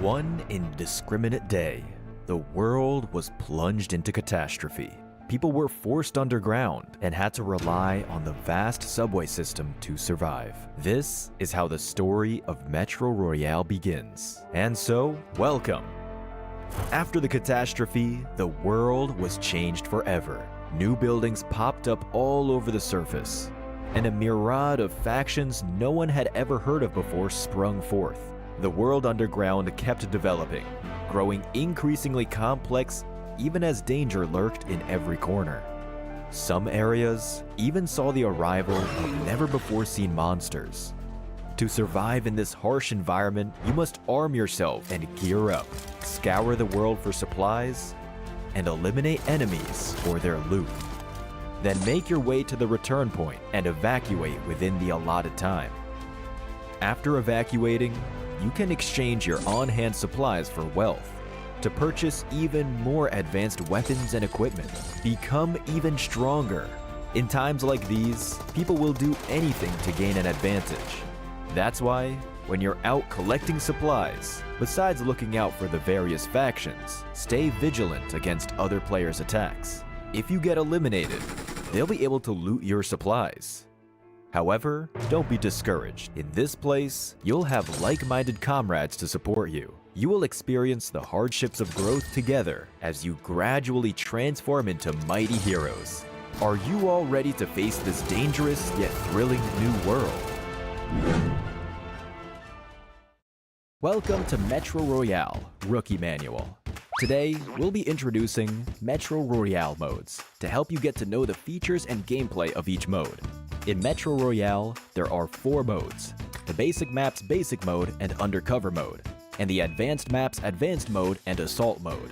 One indiscriminate day, the world was plunged into catastrophe. People were forced underground and had to rely on the vast subway system to survive. This is how the story of Metro Royale begins. And so, welcome! After the catastrophe, the world was changed forever. New buildings popped up all over the surface, and a myriad of factions no one had ever heard of before sprung forth. The world underground kept developing, growing increasingly complex even as danger lurked in every corner. Some areas even saw the arrival of never-before-seen monsters. To survive in this harsh environment, you must arm yourself and gear up, scour the world for supplies, and eliminate enemies or their loot. Then make your way to the return point and evacuate within the allotted time. After evacuating, you can exchange your on-hand supplies for wealth to purchase even more advanced weapons and equipment. Become even stronger. In times like these, people will do anything to gain an advantage. That's why, when you're out collecting supplies, besides looking out for the various factions, stay vigilant against other players' attacks. If you get eliminated, they'll be able to loot your supplies. However, don't be discouraged. In this place, you'll have like-minded comrades to support you. You will experience the hardships of growth together as you gradually transform into mighty heroes. Are you all ready to face this dangerous yet thrilling new world? Welcome to Metro Royale Rookie Manual. Today, we'll be introducing Metro Royale modes to help you get to know the features and gameplay of each mode. In Metro Royale, there are 4 modes: the basic map's basic mode and undercover mode, and the advanced map's advanced mode and assault mode.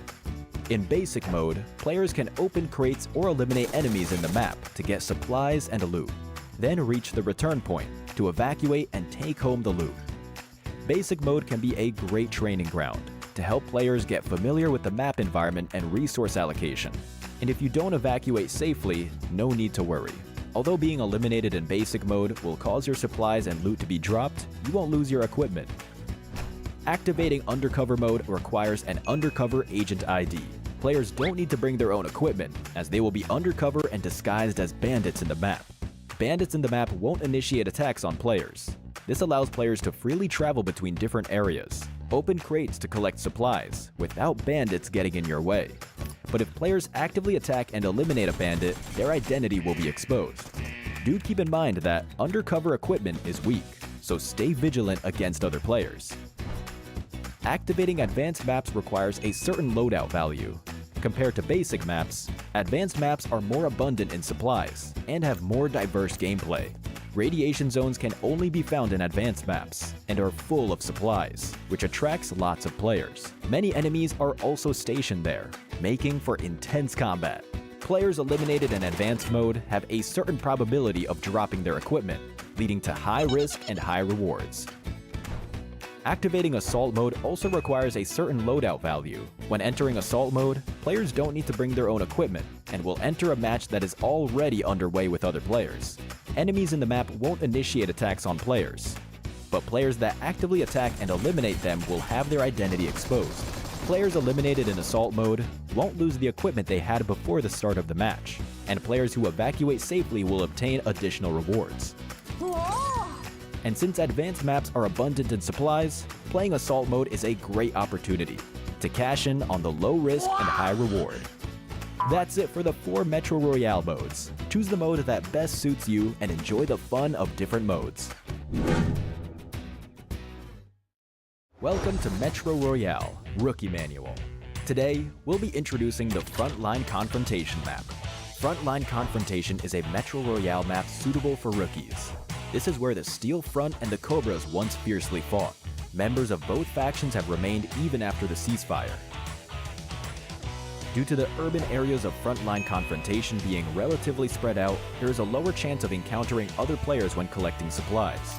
In basic mode, players can open crates or eliminate enemies in the map to get supplies and loot, then reach the return point to evacuate and take home the loot. Basic mode can be a great training ground to help players get familiar with the map environment and resource allocation. And if you don't evacuate safely, no need to worry. Although being eliminated in basic mode will cause your supplies and loot to be dropped, you won't lose your equipment. Activating undercover mode requires an undercover agent ID. Players don't need to bring their own equipment, as they will be undercover and disguised as bandits in the map. Bandits in the map won't initiate attacks on players. This allows players to freely travel between different areas, open crates to collect supplies, without bandits getting in your way. But if players actively attack and eliminate a bandit, their identity will be exposed. Do keep in mind that undercover equipment is weak, so stay vigilant against other players. Activating advanced maps requires a certain loadout value. Compared to basic maps, advanced maps are more abundant in supplies and have more diverse gameplay. Radiation zones can only be found in advanced maps and are full of supplies, which attracts lots of players. Many enemies are also stationed there, making for intense combat. Players eliminated in advanced mode have a certain probability of dropping their equipment, leading to high risk and high rewards. Activating assault mode also requires a certain loadout value. When entering assault mode, players don't need to bring their own equipment and will enter a match that is already underway with other players. Enemies in the map won't initiate attacks on players, but players that actively attack and eliminate them will have their identity exposed. Players eliminated in assault mode won't lose the equipment they had before the start of the match, and players who evacuate safely will obtain additional rewards. And since advanced maps are abundant in supplies, playing assault mode is a great opportunity to cash in on the low risk and high reward. That's it for the 4 Metro Royale modes. Choose the mode that best suits you and enjoy the fun of different modes. Welcome to Metro Royale Rookie Manual. Today, we'll be introducing the Frontline Confrontation map. Frontline Confrontation is a Metro Royale map suitable for rookies. This is where the Steel Front and the Cobras once fiercely fought. Members of both factions have remained even after the ceasefire. Due to the urban areas of Frontline Confrontation being relatively spread out, there is a lower chance of encountering other players when collecting supplies.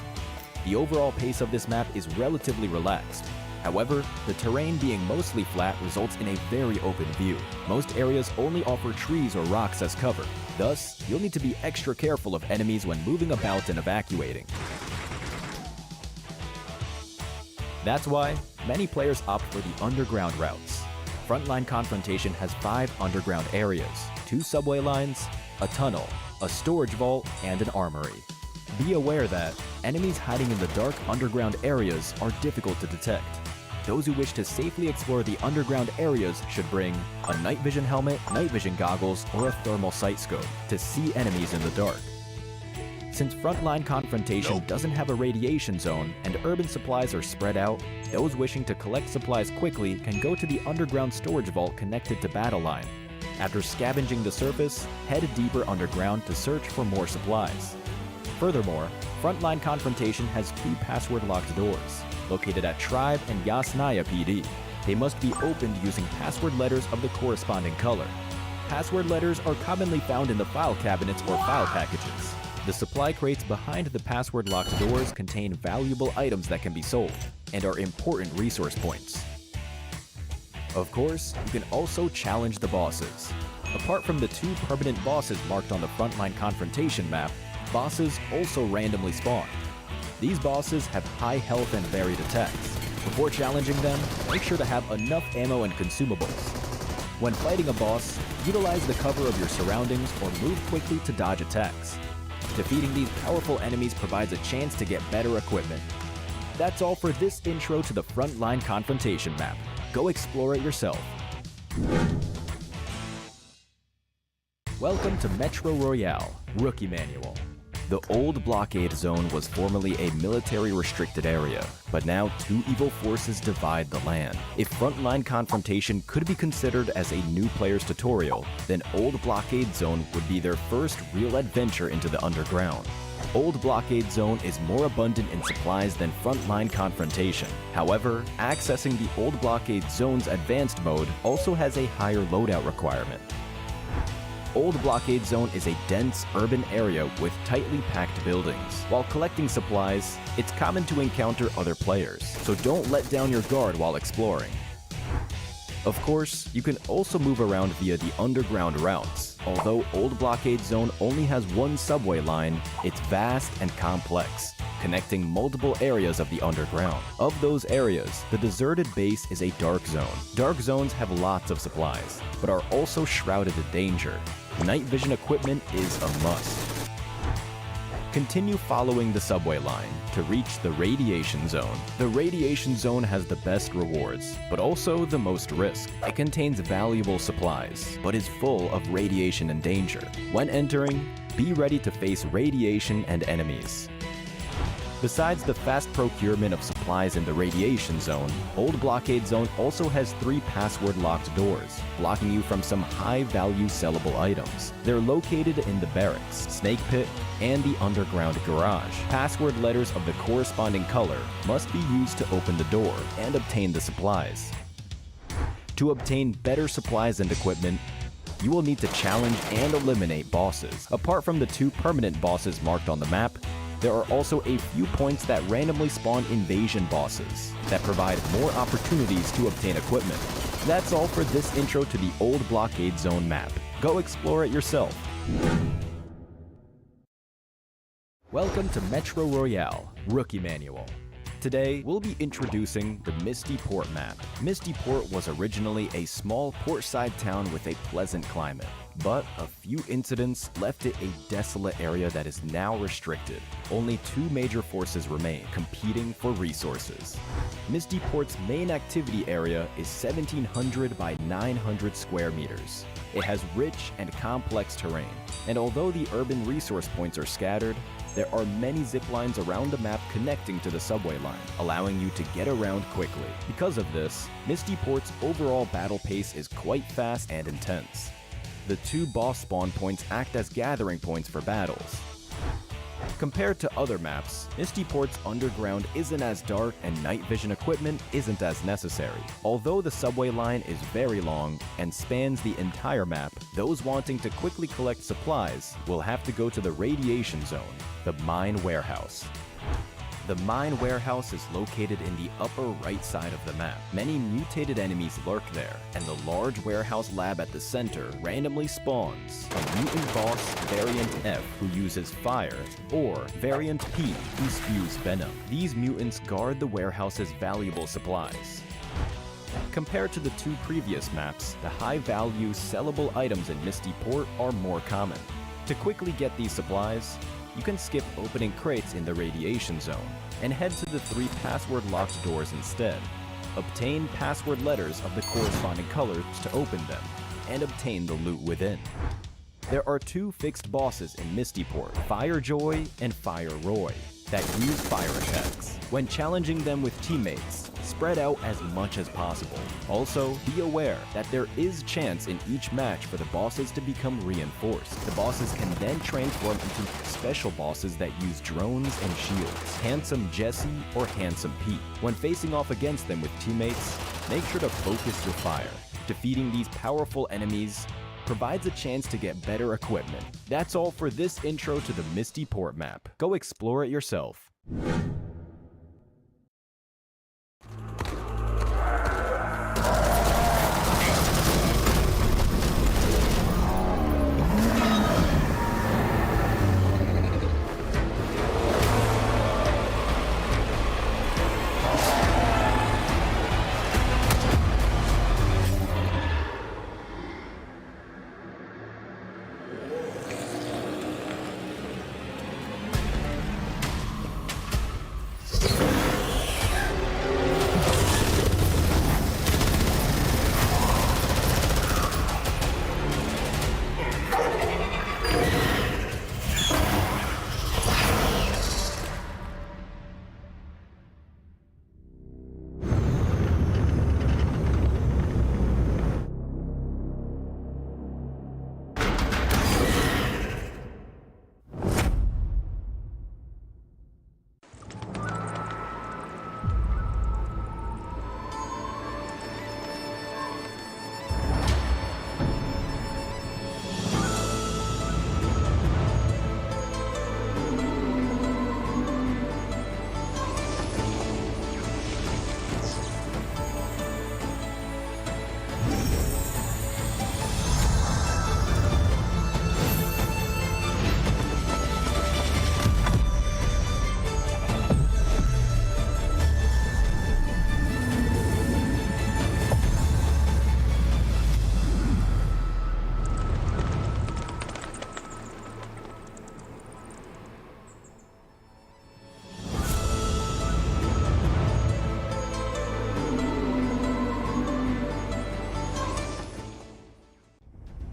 The overall pace of this map is relatively relaxed. However, the terrain being mostly flat results in a very open view. Most areas only offer trees or rocks as cover. Thus, you'll need to be extra careful of enemies when moving about and evacuating. That's why, many players opt for the underground routes. Frontline Confrontation has 5 underground areas, 2 subway lines, a tunnel, a storage vault, and an armory. Be aware that enemies hiding in the dark underground areas are difficult to detect. Those who wish to safely explore the underground areas should bring a night vision helmet, night vision goggles, or a thermal sight scope to see enemies in the dark. Since Frontline Confrontation doesn't have a radiation zone and urban supplies are spread out, those wishing to collect supplies quickly can go to the underground storage vault connected to battle line. After scavenging the surface, head deeper underground to search for more supplies. Furthermore, Frontline Confrontation has 2 password-locked doors, located at Tribe and Yasnaya PD. They must be opened using password letters of the corresponding color. Password letters are commonly found in the file cabinets or file packages. The supply crates behind the password-locked doors contain valuable items that can be sold, and are important resource points. Of course, you can also challenge the bosses. Apart from the 2 permanent bosses marked on the Frontline Confrontation map, bosses also randomly spawn. These bosses have high health and varied attacks. Before challenging them, make sure to have enough ammo and consumables. When fighting a boss, utilize the cover of your surroundings or move quickly to dodge attacks. Defeating these powerful enemies provides a chance to get better equipment. That's all for this intro to the Frontline Confrontation map. Go explore it yourself. Welcome to Metro Royale, Rookie Manual. The old blockade zone was formerly a military-restricted area, but now 2 evil forces divide the land. If Frontline Confrontation could be considered as a new player's tutorial, then Old Blockade Zone would be their first real adventure into the underground. Old Blockade Zone is more abundant in supplies than Frontline Confrontation. However, accessing the Old Blockade Zone's advanced mode also has a higher loadout requirement. Old Blockade Zone is a dense urban area with tightly packed buildings. While collecting supplies, it's common to encounter other players, so don't let down your guard while exploring. Of course, you can also move around via the underground routes. Although Old Blockade Zone only has 1 subway line, it's vast and complex, connecting multiple areas of the underground. Of those areas, the deserted base is a dark zone. Dark zones have lots of supplies, but are also shrouded in danger. Night vision equipment is a must. Continue following the subway line to reach the radiation zone. The radiation zone has the best rewards, but also the most risk. It contains valuable supplies, but is full of radiation and danger. When entering, be ready to face radiation and enemies. Besides the fast procurement of supplies in the radiation zone, Old Blockade Zone also has 3 password-locked doors, blocking you from some high-value sellable items. They're located in the barracks, snake pit, and the underground garage. Password letters of the corresponding color must be used to open the door and obtain the supplies. To obtain better supplies and equipment, you will need to challenge and eliminate bosses. Apart from the 2 permanent bosses marked on the map, there are also a few points that randomly spawn invasion bosses that provide more opportunities to obtain equipment. That's all for this intro to the Old Blockade Zone map. Go explore it yourself. Welcome to Metro Royale, Rookie Manual. Today, we'll be introducing the Misty Port map. Misty Port was originally a small portside town with a pleasant climate, but a few incidents left it a desolate area that is now restricted. Only 2 major forces remain, competing for resources. Misty Port's main activity area is 1,700 by 900 square meters. It has rich and complex terrain, and although the urban resource points are scattered, there are many zip lines around the map connecting to the subway line, allowing you to get around quickly. Because of this, Misty Port's overall battle pace is quite fast and intense. The 2 boss spawn points act as gathering points for battles. Compared to other maps, Misty Port's underground isn't as dark and night vision equipment isn't as necessary. Although the subway line is very long and spans the entire map, those wanting to quickly collect supplies will have to go to the radiation zone, the mine warehouse. The mine warehouse is located in the upper right side of the map. Many mutated enemies lurk there, and the large warehouse lab at the center randomly spawns a mutant boss, Variant F, who uses fire, or Variant P, who spews venom. These mutants guard the warehouse's valuable supplies. Compared to the two previous maps, the high-value sellable items in Misty Port are more common. To quickly get these supplies, you can skip opening crates in the radiation zone and head to the 3 password-locked doors instead. Obtain password letters of the corresponding colors to open them, and obtain the loot within. There are 2 fixed bosses in Misty Port, Firejoy and Fire Roy, that use fire attacks. When challenging them with teammates, spread out as much as possible. Also, be aware that there is chance in each match for the bosses to become reinforced. The bosses can then transform into special bosses that use drones and shields, Handsome Jesse or Handsome Pete. When facing off against them with teammates, make sure to focus your fire. Defeating these powerful enemies provides a chance to get better equipment. That's all for this intro to the Misty Port map. Go explore it yourself.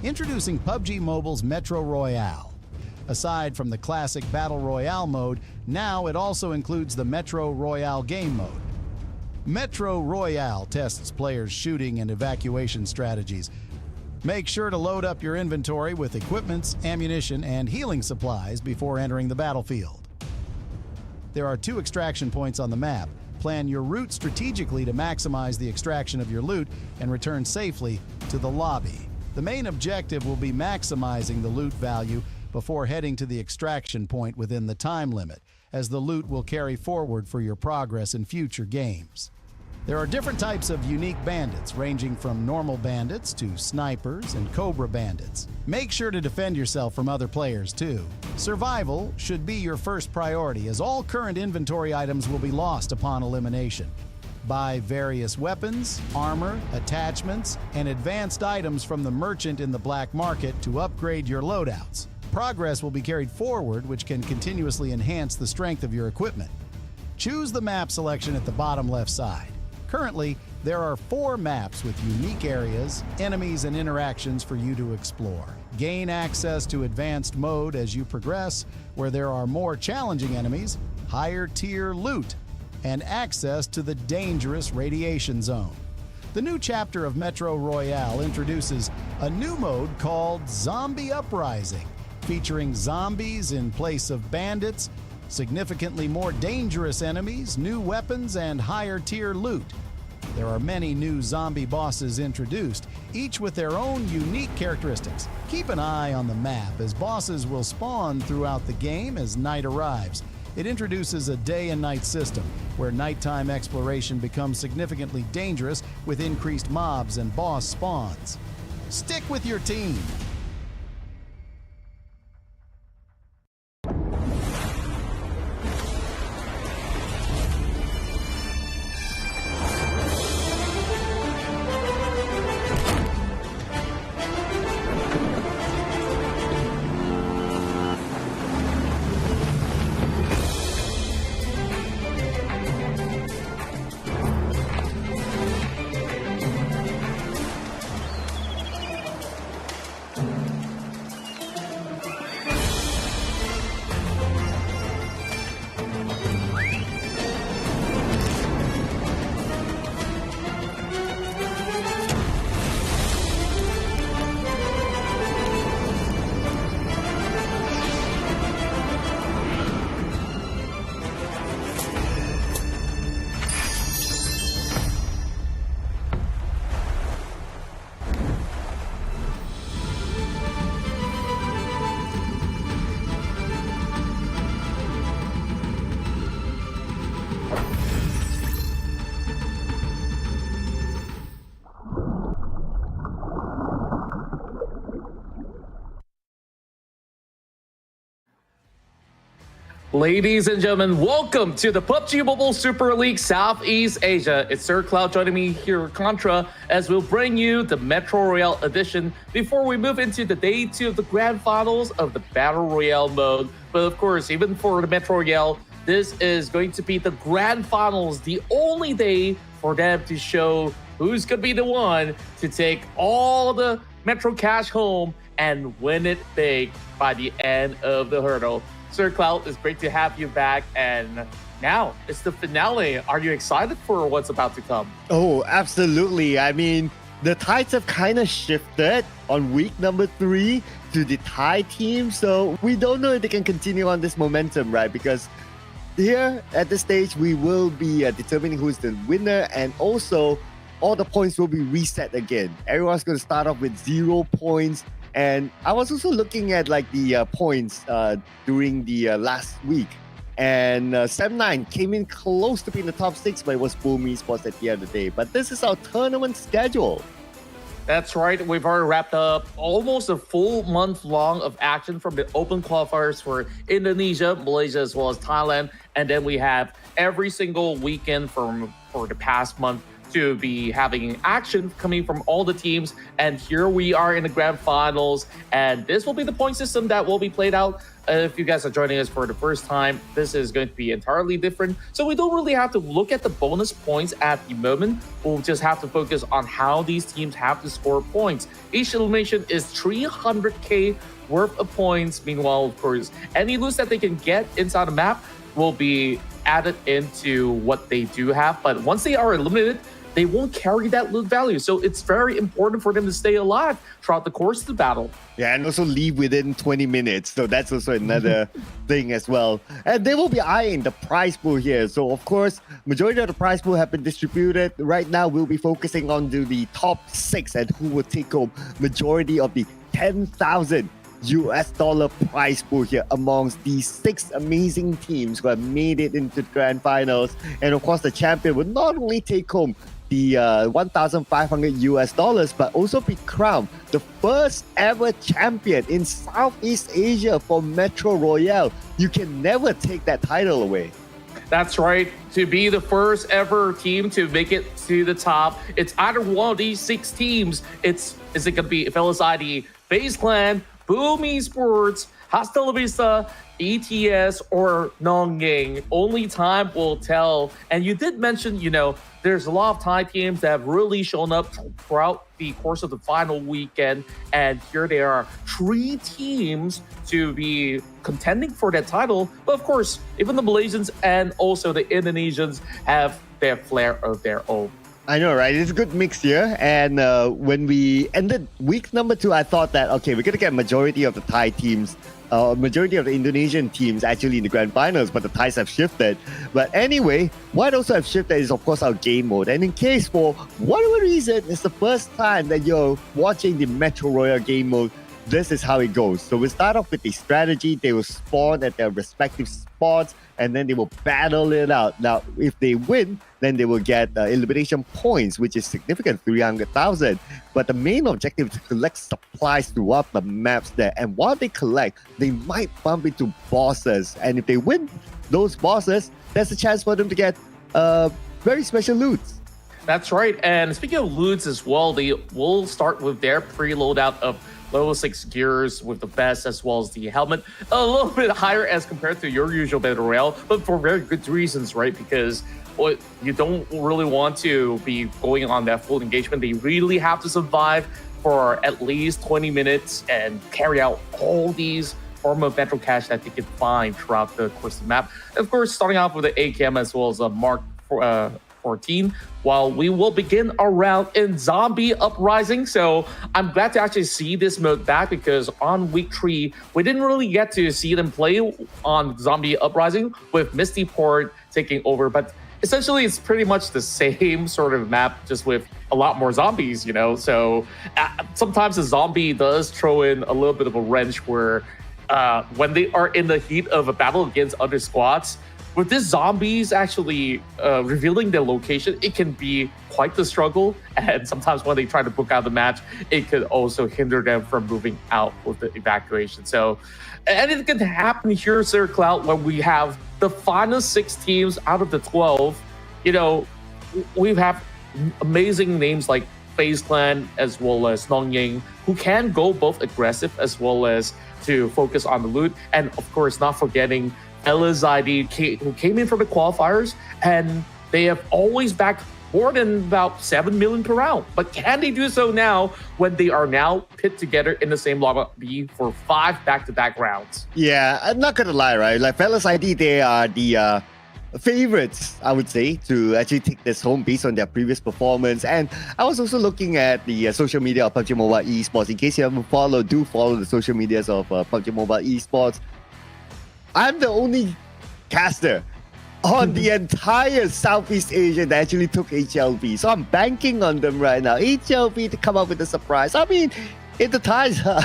Introducing PUBG Mobile's Metro Royale. Aside from the classic Battle Royale mode, now it also includes the Metro Royale game mode. Metro Royale tests players' shooting and evacuation strategies. Make sure to load up your inventory with equipments, ammunition, and healing supplies before entering the battlefield. There are 2 extraction points on the map. Plan your route strategically to maximize the extraction of your loot and return safely to the lobby. The main objective will be maximizing the loot value before heading to the extraction point within the time limit, as the loot will carry forward for your progress in future games. There are different types of unique bandits, ranging from normal bandits to snipers and cobra bandits. Make sure to defend yourself from other players too. Survival should be your first priority, as all current inventory items will be lost upon elimination. Buy various weapons, armor, attachments, and advanced items from the merchant in the black market to upgrade your loadouts. Progress will be carried forward, which can continuously enhance the strength of your equipment. Choose the map selection at the bottom left side. Currently, there are 4 maps with unique areas, enemies, and interactions for you to explore. Gain access to advanced mode as you progress, where there are more challenging enemies, higher tier loot, and access to the dangerous radiation zone. The new chapter of Metro Royale introduces a new mode called Zombie Uprising, featuring zombies in place of bandits, significantly more dangerous enemies, new weapons, and higher tier loot. There are many new zombie bosses introduced, each with their own unique characteristics. Keep an eye on the map, as bosses will spawn throughout the game as night arrives. It introduces a day and night system where nighttime exploration becomes significantly dangerous with increased mobs and boss spawns. Stick with your team. Ladies and gentlemen, welcome to the PUBG Mobile Super League Southeast Asia. It's Sir Cloud joining me here, Contra, as we'll bring you the Metro Royale edition before we move into the day 2 of the grand finals of the Battle Royale mode. But of course, even for the Metro Royale, this is going to be the grand finals, the only day for them to show who's going to be the one to take all the Metro cash home and win it big by the end of the hurdle. Sir Cloud, it's great to have you back, and now it's the finale. Are you excited for what's about to come? Oh, absolutely. I mean, the tides have kind of shifted on week number 3 to the Thai team, so we don't know if they can continue on this momentum, right? Because here at this stage, we will be determining who's the winner, and also all the points will be reset again. Everyone's going to start off with 0 points. And I was also looking at like the points during the last week, and SEPT came in close to being the top 6, but it was Boom Esports at the end of the day. But this is our tournament schedule. That's right. We've already wrapped up almost a full month long of action from the open qualifiers for Indonesia, Malaysia, as well as Thailand. And then we have every single weekend for the past month to be having action coming from all the teams. And here we are in the grand finals, and this will be the point system that will be played out. If you guys are joining us for the first time, this is going to be entirely different, so we don't really have to look at the bonus points at the moment. We'll just have to focus on how these teams have to score points. Each elimination is 300k worth of points. Meanwhile, of course, any loot that they can get inside the map will be added into what they do have, but once they are eliminated, they won't carry that loot value. So it's very important for them to stay alive throughout the course of the battle. Yeah, and also leave within 20 minutes. So that's also another thing as well. And they will be eyeing the prize pool here. So of course, majority of the prize pool have been distributed. Right now, we'll be focusing on the top 6 and who will take home majority of the 10,000 US dollar prize pool here amongst these 6 amazing teams who have made it into the grand finals. And of course, the champion will not only take home the 1,500 US dollars, but also be crowned the first ever champion in Southeast Asia for Metro Royale. You can never take that title away. That's right. To be the first ever team to make it to the top, it's either one of these 6 teams. Is it going to be FLSID, FaZe Clan, Boom Esports, Hasta Vista, ETS, or Nongang? Only time will tell. And you did mention, there's a lot of Thai teams that have really shown up throughout the course of the final weekend. And here there are 3 teams to be contending for that title. But of course, even the Malaysians and also the Indonesians have their flair of their own. I know, right? It's a good mix here. And when we ended week number 2, I thought that, okay, we're going to get majority of the Thai teams, majority of the Indonesian teams actually in the grand finals, but the Thais have shifted. But anyway, what also have shifted is, of course, our game mode. And in case for whatever reason, it's the first time that you're watching the Metro Royale game mode, this is how it goes. So we start off with the strategy. They will spawn at their respective spots, and then they will battle it out. Now, if they win, then they will get elimination points, which is significant, 300,000. But the main objective is to collect supplies throughout the maps there. And while they collect, they might bump into bosses. And if they win those bosses, there's a chance for them to get very special loot. That's right. And speaking of loots as well, they will start with their pre-loadout of level 6 gears with the vest as well as the helmet. A little bit higher as compared to your usual Battle Royale, but for very good reasons, right? Because you don't really want to be going on that full engagement. They really have to survive for at least 20 minutes and carry out all these form of metro cache that they can find throughout the course of the map. Of course, starting off with the AKM as well as a Mark 14, while we will begin our round in Zombie Uprising. So I'm glad to actually see this mode back, because on week 3, we didn't really get to see them play on Zombie Uprising with Misty port taking over. But essentially, it's pretty much the same sort of map, just with a lot more zombies, you know? So sometimes the zombie does throw in a little bit of a wrench where when they are in the heat of a battle against other squads, with these zombies actually revealing their location, it can be quite the struggle. And sometimes when they try to book out the match, it could also hinder them from moving out with the evacuation. So anything can happen here, Sir Cloud, when we have the final 6 teams out of the 12. You know, we have amazing names like FaZe Clan as well as Nongying, who can go both aggressive as well as to focus on the loot. And of course, not forgetting LSID, who came in from the qualifiers, and they have always backed more than about 7 million per round. But can they do so now when they are now pit together in the same lobby for 5 back-to-back rounds? Yeah, I'm not gonna lie, right? Like LSID, they are the favorites, I would say, to actually take this home based on their previous performance. And I was also looking at the social media of PUBG Mobile Esports. In case you haven't followed, do follow the social medias of PUBG Mobile Esports. I'm the only caster on the entire Southeast Asia that actually took HLV. So I'm banking on them right now. HLV to come up with a surprise. I mean, if the Thais are,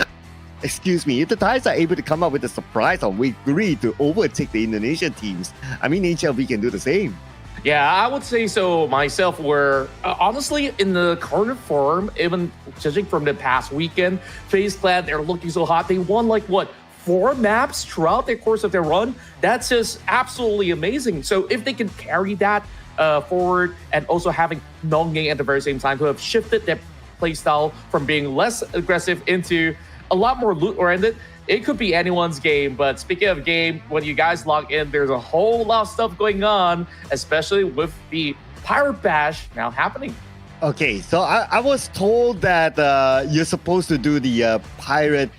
if the Thais are able to come up with a surprise on week 3 to overtake the Indonesian teams, I mean, HLV can do the same. Yeah, I would say so myself, where honestly, in the current form, even judging from the past weekend, FaZe Clan, they're looking so hot. They won like, what, 4 maps throughout the course of their run? That's just absolutely amazing. So if they can carry that forward, and also having Nongying at the very same time, who have shifted their playstyle from being less aggressive into a lot more loot-oriented, it could be anyone's game. But speaking of game, when you guys log in, there's a whole lot of stuff going on, especially with the Pirate Bash now happening. Okay, so I was told that you're supposed to do the pirate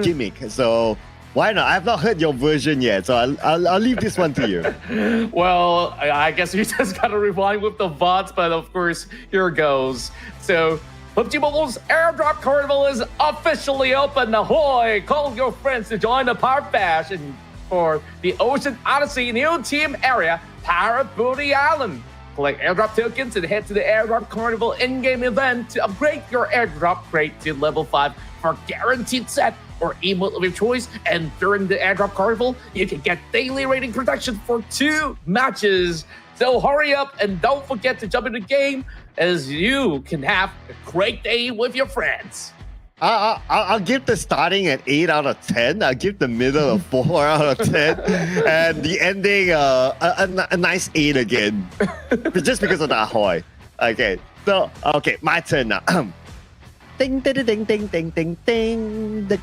gimmick. So why not? I've not heard your version yet, so I'll leave this one to you. Well, I guess you just gotta rewind with the bots, but of course, here goes. So PUBG Mobile's airdrop carnival is officially open. Ahoy! Call your friends to join the Pirate Bash and for the Ocean Odyssey new team area, Pirate Booty Island. Collect airdrop tokens and head to the airdrop carnival in-game event to upgrade your airdrop crate to level 5 for guaranteed set or emote of your choice. And during the airdrop carnival, you can get daily rating protection for 2 matches. So hurry up and don't forget to jump in the game, as you can have a great day with your friends. I'll give the starting at 8 out of 10. I'll give the middle a 4 out of 10. And the ending, a nice 8 again. Just because of the ahoy. Okay, so, okay, my turn now. Ding, ding, ding, ding, ding, ding, ding. The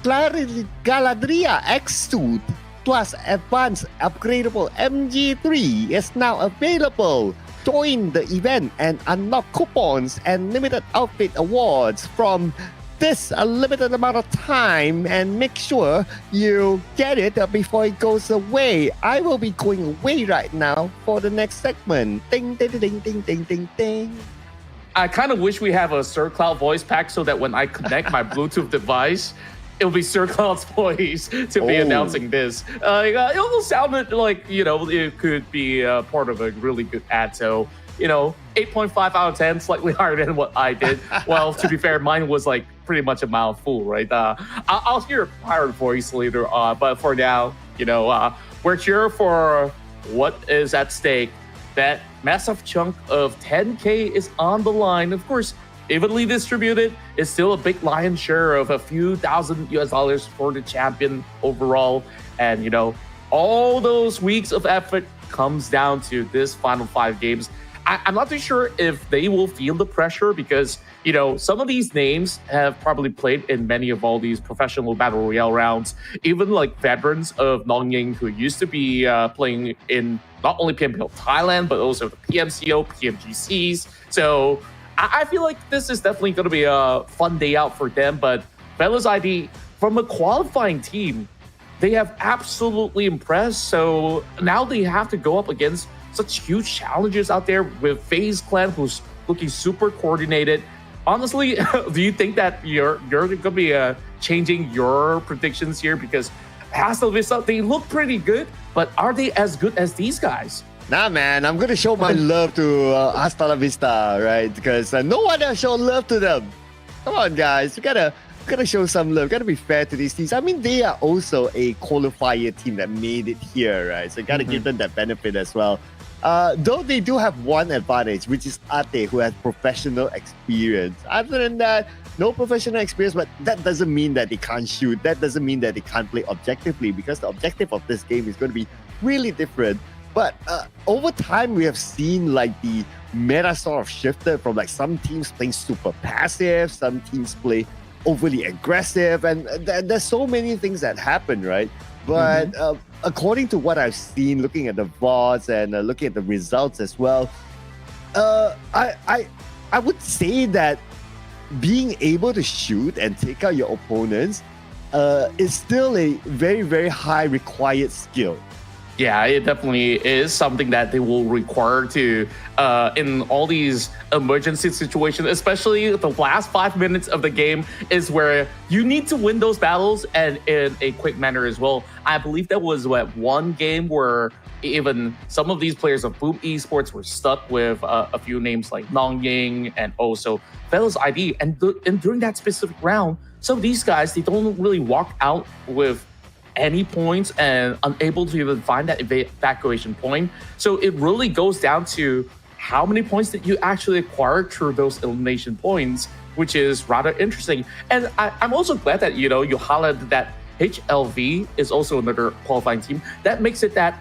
Galadria X-Suit plus advanced upgradable MG3 is now available. Join the event and unlock coupons and limited outfit awards from this a limited amount of time, and make sure you get it before it goes away. I will be going away right now for the next segment. Ding, ding, ding, ding, ding, ding, ding. I kind of wish we have a Sir Cloud voice pack so that when I connect my Bluetooth device, it'll be Sir Cloud's voice to be announcing this. It will sound like, you know, it could be part of a really good ad. So, you know, 8.5 out of 10, slightly higher than what I did. Well, to be fair, mine was like pretty much a mouthful, right? I'll hear a pirate voice later on, but for now, we're cheering for what is at stake. That massive chunk of 10K is on the line. Of course, evenly distributed is still a big lion's share of a few thousand US$ for the champion overall. And, all those weeks of effort comes down to this final 5 games. I'm not too sure if they will feel the pressure because, some of these names have probably played in many of all these professional battle royale rounds, even like veterans of Nongying who used to be playing in not only PMPL Thailand, but also the PMCO, PMGCs. So I feel like this is definitely going to be a fun day out for them. But Fellas ID, from a qualifying team, they have absolutely impressed. So now they have to go up against such huge challenges out there with FaZe Clan, who's looking super coordinated. Honestly, do you think that you're going to be changing your predictions here? Because Hasta La Vista, they look pretty good, but are they as good as these guys? Nah, man, I'm going to show my love to Hasta La Vista, right? Because no one has shown love to them. Come on, guys. You gotta show some love. Gotta be fair to these teams. I mean, they are also a qualifier team that made it here, right? So you gotta give them that benefit as well. Though they do have one advantage, which is Ate, who has professional experience. Other than that, no professional experience, but that doesn't mean that they can't shoot. That doesn't mean that they can't play objectively, because the objective of this game is going to be really different. But over time, we have seen like the meta sort of shifted from like some teams playing super passive, some teams play overly aggressive, and there's so many things that happen, right? But according to what I've seen, looking at the VODs and looking at the results as well, I would say that being able to shoot and take out your opponents is still a very, very high required skill. Yeah, it definitely is something that they will require to in all these emergency situations, especially the last 5 minutes of the game is where you need to win those battles and in a quick manner as well. I believe that was one game where even some of these players of Boom Esports were stuck with a few names like Nongying and also Fellas ID. And during that specific round, some of these guys, they don't really walk out with any points and unable to even find that evacuation point. So it really goes down to how many points that you actually acquire through those elimination points, which is rather interesting. And I'm also glad that, you highlighted that HLV is also another qualifying team. That makes it that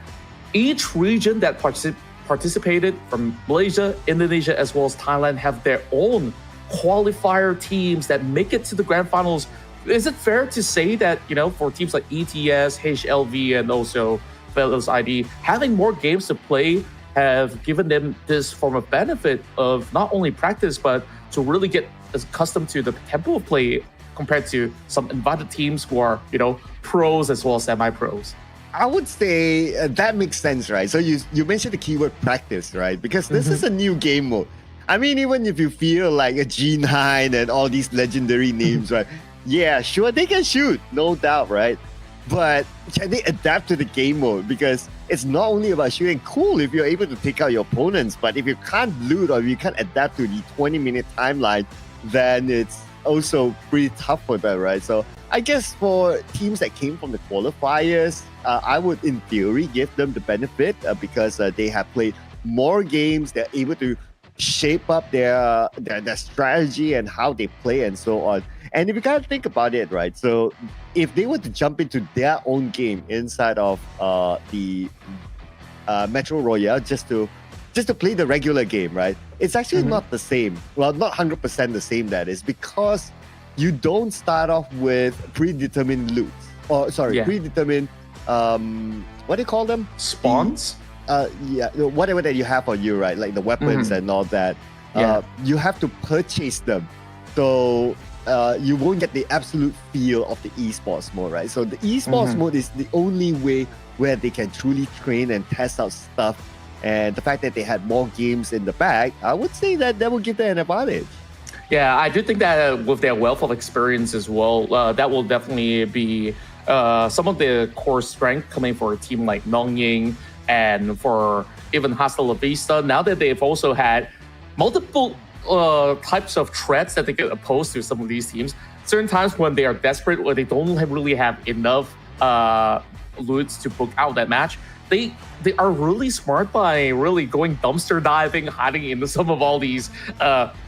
each region that participated from Malaysia, Indonesia, as well as Thailand have their own qualifier teams that make it to the grand finals. Is it fair to say that, for teams like ETS, HLV, and also Fellas ID, having more games to play have given them this form of benefit of not only practice, but to really get accustomed to the tempo of play compared to some invited teams who are, pros as well as semi-pros? I would say that makes sense, right? So you mentioned the keyword practice, right? Because this is a new game mode. I mean, even if you feel like a G9 and all these legendary names, right? Yeah, sure, they can shoot, no doubt, right? But can they adapt to the game mode? Because it's not only about shooting. Cool if you're able to take out your opponents, but if you can't loot or if you can't adapt to the 20-minute timeline, then it's also pretty tough for them, right? So I guess for teams that came from the qualifiers, I would, in theory, give them the benefit because they have played more games. They're able to shape up their strategy and how they play and so on. And if you kind of think about it, right? So if they were to jump into their own game inside of the Metro Royale just to play the regular game, right? It's actually not the same. Well, not 100% the same, that is, because you don't start off with predetermined loot. Predetermined, what do you call them? Spawns? Whatever that you have on you, right? Like the weapons and all that. You have to purchase them. So you won't get the absolute feel of the esports mode, right? So the esports mode is the only way where they can truly train and test out stuff. And the fact that they had more games in the bag, I would say that will give them an advantage. Yeah, I do think that with their wealth of experience as well, that will definitely be some of the core strength coming for a team like Nongying and for even Hasta La Vista. Now that they've also had multiple types of threats that they can oppose to some of these teams, certain times when they are desperate or they don't really have enough loots to book out that match, they are really smart by really going dumpster diving, hiding into some of all these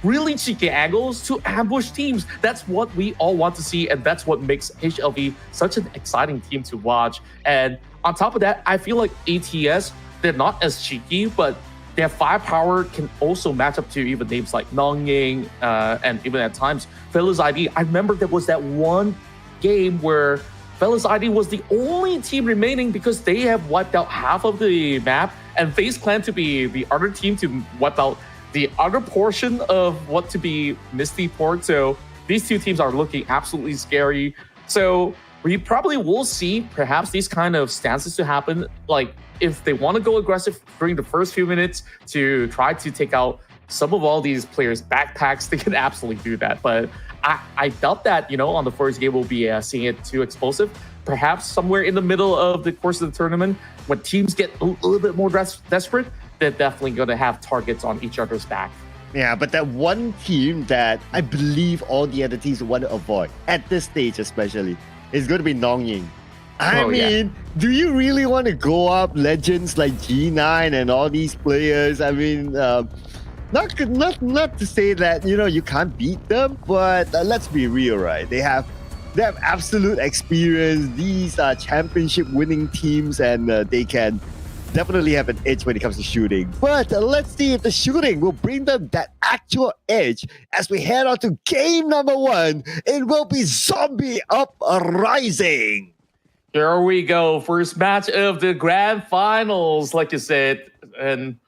really cheeky angles to ambush teams. That's what we all want to see, and that's what makes HLV such an exciting team to watch. And on top of that, I feel like ATS, they're not as cheeky, but their firepower can also match up to even names like Nongying and even at times Fellas ID. I remember there was that one game where Fellas ID was the only team remaining because they have wiped out half of the map, and FaZe Clan to be the other team to wipe out the other portion of what to be Misty port. So these two teams are looking absolutely scary. So we probably will see perhaps these kind of stances to happen. Like if they want to go aggressive during the first few minutes to try to take out some of all these players' backpacks, they can absolutely do that. But I doubt that, on the first game we'll be seeing it too explosive. Perhaps somewhere in the middle of the course of the tournament, when teams get a little bit more desperate, they're definitely going to have targets on each other's back. Yeah, but that one team that I believe all the other teams want to avoid, at this stage especially, is going to be Nongying. I mean, do you really want to go up legends like G9 and all these players? I mean, not to say that you can't beat them, but let's be real, right? They have absolute experience. These are championship winning teams, and they can definitely have an edge when it comes to shooting. But let's see if the shooting will bring them that actual edge as we head on to game number 1. It will be Zombie Uprising. Here we go. First match of the grand finals, like you said. And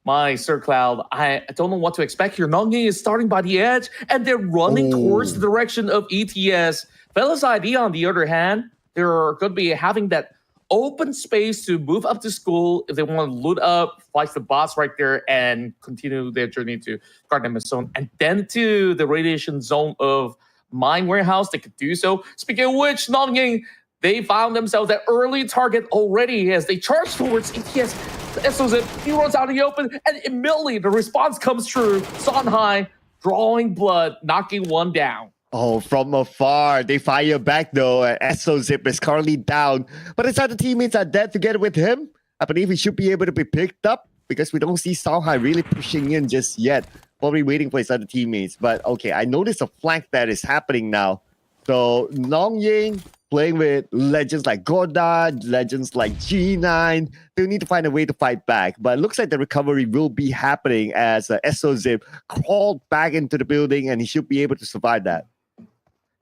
my Sir Cloud, I don't know what to expect here. Nongying is starting by the edge, and they're running towards the direction of ETS. Fellas ID, on the other hand, they're going to be having that open space to move up to school if they want to loot up, fight the boss right there, and continue their journey to Garden Zone. And then to the radiation zone of Mine Warehouse, they could do so. Speaking of which, Nongying, they found themselves an early target already as they charge towards ETS. SOZIP, he runs out in the open, and immediately the response comes through. Sonhai drawing blood, knocking one down. Oh, from afar, they fire back though, and SOZIP is currently down. But his other teammates are dead together with him. I believe he should be able to be picked up because we don't see Sonhai really pushing in just yet. Probably waiting for his other teammates. But okay, I noticed a flank that is happening now. So Nongying playing with legends like Godard, legends like G9. They'll need to find a way to fight back. But it looks like the recovery will be happening as SOZIP crawled back into the building, and he should be able to survive that.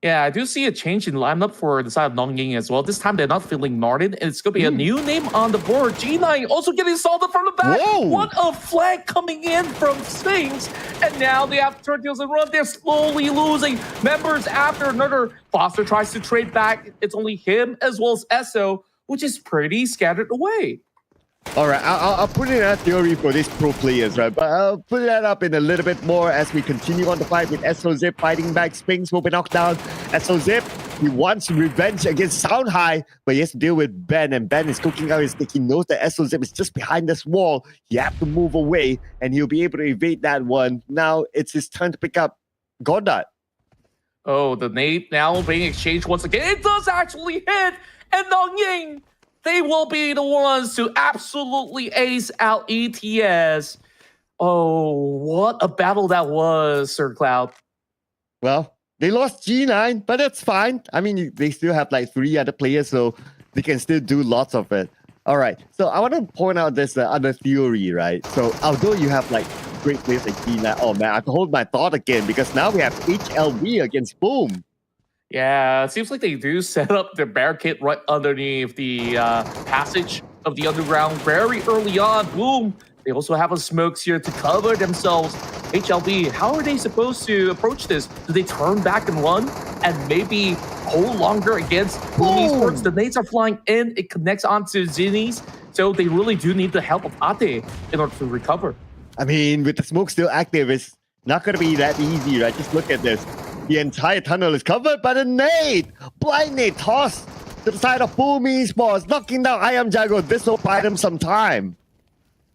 Yeah, I do see a change in lineup for the side of Nongying as well. This time they're not feeling Nardin, and it's going to be a new name on the board. G9 also getting salted from the back. Whoa. What a flag coming in from Sphinx. And now they have to turn tails and run. They're slowly losing members after another. Foster tries to trade back. It's only him as well as Esso, which is pretty scattered away. All right, I'll put in a theory for these pro players, right? But I'll put that up in a little bit more as we continue on the fight with SOZIP fighting back. Sphinx will be knocked down. SOZIP, he wants revenge against Sonhai, but he has to deal with Ben, and Ben is cooking out his stick. He knows that SOZIP is just behind this wall. He has to move away, and he'll be able to evade that one. Now it's his turn to pick up Godard. Oh, the nade now being exchanged once again. It does actually hit, and Nongying, they will be the ones to absolutely ace out ETS. Oh, what a battle that was, Sir Cloud. Well, they lost G9, but that's fine. I mean, they still have like 3 other players, so they can still do lots of it. All right, so I want to point out this other theory, right? So although you have like great players like G9, oh man, I have to hold my thought again because now we have HLV against Boom. Yeah, it seems like they do set up their barricade right underneath the passage of the underground very early on. Boom. They also have a smokes here to cover themselves. HLV, how are they supposed to approach this? Do they turn back and run and maybe hold longer against Boom Esports? The nades are flying in. It connects onto Zinnies. So they really do need the help of Ate in order to recover. I mean, with the smoke still active, it's not going to be that easy, right? Just look at this. The entire tunnel is covered by the nade. Blind nade tossed to the side of Boom Esports, knocking down I Am Jago. This will buy them some time.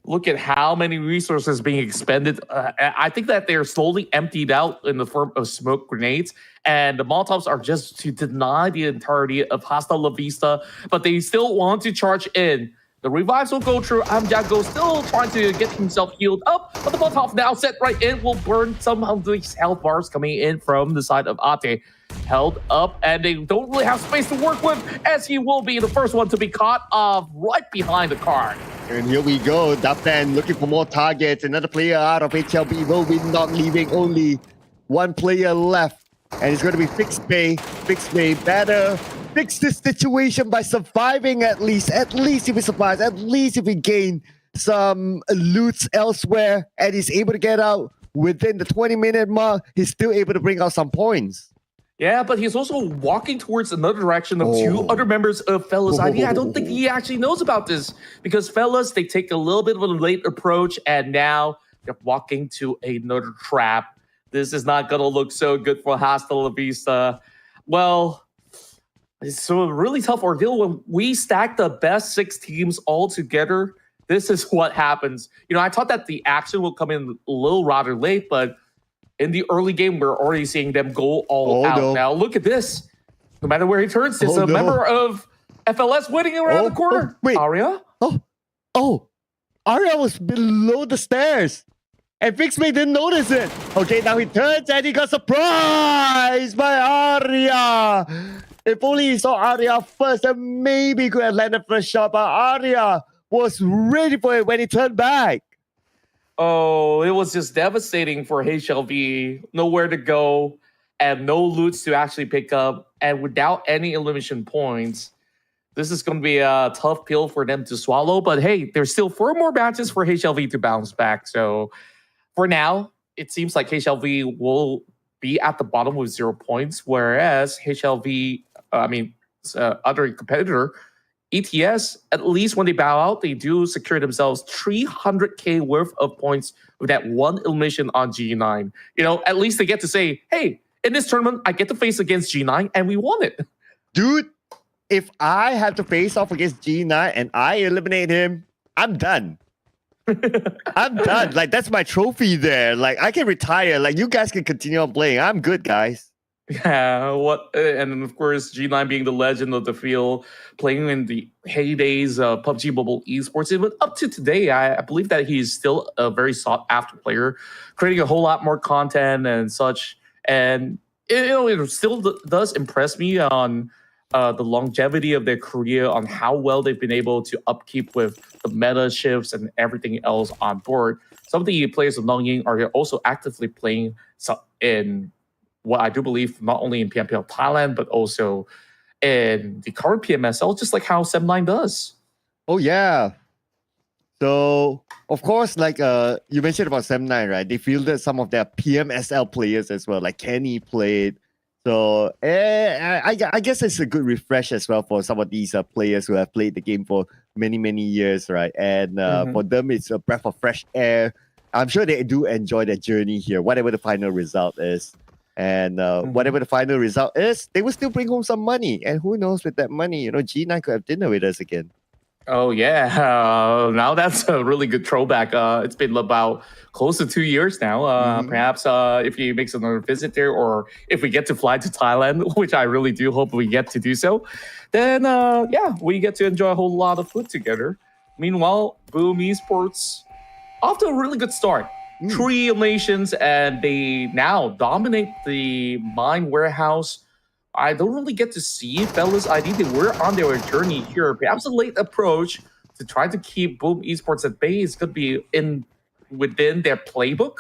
look at how many resources being expended. I think that they're slowly emptied out in the form of smoke grenades, and the Molotovs are just to deny the entirety of Hasta La Vista, but they still want to charge in. The revives will go through. Amjago still trying to get himself healed up, but the Molotov now set right in will burn some of these health bars coming in from the side of Ate. Held up, and they don't really have space to work with, as he will be the first one to be caught off right behind the car. And here we go. Dapman looking for more targets. Another player out of HLB VOIN not leaving. Only one player left. And it's going to be Fixed Bay. Fixed Bay better fix this situation by surviving at least. At least if he survives. At least if he gain some loots elsewhere. And he's able to get out within the 20-minute mark. He's still able to bring out some points. Yeah, but he's also walking towards another direction of two other members of Fella's ID. I don't think he actually knows about this because Fellas, they take a little bit of a late approach and now they're walking to another trap. This is not going to look so good for Hasta La Vista. Well, it's a really tough ordeal. When we stack the best 6 teams all together, this is what happens. You know, I thought that the action will come in a little rather late, but in the early game, we're already seeing them go all out. No. Now, look at this. No matter where he turns, there's a member of FLS waiting around the corner. Wait. Arya? Arya was below the stairs. And Fixmate didn't notice it. Okay, now he turns and he got surprised by Arya. If only he saw Arya first, then maybe he could have landed first shot. But Arya was ready for it when he turned back. Oh, it was just devastating for HLV. Nowhere to go and no loots to actually pick up. And without any elimination points, this is going to be a tough pill for them to swallow. But hey, there's still 4 more matches for HLV to bounce back. So for now, it seems like HLV will be at the bottom with 0 points, whereas HLV, other competitor, ETS, at least when they bow out, they do secure themselves 300k worth of points with that 1 elimination on G9. You know, at least they get to say, hey, in this tournament, I get to face against G9 and we won it. Dude, if I have to face off against G9 and I eliminate him, I'm done. I'm done. Like, that's my trophy there. Like, I can retire. Like, you guys can continue on playing. I'm good, guys. Yeah, and of course, G9 being the legend of the field, playing in the heydays of PUBG Mobile Esports. Even up to today, I believe that he's still a very sought-after player, creating a whole lot more content and such. And it still does impress me on the longevity of their career, on how well they've been able to upkeep with the meta shifts and everything else on board. Some of the players of Nongying are also actively playing in what I do believe not only in PMPL Thailand, but also in the current PMSL, just like how Sem9 does. Oh, yeah. So, of course, like you mentioned about Sem9, right? They fielded some of their PMSL players as well, like Kenny played. So, I guess it's a good refresh as well for some of these players who have played the game for many, many years, right? And for them, it's a breath of fresh air. I'm sure they do enjoy their journey here, whatever the final result is. And whatever the final result is, they will still bring home some money. And who knows, with that money, G9 could have dinner with us again. Oh, yeah. Now that's a really good throwback. It's been about close to 2 years now. Perhaps if he makes another visit there, or if we get to fly to Thailand, which I really do hope we get to do so, then we get to enjoy a whole lot of food together. Meanwhile, Boom Esports off to a really good start. 3 eliminations, and they now dominate the mine warehouse. I don't really get to see Fella's ID. They were on their journey here. Perhaps a late approach to try to keep Boom Esports at bay is going to be within their playbook.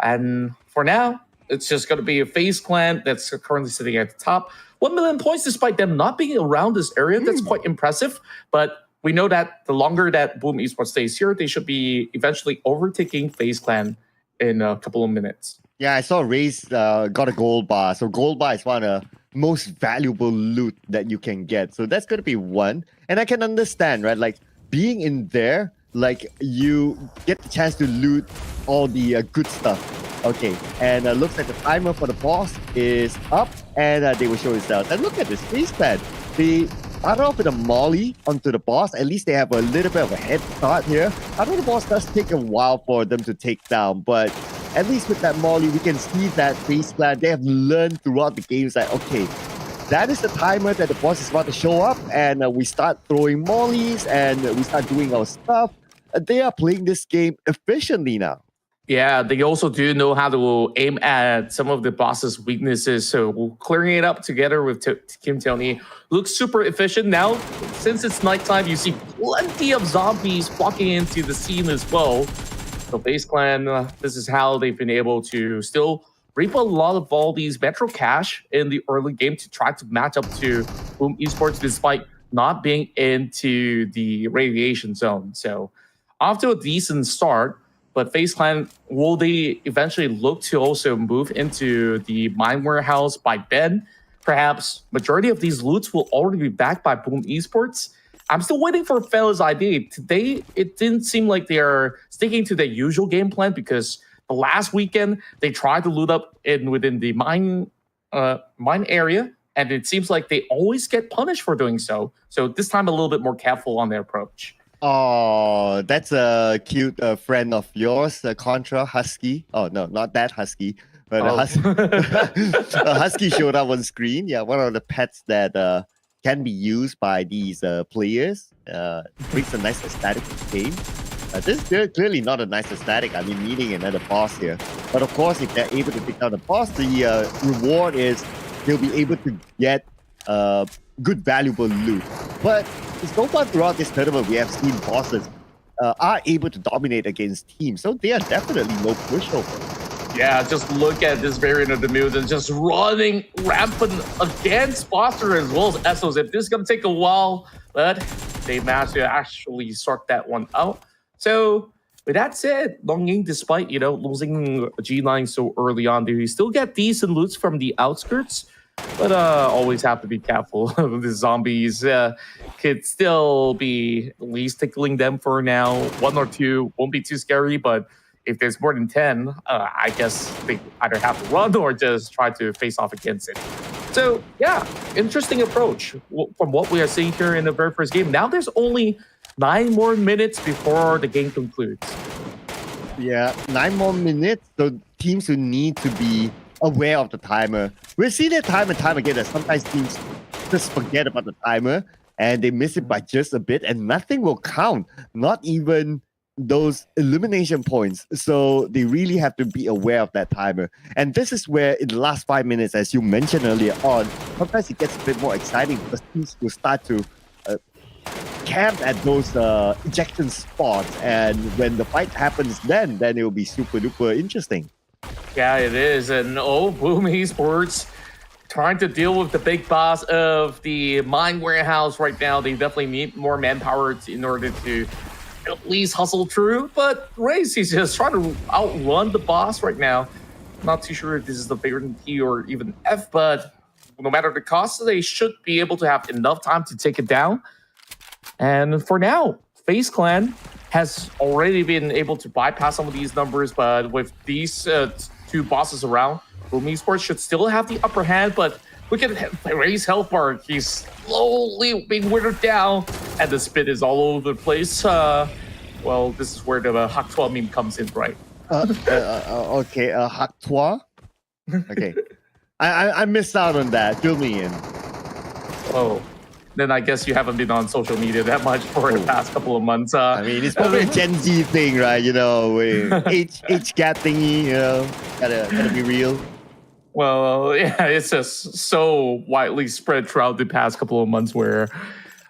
And for now, it's just going to be a FaZe clan that's currently sitting at the top. 1 million points despite them not being around this area. That's quite impressive. But we know that the longer that Boom Esports stays here, they should be eventually overtaking FaZe clan in a couple of minutes. Yeah, I saw Raze got a gold bar. So gold bar is one of the most valuable loot that you can get. So that's going to be one. And I can understand, right? Like, being in there, like, you get the chance to loot all the good stuff. Okay, and looks like the timer for the boss is up, and they will show itself. And look at this FaZe clan. They started off with a molly onto the boss. At least they have a little bit of a head start here. I know the boss does take a while for them to take down, but at least with that molly, we can see that FaZe Clan, they have learned throughout the games that, okay, that is the timer that the boss is about to show up, and we start throwing mollies, and we start doing our stuff. They are playing this game efficiently now. Yeah, they also do know how to aim at some of the boss's weaknesses. So clearing it up together with Kim Tony looks super efficient. Now, since it's nighttime, you see plenty of zombies walking into the scene as well. So FaZe Clan, this is how they've been able to still reap a lot of all these Metro cash in the early game to try to match up to Boom Esports despite not being into the radiation zone. So off to a decent start. But FaZe Clan, will they eventually look to also move into the mine warehouse by then? Perhaps majority of these loots will already be backed by Boom Esports. I'm still waiting for Fella's ID. Today, it didn't seem like they are sticking to their usual game plan because the last weekend, they tried to loot up within the mine area, and it seems like they always get punished for doing so. So this time, a little bit more careful on their approach. Oh, that's a cute friend of yours, Contra Husky. Oh, no, not that Husky. But a Husky showed up on screen. Yeah, one of the pets that can be used by these players. Brings a nice aesthetic to the game. This is clearly not a nice aesthetic. I mean, needing another boss here. But of course, if they're able to take down the boss, the reward is they'll be able to get good, valuable loot. But so far throughout this tournament, we have seen bosses are able to dominate against teams. So they are definitely no pushover. Yeah, just look at this variant of the Mutant just running rampant against Foster as well as Essos. If this is going to take a while, but they managed to actually sort that one out. So with that said, Longying, despite, losing G9 so early on, they still get decent loots from the outskirts. But always have to be careful. The zombies could still be at least tickling them for now. 1 or 2 won't be too scary, but if there's more than 10, I guess they either have to run or just try to face off against it. So, yeah, interesting approach from what we are seeing here in the very first game. Now there's only 9 more minutes before the game concludes. Yeah, 9 more minutes. So teams who need to be aware of the timer. We've seen it time and time again that sometimes teams just forget about the timer and they miss it by just a bit and nothing will count, not even those elimination points. So they really have to be aware of that timer. And this is where in the last 5 minutes, as you mentioned earlier on, sometimes it gets a bit more exciting because teams will start to camp at those ejection spots, and when the fight happens then it will be super duper interesting. Yeah, it is. And Boom Esports trying to deal with the big boss of the mine warehouse right now. They definitely need more manpower in order to at least hustle through. But Race, he's just trying to outrun the boss right now. Not too sure if this is the favorite T or even F, but no matter the cost, they should be able to have enough time to take it down. And for now, FaZe Clan has already been able to bypass some of these numbers, but with these 2 bosses around, Boom Esports should still have the upper hand, but look at Ray's health bar. He's slowly being withered down, and the spit is all over the place. Well, this is where the Hak 12 meme comes in, right? Okay, Hak 12? Okay. I missed out on that. Fill me in. Oh. Then I guess you haven't been on social media that much for the past couple of months. I mean, it's probably a Gen Z thing, right? Age gap thingy, gotta be real. Well, yeah, it's just so widely spread throughout the past couple of months where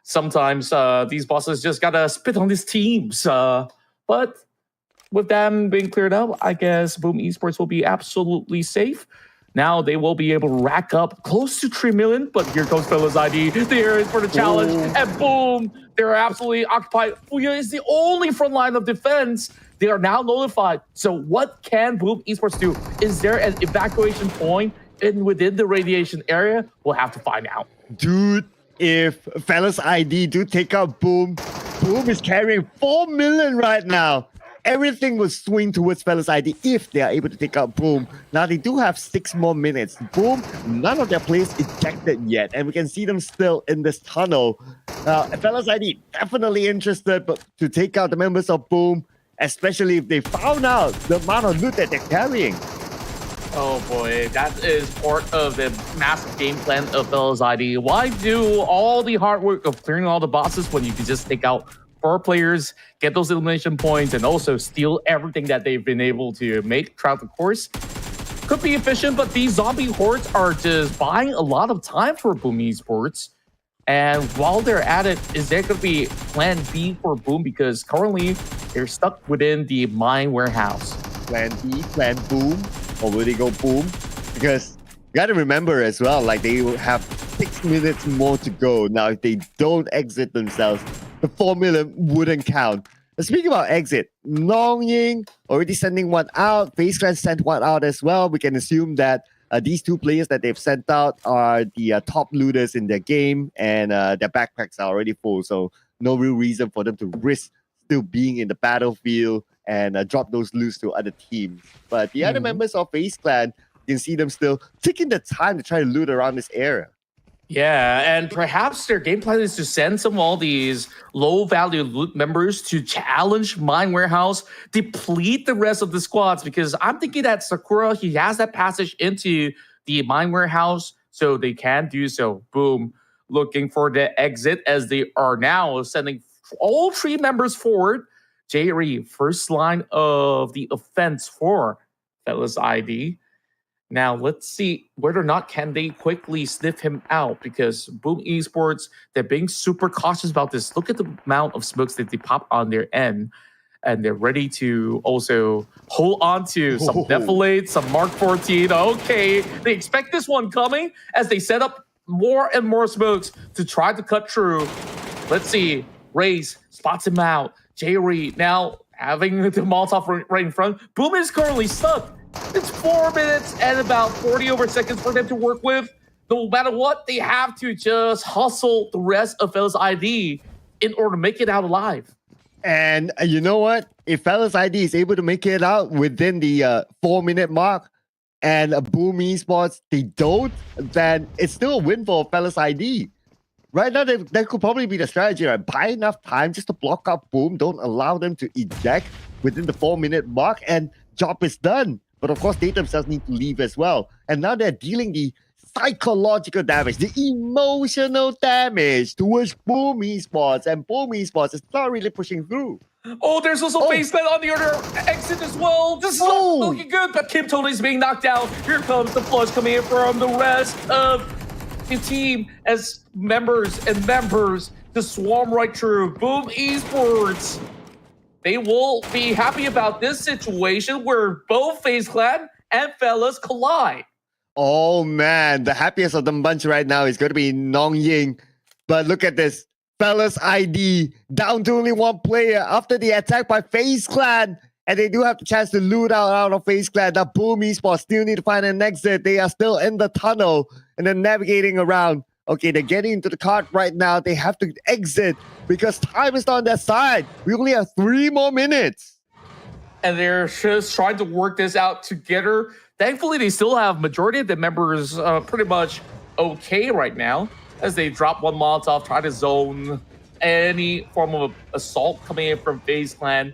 sometimes these bosses just gotta spit on these teams. But with them being cleared up, I guess Boom Esports will be absolutely safe. Now they will be able to rack up close to 3 million, but here comes Fella's ID. There for the challenge, and boom, they're absolutely occupied. Fuya is the only front line of defense. They are now notified. So what can Boom Esports do? Is there an evacuation point within the radiation area? We'll have to find out. Dude, if Fella's ID do take out Boom, Boom is carrying 4 million right now. everything will swing towards Fellas ID if they are able to take out Boom. Now they do have 6 more minutes. Boom, none of their players ejected yet, and we can see them still in this tunnel. Fellas ID definitely interested but to take out the members of Boom, especially if they found out the amount of loot that they're carrying. Oh boy, that is part of the massive game plan of Fellas ID. Why do all the hard work of clearing all the bosses when you can just take out 4 players, get those elimination points, and also steal everything that they've been able to make throughout the course? Could be efficient, but these zombie hordes are just buying a lot of time for Boom Esports. And while they're at it, is there going to be plan B for Boom? Because currently they're stuck within the mine warehouse. Plan B, plan Boom, or will they go Boom? Because you got to remember as well, like they will have 6 minutes more to go. Now, if they don't exit themselves, the 4 million wouldn't count. But speaking about exit, Nongying already sending one out. FaZe Clan sent one out as well. We can assume that these 2 players that they've sent out are the top looters in their game, and their backpacks are already full. So no real reason for them to risk still being in the battlefield and drop those loots to other teams. But the other members of FaZe Clan, you can see them still taking the time to try to loot around this area. Yeah, and perhaps their game plan is to send some of all these low-value loot members to challenge Mine Warehouse, deplete the rest of the squads, because I'm thinking that Sakura, he has that passage into the Mine Warehouse, so they can do so. Boom, looking for the exit as they are now sending all 3 members forward. Jerry, first line of the offense for Fellas ID. Now, let's see whether or not can they quickly sniff him out, because Boom Esports, they're being super cautious about this. Look at the amount of smokes that they pop on their end, and they're ready to also hold on to some Defilade, some Mark 14. Okay, they expect this one coming as they set up more and more smokes to try to cut through. Let's see, Raze spots him out. J-Reed now having the Molotov right in front. Boom is currently stuck. It's 4 minutes and about 40 over seconds for them to work with. No matter what, they have to just hustle the rest of Fellas ID in order to make it out alive. And you know what? If Fellas ID is able to make it out within the 4-minute mark and Boom Esports, they don't, then it's still a win for Fellas ID. Right now, that could probably be the strategy, right? Buy enough time just to block out Boom. Don't allow them to eject within the 4-minute mark, and job is done. But of course, they themselves need to leave as well. And now they're dealing the psychological damage, the emotional damage towards Boom Esports. And Boom Esports is not really pushing through. Oh, there's also FaZe Clan on the other exit as well. This is not looking good, but Kim totally is being knocked out. Here comes the flush coming in from the rest of the team as members to swarm right through. Boom Esports, they will be happy about this situation where both FaZe Clan and Fellas collide. Oh man, the happiest of the bunch right now is going to be Nongying. But look at this. Fellas ID down to only 1 player after the attack by FaZe Clan. And they do have the chance to loot out of FaZe Clan. Now Boom Esports still need to find an exit. They are still in the tunnel and they're navigating around. Okay, they're getting into the cart right now. They have to exit because time is on their side. We only have 3 more minutes. And they're just trying to work this out together. Thankfully, they still have majority of the members pretty much okay right now as they drop 1 Molotov, try to zone any form of assault coming in from FaZe Clan.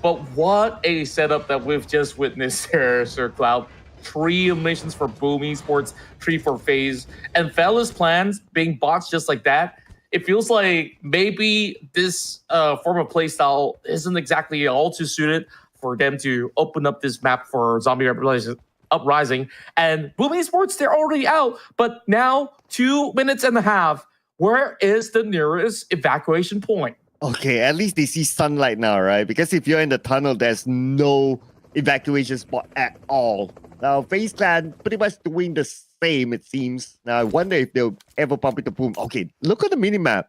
But what a setup that we've just witnessed here, Sir Cloud. 3 eliminations for Boom Esports, 3 for FaZe, and Fellas plans being botched just like that. It feels like maybe this form of playstyle isn't exactly all too suited for them to open up this map for Zombie Uprising. And Boom Esports, they're already out, but now 2.5 minutes. Where is the nearest evacuation point? Okay, at least they see sunlight now, right? Because if you're in the tunnel, there's no evacuation spot at all. Now, FaZe Clan pretty much doing the same, it seems. Now, I wonder if they'll ever pump into Boom. Okay, look at the minimap.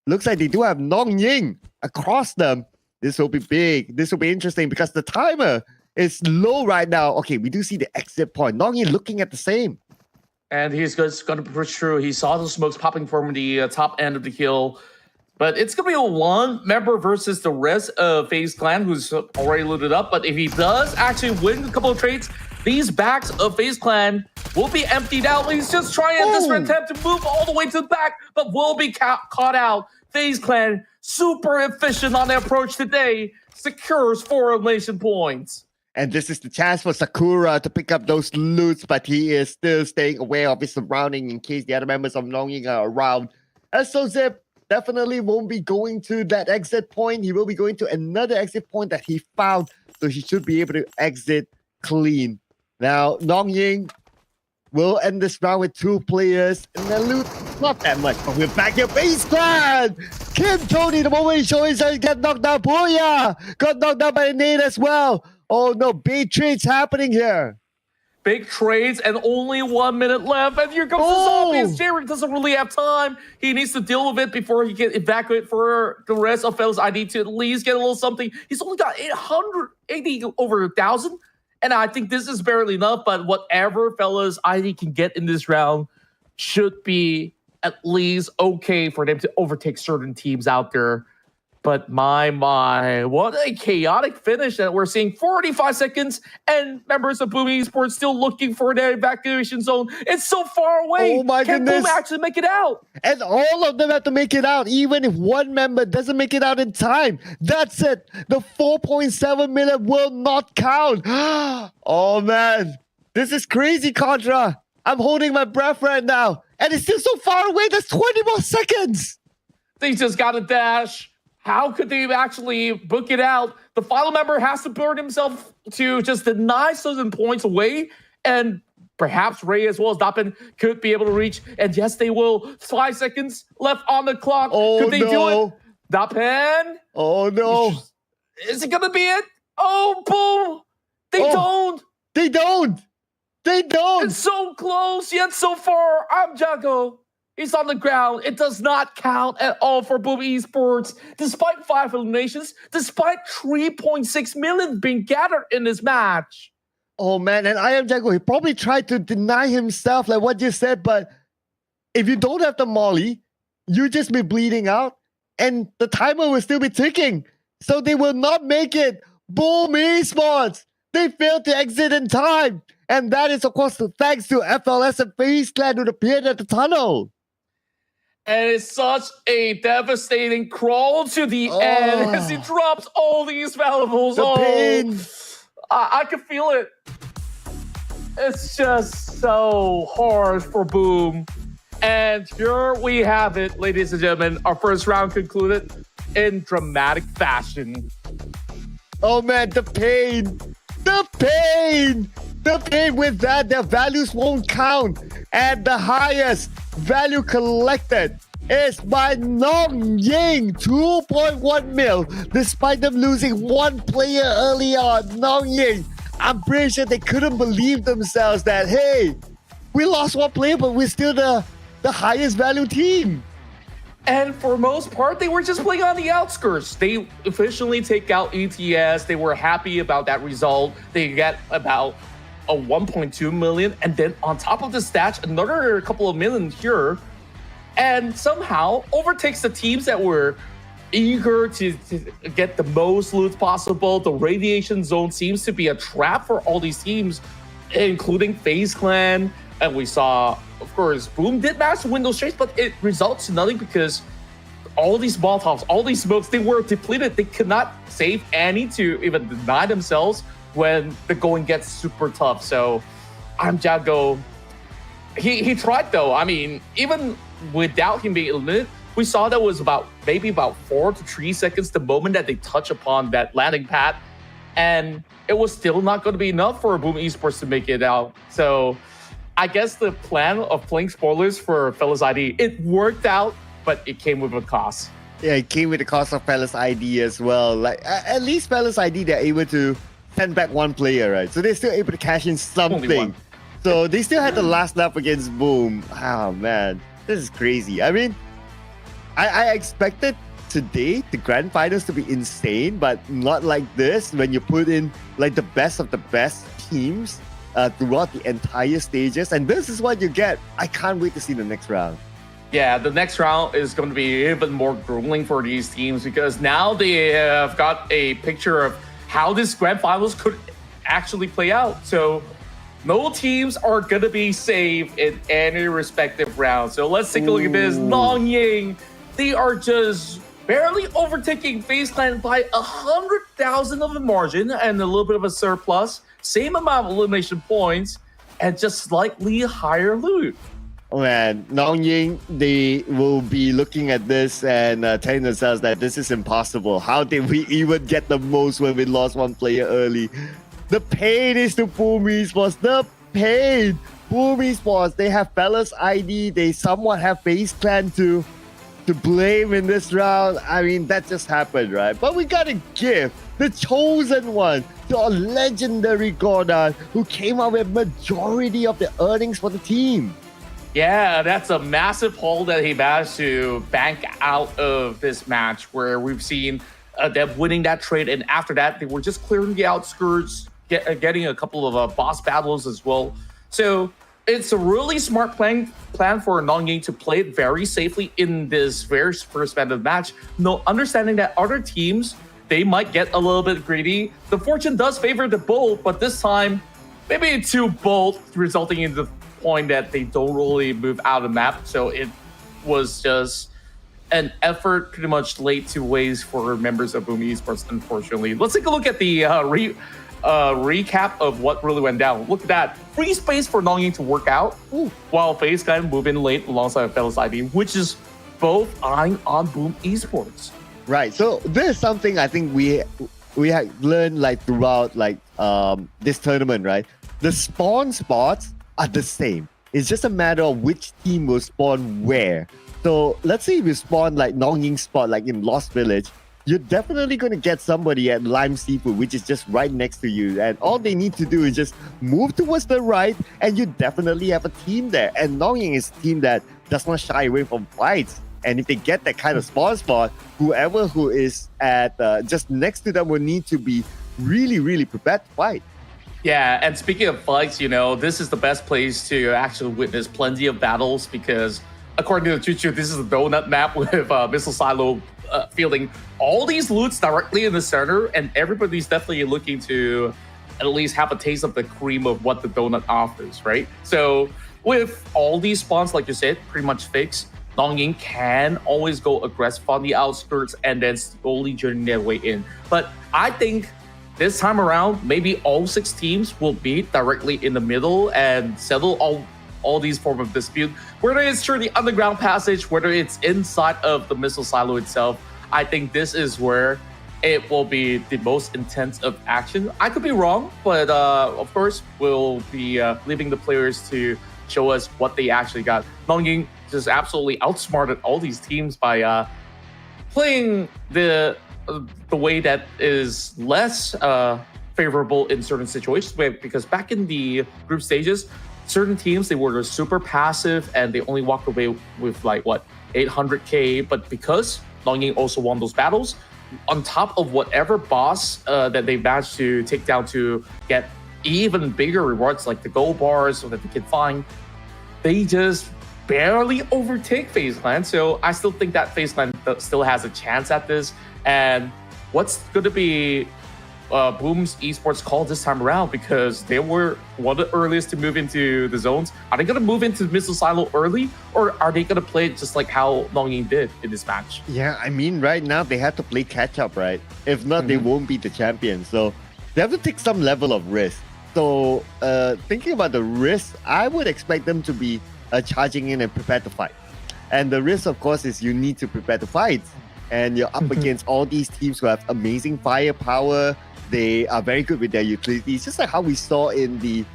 Looks like they do have Nongying across them. This will be big. This will be interesting because the timer is low right now. Okay, we do see the exit point. Nongying looking at the same. And he's just going to push through. He saw the smokes popping from the top end of the hill. But it's going to be a one member versus the rest of FaZe Clan, who's already looted up. But if he does actually win a couple of trades, these backs of FaZe Clan will be emptied out. He's just trying at this attempt to move all the way to the back, but will be caught out. FaZe Clan, super efficient on their approach today, secures 4 elimination points. And this is the chance for Sakura to pick up those loots, but he is still staying aware of his surrounding in case the other members of Nonging are around. And so Zip definitely won't be going to that exit point. He will be going to another exit point that he found, so he should be able to exit clean. Now, Nongying will end this round with 2 players, and the loot, not that much, but we're back here. FaZe Clan! Kim Tony, the moment he showed himself, get knocked down. Booyah! Got knocked down by a nade as well. Oh no, big trades happening here. Big trades and only 1 minute left. And here comes the zombies. Jared doesn't really have time. He needs to deal with it before he can evacuate for the rest of Fellas ID to at least get a little something. He's only got 880 over 1,000. And I think this is barely enough, but whatever Fellas ID can get in this round should be at least okay for them to overtake certain teams out there. But my, what a chaotic finish that we're seeing. 45 seconds, and members of Boom Esports still looking for their evacuation zone. It's so far away. Oh my Can goodness. Boom actually make it out? And all of them have to make it out, even if one member doesn't make it out in time. That's it. The 4.7 million will not count. Oh man, this is crazy, Contra. I'm holding my breath right now. And it's still so far away. There's 20 more seconds. They just got to dash. How could they actually book it out? The final member has to burn himself to just deny certain points away. And perhaps Ray as well as Dappen could be able to reach. And yes, they will. 5 seconds left on the clock. Oh, could they do it? Dappen? Oh, no. Is it going to be it? Oh, boom. They don't. They don't. They don't. It's so close, yet so far. I'm Jago. He's on the ground. It does not count at all for Boom Esports. Despite 5 eliminations, despite 3.6 million being gathered in this match. Oh, man. And I am Jago. He probably tried to deny himself, like what you said. But if you don't have the molly, you just be bleeding out. And the timer will still be ticking. So they will not make it. Boom Esports. They failed to exit in time. And that is, of course, thanks to FLS and FaZe Clan who appeared at the tunnel. And it's such a devastating crawl to the end as he drops all these valuables. The pain. I can feel it. It's just so hard for Boom. And here we have it, ladies and gentlemen. Our first round concluded in dramatic fashion. Oh, man, the pain. The pain. The pain with that, their values won't count. And the highest value collected is by Nongying, 2.1 mil. Despite them losing 1 player early on, Nongying, I'm pretty sure they couldn't believe themselves that, hey, we lost 1 player, but we're still the highest value team. And for most part, they were just playing on the outskirts. They officially take out ETS. They were happy about that result. They get about a 1.2 million, and then on top of the stats, another couple of million here, and somehow overtakes the teams that were eager to get the most loot possible. The radiation zone seems to be a trap for all these teams, including FaZe Clan, and we saw, of course, Boom did manage to win those trades, but it results in nothing because all these Molotovs, all these smokes, they were depleted. They could not save any to even deny themselves when the going gets super tough. So I'm Jago. He tried though. I mean, even without him being eliminated, we saw that was maybe about 4 to 3 seconds the moment that they touch upon that landing pad, and it was still not going to be enough for Boom Esports to make it out. So I guess the plan of playing spoilers for Fellas ID, it worked out, but it came with a cost. Yeah, it came with the cost of Fellas ID as well. Like at least Fellas ID, they're able to send back 1 player, right? So they're still able to cash in something. So they still had the last lap against Boom. Oh man, this is crazy. I mean, I expected today the grand finals to be insane, but not like this when you put in like the best of the best teams throughout the entire stages. And this is what you get. I can't wait to see the next round. Yeah, the next round is going to be even more grueling for these teams because now they have got a picture of how this grand finals could actually play out. So no teams are going to be safe in any respective round. So let's take a look at this. Longying, they are just barely overtaking FaZe Clan by 100,000 of a margin and a little bit of a surplus. Same amount of elimination points and just slightly higher loot. Oh man, Longying, they will be looking at this and telling themselves that this is impossible. How did we even get the most when we lost one player early? The pain is to Boom Esports. The pain. Boom Esports, they have Fellas ID. They somewhat have FaZe Clan to blame in this round. I mean, that just happened, right? But we gotta give the chosen one to a legendary Gordon who came out with majority of the earnings for the team. Yeah, that's a massive haul that he managed to bank out of this match where we've seen them winning that trade. And after that, they were just clearing the outskirts, getting a couple of boss battles as well. So it's a really smart plan for Longying to play it very safely in this very first round of match. No, understanding that other teams, they might get a little bit greedy. The fortune does favor the bold, but this time, maybe too bold, resulting in the point that they don't really move out of the map. So it was just an effort pretty much laid to waste for members of Boom Esports, unfortunately. Let's take a look at the recap of what really went down. Look at that. Free space for Longying to work out while FaZe Clan move in late alongside Fellas ID, which is both eyeing on Boom Esports. Right. So this is something I think we have learned like throughout like this tournament, right? The spawn spots are the same. It's just a matter of which team will spawn where. So let's say if you spawn like Longying spot like in Lost Village, you're definitely going to get somebody at Lime Seafood, which is just right next to you. And all they need to do is just move towards the right, and you definitely have a team there. And Longying is a team that does not shy away from fights. And if they get that kind of spawn spot, whoever who is at just next to them will need to be really, really prepared to fight. Yeah, and speaking of fights, you know, this is the best place to actually witness plenty of battles because according to Chuchu, this is a donut map with Missile Silo fielding all these loots directly in the center, and everybody's definitely looking to at least have a taste of the cream of what the donut offers, right? So with all these spawns, like you said, pretty much fixed, Longying can always go aggressive on the outskirts and then slowly journey their way in. But I think this time around, maybe all 6 teams will be directly in the middle and settle all these form of dispute. Whether it's through the underground passage, whether it's inside of the missile silo itself, I think this is where it will be the most intense of action. I could be wrong, but of course, we'll be leaving the players to show us what they actually got. Longying just absolutely outsmarted all these teams by playing the way that is less favorable in certain situations, because back in the group stages, certain teams, they were super passive and they only walked away with like what 800k, but because Longying also won those battles on top of whatever boss that they managed to take down to get even bigger rewards like the gold bars so that they can find, they just barely overtake FaZe Clan. So I still think that FaZe Clan still has a chance at this. And what's going to be Boom's Esports call this time around, because they were one of the earliest to move into the zones. Are they going to move into Missile Silo early, or are they going to play it just like how Longying did in this match? Yeah, I mean, right now they have to play catch up, right? If not, they won't be the champion. So they have to take some level of risk. So thinking about the risk, I would expect them to be charging in and prepared to fight. And the risk, of course, is you need to prepare to fight. And you're up against all these teams who have amazing firepower. They are very good with their utilities, just like how we saw in the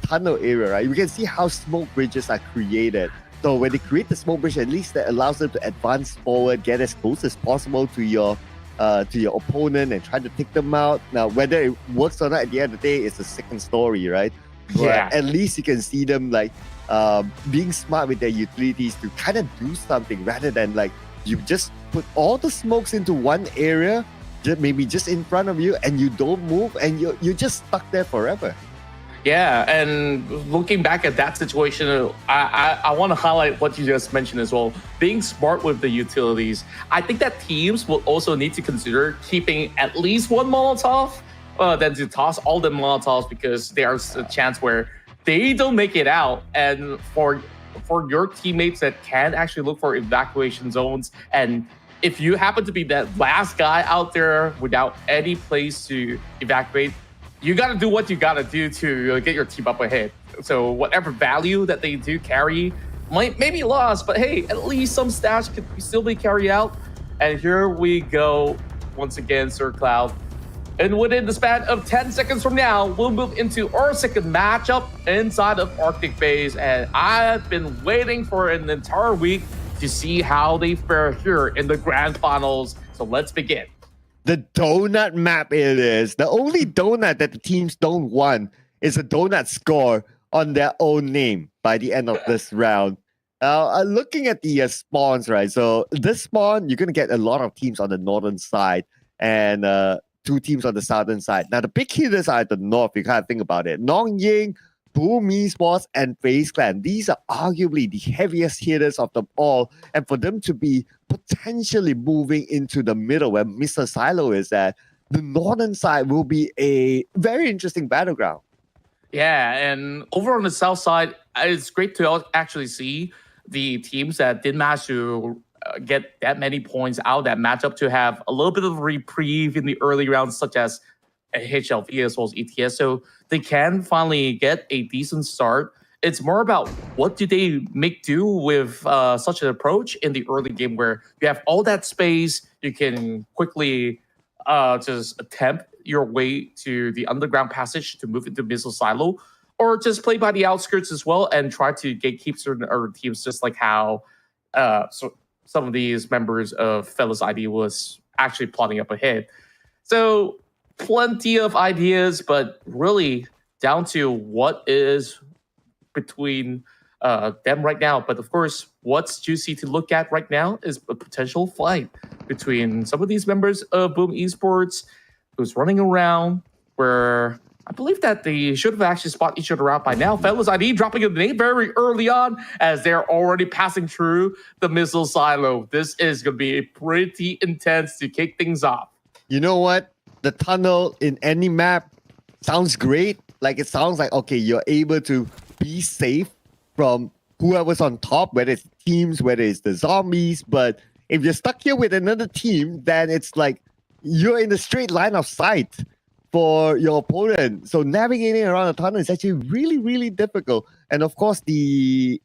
tunnel area, right? You can see how smoke bridges are created. So when they create the smoke bridge, at least that allows them to advance forward, get as close as possible to your opponent and try to take them out. Now, whether it works or not at the end of the day is a second story, right? But Yeah. at least you can see them like being smart with their utilities to kind of do something rather than like you just put all the smokes into one area, maybe just in front of you, and you don't move, and you're just stuck there forever. Yeah, and looking back at that situation, I want to highlight what you just mentioned as well. Being smart with the utilities. I think that teams will also need to consider keeping at least one Molotov than to toss all the Molotovs, because there's a chance where they don't make it out. And for your teammates that can actually look for evacuation zones, and if you happen to be that last guy out there without any place to evacuate, you got to do what you got to do to get your team up ahead. So whatever value that they do carry may be lost, but hey, at least some stash could still be carried out. And here we go once again, Sir Cloud. And within the span of 10 seconds from now, we'll move into our second matchup inside of Arctic Phase. And I've been waiting for an entire week to see how they fare here in the grand finals. So let's begin. The donut map it is. The only donut that the teams don't want is a donut score on their own name by the end of this round. Looking at the spawns, right? So this spawn, you're going to get a lot of teams on the northern side and 2 teams on the southern side. Now, the big hitters are at the north. You kind of think about it. Nong Ying, Boom Esports, and FaZe Clan. These are arguably the heaviest hitters of them all. And for them to be potentially moving into the middle where Mr. Silo is at, the northern side will be a very interesting battleground. Yeah, and over on the south side, it's great to actually see the teams that did manage to get that many points out of that matchup to have a little bit of a reprieve in the early rounds, such as HLV as well as ETS. So they can finally get a decent start. It's more about what do they make do with such an approach in the early game where you have all that space, you can quickly just attempt your way to the underground passage to move into missile silo, or just play by the outskirts as well and try to gatekeep certain other teams, just like how some of these members of Fellas ID was actually plotting up ahead. So plenty of ideas, but really down to what is between them right now. But of course, what's juicy to look at right now is a potential fight between some of these members of Boom Esports who's running around, where I believe that they should have actually spotted each other out by now. Fellas ID dropping a name very early on as they're already passing through the missile silo. This is going to be pretty intense to kick things off. You know what? The tunnel in any map sounds great. Like, it sounds like, okay, you're able to be safe from whoever's on top, whether it's teams, whether it's the zombies. But if you're stuck here with another team, then it's like you're in a straight line of sight for your opponent. So navigating around the tunnel is actually really, really difficult. And of course, the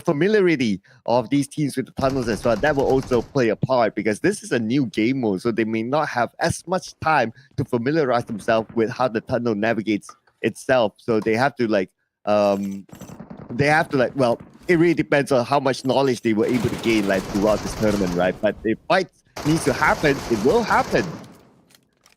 familiarity of these teams with the tunnels as well, that will also play a part, because this is a new game mode, so they may not have as much time to familiarize themselves with how the tunnel navigates itself. So they have to well, it really depends on how much knowledge they were able to gain throughout this tournament, right? But if fight needs to happen, it will happen.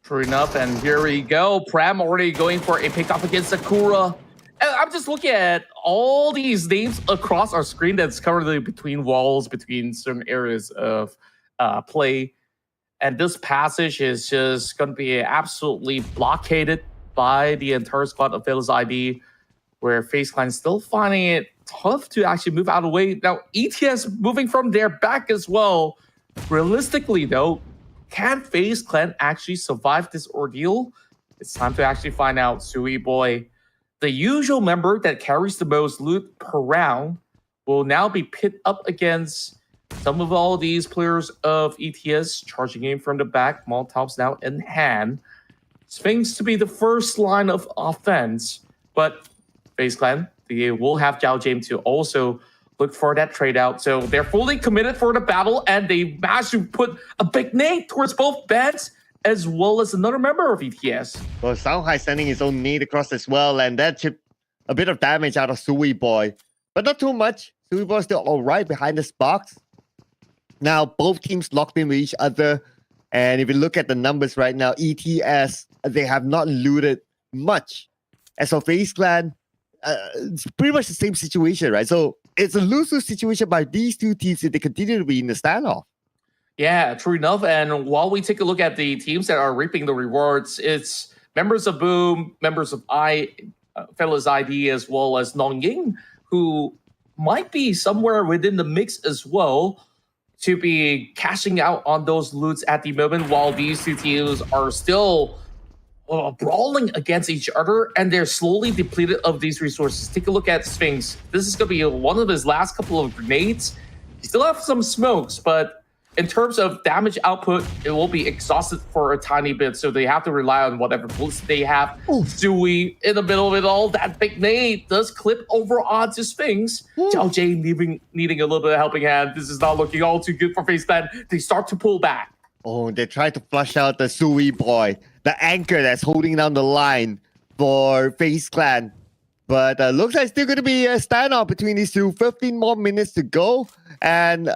True enough, and here we go. Pram already going for a pickoff against Sakura. And I'm just looking at all these names across our screen that's currently between walls, between certain areas of play. And this passage is just going to be absolutely blockaded by the entire squad of Fellas ID, where FaZe Clan still finding it tough to actually move out of the way. Now, ETS moving from their back as well. Realistically, though, can FaZe Clan actually survive this ordeal? It's time to actually find out. Sui Boy, the usual member that carries the most loot per round, will now be pit up against some of all these players of ETS charging in from the back. Molotovs now in hand. Sphinx to be the first line of offense, but FaZe Clan, they will have Zhao James to also look for that trade out. So they're fully committed for the battle, and they managed to put a big nade towards both beds as well as another member of ETS. Well, Shanghai sending his own nade across as well, and that chipped a bit of damage out of Sui Boy, but not too much. Sui Boy still all right behind this box. Now, both teams locked in with each other, and if you look at the numbers right now, ETS, they have not looted much. As for FaZe Clan, it's pretty much the same situation, right? So it's a lose-lose situation by these two teams if they continue to be in the standoff. Yeah, true enough. And while we take a look at the teams that are reaping the rewards, it's members of Boom, members of Fellas ID as well as Nongying, who might be somewhere within the mix as well to be cashing out on those loots at the moment, while these two teams are still brawling against each other, and they're slowly depleted of these resources. Take a look at Sphinx. This is going to be one of his last couple of grenades. He still have some smokes, but in terms of damage output, it will be exhausted for a tiny bit, so they have to rely on whatever bullets they have. Sui in the middle of it all, that big nade does clip over onto Sphinx. Zhao Jay needing a little bit of helping hand. This is not looking all too good for FaZe Clan. They start to pull back. Oh, they try to flush out the Sui boy, the anchor that's holding down the line for FaZe Clan. But looks like it's still going to be a standoff between these two. 15 more minutes to go. And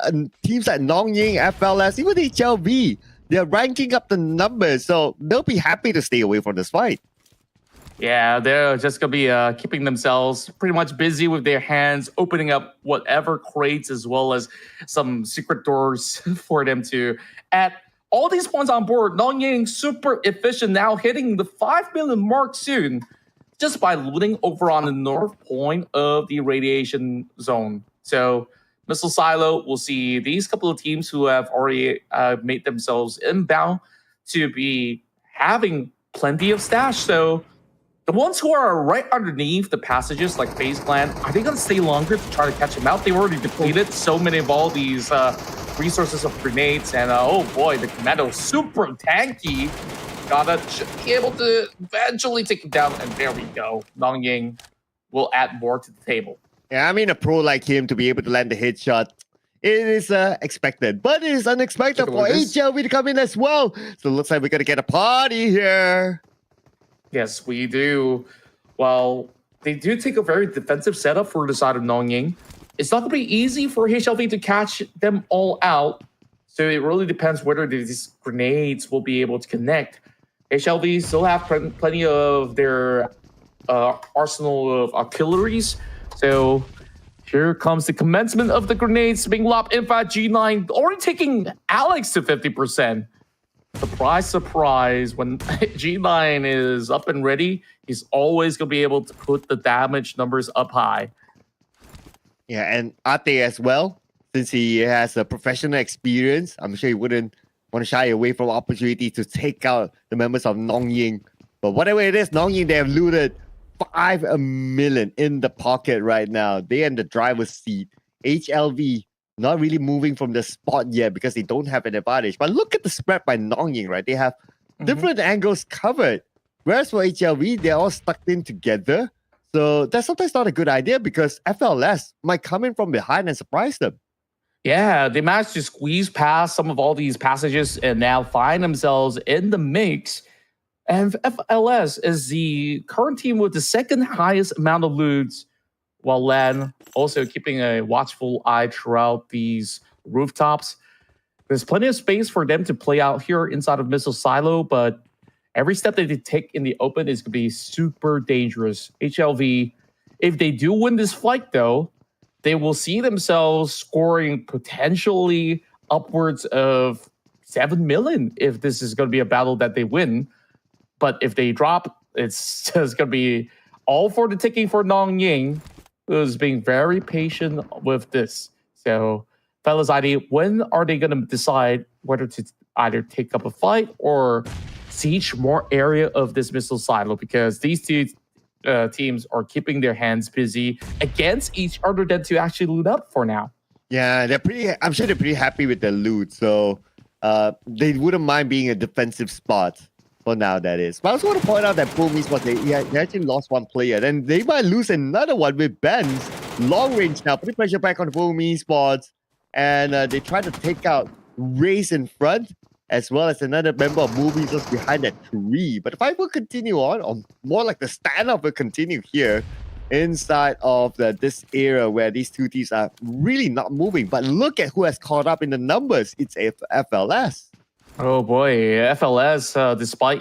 teams like Nongying, FLS, even HLV, they're ranking up the numbers. So they'll be happy to stay away from this fight. Yeah, they're just going to be keeping themselves pretty much busy with their hands, opening up whatever crates as well as some secret doors for them to add all these points on board. Nongying super efficient now, hitting the 5 million mark soon, just by looting over on the north point of the radiation zone. So Missile Silo, we'll see these couple of teams who have already made themselves inbound to be having plenty of stash. So the ones who are right underneath the passages, like FaZe Clan, are they going to stay longer to try to catch them out? They've already depleted so many of all these resources of grenades. And oh boy, the Commando super tanky. Should be able to eventually take him down. And there we go. Nongying will add more to the table. Yeah, I mean, a pro like him to be able to land the headshot, it is expected. But it is unexpected for HLV to come in as well. So it looks like we're going to get a party here. Yes, we do. Well, they do take a very defensive setup for the side of Nongying. It's not going to be easy for HLV to catch them all out. So it really depends whether these grenades will be able to connect. HLV still have plenty of their arsenal of artilleries. So here comes the commencement of the grenades being lobbed in by G9, already taking Alex to 50%. Surprise, surprise, when G9 is up and ready, he's always going to be able to put the damage numbers up high. Yeah, and Ate as well, since he has a professional experience, I'm sure he wouldn't want to shy away from opportunity to take out the members of Nongying. But whatever it is, Nongying, they have looted 5 million in the pocket right now. They in the driver's seat. HLV not really moving from the spot yet because they don't have an advantage. But look at the spread by Nongying, right? They have different angles covered. Whereas for HLV, they're all stuck in together. So that's sometimes not a good idea because FLS might come in from behind and surprise them. Yeah, they managed to squeeze past some of all these passages and now find themselves in the mix. And FLS is the current team with the second highest amount of loots, while LAN also keeping a watchful eye throughout these rooftops. There's plenty of space for them to play out here inside of Missile Silo, but every step that they take in the open is going to be super dangerous. HLV, if they do win this fight, though, they will see themselves scoring potentially upwards of 7 million if this is going to be a battle that they win. But if they drop, it's just going to be all for the taking for Nongying, who's being very patient with this. So, fellas ID, when are they going to decide whether to either take up a fight or siege more area of this missile silo? Because these two teams are keeping their hands busy against each other than to actually loot up for now. Yeah, I'm sure they're pretty happy with the loot. So they wouldn't mind being a defensive spot. For now, that is. But I also want to point out that Boom Esports, they actually lost one player. Then they might lose another one with Benz. Long range now, putting pressure back on Boom Esports. And they try to take out Race in front, as well as another member of Movie just behind that tree. But the fight will continue on, or more like the standoff will continue here inside of this era where these two teams are really not moving. But look at who has caught up in the numbers. It's FLS. Oh boy, FLS, despite,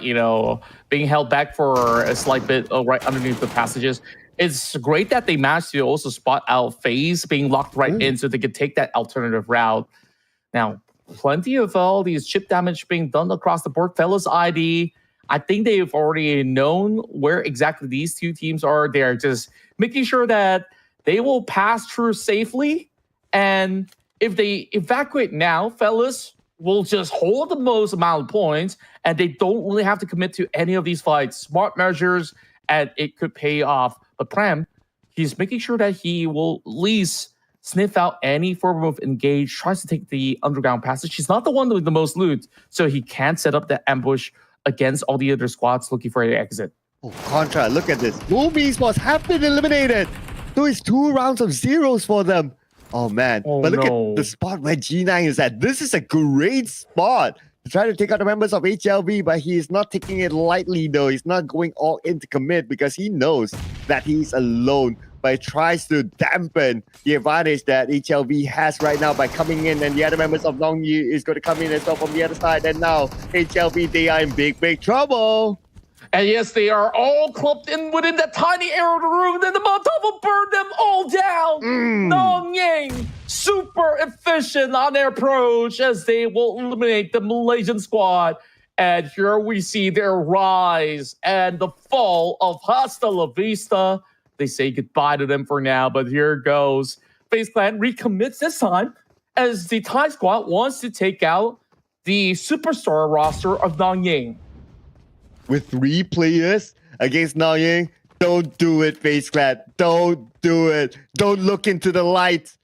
being held back for a slight bit right underneath the passages, it's great that they managed to also spot out FaZe being locked right in so they could take that alternative route. Now, plenty of all these chip damage being done across the board. Fellas ID, I think they've already known where exactly these two teams are. They're just making sure that they will pass through safely. And if they evacuate now, fellas will just hold the most amount of points, and they don't really have to commit to any of these fights. Smart measures, and it could pay off. But Prem, he's making sure that he will at least sniff out any form of engage, tries to take the underground passage. He's not the one with the most loot, so he can set up the ambush against all the other squads looking for an exit. Oh, Contra, look at this. Both esports have been eliminated. So it's 2 rounds of zeros for them. Oh, man. But look at the spot where G9 is at. This is a great spot to try to take out the members of HLV, but he is not taking it lightly, though. He's not going all in to commit because he knows that he's alone. But he tries to dampen the advantage that HLV has right now by coming in, and the other members of Nongyi is going to come in as well from the other side. And now HLV, they are in big, big trouble. And yes, they are all clumped in within that tiny area of the room. Then the Molotov will burn them all down. Nongying, super efficient on their approach as they will eliminate the Malaysian squad. And here we see their rise and the fall of Hasta La Vista. They say goodbye to them for now, but here goes. FaZe Clan recommits this time as the Thai squad wants to take out the superstar roster of Nanyang. With 3 players against Nanyang, don't do it, FaZe Clan. Don't do it. Don't look into the light.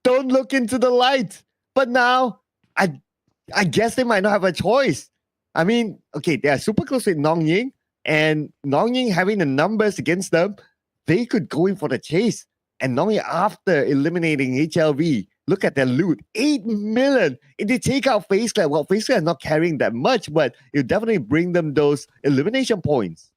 Don't look into the light. But now, I guess they might not have a choice. I mean, okay, they are super close with Nanyang, and Nanyang having the numbers against them, they could go in for the chase. And Nanyang, after eliminating HLV, look at their loot, 8 million. If they take out FaZe Clan, well, FaZe Clan is not carrying that much, but it'll definitely bring them those elimination points.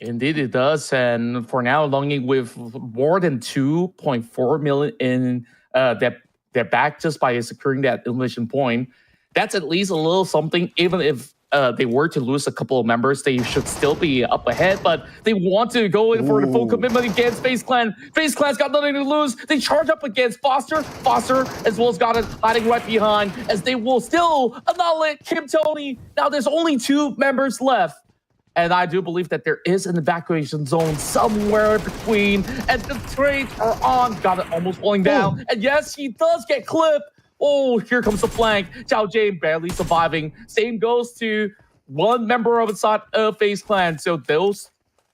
Indeed, it does. And for now, Nanyang with more than 2.4 million in their back just by securing that elimination point. That's at least a little something, even if they were to lose a couple of members, they should still be up ahead, but they want to go in for the full commitment against FaZe Clan. FaZe Clan's got nothing to lose. They charge up against Foster. Foster as well as got it hiding right behind as they will still annihilate Kim Tony. Now there's only 2 members left. And I do believe that there is an evacuation zone somewhere between, and the trades are on. Got it almost falling down. And yes, he does get clipped. Oh, here comes the flank. Zhao Jane barely surviving. Same goes to one member of inside of FaZe Clan. So those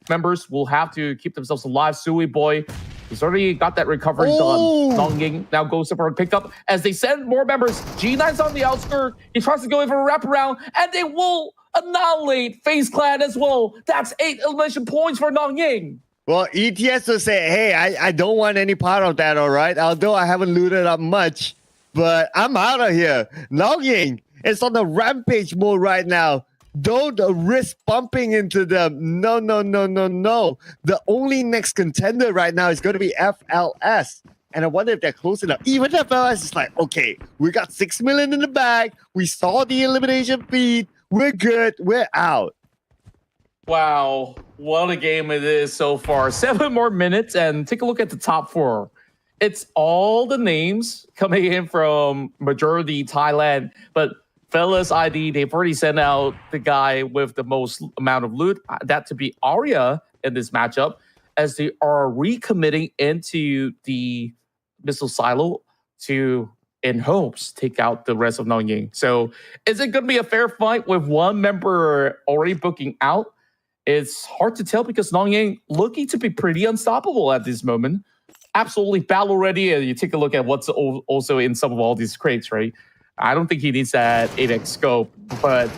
members will have to keep themselves alive. Sui Boy, he's already got that recovery done. Nongying now goes for a pickup as they send more members. G9's on the outskirts. He tries to go in for a wraparound, and they will annihilate FaZe Clan as well. That's 8 elimination points for Nongying. Well, ETS will say, hey, I don't want any part of that, all right? Although I haven't looted up much. But I'm out of here. Nongying is on the rampage mode right now. Don't risk bumping into them. No. The only next contender right now is going to be FLS. And I wonder if they're close enough. Even FLS is like, okay, we got 6 million in the bag. We saw the elimination feed. We're good. We're out. Wow. What a game it is so far. 7 more minutes and take a look at the top 4. It's all the names coming in from majority Thailand, but Fellas ID, they've already sent out the guy with the most amount of loot, that to be Arya in this matchup, as they are recommitting into the missile silo to, in hopes, take out the rest of Nongying. So is it going to be a fair fight with one member already booking out? It's hard to tell because Nongying looking to be pretty unstoppable at this moment. Absolutely battle ready, and you take a look at what's also in some of all these crates, right? I don't think he needs that 8x scope, but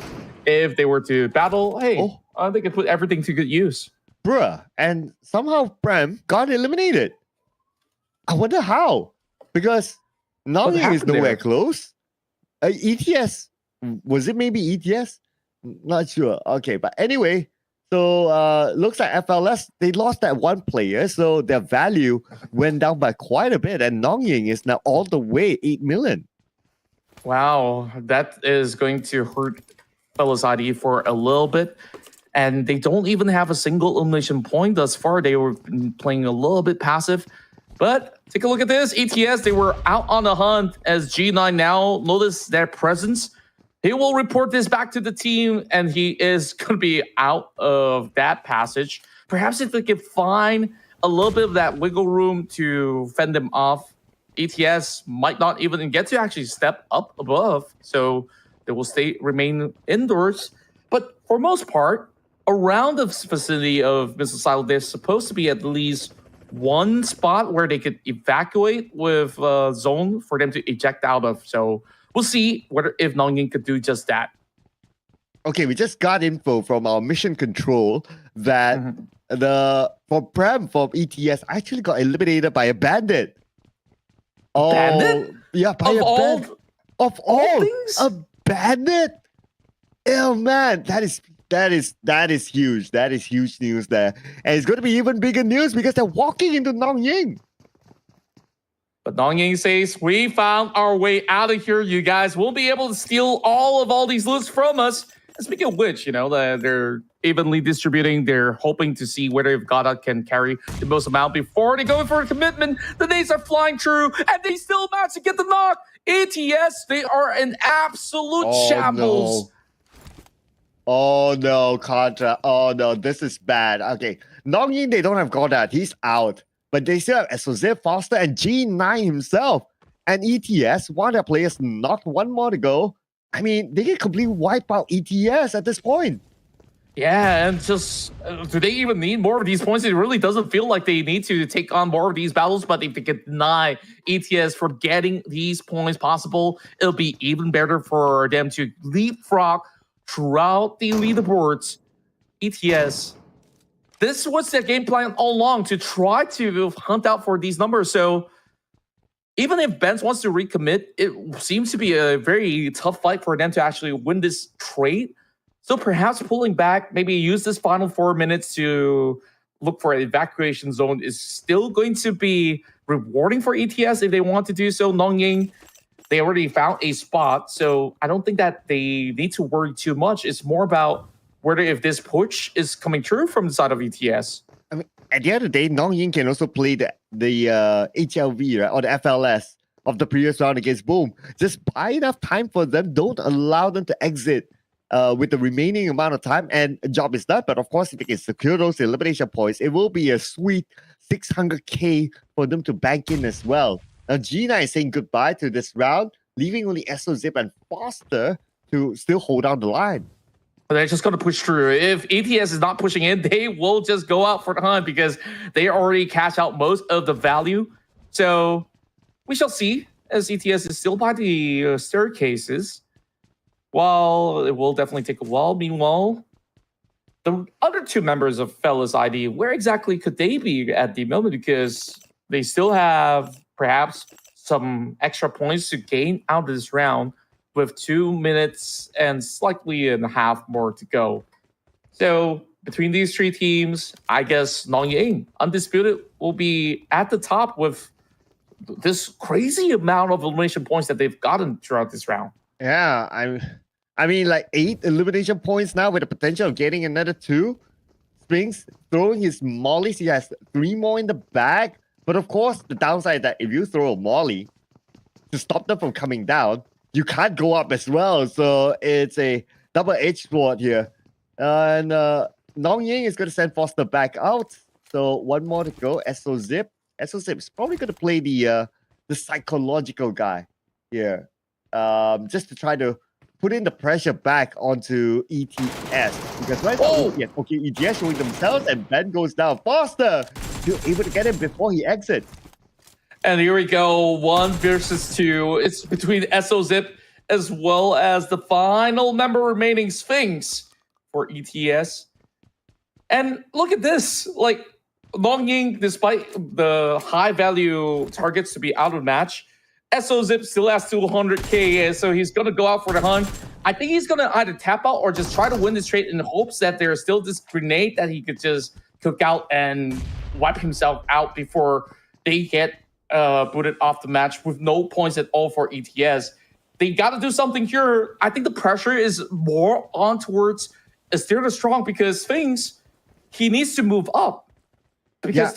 if they were to battle, hey, they could put everything to good use. Bruh, and somehow Prem got eliminated. I wonder how, because Nongying is nowhere close. ETS, was it maybe ETS? Not sure. Okay, but anyway, so looks like FLS, they lost that 1 player, so their value went down by quite a bit, and Nongying is now all the way 8 million. Wow, that is going to hurt Fellas ID for a little bit. And they don't even have a single elimination point thus far. They were playing a little bit passive. But take a look at this. ETS, they were out on the hunt as G9 now notice their presence. he will report this back to the team, and he is going to be out of that passage. Perhaps if they can find a little bit of that wiggle room to fend them off, ETS might not even get to actually step up above, so they will remain indoors. But for most part, around the vicinity of missile silo, there's supposed to be at least one spot where they could evacuate with a zone for them to eject out of. So we'll see if Nongying could do just that. Okay, we just got info from our mission control that from ETS actually got eliminated by a bandit. Oh, bandit? Yeah, by a bandit. Of all things? A bandit. Oh man, that is huge. That is huge news there. And it's going to be even bigger news because they're walking into Nongying. But Nongying says, we found our way out of here. You guys won't be able to steal all these loots from us. And speaking of which, you know, they're evenly distributing. They're hoping to see whether if Godot can carry the most amount before they go in for a commitment. The nades are flying through, and they still manage to get the knock. ATS, they are in absolute shambles. No. Oh no, Contra. Oh no, this is bad. Okay, Nongying, they don't have Godot. He's out. But they still have SOZ, Foster, and G9 himself. And ETS, one of their players, not one more to go. I mean, they can completely wipe out ETS at this point. Yeah, and just, do they even need more of these points? It really doesn't feel like they need to take on more of these battles, but if they can deny ETS from getting these points possible, it'll be even better for them to leapfrog throughout the leaderboards. ETS, this was their game plan all along, to try to hunt out for these numbers. So even if Benz wants to recommit, it seems to be a very tough fight for them to actually win this trade. So perhaps pulling back, maybe use this final 4 minutes to look for an evacuation zone is still going to be rewarding for ETS if they want to do so. Nongying, they already found a spot, so I don't think that they need to worry too much. It's more about whether if this push is coming true from the side of ETS. I mean, at the end of the day, Nongying can also play the HLV, right, or the FLS of the previous round against Boom. Just buy enough time for them. Don't allow them to exit with the remaining amount of time, and a job is done. But of course, if they can secure those elimination points, it will be a sweet 600k for them to bank in as well. Now, Gina is saying goodbye to this round, leaving only SOZip and Foster to still hold down the line. They're just going to push through. If ETS is not pushing in, they will just go out for the hunt because they already cashed out most of the value. So we shall see, as ETS is still by the staircases. While it will definitely take a while. Meanwhile, the other two members of Fellas ID, where exactly could they be at the moment? Because they still have perhaps some extra points to gain out of this round with 2 minutes and slightly and a half more to go. So between these three teams, I guess Nongying, undisputed, will be at the top with this crazy amount of elimination points that they've gotten throughout this round. Yeah, I mean, like 8 elimination points now with the potential of getting another 2. Springs throwing his mollies. He has 3 more in the bag. But of course, the downside that if you throw a molly to stop them from coming down, you can't go up as well. So it's a double-edged sword here. And Nongying is going to send Foster back out. So 1 more to go. SOZip. SOZip is probably going to play the psychological guy here. Just to try to put in the pressure back onto ETS. Because right now, ETS showing themselves, and Ben goes down. Foster still able to get him before he exits. And here we go, 1 versus 2. It's between SOZip as well as the final member remaining, Sphinx, for ETS. And look at this, like, Nongying, despite the high value targets to be out of match, SOZip still has 200k, so he's going to go out for the hunt. I think he's going to either tap out or just try to win this trade in hopes that there's still this grenade that he could just cook out and wipe himself out before they get booted off the match with no points at all for ETS. They got to do something here. I think the pressure is more on towards Steer the Strong because Sphinx, he needs to move up. Because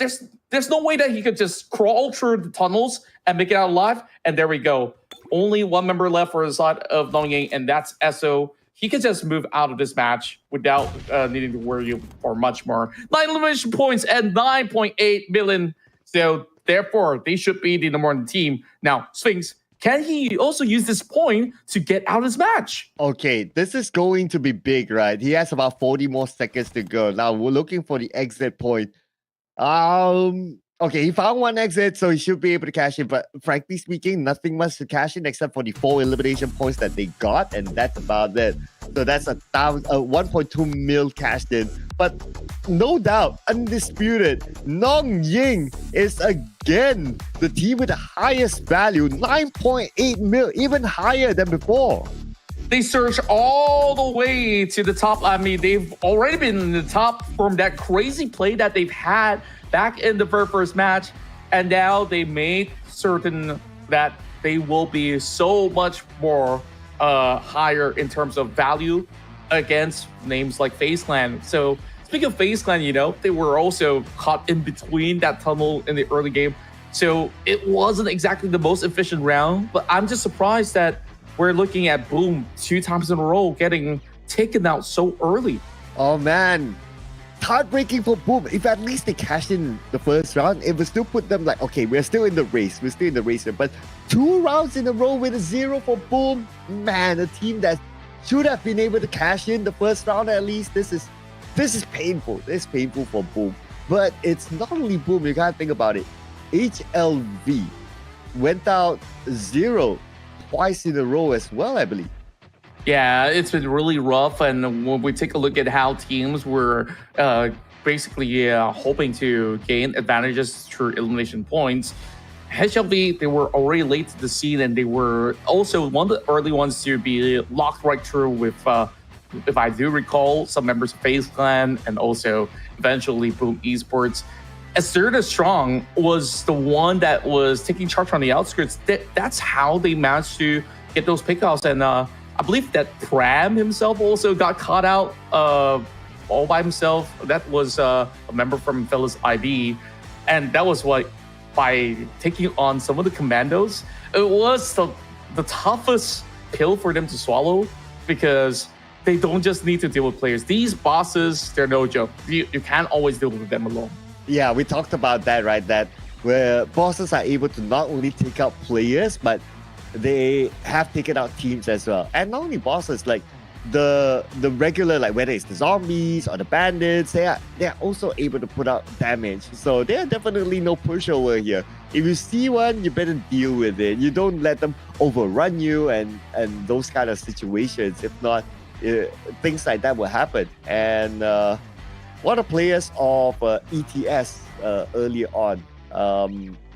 there's no way that he could just crawl through the tunnels and make it out alive. And there we go. only one member left for the side of Nongying, and that's Esso. He can just move out of this match without needing to worry for much more. 9 elimination points and 9.8 million. So therefore, they should be the number one team. Now, Sphinx, can he also use this point to get out of this match? Okay, this is going to be big, right? He has about 40 more seconds to go. Now we're looking for the exit point. Okay, he found one exit, so he should be able to cash in. But frankly speaking, nothing much to cash in except for the 4 elimination points that they got, and that's about it. So that's 1.2 mil cashed in. But no doubt, undisputed, Nongying is again the team with the highest value, 9.8 mil, even higher than before. They surged all the way to the top. I mean, they've already been in the top from that crazy play that they've had back in the very first match. And now they made certain that they will be so much more higher in terms of value against names like FaZe Clan. So speaking of FaZe Clan, you know, they were also caught in between that tunnel in the early game. So it wasn't exactly the most efficient round, but I'm just surprised that we're looking at Boom 2 times in a row getting taken out so early. Oh man, heartbreaking for Boom. If at least they cashed in the first round, it would still put them like, okay, we're still in the race. We're still in the race. But 2 rounds in a row with a 0 for Boom, man, a team that should have been able to cash in the first round at least. This is painful. This is painful for Boom. But it's not only Boom, you gotta think about it. HLV went out 0 twice in a row as well, I believe. Yeah, it's been really rough. And when we take a look at how teams were basically hoping to gain advantages through elimination points, HLV, they were already late to the scene, and they were also one of the early ones to be locked right through with, if I do recall, some members of FaZe Clan and also eventually Boom Esports. Acerta Strong was the one that was taking charge from the outskirts. That's how they managed to get those pickoffs. And I believe that Pram himself also got caught out all by himself. That was a member from Fellas ID. And that was what, by taking on some of the commandos, it was the toughest pill for them to swallow, because they don't just need to deal with players. These bosses, they're no joke. You can't always deal with them alone. Yeah, we talked about that, right? That where bosses are able to not only take out players, but they have taken out teams as well. And not only bosses, like the regular, like whether it's the zombies or the bandits, they're also able to put out damage. So they're definitely no pushover here. If you see one, you better deal with it. You don't let them overrun you and those kind of situations. If not, things like that will happen. And one of the players of ETS earlier on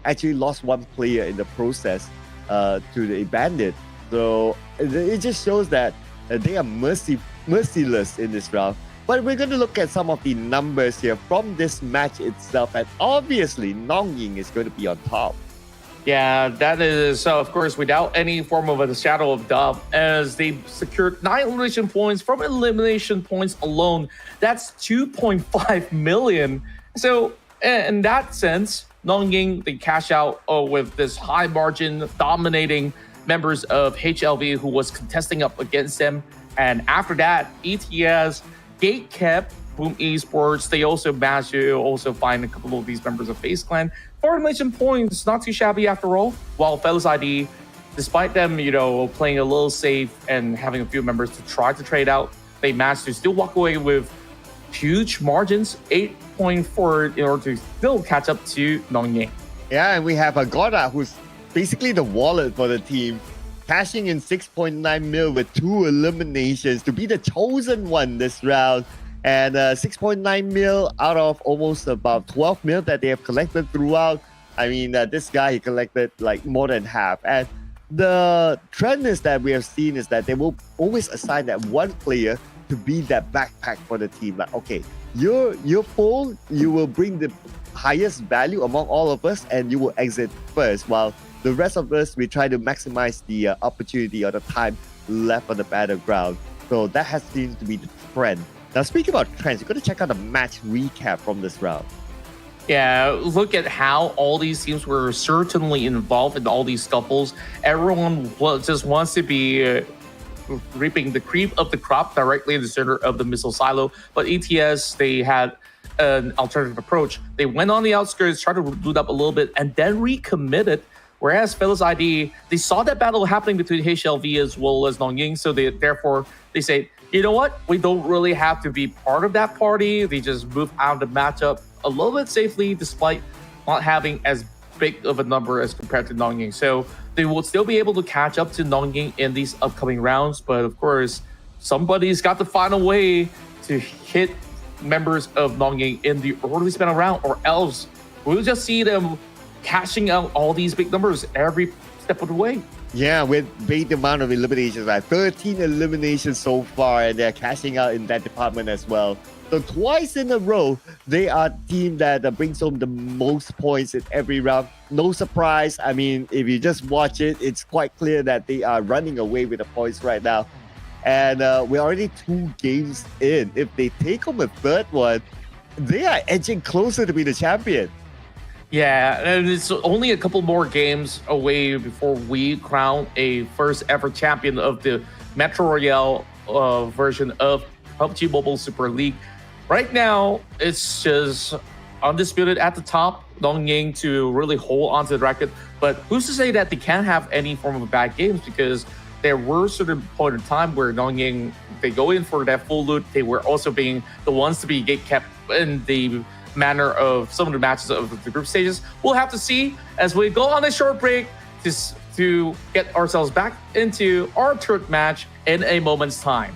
actually lost one player in the process to the bandit. So it just shows that they are merciless in this round. But we're going to look at some of the numbers here from this match itself, and obviously Nongying is going to be on top. Yeah, that is, of course, without any form of a shadow of doubt, as they secured 9 elimination points from elimination points alone. That's 2.5 million. So in that sense, Nongying, they cash out with this high margin, dominating members of HLV who was contesting up against them. And after that, ETS, GEEK kept Boom Esports. They also managed to also find a couple of these members of FaZe Clan. 4 elimination points, not too shabby after all. While Fellas ID, despite them, you know, playing a little safe and having a few members to try to trade out, they managed to still walk away with huge margins, 8.4, in order to still catch up to Nongying. Yeah, and we have a Goda, who's basically the wallet for the team, cashing in 6.9 mil with 2 eliminations to be the chosen one this round. And 6.9 mil out of almost about 12 mil that they have collected throughout. I mean, this guy, he collected like more than half. And the trend is that we have seen is that they will always assign that one player to be that backpack for the team. Like, okay, you're full, you will bring the highest value among all of us, and you will exit first, while the rest of us, we try to maximize the opportunity or the time left on the battleground. So that has seemed to be the trend. Now, speaking about trends, you're going to check out the match recap from this round. Yeah, look at how all these teams were certainly involved in all these scuffles. Everyone just wants to be reaping the cream of the crop directly in the center of the missile silo. But ETS, they had an alternative approach. They went on the outskirts, tried to loot up a little bit, and then recommitted. Whereas Fellas ID, they saw that battle happening between HLV as well as Nongying, so therefore they say, you know what? We don't really have to be part of that party. They just move out of the matchup a little bit safely, despite not having as big of a number as compared to Nongying. So they will still be able to catch up to Nongying in these upcoming rounds. But of course, somebody's got to find a way to hit members of Nongying in the early span of round, or else we'll just see them cashing out all these big numbers every step of the way. Yeah, with big amount of eliminations, like 13 eliminations so far, and they're cashing out in that department as well. So twice in a row, they are the team that brings home the most points in every round. No surprise. I mean, if you just watch it, it's quite clear that they are running away with the points right now. And we're already 2 games in. If they take home a third one, they are edging closer to be the champion. Yeah, and it's only a couple more games away before we crown a first ever champion of the Metro Royale version of PUBG Mobile Super League. Right now, it's just undisputed at the top, Nongying to really hold onto the record. But who's to say that they can't have any form of bad games? Because there were certain point in time where Nongying, they go in for that full loot. They were also being the ones to be gatekept in the manner of some of the matches of the group stages. We'll have to see as we go on a short break to get ourselves back into our third match in a moment's time.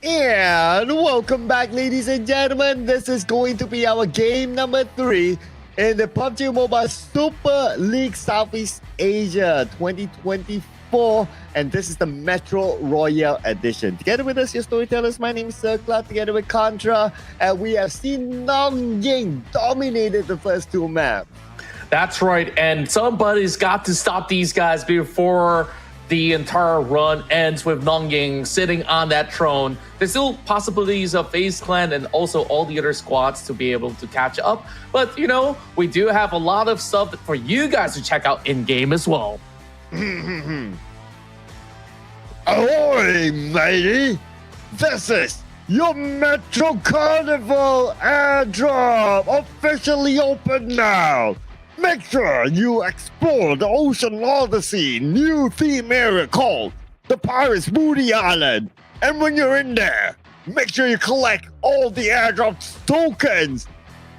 And welcome back, ladies and gentlemen. This is going to be our game number 3 in the PUBG Mobile Super League Southeast Asia 2024. And this is the Metro Royale edition. Together with us, your storytellers, my name is Circla, together with Contra. And we have seen Nongying dominated the first 2 maps. That's right, and somebody's got to stop these guys before the entire run ends with Nongying sitting on that throne. There's still possibilities of FaZe Clan and also all the other squads to be able to catch up. But, you know, we do have a lot of stuff for you guys to check out in-game as well. Ahoy, matey! This is your Metro Carnival airdrop, officially open now! Make sure you explore the Ocean Odyssey new theme area called the Pirates Booty Island. And when you're in there, make sure you collect all the airdrop tokens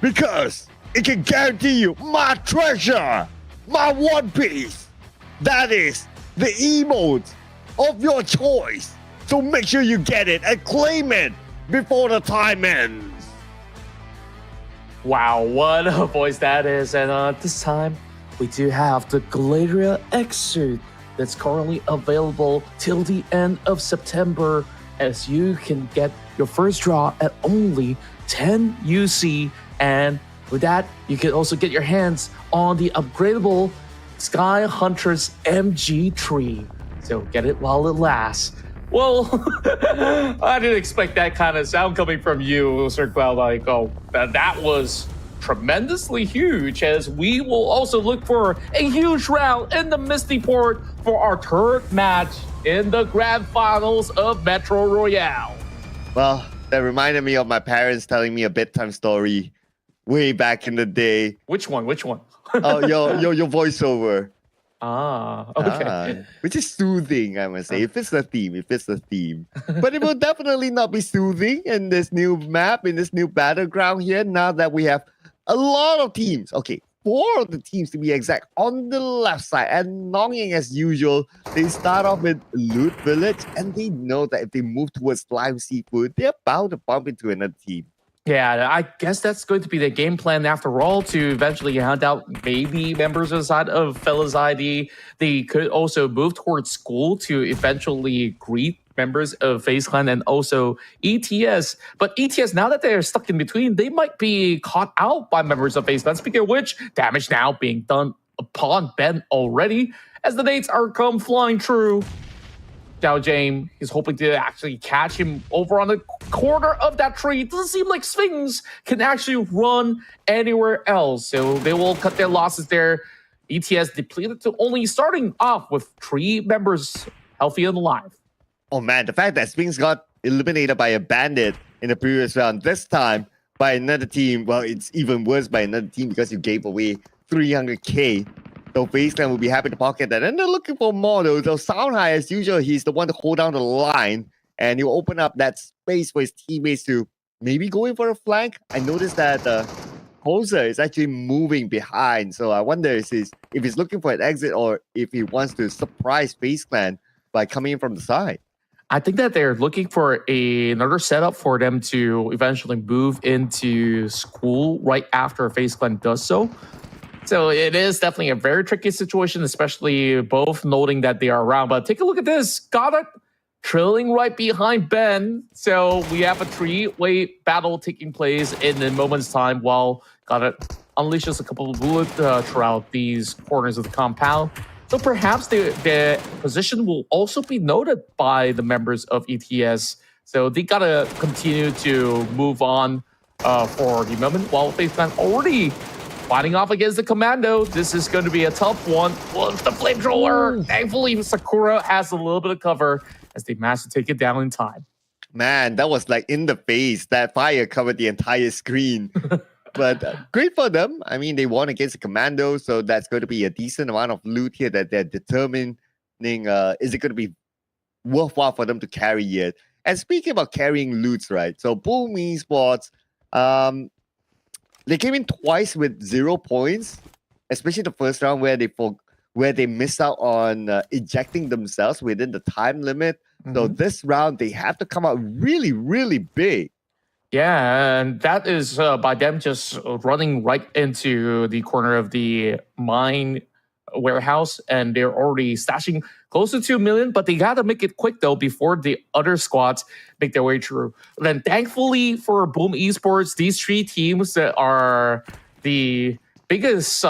because it can guarantee you my treasure, my One Piece. That is the emote of your choice. So make sure you get it and claim it before the time ends. Wow, what a voice that is. And this time, we do have the Galeria Excerpt that's currently available till the end of September, as you can get your first draw at only 10 UC. And with that, you can also get your hands on the upgradable Sky Hunters MG3. So get it while it lasts. Well, I didn't expect that kind of sound coming from you, Sir Cloud. Like, oh, that was tremendously huge, as we will also look for a huge round in the Misty port for our third match in the grand finals of Metro Royale. Well, that reminded me of my parents telling me a bedtime story way back in the day. Which one? Oh, your voiceover. Okay. Which is soothing, I must say. If it's the theme. But it will definitely not be soothing in this new map, in this new battleground here, now that we have a lot of teams. Okay, 4 of the teams to be exact on the left side. And Nongying, as usual, they start off with Loot Village, and they know that if they move towards Live Seafood, they're bound to bump into another team. Yeah, I guess that's going to be the game plan after all, to eventually hunt out maybe members of the side of Fellas ID. They could also move towards school to eventually greet members of FaZe Clan and also ETS. But ETS, now that they're stuck in between, they might be caught out by members of FaZe Clan. Speaking of which, damage now being done upon Ben already, as the nades are come flying through. Now James is hoping to actually catch him over on the corner of that tree. It doesn't seem like Sphinx can actually run anywhere else, so they will cut their losses there. ETS depleted to only starting off with 3 members healthy and alive. Oh man, the fact that Sphinx got eliminated by a bandit in the previous round, this time by another team, well, it's even worse by another team because you gave away 300k. So FaZe Clan will be happy to pocket that. And they're looking for more though. So Soundhigh, as usual, he's the one to hold down the line. And he'll open up that space for his teammates to maybe go in for a flank. I noticed that Hoser is actually moving behind. So I wonder if he's looking for an exit or if he wants to surprise FaZe Clan by coming in from the side. I think that they're looking for another setup for them to eventually move into school right after FaZe Clan does so. So it is definitely a very tricky situation, especially both noting that they are around. But take a look at this. Goddard trailing right behind Ben. So we have a 3-way battle taking place in a moment's time while Goddard unleashes a couple of bullets throughout these corners of the compound. So perhaps the position will also be noted by the members of ETS. So they got to continue to move on for the moment while FaZe Clan already fighting off against the Commando. This is going to be a tough one. With the flamethrower. Thankfully, Sakura has a little bit of cover as they manage to take it down in time. Man, that was like in the face. That fire covered the entire screen. But great for them. I mean, they won against the Commando, so that's going to be a decent amount of loot here that they're determining. Is it going to be worthwhile for them to carry it? And speaking about carrying loots, right? So Boom Esports, they came in twice with 0 points, especially the first round where they missed out on ejecting themselves within the time limit. So this round, they have to come out really, really big. Yeah, and that is by them just running right into the corner of the mine warehouse, and they're already stashing close to 2 million, but they got to make it quick, though, before the other squads make their way through. Then, thankfully for Boom Esports, these three teams that are the biggest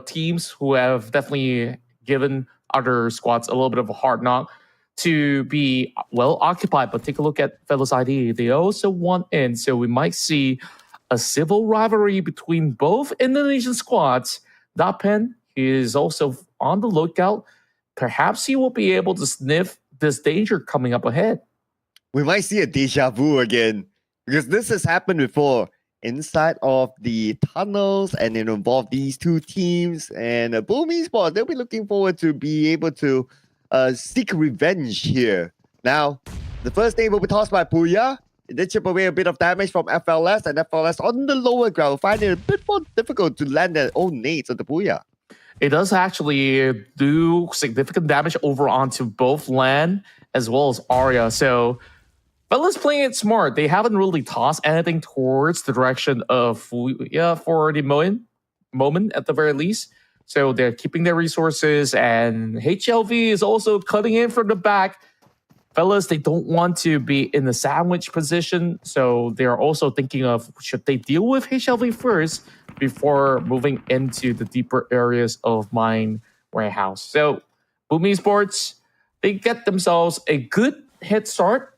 teams who have definitely given other squads a little bit of a hard knock to be well occupied. But take a look at Fellas ID. They also want in, so we might see a civil rivalry between both Indonesian squads. Dapen is also on the lookout. Perhaps he will be able to sniff this danger coming up ahead. We might see a deja vu again, because this has happened before inside of the tunnels, and it involved these two teams. And Boom Esports, they'll be looking forward to be able to seek revenge here. Now, the first name will be tossed by Puya. It did chip away a bit of damage from FLS, and FLS on the lower ground finding it a bit more difficult to land their own nades on the Puya. It does actually do significant damage over onto both land as well as Arya. So Fellas playing it smart. They haven't really tossed anything towards the direction of Fuya for the moment at the very least. So they're keeping their resources, and HLV is also cutting in from the back. Fellas, they don't want to be in the sandwich position, so they're also thinking of should they deal with HLV first before moving into the deeper areas of mine warehouse. So Boom Esports, they get themselves a good head start,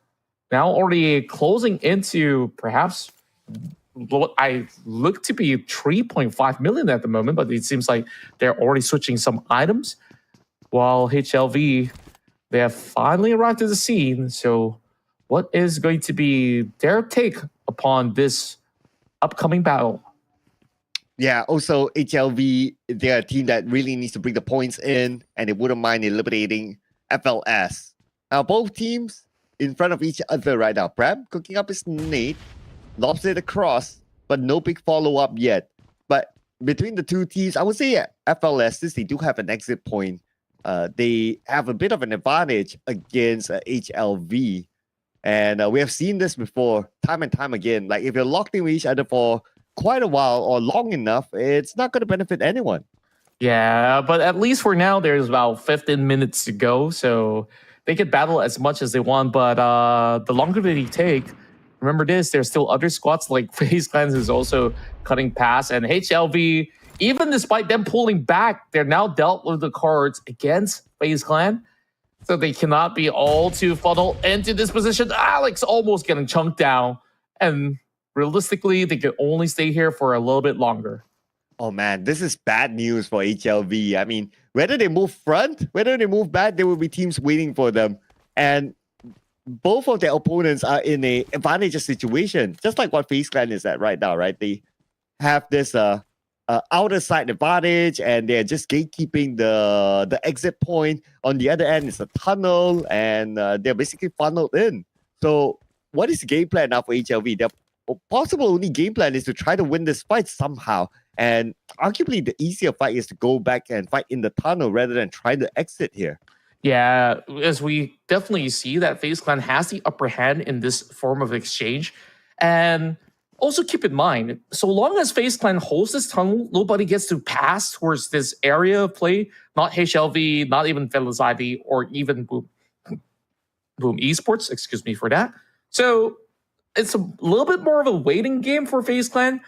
now already closing into perhaps what I look to be 3.5 million at the moment, but it seems like they're already switching some items, while HLV, they have finally arrived at the scene. So what is going to be their take upon this upcoming battle? Yeah, also HLV, they're a team that really needs to bring the points in, and they wouldn't mind eliminating FLS. Now, both teams in front of each other right now. Prem cooking up his nade, lobs it across, but no big follow-up yet. But between the two teams, I would say FLS, since they do have an exit point, they have a bit of an advantage against HLV. And we have seen this before, time and time again. Like, if you're locked in with each other for quite a while or long enough, it's not going to benefit anyone. Yeah, but at least for now, there's about 15 minutes to go. So they could battle as much as they want. But the longer they take, remember this, there's still other squads like FaZe Clans is also cutting past. And HLV, even despite them pulling back, they're now dealt with the cards against FaZe Clan. So they cannot be all too funneled into this position. Alex almost getting chunked down. And realistically, they can only stay here for a little bit longer. Oh man, this is bad news for HLV. I mean, whether they move front, whether they move back, there will be teams waiting for them. And both of their opponents are in a advantageous situation, just like what FaZe Clan is at right now, right? They have this outer side advantage, and they're just gatekeeping the exit point. On the other end, it's a tunnel, and they're basically funneled in. So what is the game plan now for HLV? Their possible only game plan is to try to win this fight somehow. And arguably, the easier fight is to go back and fight in the tunnel rather than try to exit here. Yeah, as we definitely see that FaZe Clan has the upper hand in this form of exchange. And also keep in mind, so long as FaZe Clan holds this tunnel, nobody gets to pass towards this area of play. Not HLV, not even Fellas ID, or even Boom Esports, excuse me for that. So it's a little bit more of a waiting game for FaZe Clan.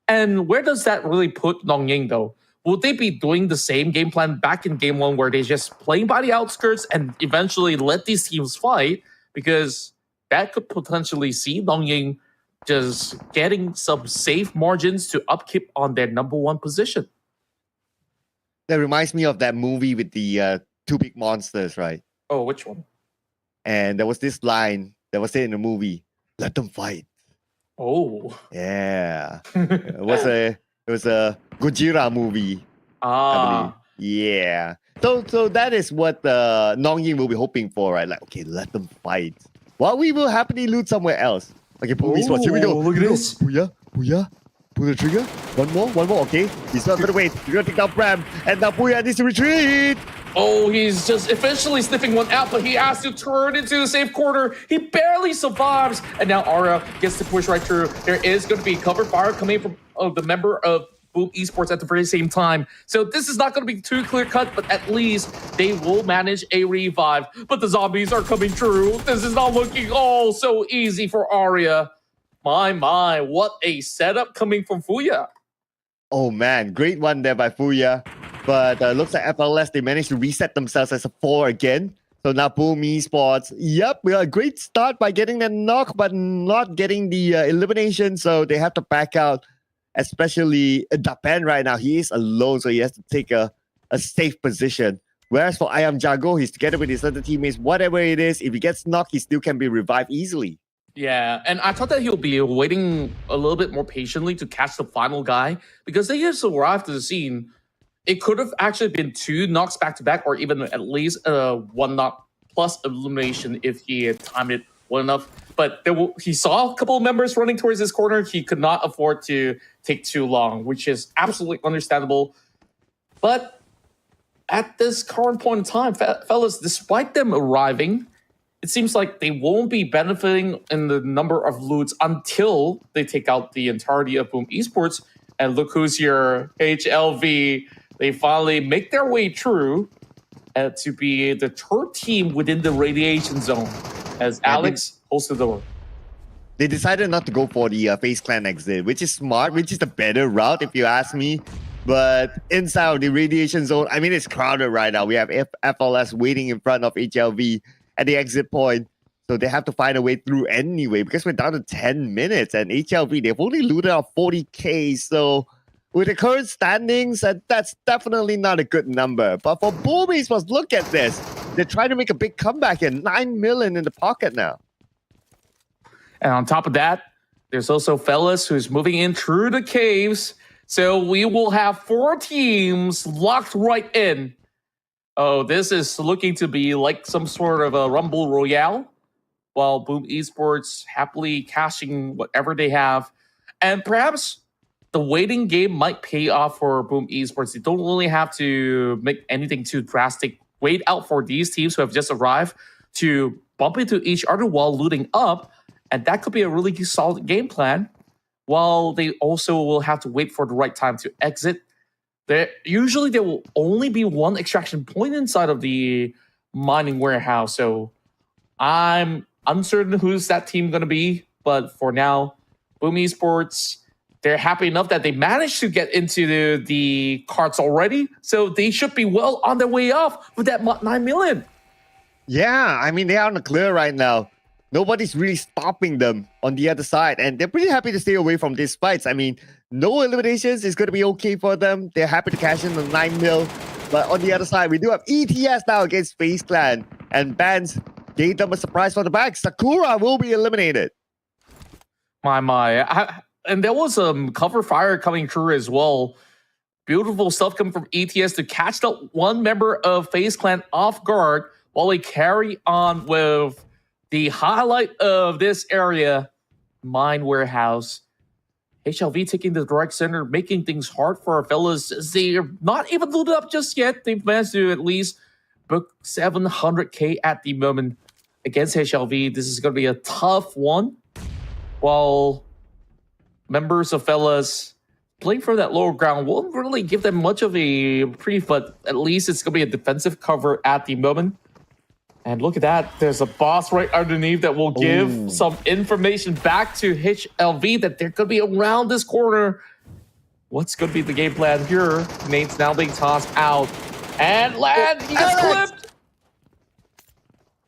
And where does that really put Nongying, though? Will they be doing the same game plan back in game one where they just playing by the outskirts and eventually let these teams fight? Because that could potentially see Nongying just getting some safe margins to upkeep on their number one position. That reminds me of that movie with the two big monsters, right? Oh, which one? And there was this line that was said in the movie, "Let them fight." Oh. Yeah. it was a Gojira movie. I believe. Yeah. So that is what Nongying will be hoping for, right? Like, okay, let them fight. While we will happily loot somewhere else. Okay, Boom Esports, here we go. Look at this. Puya. Pull the trigger. One more. Okay. He's not gonna wait. He's gonna take down Bram. And now Puya needs to retreat. Oh, he's just efficiently sniffing one out, but he has to turn into the safe corner. He barely survives. And now Aura gets to push right through. There is going to be cover fire coming from the member of Boom Esports at the very same time. So this is not going to be too clear cut, but at least they will manage a revive. But the zombies are coming through. This is not looking all so easy for Aria. My, what a setup coming from Fuya. Oh man, great one there by Fuya. But looks like FLS, they managed to reset themselves as a 4 again. So now Boom Esports, yep, a great start by getting the knock, but not getting the elimination. So they have to back out, especially Dapen right now. He is alone, so he has to take a safe position. Whereas for Ayam Jago, he's together with his other teammates. Whatever it is, if he gets knocked, he still can be revived easily. Yeah, and I thought that he'll be waiting a little bit more patiently to catch the final guy because they just arrived to the scene. It could have actually been 2 knocks back-to-back or even at least 1 knock plus elimination if he had timed it well enough. But he saw a couple of members running towards his corner. He could not afford to take too long, which is absolutely understandable. But at this current point in time, fellas, despite them arriving, it seems like they won't be benefiting in the number of loots until they take out the entirety of Boom Esports. And look who's here, HLV. They finally make their way through to be the 3rd team within the radiation zone as Alex holds the door. They decided not to go for the FaZe clan exit, which is smart, which is the better route if you ask me. But inside of the radiation zone, I mean, it's crowded right now. We have FLS waiting in front of HLV at the exit point. So they have to find a way through anyway because we're down to 10 minutes and HLV, they've only looted out 40k. So with the current standings, that's definitely not a good number. But for Boom Esports, look at this. They're trying to make a big comeback and 9 million in the pocket now. And on top of that, there's also Fellas who's moving in through the caves. So we will have 4 teams locked right in. Oh, this is looking to be like some sort of a Rumble Royale, while Boom Esports happily cashing whatever they have. And perhaps the waiting game might pay off for Boom Esports. They don't really have to make anything too drastic. Wait out for these teams who have just arrived to bump into each other while looting up. And that could be a really solid game plan, while they also will have to wait for the right time to exit. Usually there will only be 1 extraction point inside of the mining warehouse. So I'm uncertain who's that team going to be. But for now, Boom Esports, they're happy enough that they managed to get into the carts already. So they should be well on their way off with that 9 million. Yeah, I mean, they are on the clear right now. Nobody's really stopping them on the other side. And they're pretty happy to stay away from these fights. I mean, no eliminations is going to be okay for them. They're happy to cash in the 9 mil. But on the other side, we do have ETS now against FaZe Clan. And Bans gave them a surprise for the back. Sakura will be eliminated. And there was cover fire coming through as well. Beautiful stuff coming from ETS to catch that 1 member of FaZe Clan off guard while they carry on with the highlight of this area, mine warehouse. HLV taking the direct center, making things hard for our fellas. They're not even looted up just yet. They've managed to at least book 700k at the moment against HLV. This is going to be a tough one. While members of fellas playing from that lower ground won't really give them much of a brief, but at least it's going to be a defensive cover at the moment. And look at that. There's a boss right underneath that will give some information back to HLV that they're going to be around this corner. What's going to be the game plan here? Nate's now being tossed out. And Land, he gets clipped.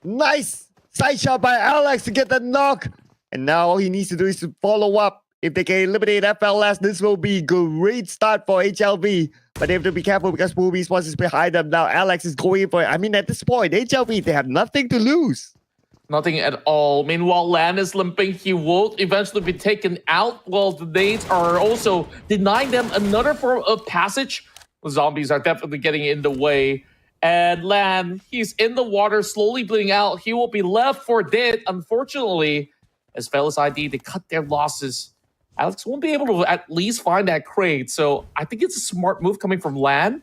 Nice side shot by Alex to get the knock. And now all he needs to do is to follow up. If they can eliminate FLS, this will be a great start for HLV. But they have to be careful because Boom Esports is behind them now. Alex is going for it. I mean, at this point, HLV, they have nothing to lose. Nothing at all. Meanwhile, Lan is limping. He will eventually be taken out, while the nades are also denying them another form of passage. The zombies are definitely getting in the way. And Lan, he's in the water, slowly bleeding out. He will be left for dead, unfortunately. As Fellas ID, they cut their losses. Alex won't be able to at least find that crate. So I think it's a smart move coming from Lan.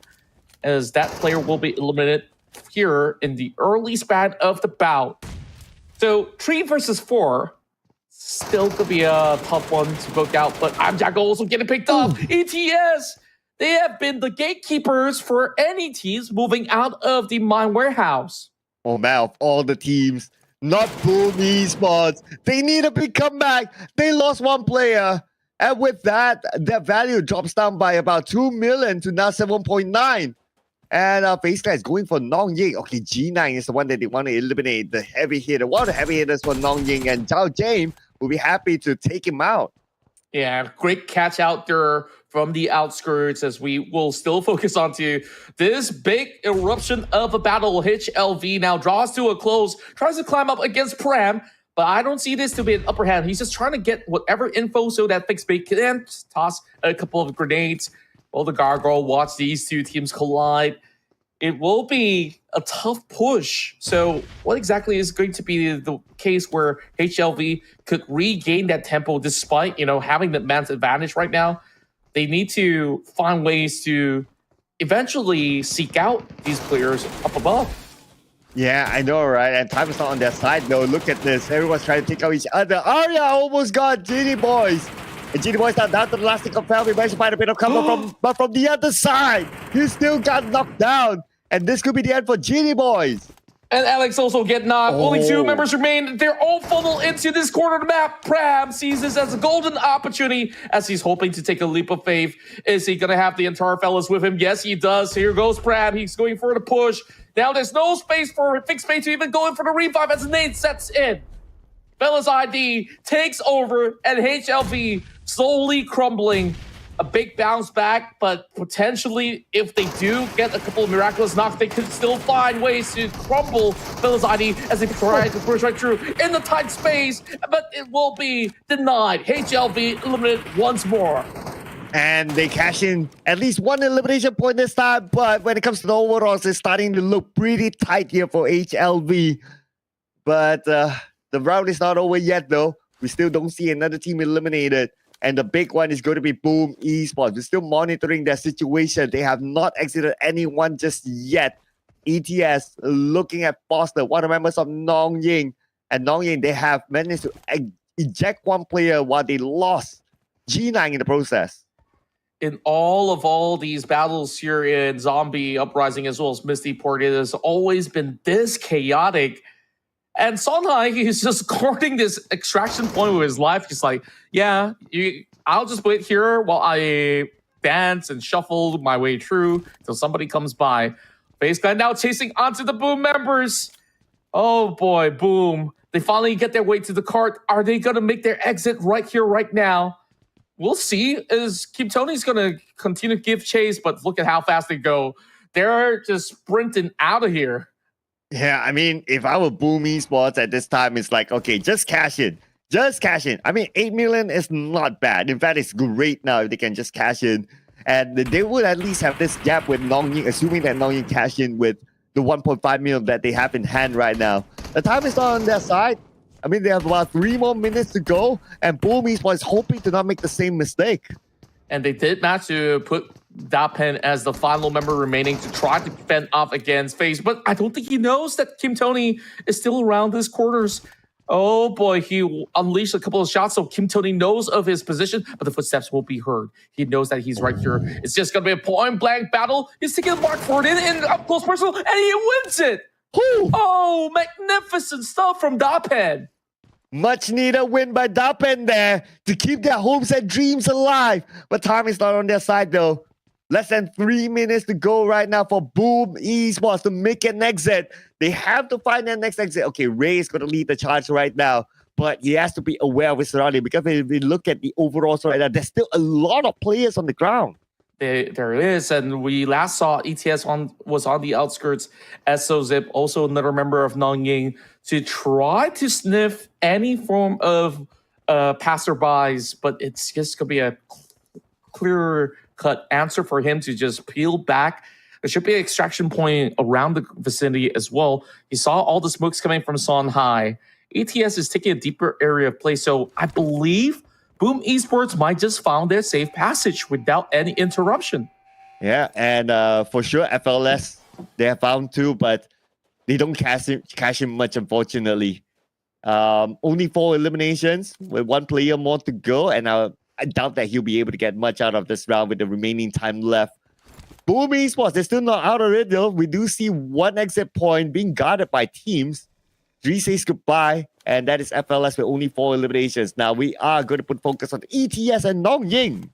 as that player will be eliminated here in the early span of the bout. So 3 versus 4 still could be a tough one to book out, but Amjack also getting picked up. ETS, they have been the gatekeepers for any teams moving out of the mine warehouse. Oh man, of all the teams, not Boom Esports. They need a big comeback. They lost one player. And with that, their value drops down by about 2 million to now 7.9. And FaZe is going for Nong Ying. Okay, G9 is the one that they want to eliminate, the heavy hitter. One of the heavy hitters for Nong Ying, and Zhao James will be happy to take him out. Yeah, great catch out there from the outskirts, as we will still focus onto this big eruption of a battle. HLV now draws to a close, tries to climb up against Pram, but I don't see this to be an upper hand. He's just trying to get whatever info so that FaZe can toss a couple of grenades. While the Gargoyle watch these two teams collide. It will be a tough push. So what exactly is going to be the case where HLV could regain that tempo despite, having the man's advantage right now? They need to find ways to eventually seek out these players up above. Yeah, I know, right? And time is not on their side, though. Look at this. Everyone's trying to take out each other. Arya almost got Genie Boys. And Genie Boys down to the last stick of Fel. We managed to find a bit of cover but from the other side, he still got knocked down. And this could be the end for Genie Boys. And Alex also get knocked. Only 2 members remain. They're all funneled into this corner of the map. Pram sees this as a golden opportunity as he's hoping to take a leap of faith. Is he going to have the entire fellas with him? Yes, he does. Here goes Pram. He's going for the push. Now there's no space for Fixed Fate to even go in for the revive as the nade sets in. Fellas ID takes over, and HLV slowly crumbling. A big bounce back, but potentially if they do get a couple of miraculous knocks, they could still find ways to crumble Fellas ID as they try to push right through in the tight space, but it will be denied. HLV eliminated once more. And they cash in at least one elimination point this time, but when it comes to the overalls, it's starting to look pretty tight here for HLV. But the round is not over yet, though. We still don't see another team eliminated. And the big one is going to be Boom Esports. We're still monitoring their situation. They have not exited anyone just yet. ETS looking at Foster, one of the members of Nong Ying. And Nong Ying, they have managed to eject one player while they lost G9 in the process. In all these battles here in Zombie Uprising as well as Misty Port, it has always been this chaotic. And Songhai, he's just guarding this extraction point with his life. He's like, yeah, I'll just wait here while I dance and shuffle my way through till somebody comes by. FaZe Clan now chasing onto the Boom members. Oh boy, Boom. They finally get their way to the cart. Are they going to make their exit right here, right now? We'll see. Is Kim Tony's going to continue to give chase, but look at how fast they go. They're just sprinting out of here. Yeah, I mean, if I were Boom Esports at this time, it's like, okay, just cash in. Just cash in. I mean, 8 million is not bad. In fact, it's great now if they can just cash in. And they would at least have this gap with Nong Ying, assuming that Nong Ying cash in with the 1.5 million that they have in hand right now. The time is not on their side. I mean, they have about 3 more minutes to go. And Boom Esports is hoping to not make the same mistake. And they did manage to put Dapen as the final member remaining to try to fend off against FaZe, but I don't think he knows that Kim Tony is still around his quarters. Oh boy, he unleashed a couple of shots, so Kim Tony knows of his position, but the footsteps will be heard. He knows that he's right here. It's just going to be a point-blank battle. He's taking the mark for it in up-close personal, and he wins it! Whew. Oh, magnificent stuff from Dapen. Much needed win by Dapen there to keep their hopes and dreams alive. But time is not on their side, though. Less than 3 minutes to go right now for Boom Esports to make an exit. They have to find their next exit. Okay, Ray is going to lead the charge right now, but he has to be aware of his surrounding because if we look at the overalls right now, there's still a lot of players on the ground. There is, and we last saw ETS was on the outskirts. SOZip, also another member of Nong Ying, to try to sniff any form of passerbys, but it's just going to be a clear-cut answer for him to just peel back. There should be an extraction point around the vicinity as well. He saw all the smokes coming from Songhai. ETS is taking a deeper area of play, so I believe Boom Esports might just found their safe passage without any interruption. Yeah, and for sure, FLS, they have found two, but they don't cash in much, unfortunately. Only 4 eliminations with 1 player more to go, and I doubt that he'll be able to get much out of this round with the remaining time left. Boom Esports, they're still not out of it though. We do see 1 exit point being guarded by teams. 3 says goodbye, and that is FLS with only 4 eliminations. Now we are going to put focus on ETS and Nongying.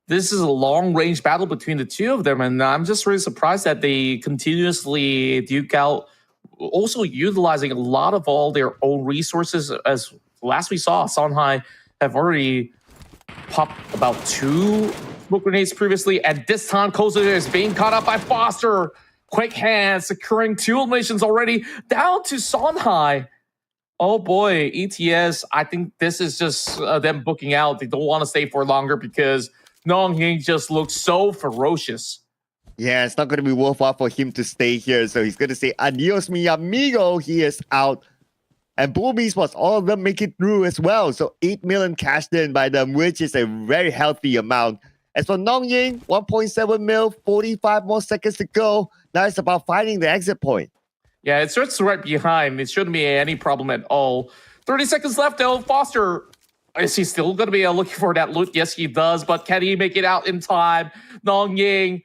This is a long-range battle between the two of them, and I'm just really surprised that they continuously duke out, also utilizing a lot of all their own resources. As last we saw, Songhai have already popped about 2 smoke grenades previously, and this time Kozu is being caught up by Foster. Quick hands, securing 2 eliminations already, down to Songhai. Oh boy, ETS, I think this is just them booking out. They don't want to stay for longer because Nongying just looks so ferocious. Yeah, it's not going to be worthwhile for him to stay here. So he's going to say, adios, mi amigo. He is out. And Boom Esports, all of them make it through as well. So 8 million cashed in by them, which is a very healthy amount. As for Nongying, 1.7 mil, 45 more seconds to go. Now it's about finding the exit point. Yeah, it starts right behind. It shouldn't be any problem at all. 30 seconds left, though. Foster, is he still going to be looking for that loot? Yes, he does. But can he make it out in time? Nongying,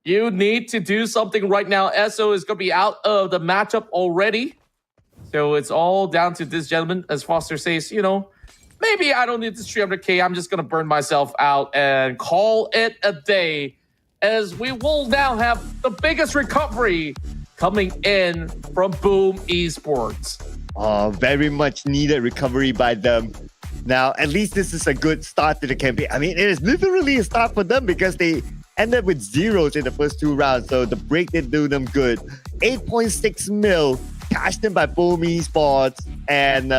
you need to do something right now. SO is going to be out of the matchup already. So it's all down to this gentleman. As Foster says, you know, maybe I don't need this 300k. I'm just going to burn myself out and call it a day. As we will now have the biggest recovery coming in from Boom Esports. Oh, very much needed recovery by them. Now, at least this is a good start to the campaign. I mean, it is literally a start for them because they ended with zeros in the first 2 rounds. So the break did do them good. 8.6 mil cashed in by Boom Esports. And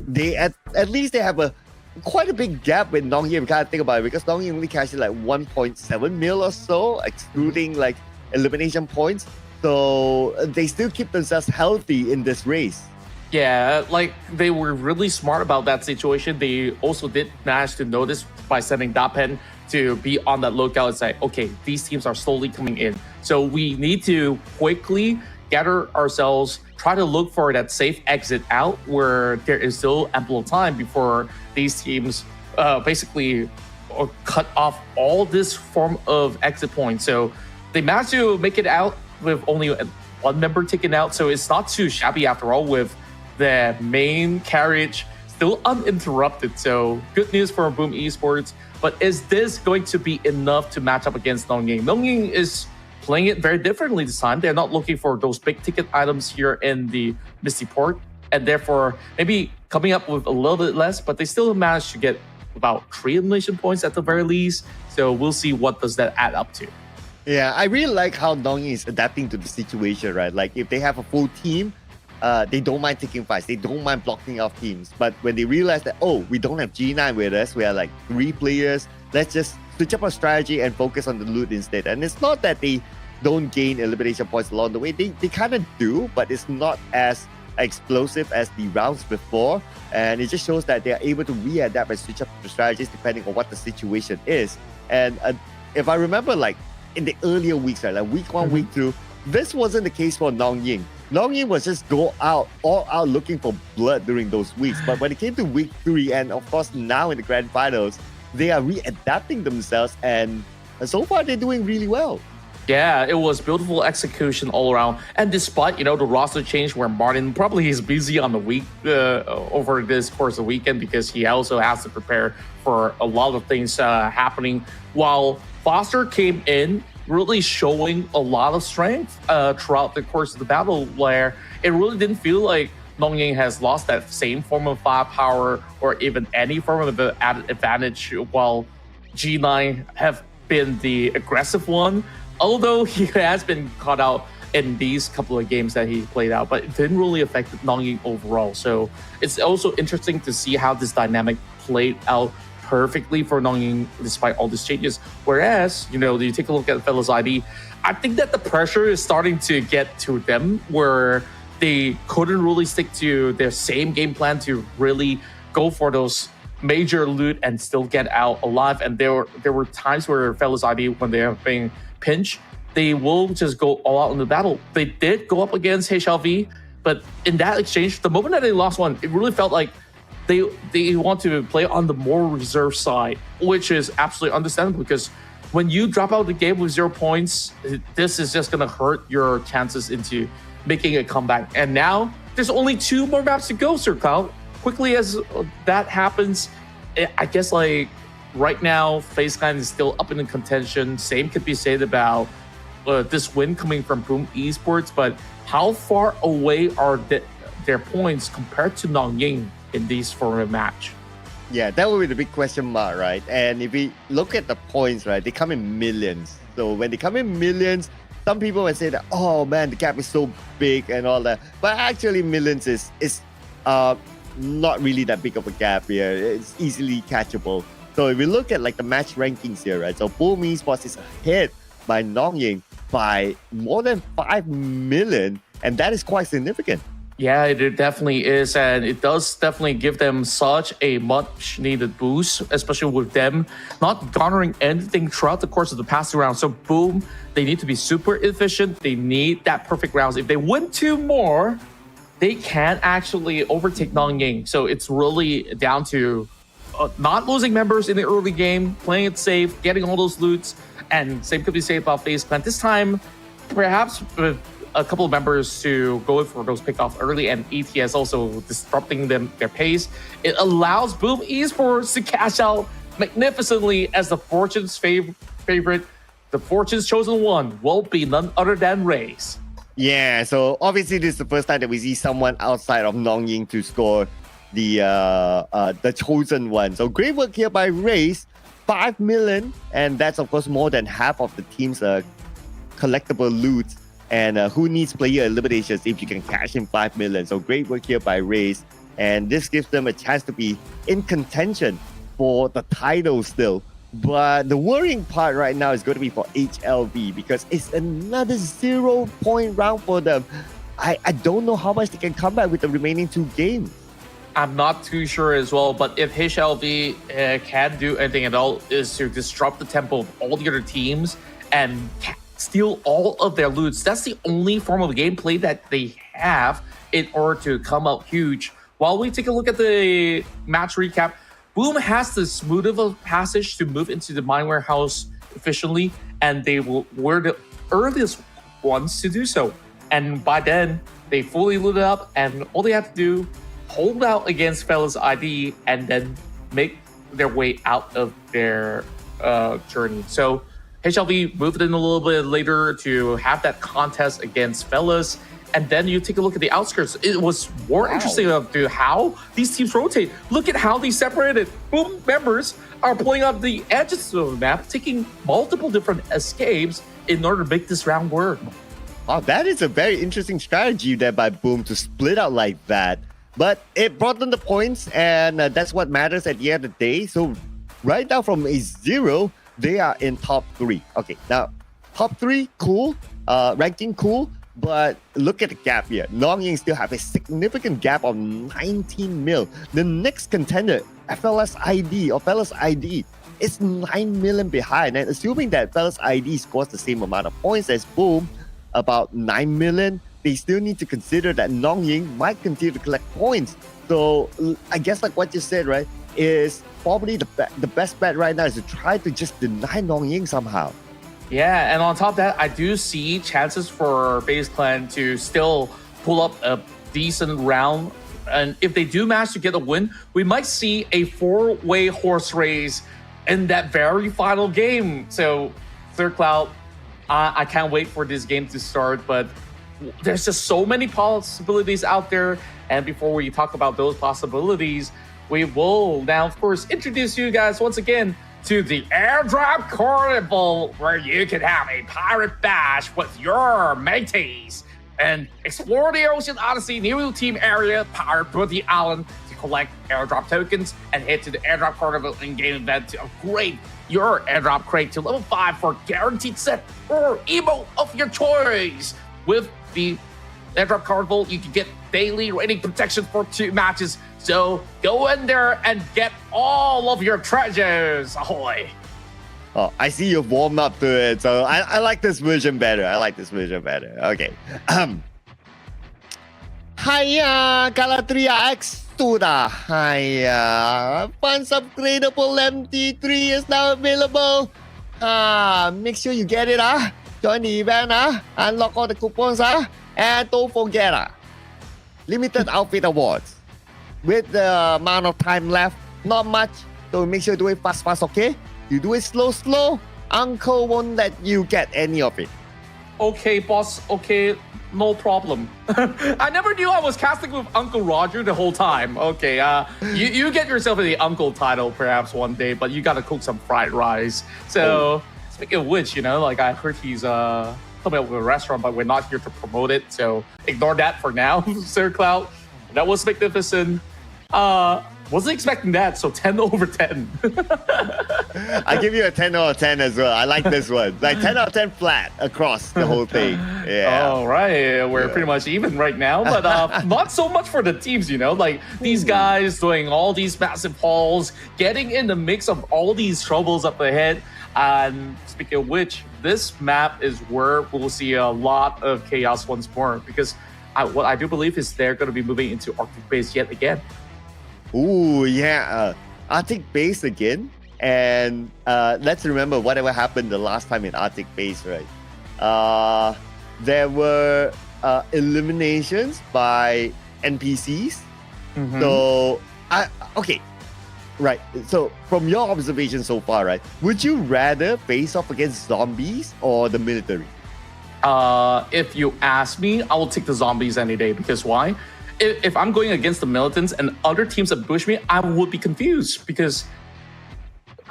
they at least they have quite a big gap with Nongying. We can't think about it because Nongying only cashed in like 1.7 mil or so, excluding like elimination points. So they still keep themselves healthy in this race. Yeah, like they were really smart about that situation. They also did manage to notice by sending Dapen to be on that lookout and say, okay, these teams are slowly coming in. So we need to quickly gather ourselves, try to look for that safe exit out where there is still ample time before these teams basically cut off all this form of exit points. So they managed to make it out with only 1 member taken out. So it's not too shabby after all, with the main carriage still uninterrupted. So good news for Boom Esports. But is this going to be enough to match up against Nongying? Nongying is playing it very differently this time. They're not looking for those big ticket items here in the Misty port, and therefore maybe coming up with a little bit less, but they still managed to get about 3 elimination points at the very least. So we'll see what does that add up to. Yeah, I really like how Nongying is adapting to the situation, right? Like if they have a full team, they don't mind taking fights. They don't mind blocking off teams. But when they realize that, oh, we don't have G9 with us, we are like 3 players, let's just switch up our strategy and focus on the loot instead. And it's not that they don't gain elimination points along the way. They kind of do, but it's not as explosive as the rounds before. And it just shows that they are able to readapt and switch up the strategies depending on what the situation is. And if I remember, like in the earlier weeks, right, like week 1, week 2, this wasn't the case for Nongying. Nongying was just all out looking for blood during those weeks. But when it came to week 3, and of course now in the grand finals, they are readapting themselves, and so far they're doing really well. Yeah, it was beautiful execution all around. And despite, you know, the roster change where Martin probably is busy on the week over this course of the weekend because he also has to prepare for a lot of things happening, while Foster came in really showing a lot of strength throughout the course of the battle, where it really didn't feel like Nongying has lost that same form of firepower or even any form of added advantage, while G9 have been the aggressive one, although he has been caught out in these couple of games that he played out, but it didn't really affect Nongying overall. So it's also interesting to see how this dynamic played out perfectly for Nongying despite all these changes. Whereas, you know, you take a look at Fellas ID, I think that the pressure is starting to get to them where they couldn't really stick to their same game plan to really go for those major loot and still get out alive. And there were times where fellas ID, when they are being pinched, they will just go all out in the battle. They did go up against HLV, but in that exchange, the moment that they lost one, it really felt like they want to play on the more reserve side, which is absolutely understandable, because when you drop out the game with 0 points, this is just going to hurt your chances into making a comeback. And now there's only 2 more maps to go, Sir Cloud. Quickly as that happens, I guess like right now, FaZe Clan is still up in the contention. Same could be said about this win coming from Boom Esports, but how far away are their points compared to Nangying in these format match? Yeah, that would be the big question mark, right? And if we look at the points, right, they come in millions. So when they come in millions, some people might say that, oh man, the gap is so big and all that. But actually, millions is not really that big of a gap here. It's easily catchable. So if we look at like the match rankings here, right? So Boom Esports is ahead by Nangying by more than 5 million, and that is quite significant. Yeah, it definitely is, and it does definitely give them such a much needed boost, especially with them not garnering anything throughout the course of the past 2 rounds. So Boom, they need to be super efficient. They need that perfect rounds. If they win 2 more, they can actually overtake Nangying. So it's really down to not losing members in the early game, playing it safe, getting all those loots, and same could be said about FaZe Clan. This time, perhaps with a couple of members to go in for those pickoffs early, and ETS also disrupting their pace, it allows Boom Esports to cash out magnificently as the Fortune's favorite. The Fortune's chosen one will be none other than Raze. Yeah, so obviously this is the first time that we see someone outside of Nangying to score the chosen one. So great work here by Raze, 5 million, and that's of course more than half of the team's collectible loot. And who needs player eliminations if you can cash in 5 million? So great work here by Raze, and this gives them a chance to be in contention for the title still. But the worrying part right now is going to be for HLV, because it's another 0-point round for them. I don't know how much they can come back with the remaining 2 games. I'm not too sure as well, but if HLV can do anything at all, is to disrupt the tempo of all the other teams and steal all of their loots. That's the only form of gameplay that they have in order to come out huge. While we take a look at the match recap, Boom has the smooth of a passage to move into the mine warehouse efficiently, and they were the earliest ones to do so. And by then, they fully looted up, and all they have to do, hold out against Fellas ID, and then make their way out of their journey. So HLV moved in a little bit later to have that contest against Fellas. And then you take a look at the outskirts. It was more interesting of how these teams rotate. Look at how they separated. Boom members are pulling up the edges of the map, taking multiple different escapes in order to make this round work. Oh, that is a very interesting strategy there by Boom to split out like that. But it brought them the points, and that's what matters at the end of the day. So right now from a 0, they are in top 3. Okay, now top 3, cool. Ranking, cool. But look at the gap here. Nangying still have a significant gap of 19 mil. The next contender, FLS ID, is 9 million behind. And assuming that FLS ID scores the same amount of points as Boom, about 9 million, they still need to consider that Nangying might continue to collect points. So I guess like what you said, right, is probably the best bet right now is to try to just deny Nangying somehow. Yeah, and on top of that, I do see chances for FaZe Clan to still pull up a decent round. And if they do manage to get a win, we might see a 4-way horse race in that very final game. So, Third Cloud, I can't wait for this game to start, but there's just so many possibilities out there. And before we talk about those possibilities, we will now, of course, introduce you guys once again to the Airdrop Carnival, where you can have a pirate bash with your mateys and explore the Ocean Odyssey new team area powered by the island to collect airdrop tokens and head to the Airdrop Carnival in-game event to upgrade your airdrop crate to level 5 for guaranteed set or emote of your choice. With the Airdrop Carnival, you can get daily rating protection for 2 matches, So go in there and get all of your treasures. Ahoy. Oh, I see you've warmed up to it, so I like this version better. Okay. Hiya, Galatria X Tuda. Hiya. Funds upgradable MT3 is now available. Make sure you get it, Join the event, unlock all the coupons, and don't forget, limited outfit awards. With the amount of time left, not much, so make sure you do it fast, okay? You do it slow, Uncle won't let you get any of it. Okay, boss. Okay, no problem. I never knew I was casting with Uncle Roger the whole time. Okay, you get yourself the uncle title perhaps one day, but you gotta cook some fried rice. So, speaking of which, like I heard he's coming up with a restaurant, but we're not here to promote it, so ignore that for now, Sir Cloud. That was magnificent. Wasn't expecting that, so 10 over 10. I give you a 10 out of 10 as well. I like this one. Like 10 out of 10 flat across the whole thing. Yeah. All right. We're pretty much even right now, but not so much for the teams, Like these guys doing all these massive hauls, getting in the mix of all these troubles up ahead. And speaking of which, this map is where we'll see a lot of chaos once more, because what I do believe is they're going to be moving into Arctic base yet again. Ooh, yeah. Arctic base again. And let's remember whatever happened the last time in Arctic base, right? There were eliminations by NPCs. Mm-hmm. So, okay. Right. So, from your observation so far, right? Would you rather face off against zombies or the military? If you ask me, I will take the zombies any day, because why? If I'm going against the militants and other teams that push me, I would be confused because,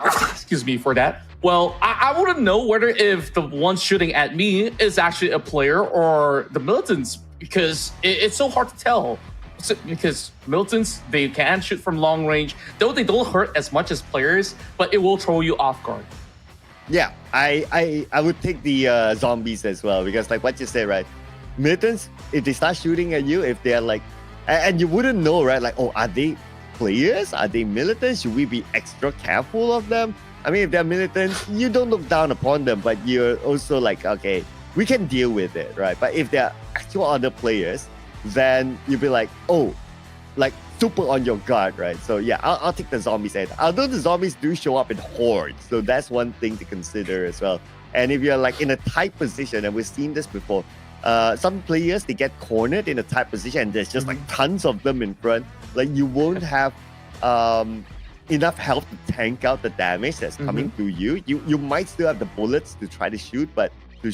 excuse me for that. Well, I wouldn't know whether if the one shooting at me is actually a player or the militants, because it's so hard to tell. Because militants, they can shoot from long range, though they don't hurt as much as players, but it will throw you off guard. Yeah, I would take the zombies as well, because like what you said, right? Militants, if they start shooting at you, if they're like, and you wouldn't know, right? Like, oh, are they players? Are they militants? Should we be extra careful of them? I mean, if they're militants, you don't look down upon them, but you're also like, okay, we can deal with it, right? But if they're actual other players, then you'll be like, oh, like super on your guard, right? So yeah, I'll take the zombies. Although the zombies do show up in hordes, so that's one thing to consider as well. And if you're like in a tight position, and we've seen this before, some players, they get cornered in a tight position and there's just like tons of them in front. Like you won't have enough health to tank out the damage that's coming to you. You might still have the bullets to try to shoot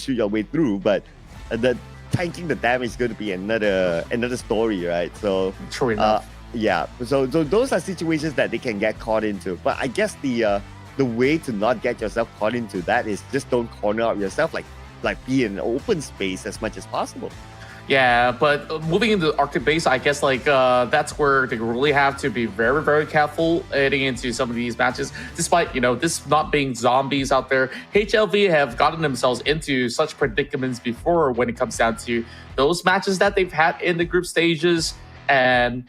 your way through, but the tanking the damage is going to be another story, right? So true enough. Yeah. So those are situations that they can get caught into. But I guess the way to not get yourself caught into that is just don't corner out yourself. Like be in an open space as much as possible. Yeah, but moving into Arctic base, I guess that's where they really have to be very, very careful heading into some of these matches. Despite, this not being zombies out there, HLV have gotten themselves into such predicaments before when it comes down to those matches that they've had in the group stages. And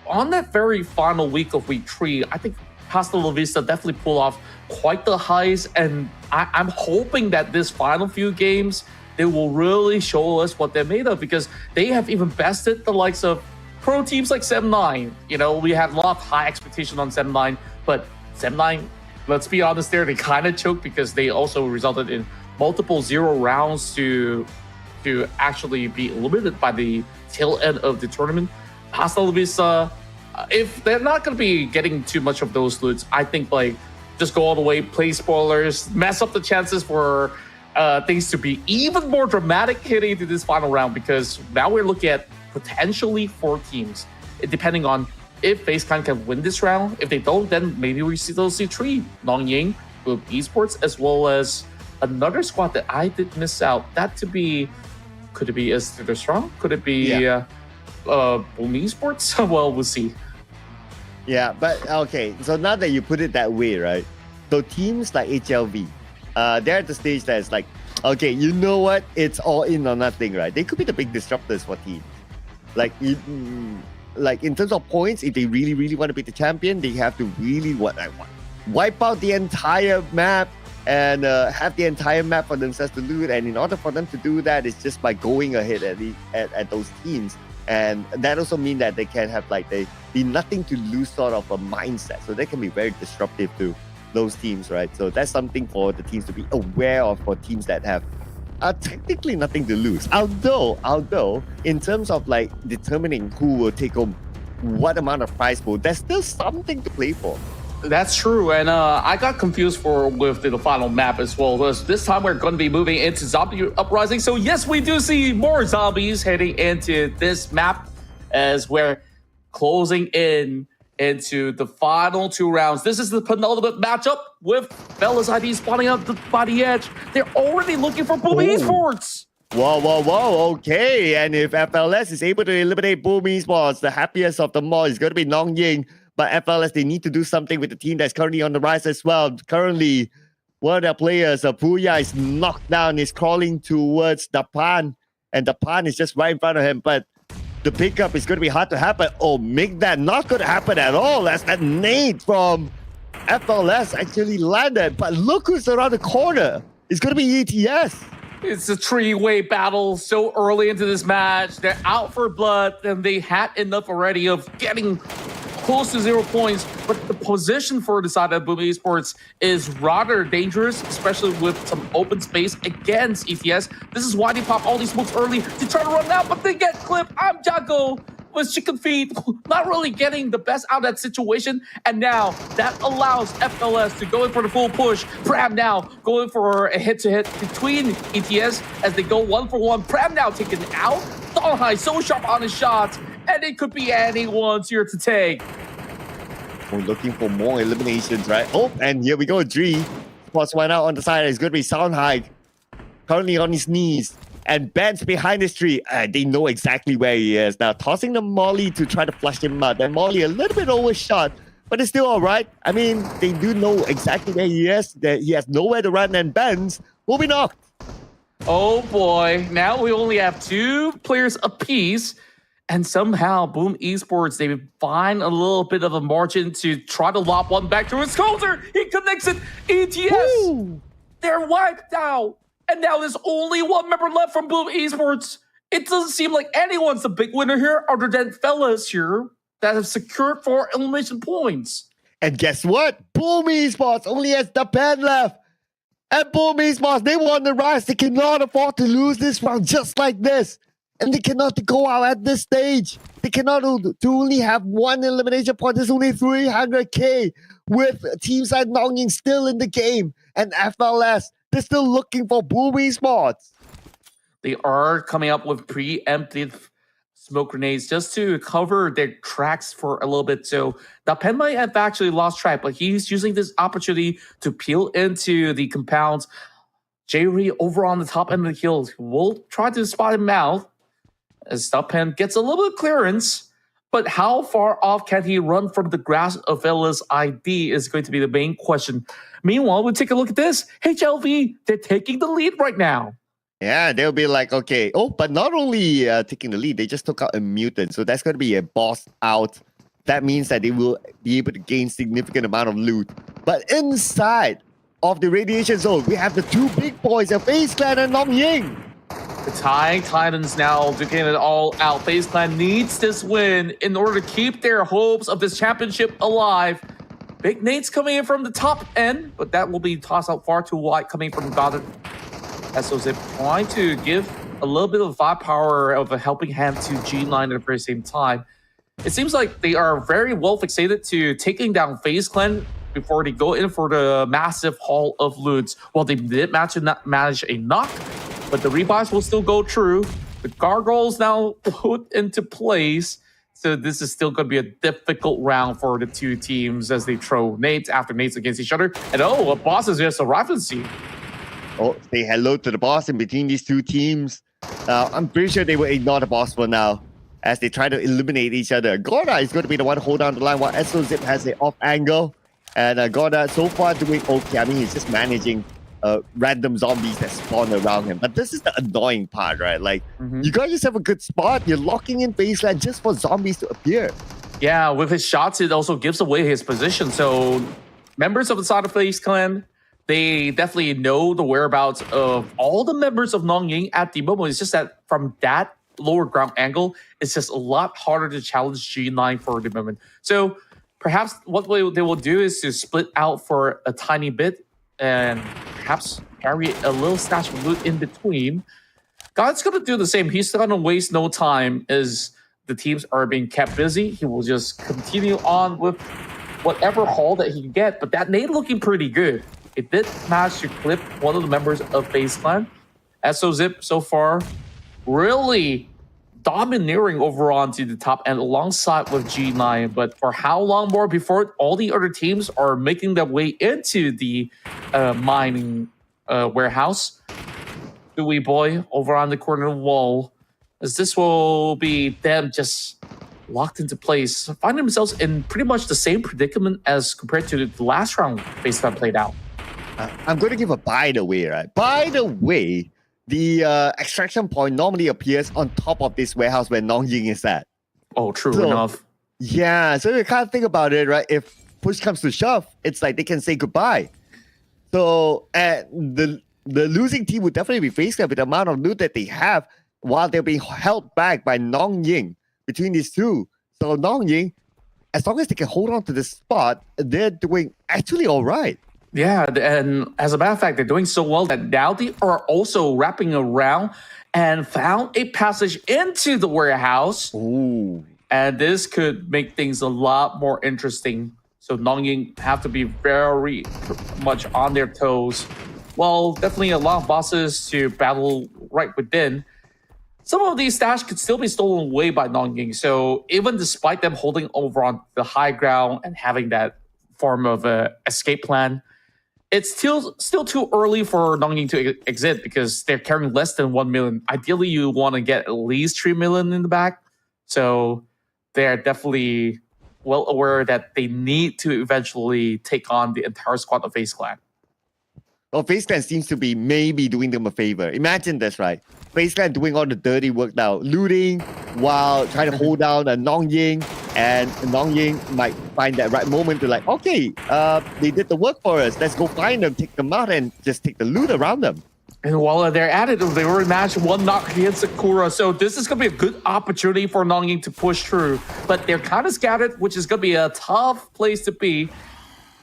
on that very final week of week 3, I think Hasta La Vista definitely pulled off quite the highs, and I'm hoping that this final few games, they will really show us what they're made of, because they have even bested the likes of pro teams like 7-9. We had a lot of high expectation on 7-9, but 7-9, let's be honest there, they kind of choked because they also resulted in multiple 0 rounds to actually be eliminated by the tail end of the tournament. Hasta La Vista, if they're not going to be getting too much of those loots, I think just go all the way, play spoilers, mess up the chances for things to be even more dramatic heading into this final round, because now we're looking at potentially 4 teams, depending on if FaZe can win this round. If they don't, then maybe we see 3 Longying with Esports, as well as another squad that I did miss out. Could it be as they're strong? Could it be Boom Esports? Well, we'll see. Yeah, but okay, so now that you put it that way, right? So teams like HLV, they're at the stage that's like, okay, you know what? It's all in or nothing, right? They could be the big disruptors for teams. Like, like in terms of points, if they really want to be the champion, they have to really wipe out the entire map and have the entire map for themselves to loot. And in order for them to do that, it's just by going ahead at those teams. And that also means that they can have like the nothing to lose sort of a mindset. So they can be very disruptive to those teams, right? So that's something for the teams to be aware of for teams that have technically nothing to lose. Although in terms of like determining who will take home what amount of prize pool, there's still something to play for. That's true, and I got confused with the final map as well. This time we're going to be moving into Zombie Uprising. So yes, we do see more zombies heading into this map as we're closing into the final 2 rounds. This is the penultimate matchup with Fellas ID spawning up by the edge. They're already looking for Boom Esports. Whoa, okay. And if FLS is able to eliminate Boom Esports, the happiest of them all is going to be Nong Ying. But FLS, they need to do something with the team that's currently on the rise as well. Currently, one of their players, Puya, is knocked down, is crawling towards Dapan. And Dapan is just right in front of him. But the pickup is going to be hard to happen. Oh, make that not going to happen at all. As that nade from FLS actually landed. But look who's around the corner. It's going to be ETS. It's a 3-way battle so early into this match. They're out for blood, and they had enough already of getting close to 0 points, but the position for the side of Boom Esports is rather dangerous, especially with some open space against ETS. This is why they pop all these smokes early to try to run out, but they get clipped. I'm Jago with chicken feet, not really getting the best out of that situation. And now that allows FLS to go in for the full push. Pram now going for a hit-to-hit between ETS as they go 1-for-1. Pram now taken out. Donghai so sharp on his shots, and it could be anyone's here to take. We're looking for more eliminations, right? Oh, and here we go, Dree. Plus one out on the side. It's going to be Soundhigh. Currently on his knees. And Ben's behind this tree. They know exactly where he is. Now, tossing the Molly to try to flush him out. And Molly a little bit overshot, but it's still all right. I mean, they do know exactly where he is. That he has nowhere to run, and Ben's will be knocked. Oh boy, now we only have 2 players apiece. And somehow, Boom Esports, they find a little bit of a margin to try to lob one back to his shoulder. He connects it. ETS, Woo! They're wiped out. And now there's only 1 member left from Boom Esports. It doesn't seem like anyone's the big winner here other than Fellas here that have secured 4 elimination points. And guess what? Boom Esports only has the pen left. And Boom Esports, they won the rise. They cannot afford to lose this round just like this. And they cannot go out at this stage. They cannot to only have 1 elimination point. There's only 300k with teams like Nongying still in the game. And FLS, they're still looking for Boom Esports. They are coming up with preemptive smoke grenades just to cover their tracks for a little bit. So now Pen might have actually lost track, but he's using this opportunity to peel into the compounds. J-Ree over on the top end of the hill will try to spot him out as Pen gets a little bit of clearance. But how far off can he run from the grasp of Ella's ID is going to be the main question. Meanwhile, we'll take a look at this. HLV, they're taking the lead right now. Yeah, they'll be like, okay. Oh, but not only taking the lead, they just took out a mutant. So that's going to be a boss out. That means that they will be able to gain significant amount of loot. But inside of the radiation zone, we have the 2 big boys, FaZe Clan and Nong Ying. The Thai Titans now duking it all out. FaZe Clan needs this win in order to keep their hopes of this championship alive. Big nades coming in from the top end, but that will be tossed out far too wide coming from Goddard. SOZip trying to give a little bit of firepower of a helping hand to G9 at the very same time. It seems like they are very well fixated to taking down FaZe Clan before they go in for the massive haul of loot. Well, they did manage a knock, but the rebuys will still go true. The gargoyles now put into place. So this is still going to be a difficult round for the 2 teams as they throw nades after nades against each other. And oh, a boss is just arrived on the scene. Oh, say hello to the boss in between these 2 teams. I'm pretty sure they will ignore the boss for now as they try to eliminate each other. Gorda is going to be the one to hold down the line while SOZip has an off angle. And Gorda so far doing okay. I mean, he's just managing random zombies that spawn around him. But this is the annoying part, right? Like, you got yourself a good spot. You're locking in baseline just for zombies to appear. Yeah, with his shots, it also gives away his position. So members of the Side of FaZe clan, they definitely know the whereabouts of all the members of Nongying at the moment. It's just that from that lower ground angle, it's just a lot harder to challenge G9 for the moment. So perhaps what they will do is to split out for a tiny bit and perhaps carry a little stash of loot in between. God's going to do the same. He's going to waste no time as the teams are being kept busy. He will just continue on with whatever haul that he can get. But that nade looking pretty good. It did manage to clip one of the members of FaZe clan. SOZip so far really domineering over onto the top end alongside with G9. But for how long more before all the other teams are making their way into the mining warehouse? Dewey Boy over on the corner of the wall, as this will be them just locked into place, find themselves in pretty much the same predicament as compared to the last round FaZe clan played out. I'm going to give a by the way, right? By the way, the extraction point normally appears on top of this warehouse where Nongying is at. Oh, true enough. Yeah, so you can't think about it, right? If push comes to shove, it's like they can say goodbye. So the losing team would definitely be FaZe clan with the amount of loot that they have while they're being held back by Nongying between these two. So Nongying, as long as they can hold on to this spot, they're doing actually all right. Yeah, and as a matter of fact, they're doing so well that now they are also wrapping around and found a passage into the warehouse. Ooh. And this could make things a lot more interesting. So Nongying have to be very much on their toes. Well, definitely a lot of bosses to battle right within. Some of these stash could still be stolen away by Nongying. So even despite them holding over on the high ground and having that form of escape plan, it's still too early for Nongying to exit because they're carrying less than 1 million. Ideally, you want to get at least 3 million in the back. So they're definitely well aware that they need to eventually take on the entire squad of FaZe clan. Well, FaZe clan seems to be maybe doing them a favor. Imagine this, right? FaZe clan doing all the dirty work now, looting while trying to hold down a Nongying, and Nongying might find that right moment to like, okay, they did the work for us. Let's go find them, take them out, and just take the loot around them. And while they're at it, they already managed one knock against Sakura. So this is going to be a good opportunity for Nongying to push through. But they're kind of scattered, which is going to be a tough place to be.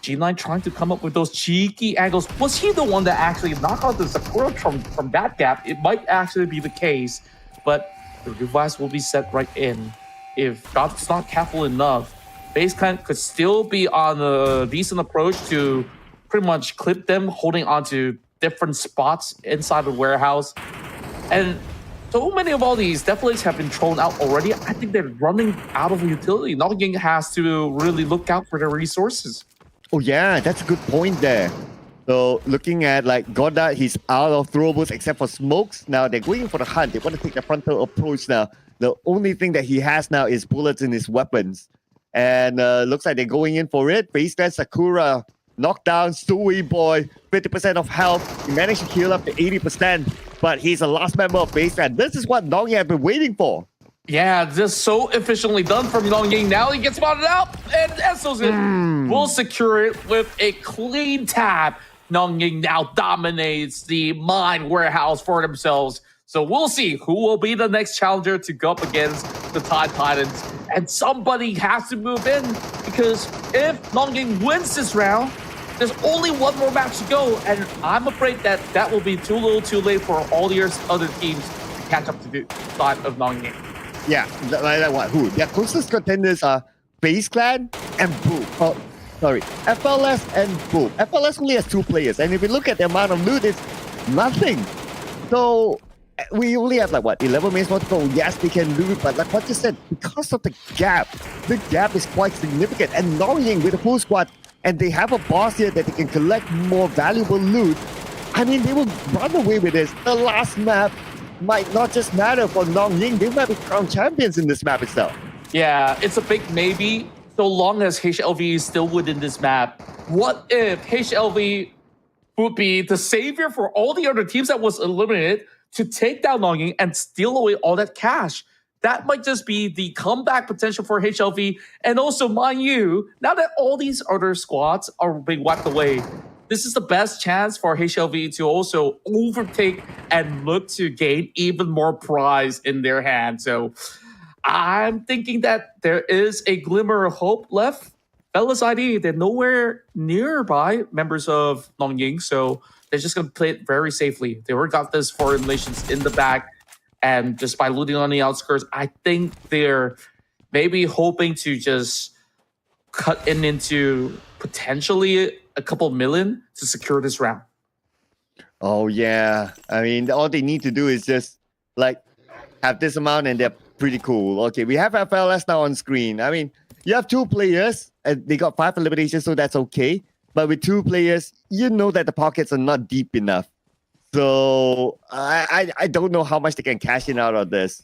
G9 trying to come up with those cheeky angles. Was he the one that actually knocked out the Sakura from that gap? It might actually be the case, but the revise will be set right in. If God's not careful enough, FaZe clan could still be on a decent approach to pretty much clip them, holding onto different spots inside the warehouse. And so many of all these deflates have been thrown out already. I think they're running out of utility. Nongying has to really look out for their resources. Oh yeah, that's a good point there. So looking at like Goddard, he's out of throwables except for smokes. Now they're going for the hunt. They want to take the frontal approach now. The only thing that he has now is bullets in his weapons. And looks like they're going in for it. FaZe clan Sakura knocked down Stewie Boy, 50% of health. He managed to heal up to 80%, but he's the last member of FaZe clan. This is what Nongying have been waiting for. Yeah, just so efficiently done from Nongying. Now he gets spotted out, and SOZip will secure it with a clean tap. Nongying now dominates the mine warehouse for themselves. So we'll see who will be the next challenger to go up against the Tide Titans. And somebody has to move in, because if Nongying wins this round, there's only one more match to go. And I'm afraid that that will be too little too late for all the other teams to catch up to the side of Nongying. Yeah, like what? Who? Their closest contenders are FaZe clan and Boom. Oh, sorry, FLS and Boom. FLS only has 2 players, and if you look at the amount of loot, it's nothing. So we only have like what, 11 minutes more to go. Yes, they can loot, but like what you said, because of the gap is quite significant. And Nongying with a full squad, and they have a boss here that they can collect more valuable loot. I mean, they will run away with this. The last map might not just matter for Nongying. They might be crowned champions in this map itself. Yeah, it's a big maybe, so long as HLV is still within this map. What if HLV would be the savior for all the other teams that was eliminated to take down Longing and steal away all that cash. That might just be the comeback potential for HLV. And also, mind you, now that all these other squads are being wiped away, this is the best chance for HLV to also overtake and look to gain even more prize in their hand. So I'm thinking that there is a glimmer of hope left. Fellas ID, they're nowhere nearby members of Nongying, so they're just going to play it very safely. They already got this for eliminations in the back, and just by looting on the outskirts, I think they're maybe hoping to just cut into potentially a couple million to secure this round. Oh, yeah. I mean, all they need to do is just, like, have this amount and they're pretty cool. Okay, we have FLS now on screen. I mean, you have 2 players and they got 5 eliminations, so that's okay. But with 2 players, you know that the pockets are not deep enough. So I don't know how much they can cash in out of this.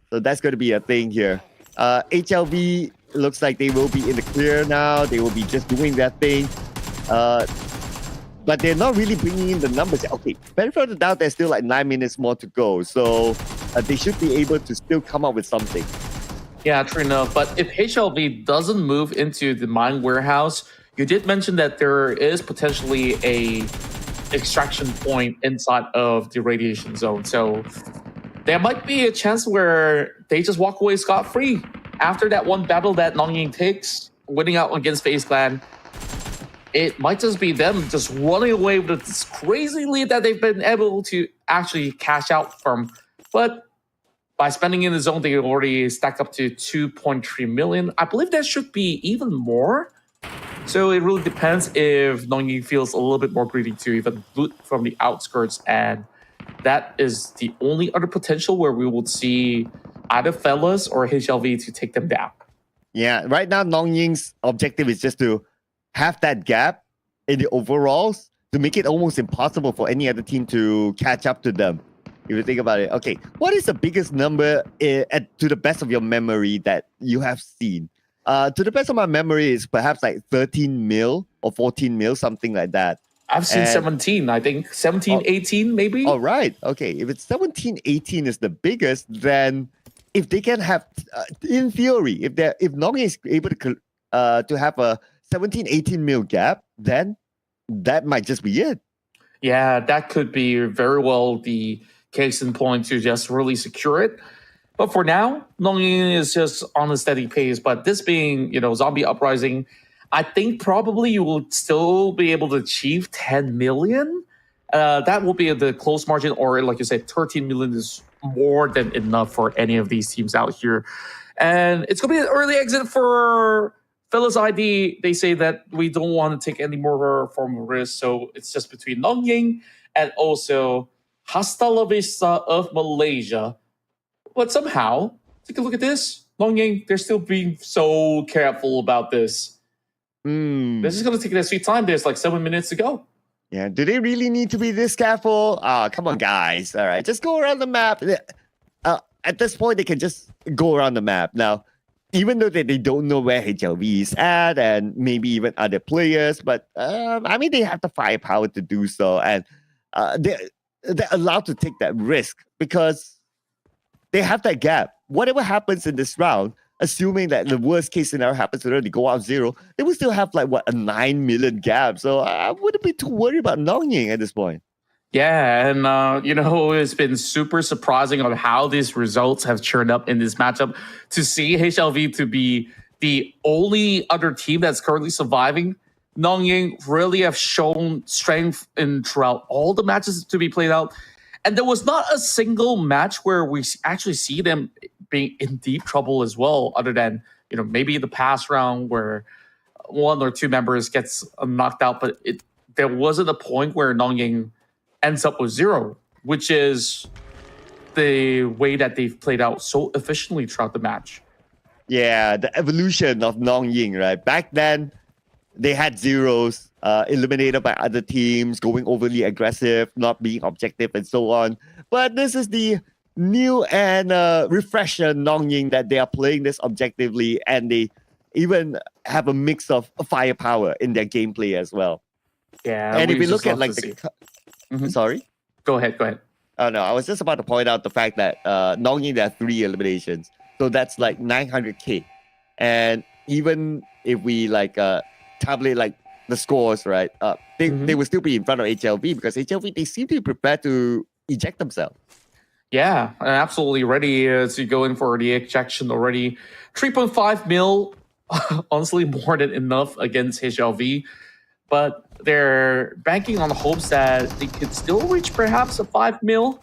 So that's going to be a thing here. HLV looks like they will be in the clear now. They will be just doing their thing. But they're not really bringing in the numbers. Okay, benefit of the doubt, there's still like 9 minutes more to go. So they should be able to still come up with something. Yeah, true enough. But if HLV doesn't move into the mine warehouse, you did mention that there is potentially a extraction point inside of the radiation zone. So there might be a chance where they just walk away scot-free. After that one battle that Nongying takes, winning out against FaZe Clan, it might just be them just running away with this crazy lead that they've been able to actually cash out from. But by spending in the zone, they already stacked up to 2.3 million. I believe that should be even more. So it really depends if Nongying feels a little bit more greedy to even loot from the outskirts. And that is the only other potential where we would see either Fellas or HLV to take them down. Yeah, right now, Nongying's objective is just to have that gap in the overalls to make it almost impossible for any other team to catch up to them. If you think about it. Okay, what is the biggest number to the best of your memory that you have seen? To the best of my memory, is perhaps like 13 mil or 14 mil, something like that. I've seen 17, I think. 17, 18 maybe? All right. Okay, if it's 17, 18 is the biggest, then if they can have, in theory, if Nongying is able to have a 17, 18 mil gap, then that might just be it. Yeah, that could be very well the case in point to just really secure it. But for now, Nongying is just on a steady pace. But this being, Zombie Uprising, I think probably you will still be able to achieve 10 million. That will be the close margin, or like you said, 13 million is more than enough for any of these teams out here. And it's going to be an early exit for Fellas ID. They say that we don't want to take any more form of risk. So it's just between Nongying and also Hasta La Vista of Malaysia. But somehow, take a look at this. Nongying, they're still being so careful about this. This is going to take their sweet time. There's like 7 minutes to go. Yeah, do they really need to be this careful? Come on, guys. All right, just go around the map. At this point, they can just go around the map. Now, even though they don't know where HLV is at and maybe even other players, but I mean, they have the firepower to do so. And they're allowed to take that risk because they have that gap. Whatever happens in this round, assuming that the worst case scenario happens to them, they go out 0, they will still have like, a 9 million gap. So I wouldn't be too worried about Nongying at this point. Yeah, and it's been super surprising on how these results have churned up in this matchup. To see HLV to be the only other team that's currently surviving, Nongying really have shown strength throughout all the matches to be played out. And there was not a single match where we actually see them being in deep trouble as well, other than, maybe the past round where 1 or 2 members gets knocked out. But there wasn't a point where Nongying ends up with 0, which is the way that they've played out so efficiently throughout the match. Yeah, the evolution of Nongying, right? Back then, they had 0s, eliminated by other teams, going overly aggressive, not being objective, and so on. But this is the new and refresher Nongying that they are playing this objectively, and they even have a mix of firepower in their gameplay as well. Yeah. And if we just look at love like to the, see. Mhm. sorry. Go ahead. Oh no, I was just about to point out the fact that Nongyin there are 3 eliminations, so that's like 900k, and even if we like tabulate like the scores, right? They will still be in front of HLV because HLV they seem to be prepared to eject themselves. Yeah, absolutely ready to go in for the ejection already. 3.5 mil, honestly, more than enough against HLV. But they're banking on the hopes that they could still reach perhaps a 5 mil.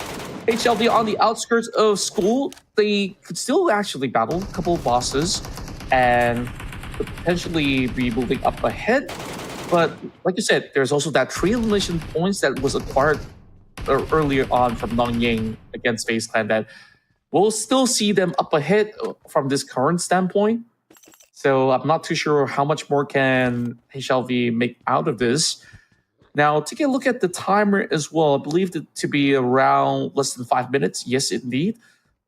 HLV on the outskirts of school, they could still actually battle a couple of bosses and potentially be moving up ahead. But like you said, there's also that 3 elimination points that was acquired earlier on from Nongying against FaZe Clan that we'll still see them up ahead from this current standpoint. So I'm not too sure how much more can HLV make out of this. Now, taking a look at the timer as well, I believe it to be around less than 5 minutes. Yes, indeed.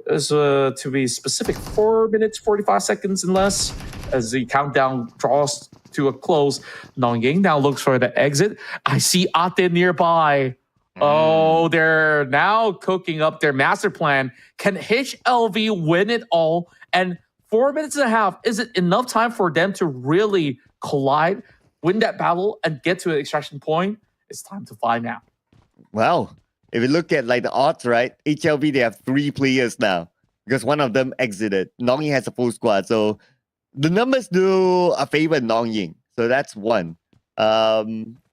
As to be specific, 4 minutes, 45 seconds and less as the countdown draws to a close. Nongying now looks for the exit. I see Ate nearby. Oh, they're now cooking up their master plan. Can HLV win it all? And 4 minutes and a half, is it enough time for them to really collide, win that battle, and get to an extraction point? It's time to find out. Well, if you look at like the odds, right? HLV, they have 3 players now because one of them exited. Nongying has a full squad. So the numbers do favor Nongying. So that's one.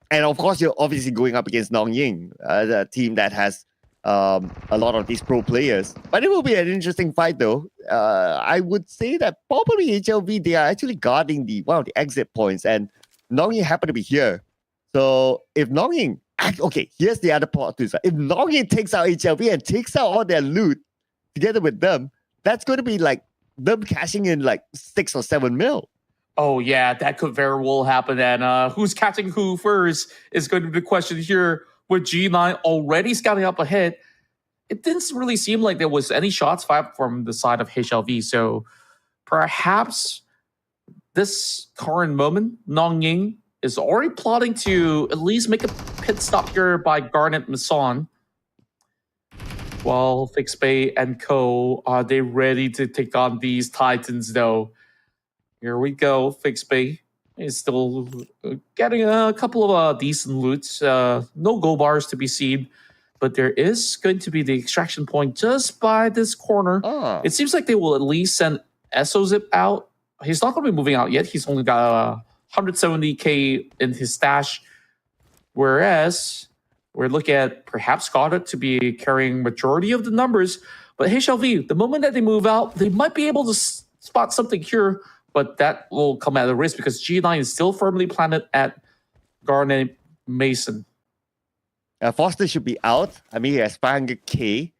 And of course, you're obviously going up against Nongying, the team that has a lot of these pro players. But it will be an interesting fight, though. I would say that probably HLV, they are actually guarding one of the exit points, and Nongying happen to be here. So if Nongying, okay, here's the other part too. So if Nongying takes out HLV and takes out all their loot together with them, that's going to be like them cashing in like 6 or 7 mil. Oh, yeah, that could very well happen. And who's catching who first is going to be the question here with G9 already scouting up ahead. It didn't really seem like there was any shots fired from the side of HLV. So perhaps this current moment, Nongying is already plotting to at least make a pit stop here by Garnet Mason. While Fix Bay and Co, are they ready to take on these Titans though? Here we go. Fix Bay is still getting a couple of decent loots. No gold bars to be seen, but there is going to be the extraction point just by this corner. It seems like they will at least send SOZip out. He's not going to be moving out yet. He's only got 170k in his stash, whereas we're looking at perhaps Goddard to be carrying majority of the numbers. But HLV, the moment that they move out, they might be able to spot something here. But that will come at a risk because G9 is still firmly planted at Garnet Mason. Foster should be out. I mean, he has 500k.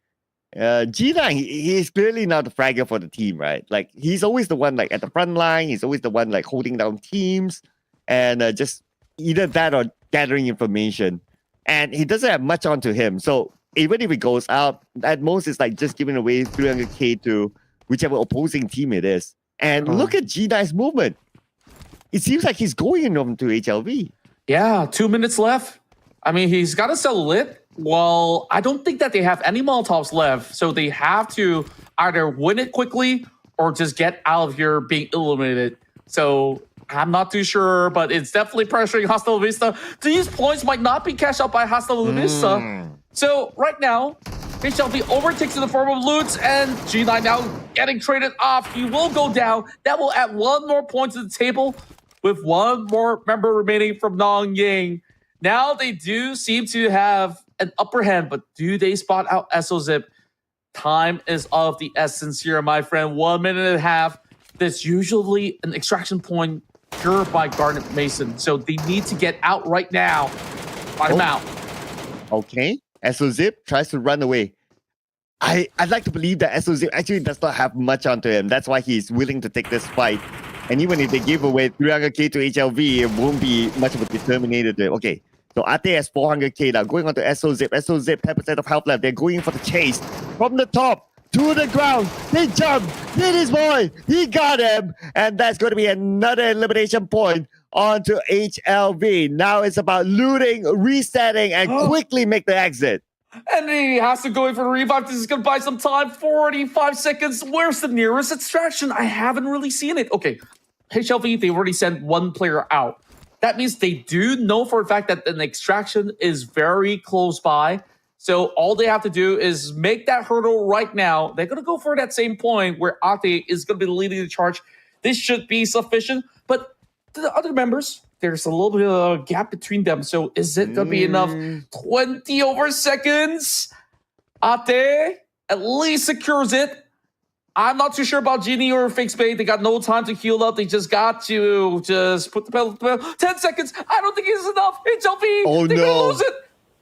G9, he is clearly not the fragger for the team, right? Like, he's always the one like at the front line. He's always the one like holding down teams and just either that or gathering information. And he doesn't have much onto him. So even if he goes out, at most it's like just giving away 300k to whichever opposing team it is. And look at G9's movement. It seems like he's going on to HLV. Yeah, 2 minutes left. I mean, he's got to sell lit. Well, I don't think that they have any Molotovs left. So they have to either win it quickly or just get out of here being eliminated. So I'm not too sure, but it's definitely pressuring Hostel Vista. These points might not be cashed out by Hostel Vista. So right now, HLV overtakes in the form of loots, and G9 now getting traded off. He will go down. That will add 1 more point to the table with 1 more member remaining from Nongying. Now they do seem to have an upper hand, but do they spot out SOZip? Time is of the essence here, my friend. 1 minute and a half. There's usually an extraction point here by Garnet Mason, so they need to get out right now. Find him out. Okay. SOZip tries to run away. I'd like to believe that SOZip actually does not have much onto him. That's why he's willing to take this fight. And even if they give away 300k to HLV, it won't be much of a determinator there. Okay, so Ate has 400k now. Going on to SOZip. SOZip, 10% of health left. They're going for the chase. From the top to the ground. They jump. Hit his boy. He got him. And that's going to be another elimination point onto HLV. Now it's about looting, resetting, and quickly make the exit. And he has to go in for the revive. This is going to buy some time. 45 seconds. Where's the nearest extraction? I haven't really seen it. Okay, HLV, they already sent one player out. That means they do know for a fact that an extraction is very close by. So all they have to do is make that hurdle right now. They're going to go for that same point where Ate is going to be leading the charge. This should be sufficient. But the other members, there's a little bit of a gap between them. So is it going to be enough? 20 over seconds. Ate at least secures it. I'm not too sure about Genie or Fake Spade. They got no time to heal up. They just got to just put the pedal to the pedal. 10 seconds. I don't think it's enough. HLV. Oh, they're going to lose it.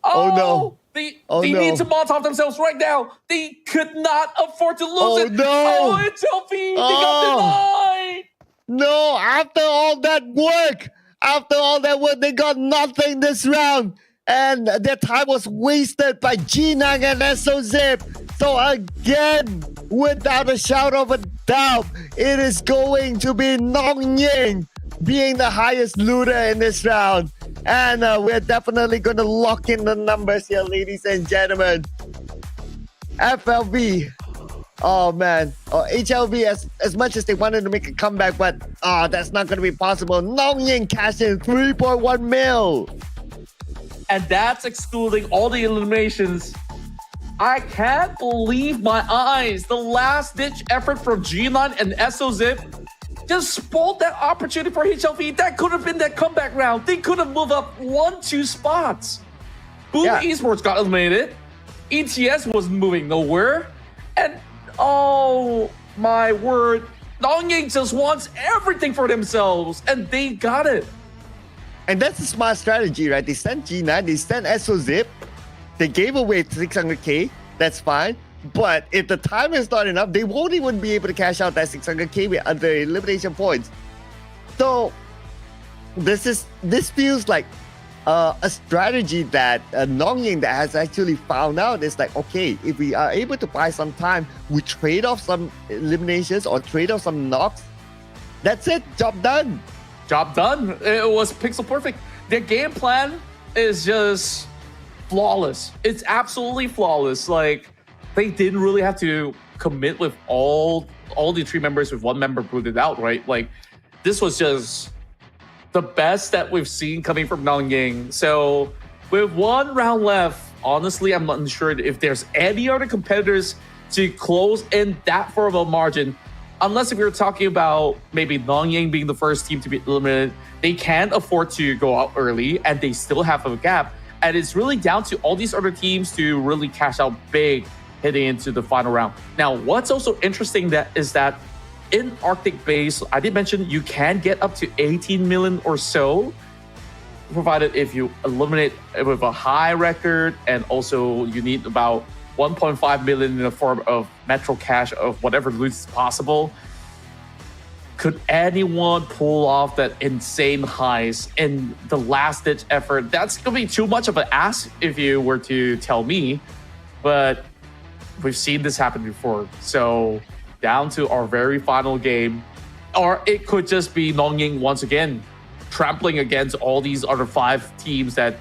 Oh, no. They need to Molotov themselves right now. They could not afford to lose it. No. Oh, HLV. They got denied. No, after all that work, they got nothing this round. And their time was wasted by G9 and SOZip. So again, without a shadow of a doubt, it is going to be Nongying being the highest looter in this round. And we're definitely going to lock in the numbers here, ladies and gentlemen. FLV. Oh, man. HLV, as much as they wanted to make a comeback, but that's not going to be possible. Nongying cashed in 3.1 mil. And that's excluding all the eliminations. I can't believe my eyes. The last-ditch effort from G9 and SOZip just spoiled that opportunity for HLV. That could have been that comeback round. They could have moved up 1-2 spots. Boom Esports got eliminated. ETS was moving nowhere. And oh my word, Nongying just wants everything for themselves, and they got it. And that's a smart strategy, right? They sent G9, they sent SOZip, they gave away 600k, that's fine. But if the time is not enough, they won't even be able to cash out that 600k with other elimination points. So this feels like a strategy that Nongying that has actually found out. Is like, okay, if we are able to buy some time, we trade off some eliminations or trade off some knocks. That's it, job done. Job done. It was pixel perfect. Their game plan is just flawless. It's absolutely flawless. Like, they didn't really have to commit with all the three members with one member booted out, right? Like, this was just the best that we've seen coming from Nongying. So with one round left, honestly, I'm unsure if there's any other competitors to close in that far of a margin. Unless if you're talking about maybe Nongying being the first team to be eliminated, they can't afford to go out early and they still have a gap. And it's really down to all these other teams to really cash out big heading into the final round. Now, what's also interesting is that in Arctic base, I did mention you can get up to 18 million or so, provided if you eliminate with a high record, and also you need about 1.5 million in the form of Metro cash of whatever loot is possible. Could anyone pull off that insane heist in the last-ditch effort? That's going to be too much of an ask if you were to tell me, but we've seen this happen before. So down to our very final game, or it could just be Nongying once again trampling against all these other 5 teams that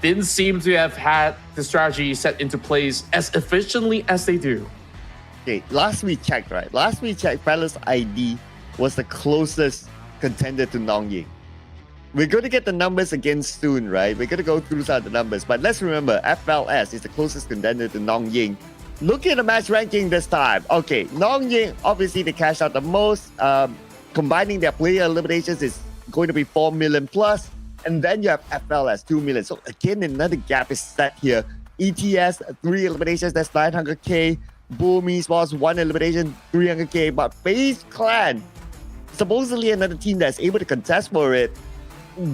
didn't seem to have had the strategy set into place as efficiently as they do. Okay, last we checked, right? Last we checked, Palace ID was the closest contender to Nongying. We're going to get the numbers again soon, right? We're going to go through some of the numbers. But let's remember, FLS is the closest contender to Nongying. Look at the match ranking this time. Okay, Nongying, obviously they cashed out the most. Combining their player eliminations is going to be 4 million plus. And then you have FLS, 2 million. So again, another gap is set here. ETS, 3 eliminations, that's 900k. Boom Esports, 1 elimination, 300k. But FaZe Clan, supposedly another team that's able to contest for it.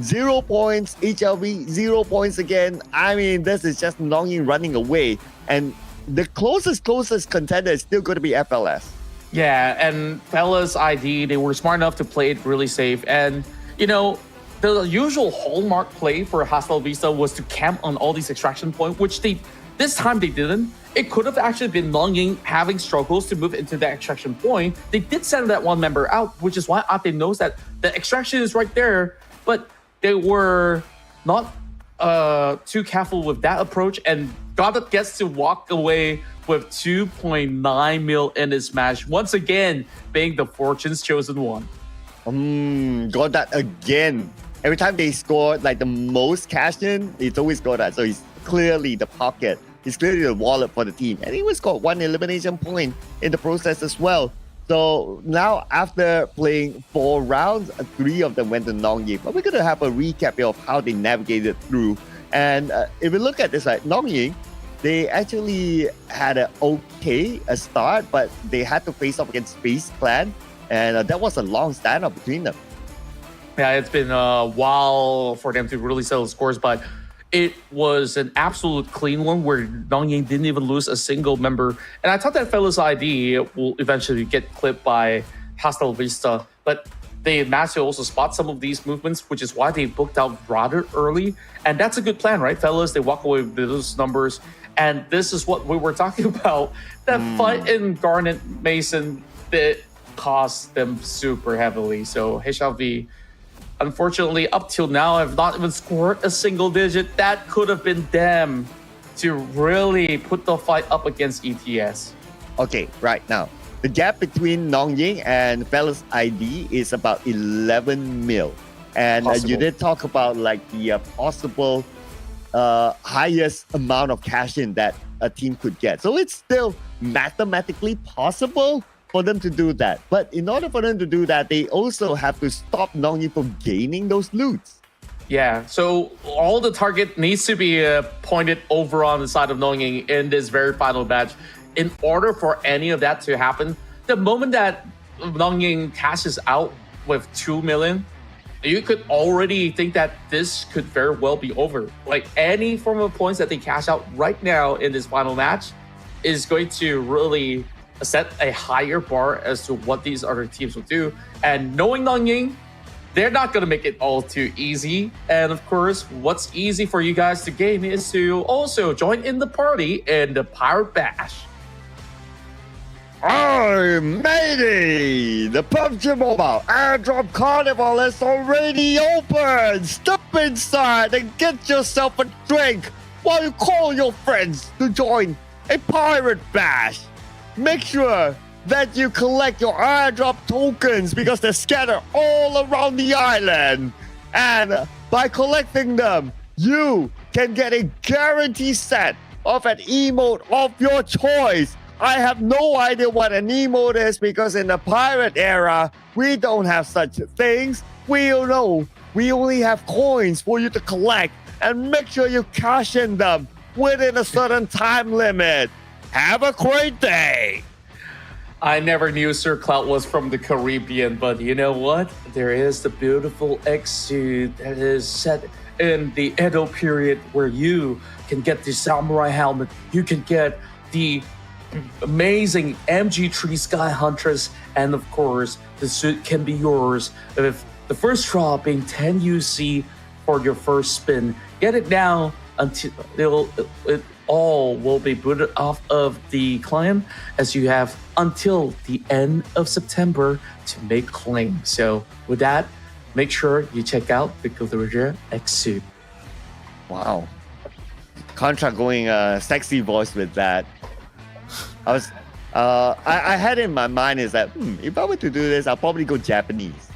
0 points, HLV, 0 points again. I mean, this is just Nongying running away. And the closest contender is still going to be FLS. Yeah, and Fellas ID, they were smart enough to play it really safe. And, you know, the usual hallmark play for Hostile Vista was to camp on all these extraction points, which this time they didn't. It could have actually been Nongying having struggles to move into that extraction point. They did send that one member out, which is why Ate knows that the extraction is right there. but they were not too careful with that approach, and Goddard gets to walk away with 2.9 mil in this match, once again being the Fortune's chosen one. Got that again. Every time they score like the most cash in, it's always got that. So he's clearly the pocket. He's clearly the wallet for the team. And he always got one elimination point in the process as well. So now after playing 4 rounds, 3 of them went to Nongying. But we're going to have a recap here of how they navigated through. And if we look at this, like Nongying, they actually had a start, but they had to face off against Space Clan. And that was a long standoff between them. Yeah, it's been a while for them to really settle scores, but it was an absolute clean one where Nongying didn't even lose a single member. And I thought that Fella's ID will eventually get clipped by Hostile Vista, but they managed to also spot some of these movements, which is why they booked out rather early. And that's a good plan, right, fellas? They walk away with those numbers. And this is what we were talking about. That fight in Garnet Mason that cost them super heavily. So HLV, unfortunately, up till now, have not even scored a single digit. That could have been them to really put the fight up against ETS. Okay, right now, the gap between Nongying and Fella's ID is about 11 mil. And you did talk about like the possible highest amount of cash in that a team could get. So it's still mathematically possible for them to do that. But in order for them to do that, they also have to stop Nongying from gaining those loots. Yeah, so all the target needs to be pointed over on the side of Nongying in this very final batch. In order for any of that to happen, the moment that Nongying cashes out with 2 million, you could already think that this could very well be over. Like any form of points that they cash out right now in this final match is going to really set a higher bar as to what these other teams will do. And knowing Nongying, they're not going to make it all too easy. And of course, what's easy for you guys to gain is to also join in the party in the Pirate Bash. Oh, matey! The PUBG Mobile Airdrop Carnival is already open! Step inside and get yourself a drink while you call your friends to join a Pirate Bash. Make sure that you collect your airdrop tokens because they're scattered all around the island. And by collecting them, you can get a guarantee set of an emote of your choice. I have no idea what an emote is because in the pirate era, we don't have such things. We don't know. We only have coins for you to collect and make sure you cash in them within a certain time limit. Have a great day. I never knew Sir Cloud was from the Caribbean, but you know what? There is the beautiful X-suit that is set in the Edo period where you can get the samurai helmet. You can get the amazing MG3 Sky Huntress, and of course, the suit can be yours with the first draw being 10 UC for your first spin. Get it now until it all will be booted off of the client, as you have until the end of September to make claim. So with that, make sure you check out the Gilderia X suit. Wow. Contra going sexy voice with that. I had in my mind is that if I were to do this, I'll probably go Japanese.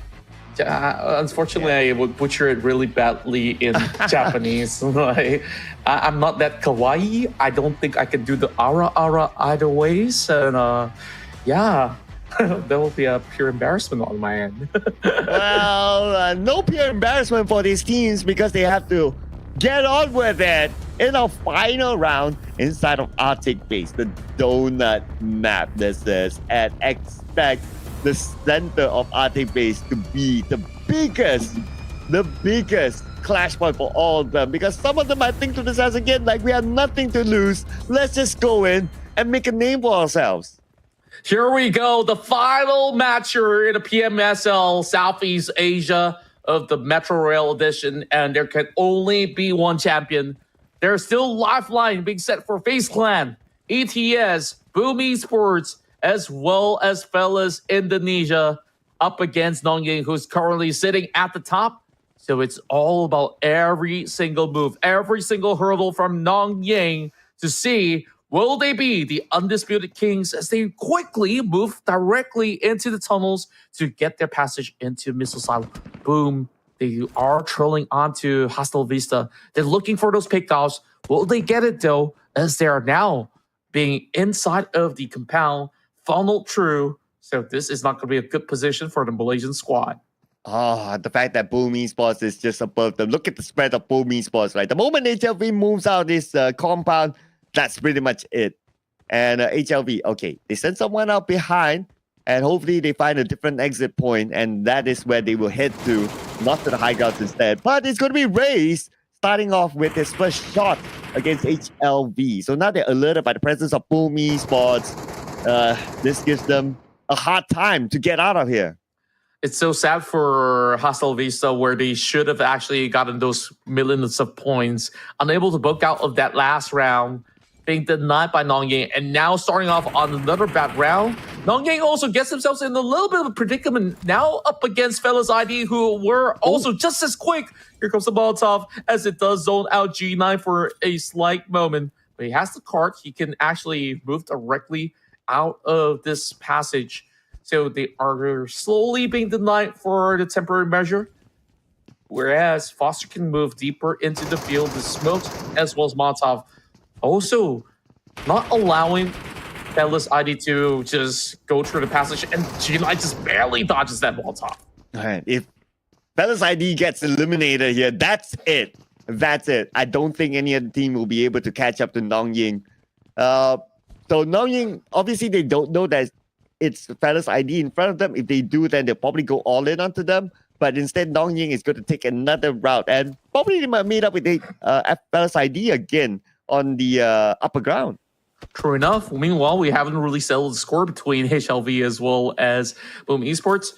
Unfortunately, I would butcher it really badly in Japanese. Like, I'm not that kawaii. I don't think I can do the ara either ways. And yeah, that will be a pure embarrassment on my end. Well, no pure embarrassment for these teams because they have to get on with it in a final round inside of Arctic Base, the donut map this is, and expect the center of Arctic Base to be the biggest clash point for all of them, because some of them might think to themselves again, like, we have nothing to lose, let's just go in and make a name for ourselves. Here we go, the final matcher in the PMSL Southeast Asia of the Metro Royale Edition, and there can only be one champion. There's still Lifeline being set for FaZe Clan, ETS, Boom Esports, as well as Fellas Indonesia up against Nongying, who's currently sitting at the top. So it's all about every single move, every single hurdle from Nongying to see will they be the undisputed kings as they quickly move directly into the tunnels to get their passage into Missile Silo. Boom. They are trolling onto Hostile Vista. They're looking for those pickoffs. Will they get it though, as they are now being inside of the compound, funneled through. So this is not going to be a good position for the Malaysian squad. Oh, the fact that Boom Esports is just above them. Look at the spread of Boom Esports, right? The moment HLV moves out this compound, that's pretty much it. And HLV, okay, they send someone out behind, and hopefully they find a different exit point, and that is where they will head to, not to the high grounds instead. But it's going to be Raze starting off with his first shot against HLV. So now they're alerted by the presence of Boom Esports. This gives them a hard time to get out of here. It's so sad for Hostile Vista, where they should have actually gotten those millions of points, unable to book out of that last round, being denied by Nongying, and now starting off on another bad round. Nongying also gets themselves in a little bit of a predicament, now up against Fellas ID, who were also just as quick. Here comes the Molotov, as it does zone out G9 for a slight moment. But he has the cart, he can actually move directly out of this passage. So they are slowly being denied for the temporary measure. Whereas Foster can move deeper into the field, the smokes as well as Molotov. Also, not allowing Fellas ID to just go through the passage, and G9 just barely dodges that Molotov. All right, if Fellas ID gets eliminated here, that's it. That's it. I don't think any other team will be able to catch up to Nongying. So Nongying, obviously they don't know that it's Fellas ID in front of them. If they do, then they'll probably go all in onto them. But instead, Nongying is going to take another route, and probably they might meet up with the Fellas ID again on the upper ground. True enough. Meanwhile, we haven't really settled the score between HLV as well as Boom Esports.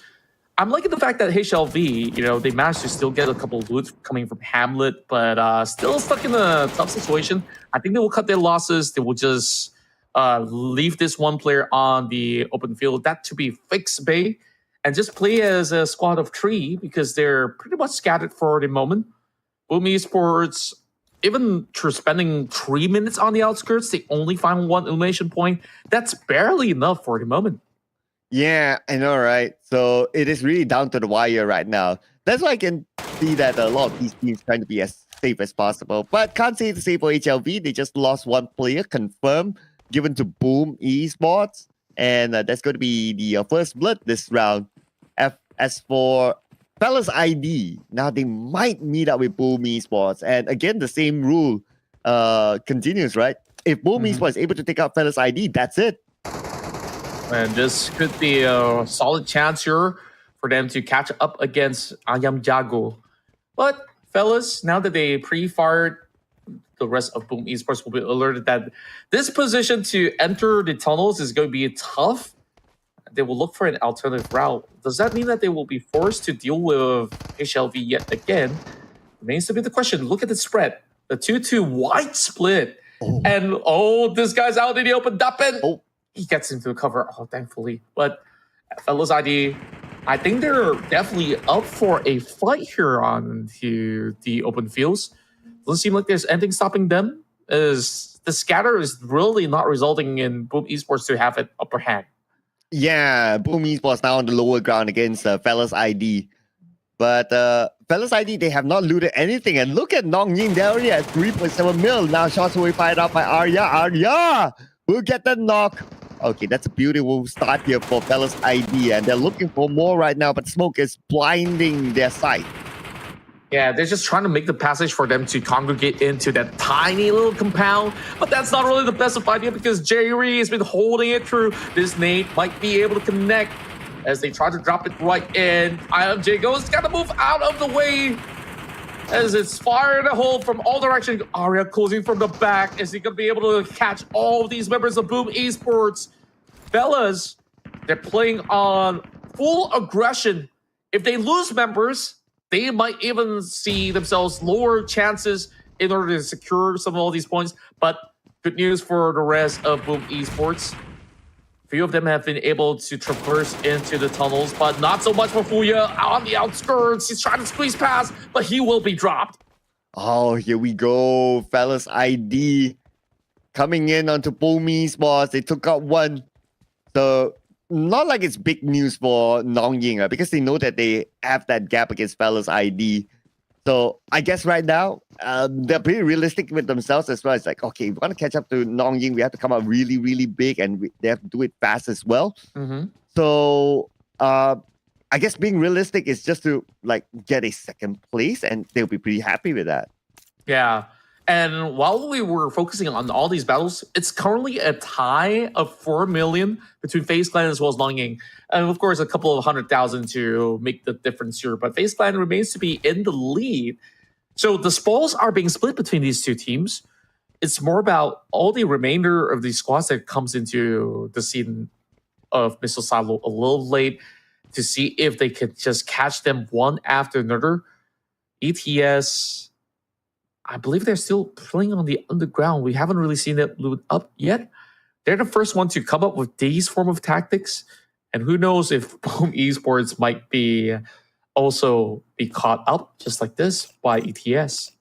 I'm liking the fact that HLV, they managed to still get a couple of loot coming from Hamlet, but still stuck in a tough situation. I think they will cut their losses. They will just leave this one player on the open field, that to be Fix Bay, and just play as a squad of 3 because they're pretty much scattered for the moment. Boom Esports, even through spending 3 minutes on the outskirts, they only find 1 elimination point. That's barely enough for the moment. Yeah, I know, right? So it is really down to the wire right now. That's why I can see that a lot of these teams trying to be as safe as possible. But can't say the same for HLV. They just lost 1 player, confirmed, given to Boom Esports. And that's going to be the first blood this round. As for Fellas ID, now they might meet up with Boom Esports. And again, the same rule continues, right? If Boom Esports is able to take out Fellas ID, that's it. And this could be a solid chance here for them to catch up against Ayam Jago. But Fellas, now that they pre-fired, the rest of Boom Esports will be alerted that this position to enter the tunnels is going to be tough. They will look for an alternative route. Does that mean that they will be forced to deal with HLV yet again? Remains to be the question. Look at the spread. The 2-2 wide split. Oh. And, this guy's out in the open. Dappen. He gets into the cover, thankfully. But Fellas ID, I think they're definitely up for a fight here on the open fields. Doesn't seem like there's anything stopping them, as the scatter is really not resulting in Boom Esports to have an upper hand. Yeah, Boom Esports now on the lower ground against Fellas ID. But Fellas ID, they have not looted anything. And look at Nongying, they're already at 3.7 mil. Now shots will be fired out by Arya. Arya will get the knock. Okay, that's a beautiful start here for Fellas ID. And they're looking for more right now, but smoke is blinding their sight. Yeah, they're just trying to make the passage for them to congregate into that tiny little compound. But that's not really the best of idea because Jerry has been holding it through. This nade might be able to connect as they try to drop it right in. IMJago's got to move out of the way as it's firing a hole from all directions. Arya closing from the back. Is he going to be able to catch all of these members of Boom Esports? Fellas, they're playing on full aggression. If they lose members, they might even see themselves lower chances in order to secure some of all these points. But good news for the rest of Boom Esports. Few of them have been able to traverse into the tunnels, but not so much for Fuya on the outskirts. He's trying to squeeze past, but he will be dropped. Oh, here we go. Fellas ID coming in onto PMSL Esports. They took out one. So not like it's big news for Nongying because they know that they have that gap against Fellas ID. So I guess right now, they're pretty realistic with themselves as well. It's like, okay, if we want to catch up to Nongying, we have to come out really, really big and they have to do it fast as well. So I guess being realistic is just to like get a second place and they'll be pretty happy with that. Yeah. And while we were focusing on all these battles, it's currently a tie of 4 million between FaZe Clan as well as Nongying. And of course, a couple of 100,000 to make the difference here. But FaZe Clan remains to be in the lead. So the spoils are being split between these two teams. It's more about all the remainder of these squads that comes into the scene of Missile Silo a little late to see if they could just catch them one after another. ETS... I believe they're still playing on the underground. We haven't really seen it loot up yet. They're the first one to come up with these form of tactics. And who knows if Boom Esports might be also be caught up just like this by ETS.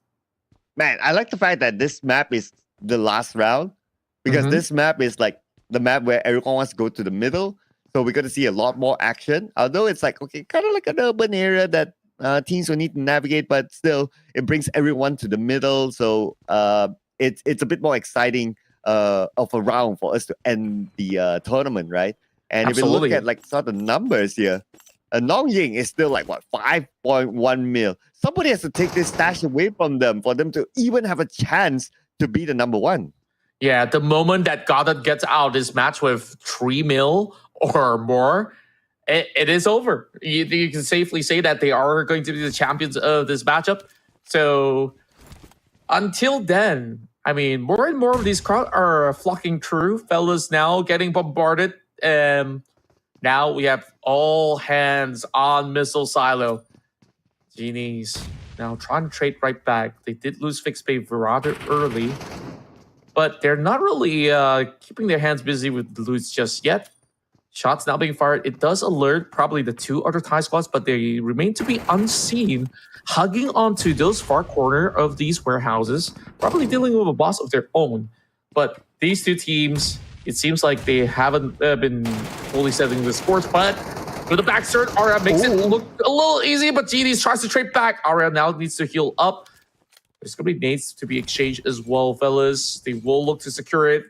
Man, I like the fact that this map is the last round because this map is like the map where everyone wants to go to the middle. So we're going to see a lot more action. Although it's like, okay, kind of like an urban area that teams will need to navigate, but still it brings everyone to the middle. So it's a bit more exciting of a round for us to end the tournament, right? And Absolutely. if we look at like sort of numbers here, Nongying is still like what 5.1 mil. Somebody has to take this stash away from them for them to even have a chance to be the number one. Yeah, the moment that Goddard gets out this match with 3 mil or more, it is over. You can safely say that they are going to be the champions of this matchup. So until then, I mean, more and more of these crowd are flocking through. Fellas now getting bombarded. Now we have all hands on Missile Silo. Genies now trying to trade right back. They did lose fixed pay rather early, but they're not really keeping their hands busy with the loots just yet. Shots now being fired. It does alert probably the two other Thai squads, but they remain to be unseen, hugging onto those far corner of these warehouses, probably dealing with a boss of their own. But these two teams, it seems like they haven't been fully setting the scores, but with the back start, Aria makes it look a little easy, but GDs tries to trade back. Aria now needs to heal up. There's going to be nades to be exchanged as well, fellas. They will look to secure it.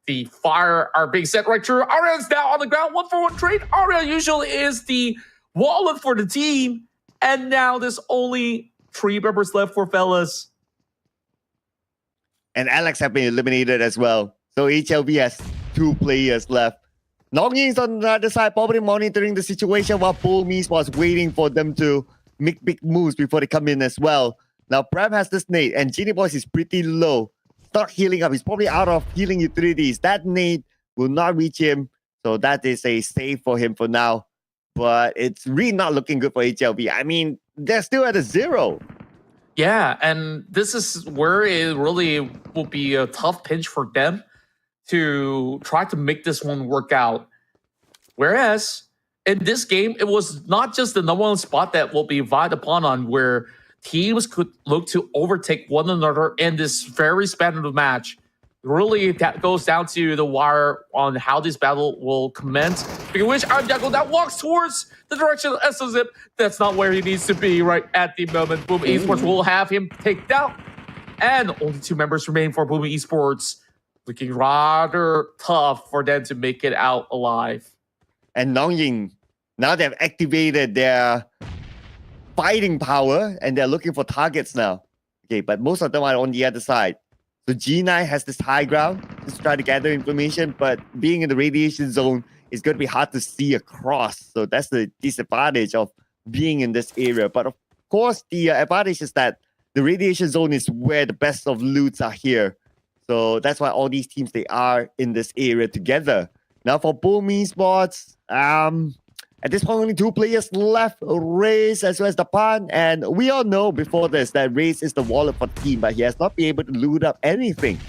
The fire are being set right through. Aria's now on the ground. 1-for-1 trade. Aria usually is the wallet for the team. And now there's only 3 members left for fellas. And Alex have been eliminated as well. So HLV has 2 players left. Nongying is on the other side, probably monitoring the situation while PMSL was waiting for them to make big moves before they come in as well. Now Prem has this nade and Genie Boys is pretty low. Start healing up. He's probably out of healing utilities. That nade will not reach him. So that is a save for him for now. But it's really not looking good for HLV. I mean, they're still at a 0. Yeah, and this is where it really will be a tough pinch for them to try to make this one work out. Whereas in this game, it was not just the number one spot that will be vied upon on where teams could look to overtake one another in this very span of the match. Really, that goes down to the wire on how this battle will commence. Speaking of which, Diago that walks towards the direction of SOZIP. That's not where he needs to be right at the moment. Boom Esports will have him take down. And only 2 members remain for Boom Esports. Looking rather tough for them to make it out alive. And Nongying, now they've activated their fighting power and they're looking for targets now. Okay, but most of them are on the other side. So G9 has this high ground to try to gather information, but being in the radiation zone is going to be hard to see across. So that's the disadvantage of being in this area. But of course, the advantage is that the radiation zone is where the best of loots are here. So that's why all these teams, they are in this area together. Now for Boom Esports, at this point, only 2 players left, Raze as well as the Pan. And we all know before this that Raze is the wallet for the team, but he has not been able to loot up anything.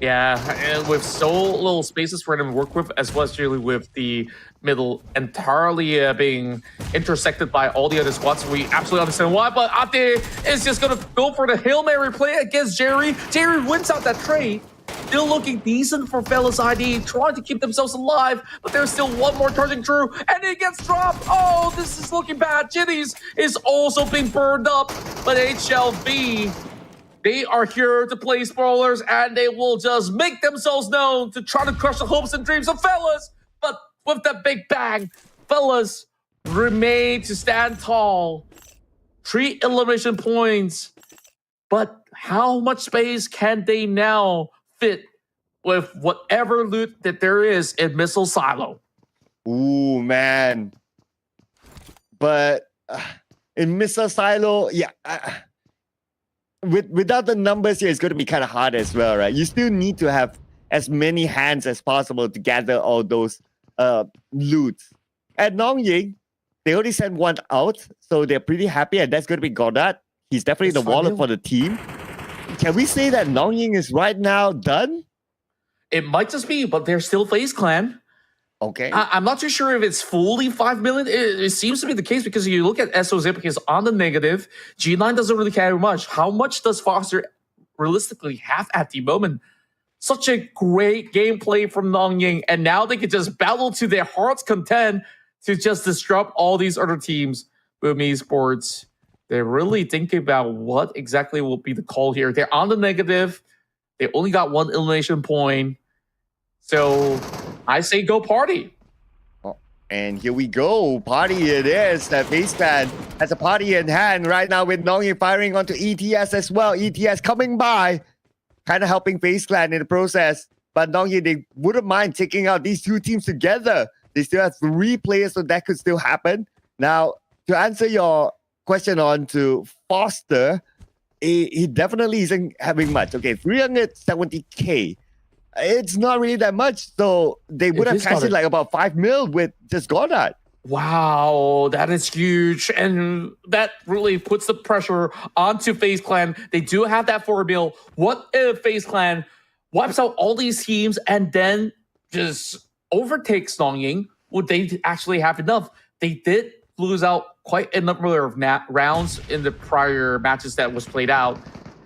Yeah, and with so little spaces for them to work with, as well as really with the middle entirely being intersected by all the other squads, we absolutely understand why. But Ate is just going to go for the Hail Mary play against Jerry. Jerry wins out that trade. Still looking decent for Fellas ID, trying to keep themselves alive, but there's still one more charging through, and it gets dropped. Oh, this is looking bad. Jitties is also being burned up, but HLV, they are here to play spoilers, and they will just make themselves known to try to crush the hopes and dreams of Fellas. But with that big bang, Fellas remain to stand tall. 3 elimination points, but how much space can they now fit with whatever loot that there is in Missile Silo? Ooh, man. But in Missile Silo, yeah. Without the numbers here, it's going to be kind of hard as well, right? You still need to have as many hands as possible to gather all those loots. At Nongying, they already sent one out, so they're pretty happy, and that's going to be Goddard. He's definitely the wallet for the team. Can we say that Nongying is right now done? It might just be, but they're still FaZe Clan. Okay. I'm not too sure if it's fully 5 million. It seems to be the case because you look at SOZip, is on the negative. G9 doesn't really carry much. How much does Foster realistically have at the moment? Such a great gameplay from Nongying, and now they can just battle to their heart's content to just disrupt all these other teams. Boom Esports, they're really thinking about what exactly will be the call here. They're on the negative. They only got 1 elimination point. So I say go party. Oh, and here we go. Party it is. That FaZe Clan has a party in hand right now with Nongying firing onto ETS as well. ETS coming by, kind of helping FaZe Clan in the process. But Nongying, they wouldn't mind taking out these two teams together. They still have 3 players, so that could still happen. Now, to answer your question on to Foster, he definitely isn't having much. Okay, 370K. It's not really that much, so they would have cashed in like about 5 mil with just Goddard. Wow, that is huge, and that really puts the pressure onto FaZe Clan. They do have that 4 mil. What if FaZe Clan wipes out all these teams and then just overtakes Nongying? Would they actually have enough? They did lose out quite a number of rounds in the prior matches that was played out.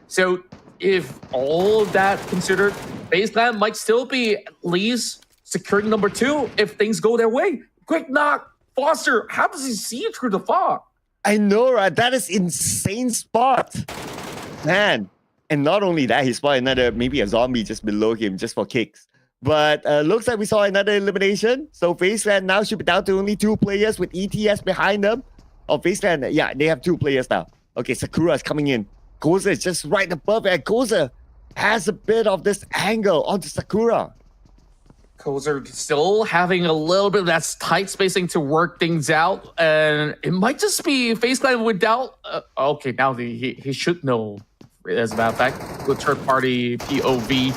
So if all of that considered, FaZe Clan might still be at least securing number 2 if things go their way. Quick knock. Foster, how does he see it through the fog? I know, right? That is insane spot. Man. And not only that, he spotted another, maybe a zombie just below him, just for kicks. But looks like we saw another elimination. So FaZe Clan now should be down to only 2 players with ETS behind them. Oh, FaZe Clan, yeah, they have 2 players now. Okay, Sakura is coming in. Goza is just right above it. Goza has a bit of this angle onto Sakura. Kozer still having a little bit of that tight spacing to work things out. And it might just be FaZe Clan without... okay, now he should know, as a matter of fact, with third-party POV.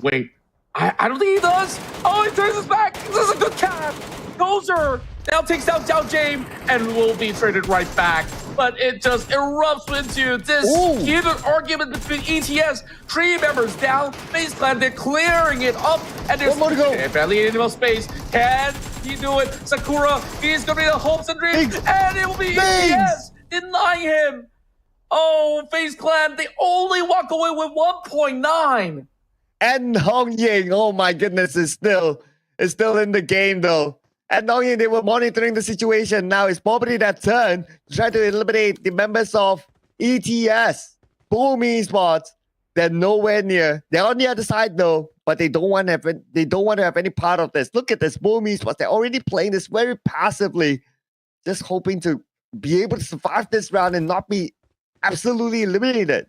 Wait, I don't think he does. Oh, he turns his back. This is a good catch. Gozer now takes down Zhao James and will be traded right back. But it just erupts into this heated argument between ETS. 3 members down. FaZe Clan, they're clearing it up. And there's more to go. barely any more space. Can he do it? Sakura, he's going to be the hopes and dreams. And it will be ETS denying him. Oh, FaZe Clan, they only walk away with 1.9. And Nongying, oh my goodness, is still in the game though. And Nongying, they were monitoring the situation. Now it's probably that turn to try to eliminate the members of ETS. Boom Esports. They're nowhere near. They're on the other side though, but they don't want to have any part of this. Look at this, Boom Esports. They're already playing this very passively, just hoping to be able to survive this round and not be absolutely eliminated.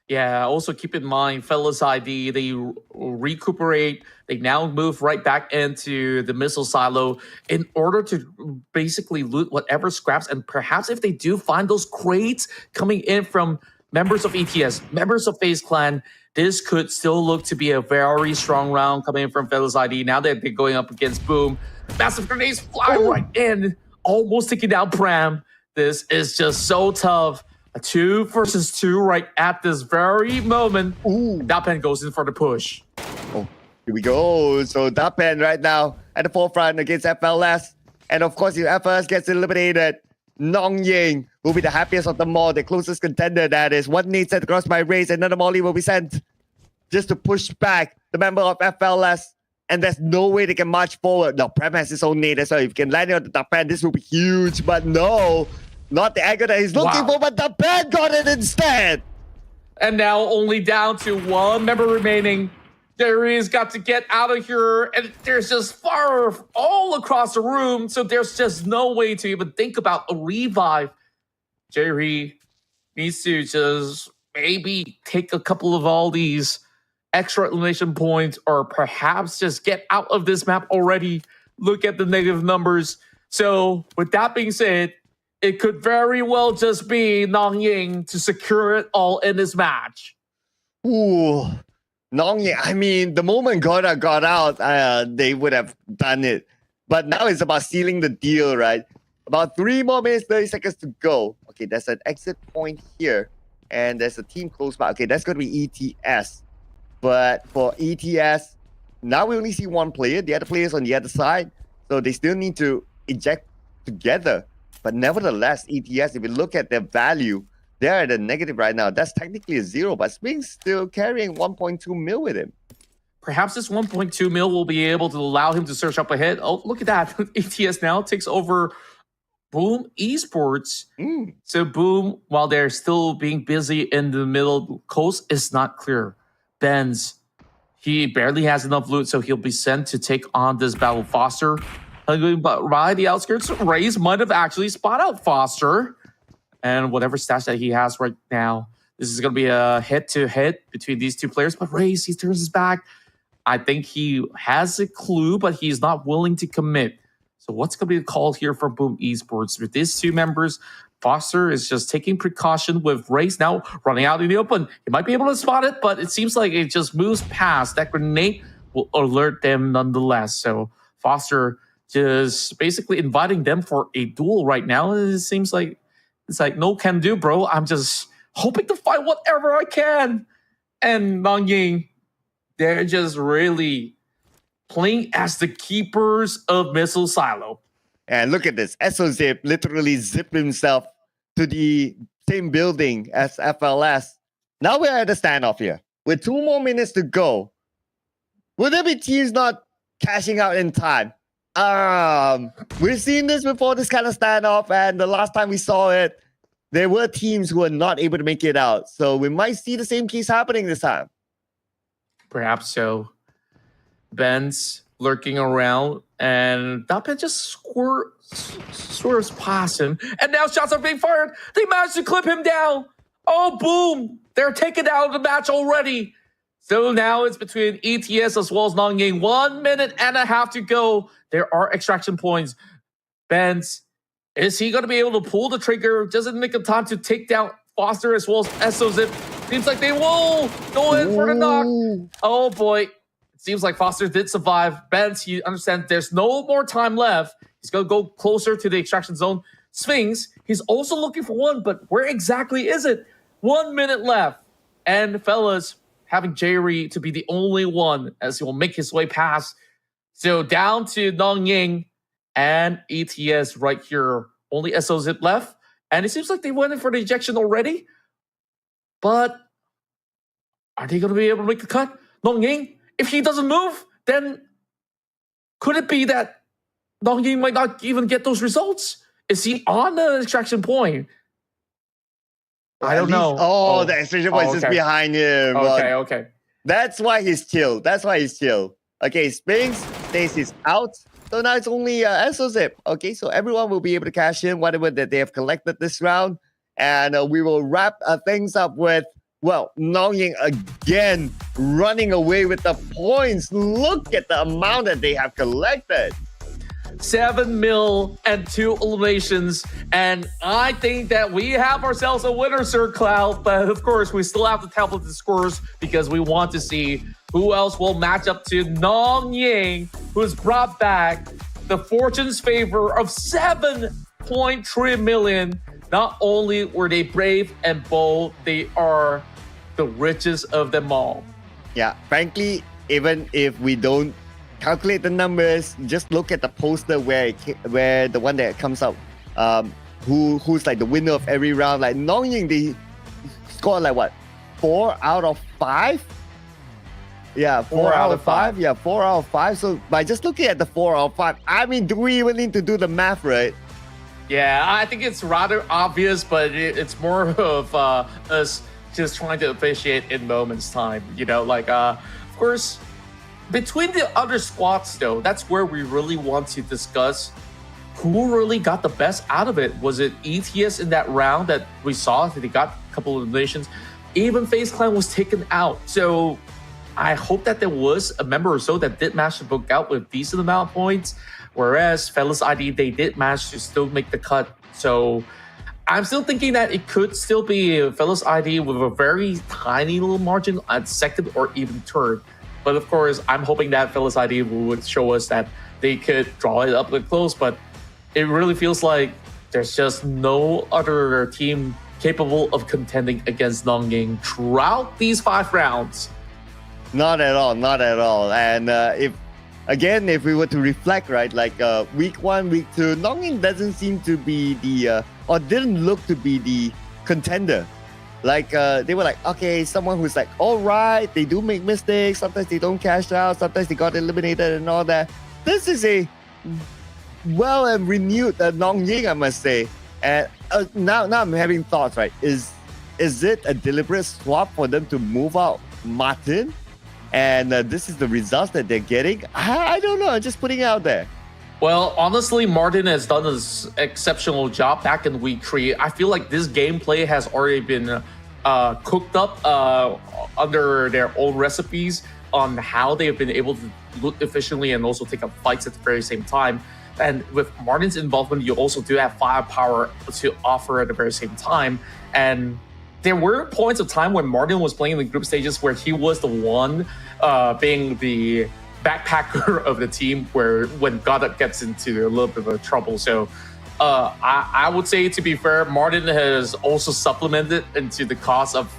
Yeah, also keep in mind, Fellas ID, they recuperate. They now move right back into the missile silo in order to basically loot whatever scraps. And perhaps if they do find those crates coming in from members of ETS, members of FaZe Clan, this could still look to be a very strong round coming in from Fellas ID. Now that they're going up against Boom. Massive grenades fly right in, almost taking down Pram. This is just so tough. A 2 versus 2 right at this very moment. Ooh. Dapen goes in for the push. Oh, here we go. So Dapen right now at the forefront against FLS. And of course, if FLS gets eliminated, Nong Ying will be the happiest of them all, the closest contender that is. One nade sent across by Raze, another molly will be sent just to push back the member of FLS. And there's no way they can march forward. No, Prem has his own nade as well. If you can land it on the Dapen, this will be huge. But no, not the angle that he's looking for, but Dapen got it instead. And now only down to one member remaining. Jerry's got to get out of here, and there's just fire all across the room, so there's just no way to even think about a revive. Jerry needs to just maybe take a couple of all these extra elimination points, or perhaps just get out of this map already. Look at the negative numbers. So with that being said, it could very well just be Nong Ying to secure it all in this match. Ooh. Nong Ying, I mean, the moment Goda got out, they would have done it. But now it's about sealing the deal, right? About 3 more minutes, 30 seconds to go. Okay, there's an exit point here. And there's a team close by. Okay, that's going to be ETS. But for ETS, now we only see one player. The other player's on the other side. So they still need to eject together. But nevertheless, ETS, if you look at their value, they're at a negative right now. That's technically a 0, but Sping's still carrying 1.2 mil with him. Perhaps this 1.2 mil will be able to allow him to search up ahead. Oh, look at that. ATS now takes over Boom Esports. So Boom, while they're still being busy in the middle coast, is not clear. Benz, he barely has enough loot, so he'll be sent to take on this battle. Foster, but by the outskirts, Raze might have actually spotted out Foster. And whatever stats that he has right now, this is going to be a head-to-head between these two players. But Raze, he turns his back. I think he has a clue, but he's not willing to commit. So what's going to be the call here for Boom Esports? With these two members, Foster is just taking precaution with Raze now running out in the open. He might be able to spot it, but it seems like it just moves past. That grenade will alert them nonetheless. So Foster just basically inviting them for a duel right now. It seems like it's like, no can do, bro. I'm just hoping to find whatever I can. And Nong Ying, they're just really playing as the keepers of Missile Silo. And look at this. SOZip literally zipped himself to the same building as FLS. Now we're at a standoff here. With 2 more minutes to go. Will there be teams not cashing out in time? We've seen this before, this kind of standoff, and the last time we saw it, there were teams who were not able to make it out. So we might see the same case happening this time. Perhaps so. Ben's lurking around, and Dapen just swerves past him. And now shots are being fired. They managed to clip him down. Oh, boom. They're taken out of the match already. So now it's between ETS as well as Nong Ying. 1 minute and a half to go. There are extraction points. Benz, is he going to be able to pull the trigger? Doesn't make him time to take down Foster as well as SOZip. Seems like they will go in for the knock. Oh boy. It seems like Foster did survive. Benz, you understand there's no more time left. He's going to go closer to the extraction zone. Sphinx, he's also looking for one, but where exactly is it? 1 minute left. And fellas, having Jerry to be the only one as he will make his way past. So down to Nong Ying and ETS right here. Only SOZip left. And it seems like they went in for the ejection already. But are they going to be able to make the cut? Nong Ying, if he doesn't move, then could it be that Nong Ying might not even get those results? Is he on the extraction point? I don't know. Oh, the extraction point is just behind him. Okay. That's why he's chill. Okay, Sphinx stays his out. So now it's only SOZip. Okay, so everyone will be able to cash in whatever that they have collected this round. And we will wrap things up with, well, Nong Ying again running away with the points. Look at the amount that they have collected. 7 mil and 2 eliminations. And I think that we have ourselves a winner, Sir Cloud. But of course, we still have to tablet the scores because we want to see who else will match up to Nong Ying, who has brought back the fortune's favor of 7.3 million. not only were they brave and bold, they are the richest of them all. Yeah, frankly, even if we don't calculate the numbers, just look at the poster where the one that comes up, who's like the winner of every round. Like Nongying, they scored like what, 4 out of 5? Yeah, 4 out of 5. Yeah, 4 out of 5. So by just looking at the 4 out of 5, I mean, do we even need to do the math, right? Yeah, I think it's rather obvious, but it's more of us just trying to appreciate in moments time. You know, like of course, between the other squads though, that's where we really want to discuss who really got the best out of it. Was it ETS in that round that we saw that they got a couple of eliminations? Even FaZe Clan was taken out. So I hope that there was a member or so that did manage to book out with a decent amount of points, whereas Fellas ID, they did manage to still make the cut. So I'm still thinking that it could still be Fellas ID with a very tiny little margin at second or even third. But of course, I'm hoping that Fellas ID would show us that they could draw it up with close, but it really feels like there's just no other team capable of contending against Nongying throughout these 5 rounds. Not at all, not at all. And if we were to reflect, right, like week 1, week 2, Nongying doesn't seem to be the, or didn't look to be the contender. Like they were like, okay, someone who's like, all right, they do make mistakes. Sometimes they don't cash out. Sometimes they got eliminated and all that. This is a well and renewed Nongying, I must say. And now I'm having thoughts, right? Is it a deliberate swap for them to move out Martin? And this is the results that they're getting? I don't know. I'm just putting it out there. Well, honestly, Martin has done an exceptional job back in week 3. I feel like this gameplay has already been cooked up under their own recipes on how they have been able to loot efficiently and also take up fights at the very same time. And with Martin's involvement, you also do have firepower to offer at the very same time. And there were points of time when Martin was playing in the group stages where he was the one being the backpacker of the team, where when Goddard gets into a little bit of trouble. So I would say, to be fair, Martin has also supplemented into the cause of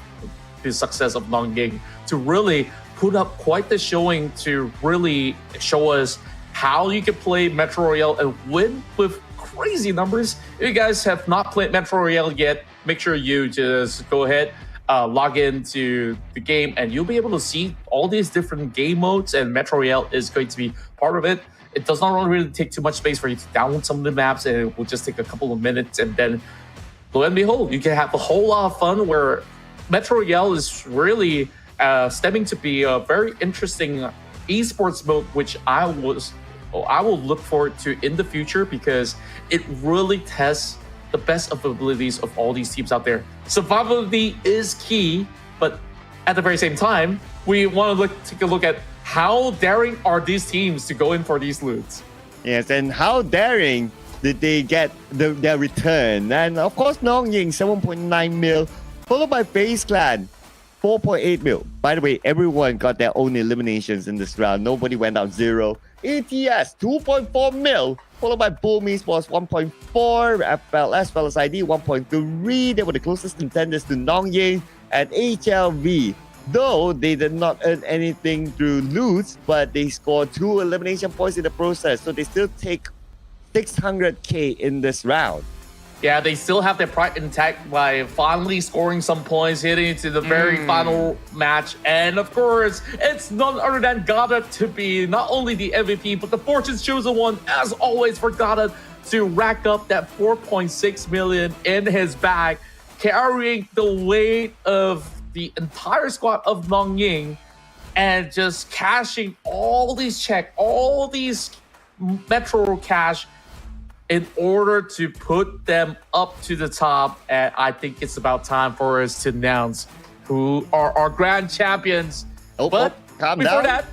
the success of Nongying to really put up quite the showing to really show us how you can play Metro Royale and win with crazy numbers. If you guys have not played Metro Royale yet, make sure you just go ahead, log into the game, and you'll be able to see all these different game modes, and Metro Royale is going to be part of it. It does not really take too much space for you to download some of the maps, and it will just take a couple of minutes, and then lo and behold, you can have a whole lot of fun where Metro Royale is really stemming to be a very interesting esports mode, which I will look forward to in the future, because it really tests the best of the abilities of all these teams out there. Survivability is key, but at the very same time, we want to take a look at how daring are these teams to go in for these loots. Yes, and how daring did they get their return? And of course, Nongying 7.9 mil, followed by FaZe Clan 4.8 mil. By the way, everyone got their own eliminations in this round. Nobody went out 0. ATS 2.4 mil, followed by Boom Esports 1.4, FLS Fellas ID 1.3. They were the closest contenders to Nongying, and HLV. Though they did not earn anything through loots, but they scored 2 elimination points in the process, so they still take 600k in this round. Yeah, they still have their pride intact by finally scoring some points, hitting into the very final match. And of course, it's none other than Goddard to be not only the MVP, but the Fortune's chosen one, as always, for Goddard to rack up that 4.6 million in his bag, carrying the weight of the entire squad of Nongying, and just cashing all these checks, all these Metro cash, in order to put them up to the top. And I think it's about time for us to announce who are our grand champions. But calm before down.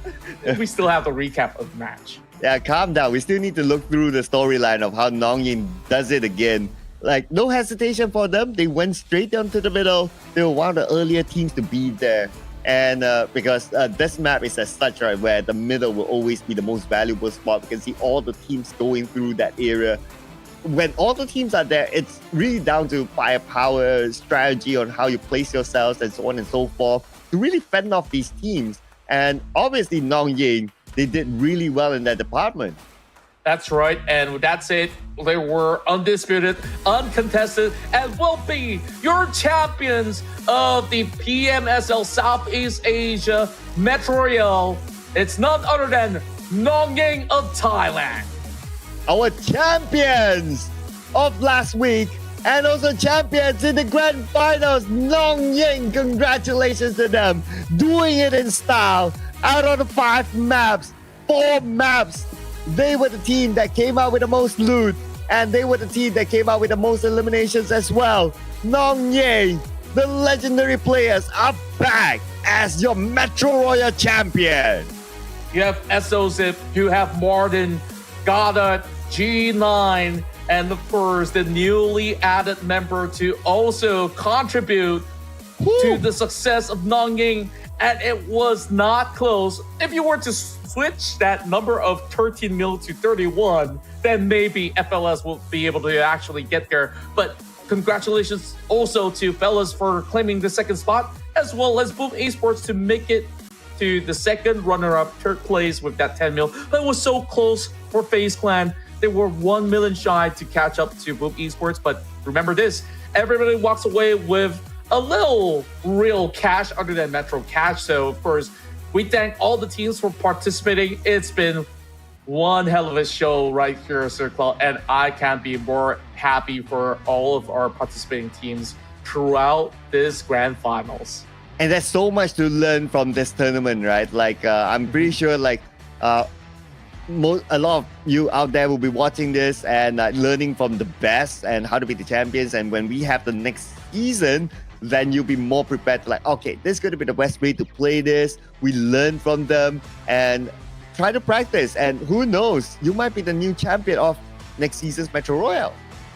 that, we still have the recap of the match. Yeah, calm down. We still need to look through the storyline of how Nongying does it again. Like, no hesitation for them. They went straight down to the middle. They were one of the earlier teams to be there. And because this map is as such, right, where the middle will always be the most valuable spot. We can see all the teams going through that area. when all the teams are there, it's really down to firepower, strategy on how you place yourselves, and so on and so forth to really fend off these teams. And obviously, Nongying, they did really well in that department. That's right, and that's it. They were undisputed, uncontested, and will be your champions of the PMSL Southeast Asia Metro Royale. It's none other than Nongying of Thailand. Our champions of last week and also champions in the grand finals, Nongying. Congratulations to them. Doing it in style. Out of the 5 maps, 4 maps. They were the team that came out with the most loot, and they were the team that came out with the most eliminations as well. Nongying, the legendary players, are back as your Metro Royale champion. You have SOZIP, you have Martin, Goddard, G9, and of course the newly added member to also contribute to the success of Nongying. And it was not close. If you were to switch that number of 13 mil to 31, then maybe FLS will be able to actually get there. But congratulations also to fellas for claiming the second spot, as well as Boom Esports to make it to the second runner-up, third place with that 10 mil. But it was so close for FaZe Clan. They were 1 million shy to catch up to Boom Esports. But remember this, everybody walks away with a little real cash other than Metro cash. So of course, we thank all the teams for participating. It's been one hell of a show right here, Sir Claude, and I can't be more happy for all of our participating teams throughout this grand finals. And there's so much to learn from this tournament, right? Like, I'm pretty sure, like, a lot of you out there will be watching this and learning from the best and how to be the champions. And when we have the next season, then you'll be more prepared to like, okay, this is going to be the best way to play this. We learn from them and try to practice. And who knows, you might be the new champion of next season's Metro Royale.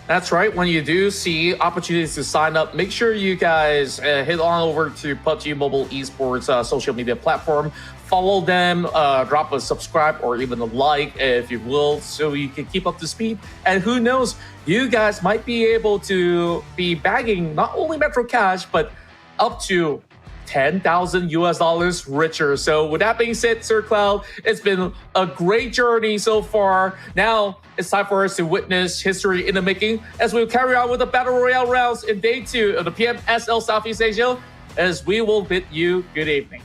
That's right. When you do see opportunities to sign up, make sure you guys head on over to PUBG Mobile Esports social media platform. Follow them, drop a subscribe or even a like if you will, so you can keep up to speed. And who knows, you guys might be able to be bagging not only Metro Cash, but up to $10,000 richer. So with that being said, Sir Cloud, it's been a great journey so far. Now it's time for us to witness history in the making as we carry on with the Battle Royale rounds in day 2 of the PMSL Southeast Asia, as we will bid you good evening.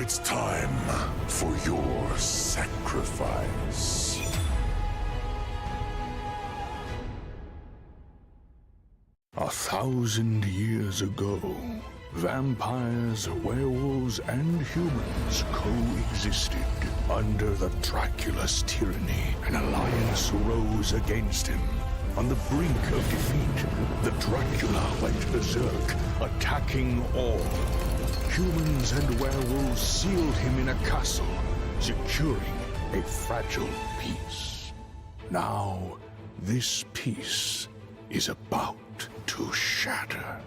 It's time for your sacrifice. A 1,000 years ago, vampires, werewolves, and humans coexisted. Under the Dracula's tyranny, an alliance rose against him. On the brink of defeat, the Dracula went berserk, attacking all. Humans and werewolves sealed him in a castle, securing a fragile peace. Now, this peace is about to shatter.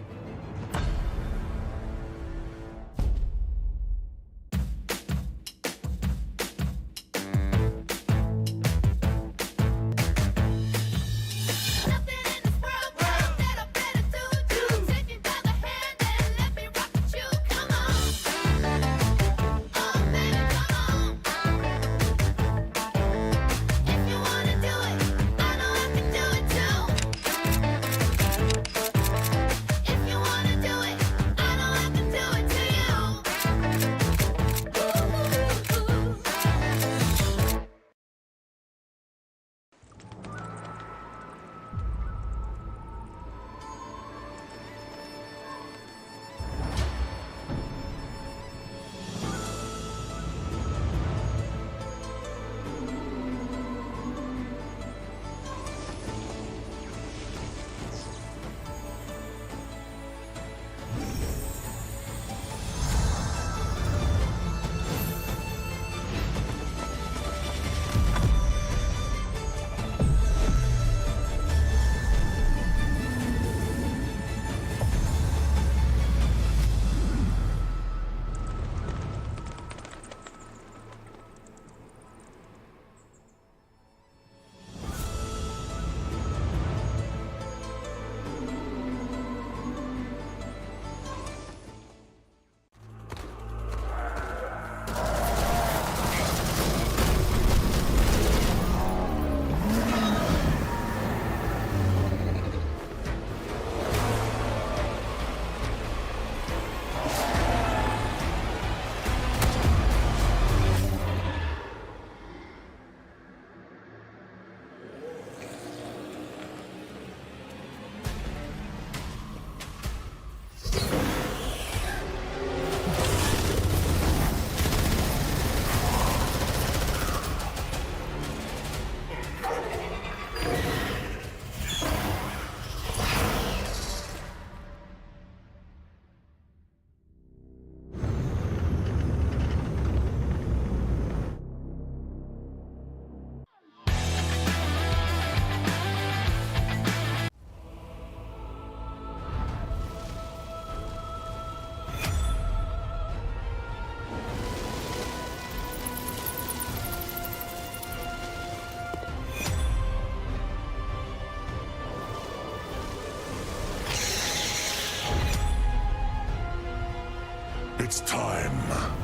It's time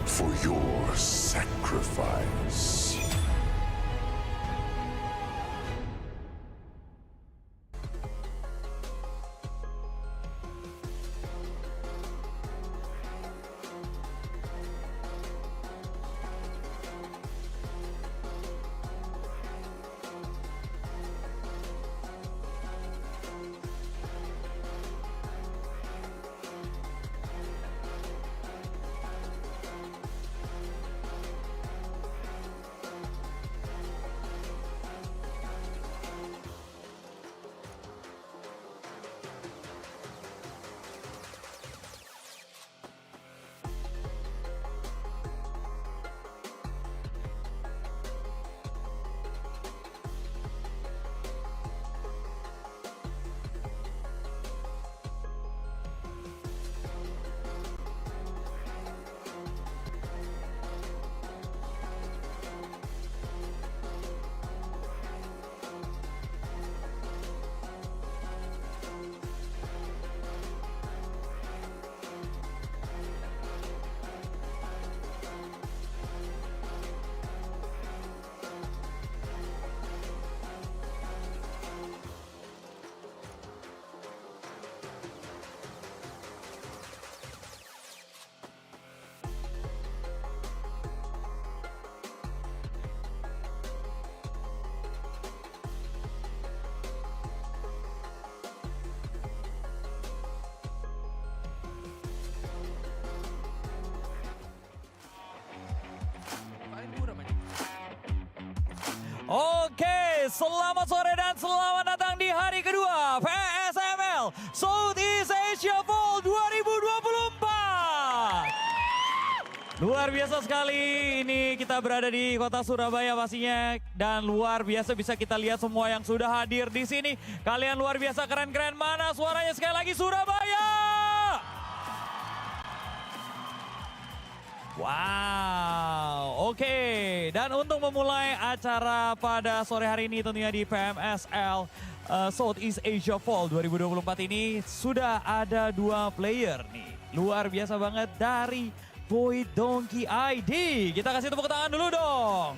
for your sacrifice. Oke, selamat sore dan selamat datang di hari kedua PMSL Southeast Asia Fall 2024. Luar biasa sekali, ini kita berada di kota Surabaya pastinya. Dan luar biasa bisa kita lihat semua yang sudah hadir di sini. Kalian luar biasa, keren-keren. Mana suaranya sekali lagi Surabaya? Wow, oke. Dan untuk memulai acara pada sore hari ini tentunya di PMSL Southeast Asia Fall 2024 ini sudah ada 2 player nih. Luar biasa banget dari VOIN Donkey ID. Kita kasih tepuk tangan dulu dong.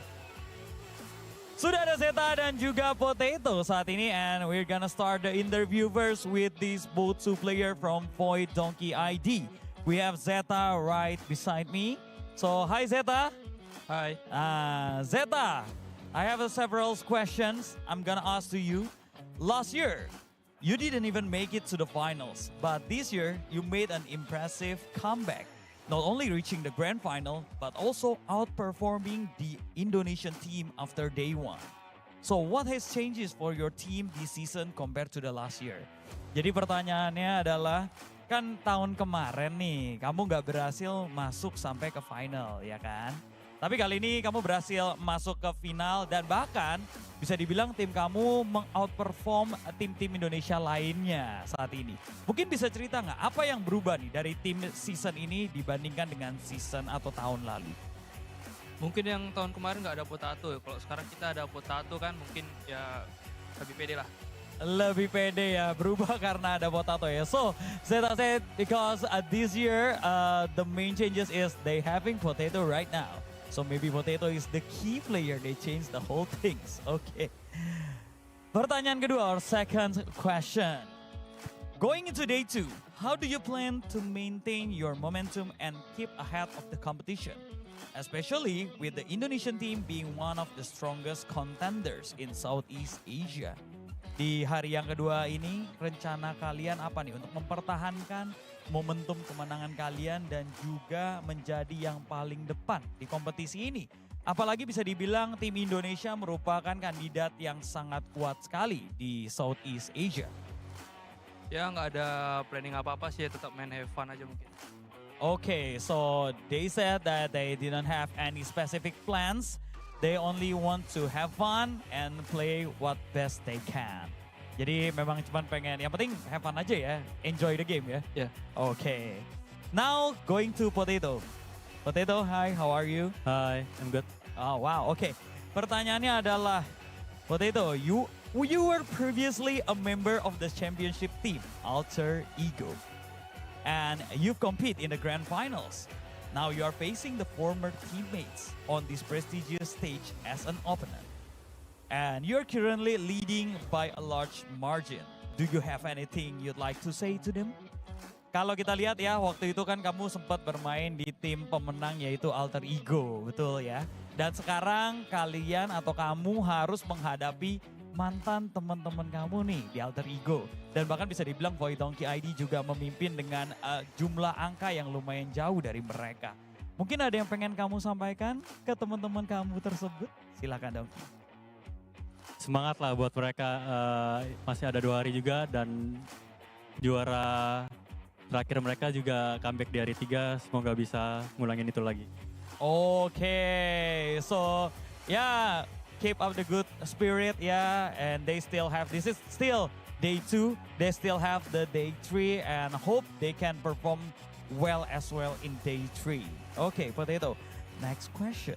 Sudah ada Zeta dan juga Potato saat ini, and we're gonna start the interview first with these both 2 player from VOIN Donkey ID. We have Zeta right beside me. So, hi Zeta. Hi. Zeta, I have several questions I'm gonna ask to you. Last year, you didn't even make it to the finals, but this year you made an impressive comeback. Not only reaching the grand final, but also outperforming the Indonesian team after day 1. So, what has changes for your team this season compared to the last year? Jadi pertanyaannya adalah, kan tahun kemarin nih kamu nggak berhasil masuk sampai ke final ya kan? Tapi kali ini kamu berhasil masuk ke final dan bahkan bisa dibilang tim kamu meng-outperform tim-tim Indonesia lainnya saat ini. Mungkin bisa cerita nggak apa yang berubah nih dari tim season ini dibandingkan dengan season atau tahun lalu? Mungkin yang tahun kemarin nggak ada potato ya. Kalau sekarang kita ada potato kan mungkin ya lebih pede lah. Lebih pede ya, berubah karena ada potato ya. So, Zeta said because this year the main changes is they having potato right now. So maybe potato is the key player, they change the whole things. Okay. Pertanyaan kedua, our second question. Going into day 2, how do you plan to maintain your momentum and keep ahead of the competition? Especially with the Indonesian team being one of the strongest contenders in Southeast Asia. Di hari yang kedua ini, rencana kalian apa nih untuk mempertahankan momentum kemenangan kalian dan juga menjadi yang paling depan di kompetisi ini? Apalagi bisa dibilang tim Indonesia merupakan kandidat yang sangat kuat sekali di Southeast Asia. Ya nggak ada planning apa-apa sih, tetap main have fun aja mungkin. Okay, so they said that they didn't have any specific plans. They only want to have fun and play what best they can. Jadi memang cuma pengen, yang penting have fun aja ya, enjoy the game ya. Yeah. Okay. Now going to Potato. Potato, hi, how are you? Hi, I'm good. Oh wow, okay. Pertanyaannya adalah, Potato, you were previously a member of the championship team, Alter Ego. And you've competed in the grand finals. Now you are facing the former teammates on this prestigious stage as an opponent. And you're currently leading by a large margin. Do you have anything you'd like to say to them? Kalau kita lihat ya, waktu itu kan kamu sempat bermain di tim pemenang yaitu Alter Ego, betul ya? Dan sekarang kalian atau kamu harus menghadapi mantan teman-teman kamu nih di Alter Ego. Dan bahkan bisa dibilang VOIN Donkey ID juga memimpin dengan jumlah angka yang lumayan jauh dari mereka. Mungkin ada yang pengen kamu sampaikan ke teman-teman kamu tersebut? Silakan Donkey. Semangat lah buat mereka, masih ada 2 hari juga dan juara terakhir mereka juga comeback di hari 3, semoga bisa ngulangin itu lagi. Okay, so yeah, keep up the good spirit yeah, and they still have, this is still day 2, they still have the day 3 and hope they can perform well as well in day 3. Okay, Potato, next question.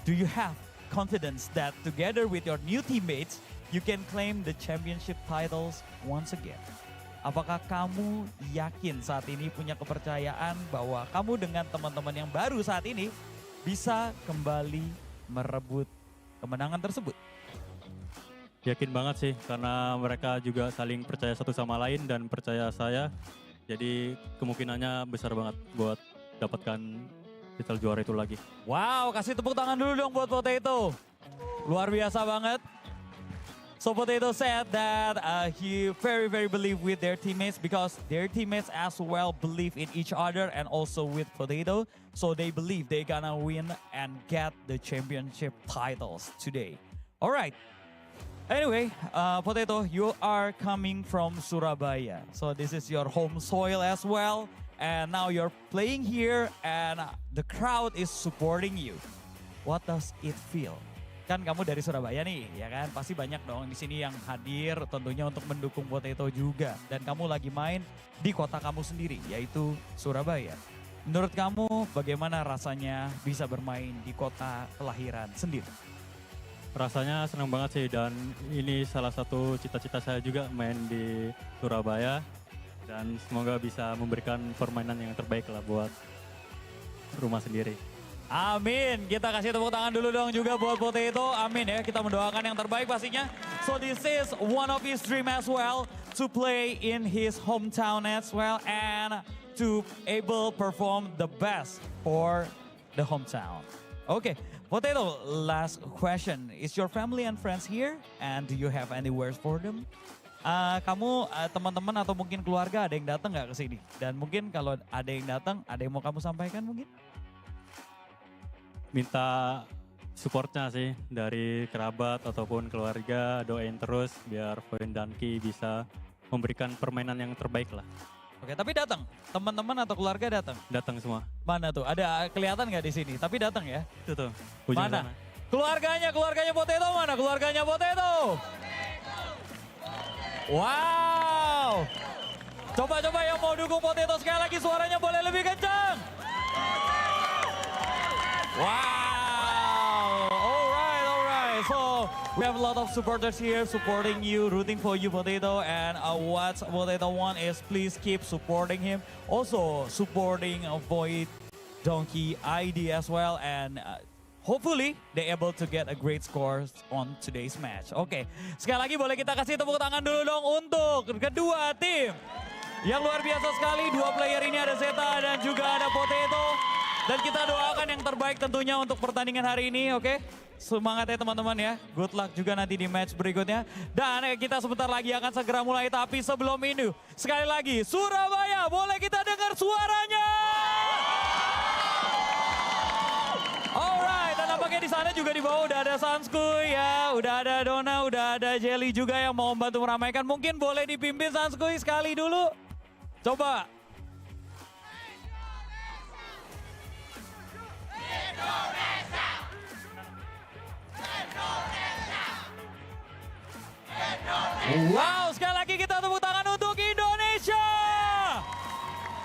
Do you have confidence that together with your new teammates, you can claim the championship titles once again? Apakah kamu yakin saat ini punya kepercayaan bahwa kamu dengan teman-teman yang baru saat ini bisa kembali merebut kemenangan tersebut? Yakin banget sih, karena mereka juga saling percaya satu sama lain dan percaya saya. Jadi kemungkinannya besar banget buat dapatkan titel juara itu lagi. Wow, kasih tepuk tangan dulu dong buat Potato. Luar biasa banget. So Potato said that he very believe with their teammates because their teammates as well believe in each other and also with Potato. So they believe they gonna win and get the championship titles today. All right. Anyway, Potato, you are coming from Surabaya. So this is your home soil as well. And now you're playing here and the crowd is supporting you. What does it feel? Kan kamu dari Surabaya nih, ya kan? Pasti banyak dong di sini yang hadir tentunya untuk mendukung Potato juga. Dan kamu lagi main di kota kamu sendiri, yaitu Surabaya. Menurut kamu bagaimana rasanya bisa bermain di kota kelahiran sendiri? Rasanya senang banget sih, dan ini salah satu cita-cita saya juga main di Surabaya. Dan semoga bisa memberikan permainan yang terbaik lah buat rumah sendiri. Amin. Kita kasih tepuk tangan dulu dong juga buat Potato. Amin ya, kita mendoakan yang terbaik pastinya. So this is one of his dream as well, to play in his hometown as well and to able perform the best for the hometown. Okay, Potato, last question. Is your family and friends here? And do you have any words for them? Kamu teman-teman atau mungkin keluarga ada yang datang nggak ke sini? Dan mungkin kalau ada yang datang, ada yang mau kamu sampaikan mungkin? Minta supportnya sih dari kerabat ataupun keluarga, doain terus biar VOIN dan GEEK bisa memberikan permainan yang terbaik lah. Oke, tapi datang, teman-teman atau keluarga datang? Datang semua. Mana tuh? Ada kelihatan nggak di sini? Tapi datang ya? Itu tuh, ujung mana? sana. Keluarganya Potato mana? Keluarganya Potato. Wow. Coba yang mau dukung Potato sekali lagi suaranya boleh lebih kencang. Wow. Alright. So we have a lot of supporters here supporting you, rooting for you, Potato. And what Potato want is please keep supporting him. Also supporting VOIN, Donkey, ID as well. And hopefully they able to get a great score on today's match. Oke, sekali lagi boleh kita kasih tepuk tangan dulu dong untuk kedua tim. Yang luar biasa sekali, dua player ini ada Zeta dan juga ada Potato. Dan kita doakan yang terbaik tentunya untuk pertandingan hari ini, oke? Semangat ya teman-teman ya, good luck juga nanti di match berikutnya. Dan kita sebentar lagi akan segera mulai, tapi sebelum itu, sekali lagi Surabaya, boleh kita dengar suaranya? Alright, dan nampaknya di sana juga di bawah udah ada Sanskuy ya, udah ada Dona, udah ada Jelly juga yang mau membantu meramaikan. Mungkin boleh dipimpin Sanskuy sekali dulu. Coba. Wow, sekali lagi kita tepuk tangan untuk Indonesia.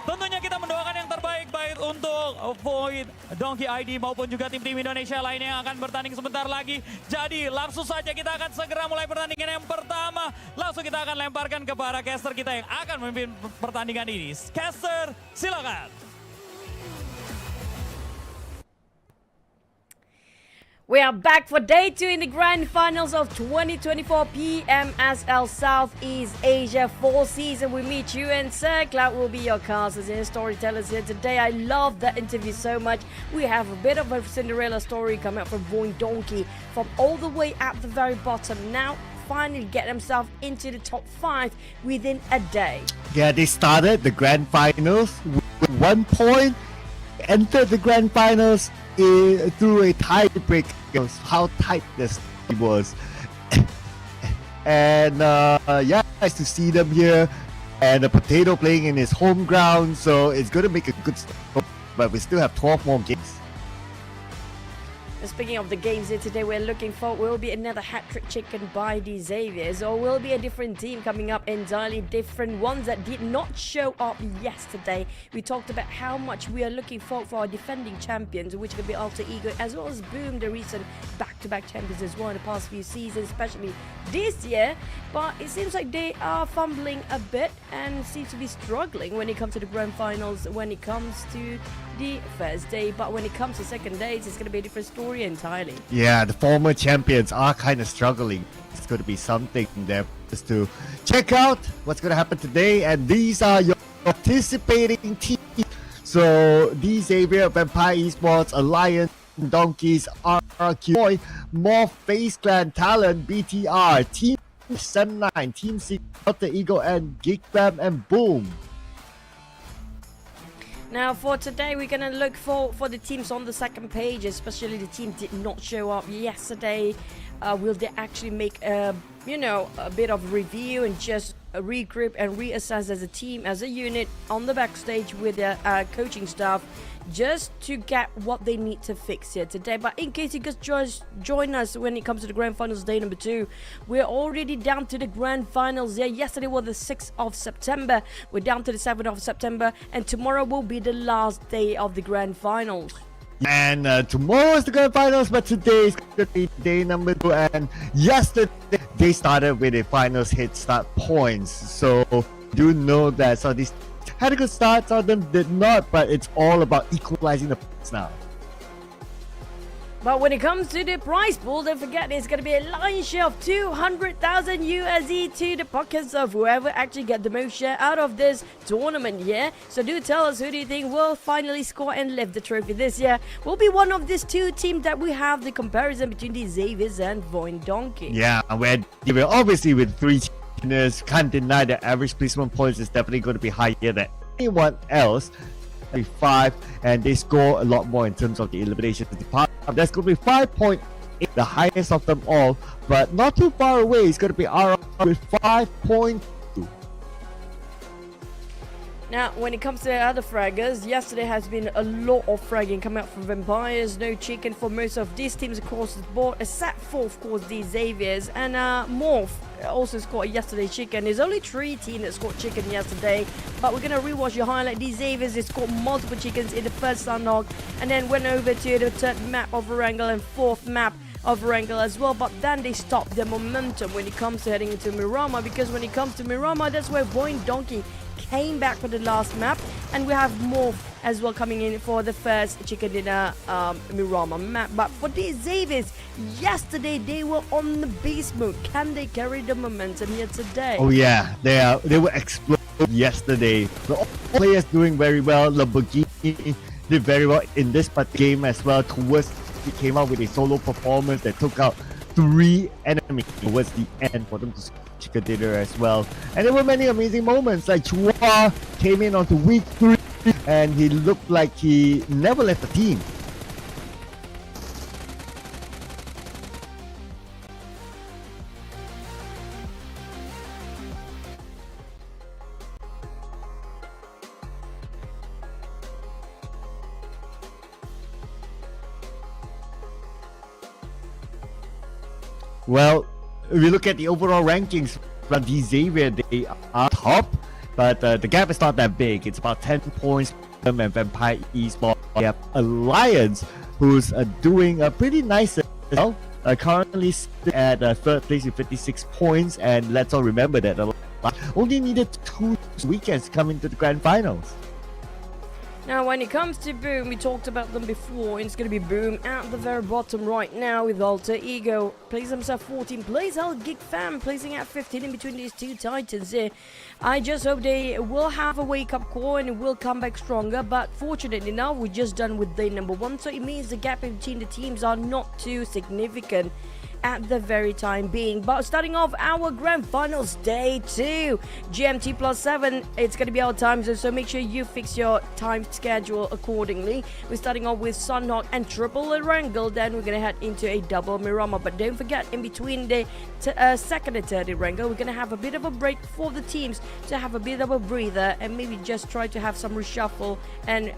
Tentunya kita mendoakan yang terbaik baik untuk VOIN, Donkey ID maupun juga tim-tim Indonesia lainnya yang akan bertanding sebentar lagi. Jadi langsung saja kita akan segera mulai pertandingan yang pertama. Langsung kita akan lemparkan ke para caster kita yang akan memimpin pertandingan ini. Caster, silakan. We are back for day 2 in the grand finals of 2024 PMSL Southeast Asia Fall season. We meet you and Sir Cloud will be your casters and storytellers here today. I love that interview so much. We have a bit of a Cinderella story coming up from VOIN Donkey from all the way at the very bottom. Now finally get themselves into the top 5 within a day. Yeah, they started the grand finals with 1 point, entered the grand finals through a tiebreak. How tight this was. And yeah, nice to see them here. And the Potato playing in his home ground, so it's going to make a good start. But we still have 12 more games. Speaking of the games here today, we're looking for will be another hat-trick chicken by the Xaviers, or will be a different team coming up, entirely different ones that did not show up yesterday. We talked about how much we are looking for our defending champions, which could be Alter Ego, as well as Boom, the recent back-to-back champions as well in the past few seasons, especially this year. But it seems like they are fumbling a bit and seem to be struggling when it comes to the grand finals, when it comes to the first day. But when it comes to second days, it's going to be a different story entirely. Yeah, the former champions are kind of struggling. It's going to be something there just to check out what's going to happen today. And these are your participating teams. So these Xavier, Vampire Esports, Alliance, Donkeys, RRQ, MORPH, FaZe Clan, TALON, BTR, Team Sem9, Team C, Alter Ego, and GEEK, and boom. Now for today, we're gonna look for the teams on the second page, especially the team did not show up yesterday. Will they actually make a bit of review and just regroup and reassess as a team, as a unit on the backstage with their coaching staff, just to get what they need to fix here today. But in case you guys join us when it comes to the grand finals day number 2, we're already down to the grand finals. Yeah, yesterday was the 6th of September. We're down to the 7th of September, and tomorrow will be the last day of the grand finals. And tomorrow is the grand finals, but today is going to be day number 2. And yesterday they started with a finals hit start points. So do know that some of these had a good start, some of them did not, but it's all about equalizing the points now. But when it comes to the prize pool, don't forget there's going to be a lion's share of 200,000 USD to the pockets of whoever actually get the most share out of this tournament, yeah? So do tell us, who do you think will finally score and lift the trophy this year? Will be one of these two teams that we have the comparison between the Xaviers and VOIN Donkey. Yeah, we're obviously with 3 winners, can't deny that average placement points is definitely going to be higher than anyone else. 5, and they score a lot more in terms of the elimination department. That's going to be 5.8, the highest of them all, but not too far away. It's going to be RR with 5.2. Now, when it comes to the other fraggers, yesterday has been a lot of fragging coming out from Vampires. No chicken for most of these teams across the board, except for, of course, the Xaviers. And MORPH also scored yesterday chicken. There's only 3 teams that scored chicken yesterday, but we're going to rewatch your highlight. The Xaviers, they scored multiple chickens in the first Sunhawk, and then went over to the 3rd map of Erangel and 4th map of Erangel as well, but then they stopped their momentum when it comes to heading into Miramar, because when it comes to Miramar, that's where VOIN Donkey came back for the last map, and we have MORPH as well coming in for the first chicken dinner Miramar map. But for the Xaviers, yesterday they were on the beast mode. Can they carry the momentum here today? Oh yeah, they were exploded yesterday. The players doing very well. Lamborghini did very well in this game as well. Towards he came out with a solo performance that took out 3 enemies towards the end for them to chicken dinner as well. And there were many amazing moments, like Chua came in onto week 3 and he looked like he never left the team. Well, if you look at the overall rankings, from the Xavier, they are top, but the gap is not that big. It's about 10 points from them and Vampire Esports. They have Alliance, who's doing pretty nice as well. Currently at 3rd place with 56 points, and let's all remember that only needed 2 weekends to come into the grand finals. Now, when it comes to Boom, we talked about them before. It's going to be Boom at the very bottom right now with Alter Ego. Plays himself 14, plays out GEEK Fam, placing at 15 in between these 2 titans here. I just hope they will have a wake-up call and will come back stronger. But fortunately now, we're just done with day number 1. So it means the gap between the teams are not too significant at the very time being. But starting off our grand finals day 2, GMT +7, it's going to be our time zone, so make sure you fix your time schedule accordingly. We're starting off with Sunhawk and triple Erangel, then we're going to head into a double Miramar. But don't forget, in between the 2nd and 3rd Erangel, we're going to have a bit of a break for the teams to have a bit of a breather and maybe just try to have some reshuffle and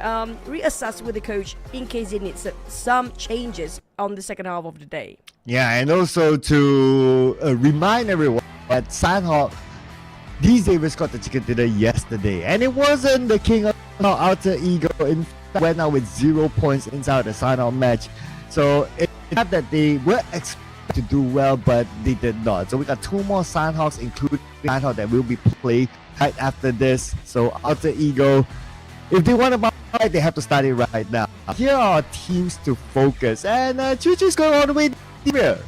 reassess with the coach in case he needs some changes on the second half of the day. Yeah, and also to remind everyone that Sunhawk, these Xaviers got the chicken dinner yesterday, and it wasn't the king of Alter Ego. In fact, went out with 0 points inside the Sunhawk match. So it's not that they were expected to do well, but they did not. So we got 2 more Sunhawks, including Sunhawk, that will be played right after this. So Alter Ego, if they want to fight, they have to start it right now. Here are teams to focus, and Choo Choo's going all the way here.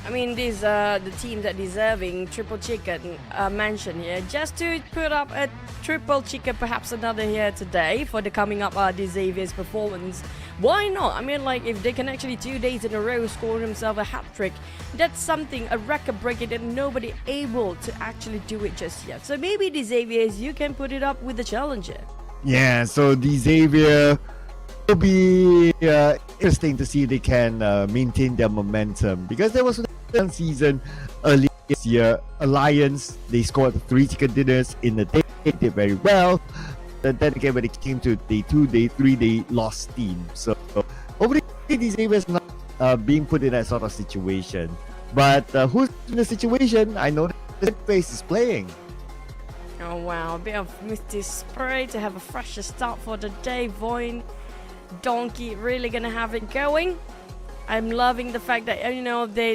I mean, these are the teams that deserving triple chicken mention here. Just to put up a triple chicken, perhaps another here today for the coming up the Xavier's performance. Why not? I mean, like, if they can actually 2 days in a row score themselves a hat trick, that's something, a record breaking that nobody able to actually do it just yet. So maybe the Xaviers, you can put it up with the challenger. Yeah, so the Xavier will be interesting to see if they can maintain their momentum, because there was one season earlier this year, Alliance, they scored 3 chicken dinners in a day, they did very well. And then again, when it came to day 2, day 3, they lost steam. So hopefully these Xaviers not being put in that sort of situation. But who's in the situation? I know that FAZE is playing. Oh wow, a bit of Misty spray to have a fresher start for the day. VOIN, Donkey really gonna have it going. I'm loving the fact that, you know, they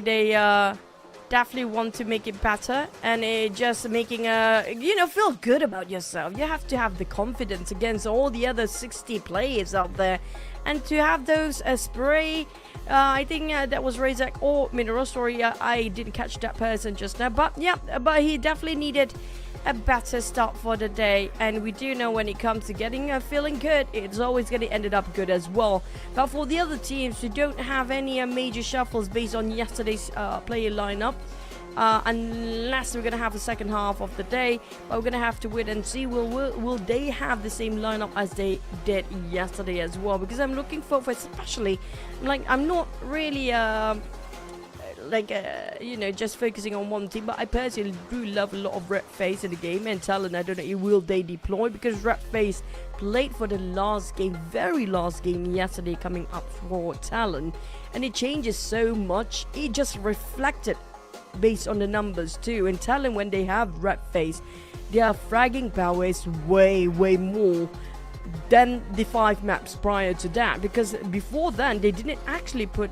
definitely want to make it better, and it just making feel good about yourself. You have to have the confidence against all the other 60 players out there, and to have those spray. I think that was Razak or Mineral Story. I didn't catch that person just now, but yeah, but he definitely needed a better start for the day, and we do know when it comes to getting feeling good, it's always going to end up good as well. But for the other teams who don't have any major shuffles based on yesterday's player lineup, unless we're going to have the second half of the day, but we're going to have to wait and see will they have the same lineup as they did yesterday as well, because I'm looking for especially, like, I'm not really just focusing on one team, but I personally do love a lot of Red FAZE in the game, and TALON, I don't know, will they deploy, because Red FAZE played for the last game, very last game yesterday coming up for TALON, and it changes so much. It just reflected based on the numbers too, and TALON, when they have Red FAZE, their fragging power is way more than the 5 maps prior to that, because before then they didn't actually put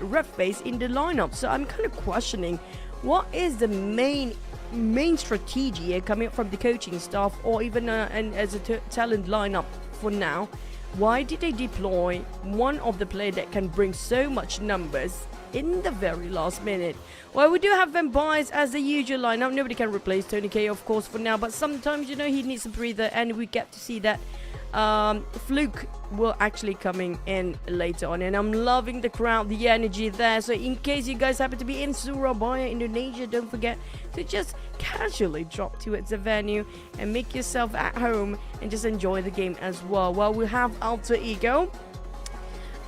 Red FAZE in the lineup. So I'm kind of questioning what is the main strategy coming up from the coaching staff, or even and as a talent lineup for now. Why did they deploy one of the players that can bring so much numbers in the very last minute? Well, we do have Vampires as the usual lineup. Nobody can replace Tony K, of course, for now, but sometimes, you know, he needs a breather, and we get to see that Fluke will actually coming in later on, and I'm loving the crowd, the energy there. So in case you guys happen to be in Surabaya, Indonesia, don't forget to just casually drop towards the venue and make yourself at home and just enjoy the game as well. Well, we have Alter Ego.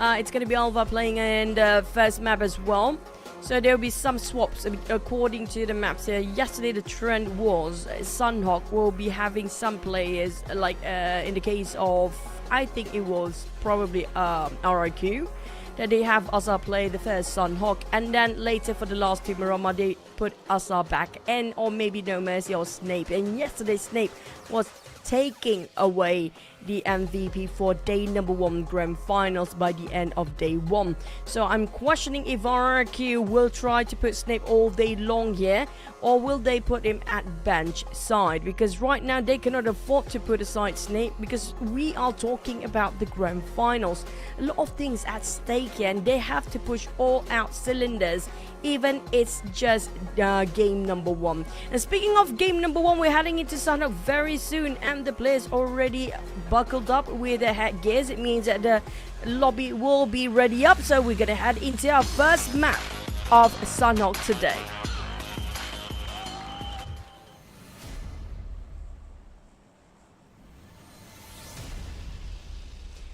It's going to be Alva playing in the first map as well. So there will be some swaps according to the maps here. Yesterday the trend was Sunhawk will be having some players, like in the case of, I think it was probably RIQ, that they have Asa play the first Sunhawk, and then later for the last two Maroma they put Asa back, and or maybe No Mercy or Snape. And yesterday Snape was taking away the MVP for day number 1 grand finals by the end of day 1. So I'm questioning if RRQ will try to put Snape all day long here, or will they put him at bench side, because right now they cannot afford to put aside Snape, because we are talking about the grand finals. A lot of things at stake here, and they have to push all out cylinders, even it's just game number 1. And speaking of game number 1, we're heading into Sunhawk very soon, and the players already buckled up with their headgears. It means that the lobby will be ready up, so we're gonna head into our first map of Sunhawk today.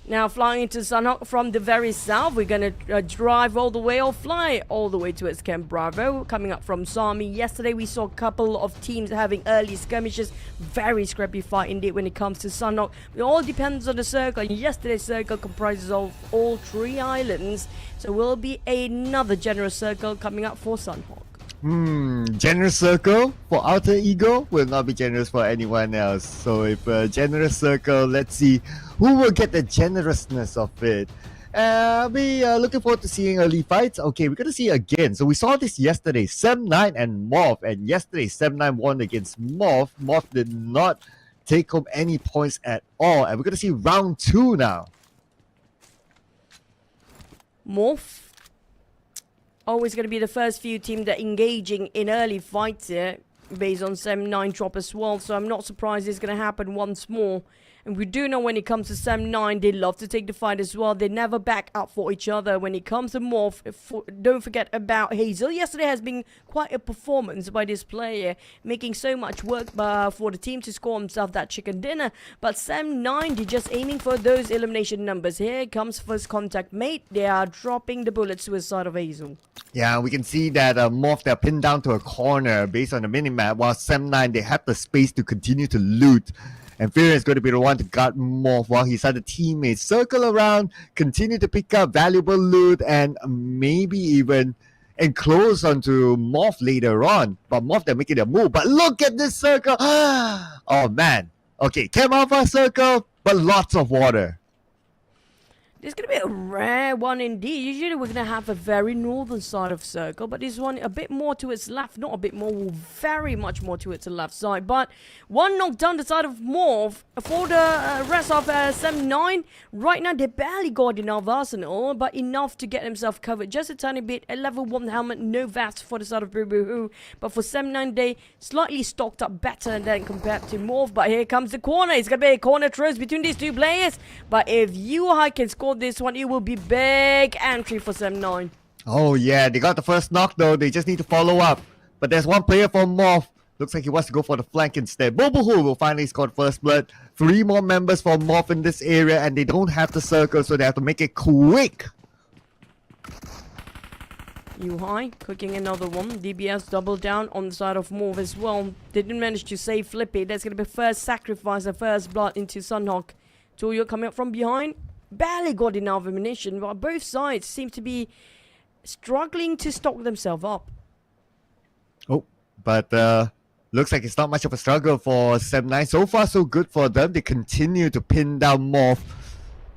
Now flying into Sunhawk from the very south, we're gonna drive all the way, or fly all the way towards Camp Bravo, coming up from Sami. Yesterday we saw a couple of teams having early skirmishes, very scrappy fight indeed when it comes to Sunhawk. It all depends on the circle, and yesterday's circle comprises of all 3 islands, so will be another generous circle coming up for Sunhawk. Generous circle for Alter Ego will not be generous for anyone else. So if a generous circle, let's see who will get the generousness of it. I'll be looking forward to seeing early fights. Okay, we're gonna see again. So we saw this yesterday, Sem9 and MORPH, and yesterday Sem9 won against MORPH. MORPH did not take home any points at all, and we're gonna see round 2 now. MORPH always going to be the first few teams that engaging in early fights here, based on Sem 9 drop as well. So I'm not surprised it's going to happen once more. And we do know when it comes to Sem 9, they love to take the fight as well. They never back up for each other. When it comes to MORPH, don't forget about Hazel. Yesterday has been quite a performance by this player, making so much work for the team to score himself that chicken dinner. But Sem 9, they're just aiming for those elimination numbers. Here comes first contact mate. They are dropping the bullets to the side of Hazel. Yeah, we can see that MORPH, they're pinned down to a corner based on the minimap, while Sem 9, they have the space to continue to loot. And Fear is going to be the one to guard MORPH while his other teammates circle around, continue to pick up valuable loot, and maybe even enclose onto MORPH later on. But MORPH, they're making a move. But look at this circle. Oh, man. Okay, came out for a circle, but lots of water. This is going to be a rare one indeed. Usually we're going to have a very northern side of circle, but this one a bit more to its left. Not a bit more, very much more to its left side. But one knocked down the side of MORPH for the rest of Sem 9. Right now they barely got enough arsenal, but enough to get himself covered. Just a tiny bit. A level 1 helmet, no vest for the side of Boo. But for Sem 9 they slightly stocked up better than compared to MORPH. But here comes the corner. It's going to be a corner throws between these two players. But if UI can score this one, it will be big entry for Sem 9. Oh yeah, they got the first knock though. They just need to follow up. But there's one player for MORPH. Looks like he wants to go for the flank instead. Bobohu will finally score first blood. 3 more members for MORPH in this area, and they don't have the circle, so they have to make it quick. UI cooking another one. DBS double down on the side of MORPH as well. They didn't manage to save Flippy. That's going to be first sacrifice, the first blood into Sunhawk. Toyo coming up from behind. Barely got enough ammunition, but both sides seem to be struggling to stock themselves up. Oh, but looks like it's not much of a struggle for Sem 9. So far, so good for them. They continue to pin down MORPH.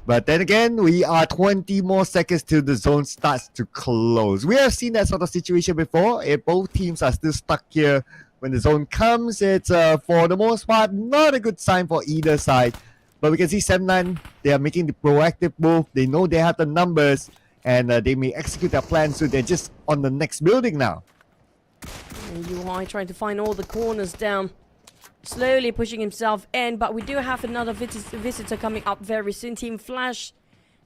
But then again, we are 20 more seconds till the zone starts to close. We have seen that sort of situation before. If both teams are still stuck here when the zone comes, it's for the most part not a good sign for either side. But we can see Sem 9, they are making the proactive move. They know they have the numbers, and they may execute their plan, so they're just on the next building now. And UI trying to find all the corners down. Slowly pushing himself in, but we do have another visitor coming up very soon. Team Flash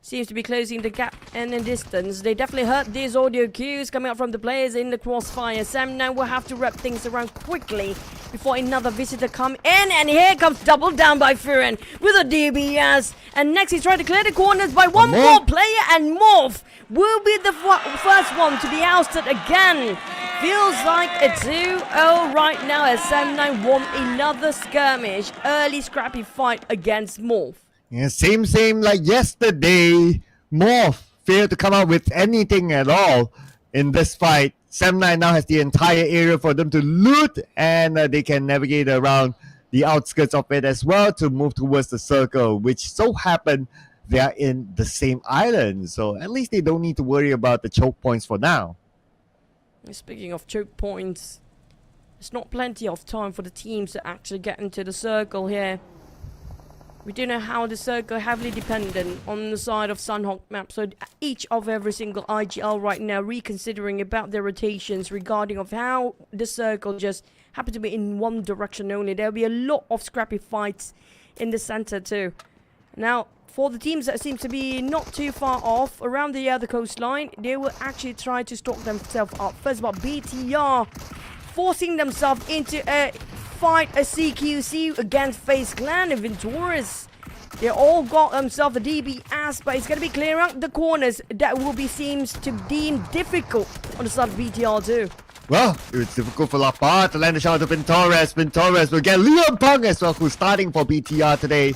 seems to be closing the gap and in distance. They definitely heard these audio cues coming up from the players in the crossfire. Sem 9 will have to wrap things around quickly before another visitor come in. And here comes double down by Furen with a DBS. And next he's trying to clear the corners by one more player, and MORPH will be the first one to be ousted again. Feels like a 2-0 right now as Sem 9 won another skirmish. Early scrappy fight against MORPH. Yeah, same like yesterday. MORPH failed to come out with anything at all in this fight. Sem 9 now has the entire area for them to loot, and they can navigate around the outskirts of it as well to move towards the circle, which so happened they are in the same island. So at least they don't need to worry about the choke points for now. Speaking of choke points, there's not plenty of time for the teams to actually get into the circle here. We do know how the circle heavily dependent on the side of Sunhawk map, so each of every single IGL right now reconsidering about their rotations regarding of how the circle just happen to be in one direction only. There'll be a lot of scrappy fights in the center too. Now, for the teams that seem to be not too far off around the other coastline, they will actually try to stock themselves up. First of all, BTR forcing themselves into a fight, a CQC against FaZe Clan and Venturis. They all got themselves a DBS, but it's going to be clearing out the corners that will be seems to deem difficult on the side of BTR too. Well, it's difficult for La Paz to land a shot to Venturis. Venturis will get Leon Pung as well, who's starting for BTR today.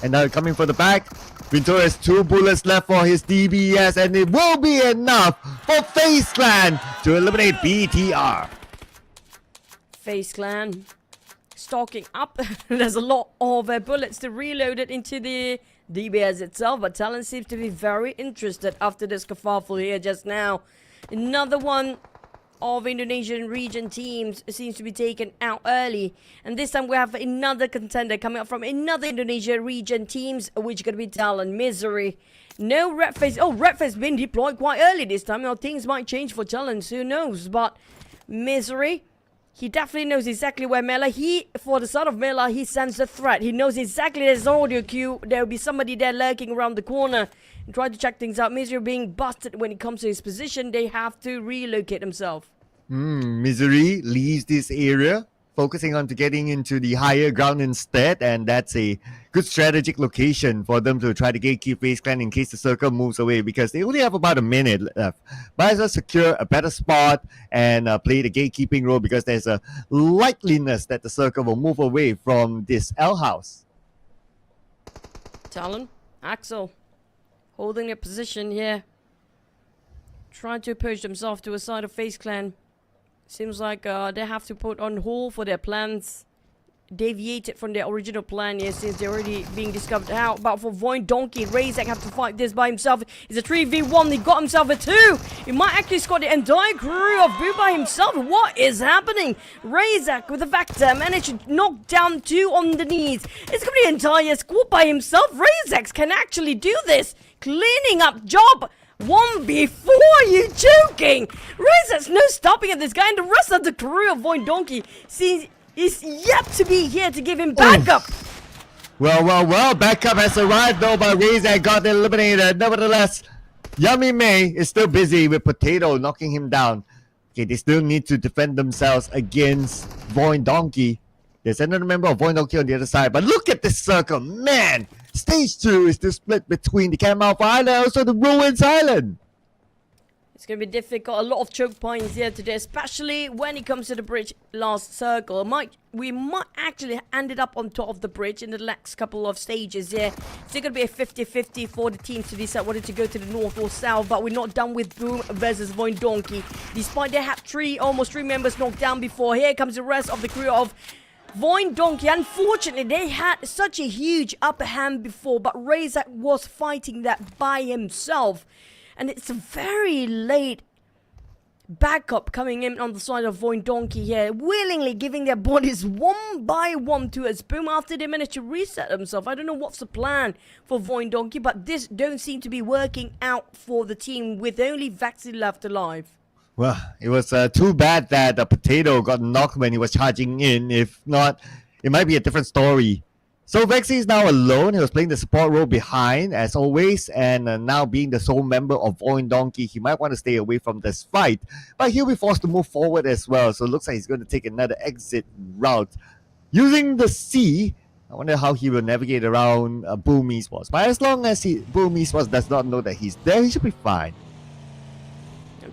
And now coming for the back, Venturis 2 bullets left for his DBS, and it will be enough for FaZe Clan to eliminate BTR. FaZe Clan stocking up. There's a lot of bullets to reload it into the DBS itself, but Talon seems to be very interested after this kerfuffle here just now. Another one of Indonesian region teams seems to be taken out early. And this time we have another contender coming up from another Indonesia region teams, which is going to be TALON. Misery. No red phase. Oh, red phase been deployed quite early this time. Now things might change for TALON, who knows. But Misery, he definitely knows exactly where Mela. For the start of Mela, he sends the threat. He knows exactly there's an audio queue. There will be somebody there lurking around the corner. And try to check things out. Misery being busted when it comes to his position. They have to relocate himself. Misery leaves this area, focusing on to getting into the higher ground instead, and that's a good strategic location for them to try to gatekeep FaZe Clan in case the circle moves away, because they only have about a minute left. Might as well secure a better spot and play the gatekeeping role, because there's a likeliness that the circle will move away from this L house. TALON, Axel, holding their position here. Trying to push themselves to a side of FaZe Clan. Seems like they have to put on hold for their plans. Deviated from their original plan here since they're already being discovered. How about for VOIN Donkey? Razak have to fight this by himself. It's a 3v1. He got himself a 2. He might actually score the entire crew of Boo by himself. What is happening? Razak with a Vector managed to knock down 2 on the knees. It's going to be the entire squad by himself. Razak can actually do this. Cleaning up job. 1v4, you joking? Razak's no stopping at this guy, and the rest of the crew of VOIN Donkey is yet to be here to give him backup. Well, backup has arrived though, but Razak got eliminated. Nevertheless, Yummy May is still busy with Potato knocking him down. Okay, they still need to defend themselves against VOIN Donkey. There's another member of VOIN Donkey on the other side, but look at this circle, man! Stage 2 is still split between the Camel Island and also the Ruins Island. It's going to be difficult. A lot of choke points here today, especially when it comes to the bridge last circle. We might actually ended up on top of the bridge in the next couple of stages here. It's going to be a 50-50 for the teams to decide whether to go to the north or south, but we're not done with Boom versus VOIN Donkey. Despite they had almost three members knocked down before, here comes the rest of the crew of VOIN Donkey. Unfortunately, they had such a huge upper hand before, but Razak was fighting that by himself. And it's a very late backup coming in on the side of VOIN Donkey here, willingly giving their bodies one by one to us. Boom, after they managed to reset themselves. I don't know what's the plan for VOIN Donkey, but this don't seem to be working out for the team with only Vaxi left alive. Well, it was too bad that the Potato got knocked when he was charging in. If not, it might be a different story. So Vexy is now alone. He was playing the support role behind, as always, and now being the sole member of VOIN Donkey, he might want to stay away from this fight. But he'll be forced to move forward as well, so it looks like he's going to take another exit route. Using the C, I wonder how he will navigate around Boom Esports. But as long as Boom Esports does not know that he's there, he should be fine.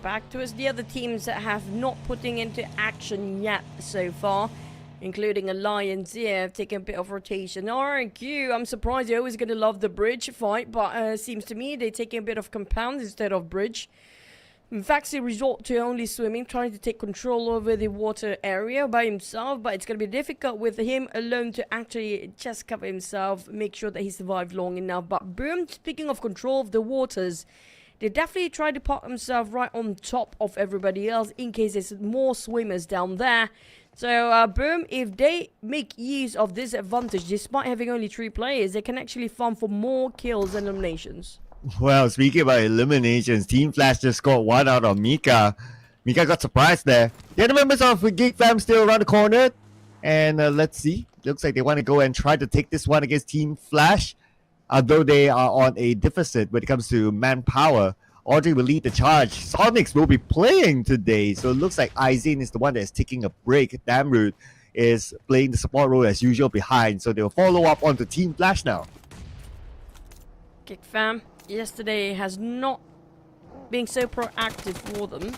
Back towards the other teams that have not putting into action yet so far, including Alliance here, taking a bit of rotation. RQ, I'm surprised they're always going to love the bridge fight, but seems to me they're taking a bit of compound instead of bridge. In fact, he resort to only swimming, trying to take control over the water area by himself, but it's going to be difficult with him alone to actually just cover himself, make sure that he survived long enough. But Boom, speaking of control of the waters, they definitely try to park themselves right on top of everybody else in case there's more swimmers down there. So, Boom, if they make use of this advantage, despite having only 3 players, they can actually farm for more kills and eliminations. Well, speaking about eliminations, Team Flash just scored 1 out of Mika. Mika got surprised there. The other members of GEEK fam still around the corner. And let's see. Looks like they want to go and try to take this one against Team Flash. Although they are on a deficit when it comes to manpower. Audrey will lead the charge. Sonics will be playing today. So it looks like Izine is the one that's taking a break. Damroot is playing the support role as usual behind. So they'll follow up onto Team Flash now. GEEK fam, yesterday has not been so proactive for them.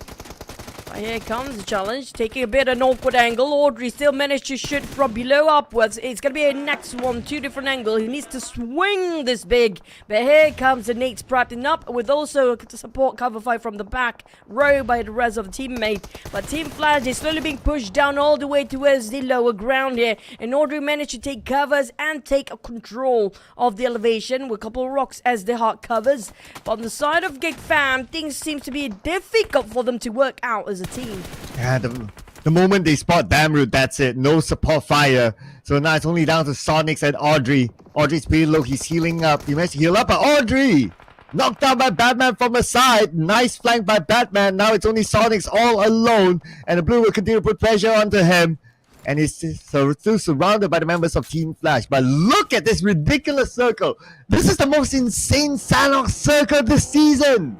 But here comes the challenge, taking a bit of an awkward angle. Audrey still managed to shoot from below upwards. It's going to be a next one, 2 different angles. He needs to swing this big. But here comes the Nate sprouting up with also a support cover fight from the back row by the rest of the teammate. But Team Flash is slowly being pushed down all the way towards the lower ground here. And Audrey managed to take covers and take control of the elevation with a couple of rocks as the hard covers. But on the side of GEEK fam, things seem to be difficult for them to work out as as a team. Yeah, the moment they spot Damroot, that's it. No support fire. So now it's only down to Sonics and Audrey. Audrey's pretty low. He's healing up. He managed to heal up, but Audrey knocked down by Batman from the side. Nice flank by Batman. Now it's only Sonics all alone. And the Blue will continue to put pressure onto him. And he's still surrounded by the members of Team Flash. But look at this ridiculous circle. This is the most insane Sanhok circle this season.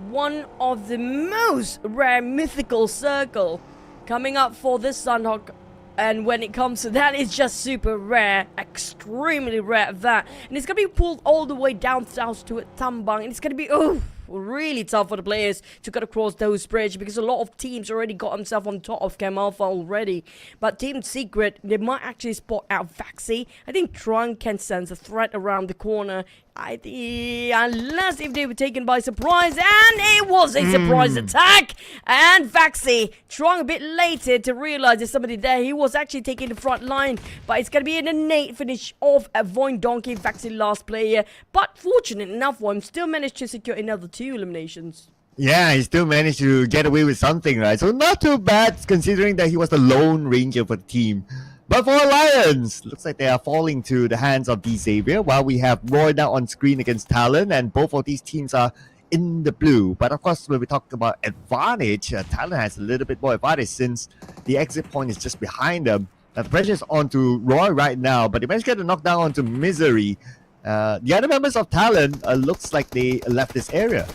One of the most rare mythical circle coming up for this Sanhok. And when it comes to that, it's just super rare, extremely rare at that. And it's going to be pulled all the way down south to Tambang. And it's going to be, really tough for the players to cut across those bridges because a lot of teams already got themselves on top of Cam Alpha already. But Team Secret, they might actually spot out Vaxi. I think Trunk can sense a threat around the corner. I think, unless if they were taken by surprise, and it was a surprise attack. And Vaxi trying a bit later to realize there's somebody there. He was actually taking the front line, but it's gonna be an innate finish of a VOIN Donkey. Vaxi last player, but fortunate enough for him, still managed to secure another 2 eliminations. Yeah, he still managed to get away with something, right? So not too bad considering that he was the lone ranger for the team. But for Alliance, looks like they are falling to the hands of D Xavier while we have Roy now on screen against Talon, and both of these teams are in the blue. But of course, when we talk about advantage, Talon has a little bit more advantage since the exit point is just behind them. The pressure is on to Roy right now, but they managed to get a knockdown onto Misery. The other members of Talon looks like they left this area.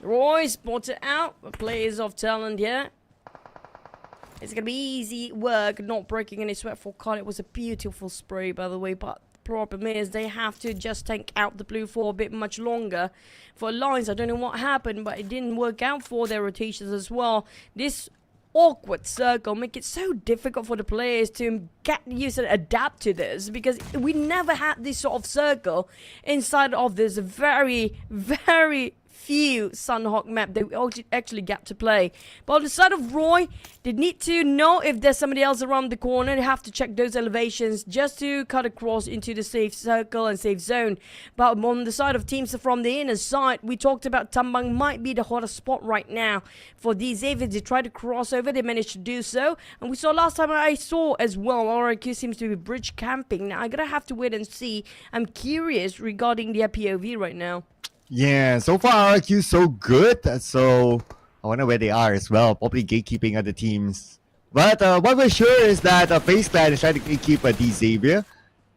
Roy spotted out the players of Talon here. It's going to be easy work, not breaking any sweat for Khan. It was a beautiful spray, by the way, but the problem is they have to just tank out the blue for a bit much longer. For Alliance, I don't know what happened, but it didn't work out for their rotations as well. This awkward circle make it so difficult for the players to get used and adapt to this, because we never had this sort of circle inside of this very few Sanhok map that we actually get to play. But on the side of Roy, they need to know if there's somebody else around the corner. They have to check those elevations just to cut across into the safe circle and safe zone. But on the side of teams from the inner side, we talked about Tambang might be the hottest spot right now for these Xaviers. They tried to cross over, they managed to do so. And we saw last time I saw as well, RIQ seems to be bridge camping. Now I'm gonna have to wait and see. I'm curious regarding their POV right now. Yeah, so far RQ so good, so I wonder where they are as well. Probably gatekeeping other teams. But what we're sure is that FaZe Clan is trying to gatekeep D Xavier.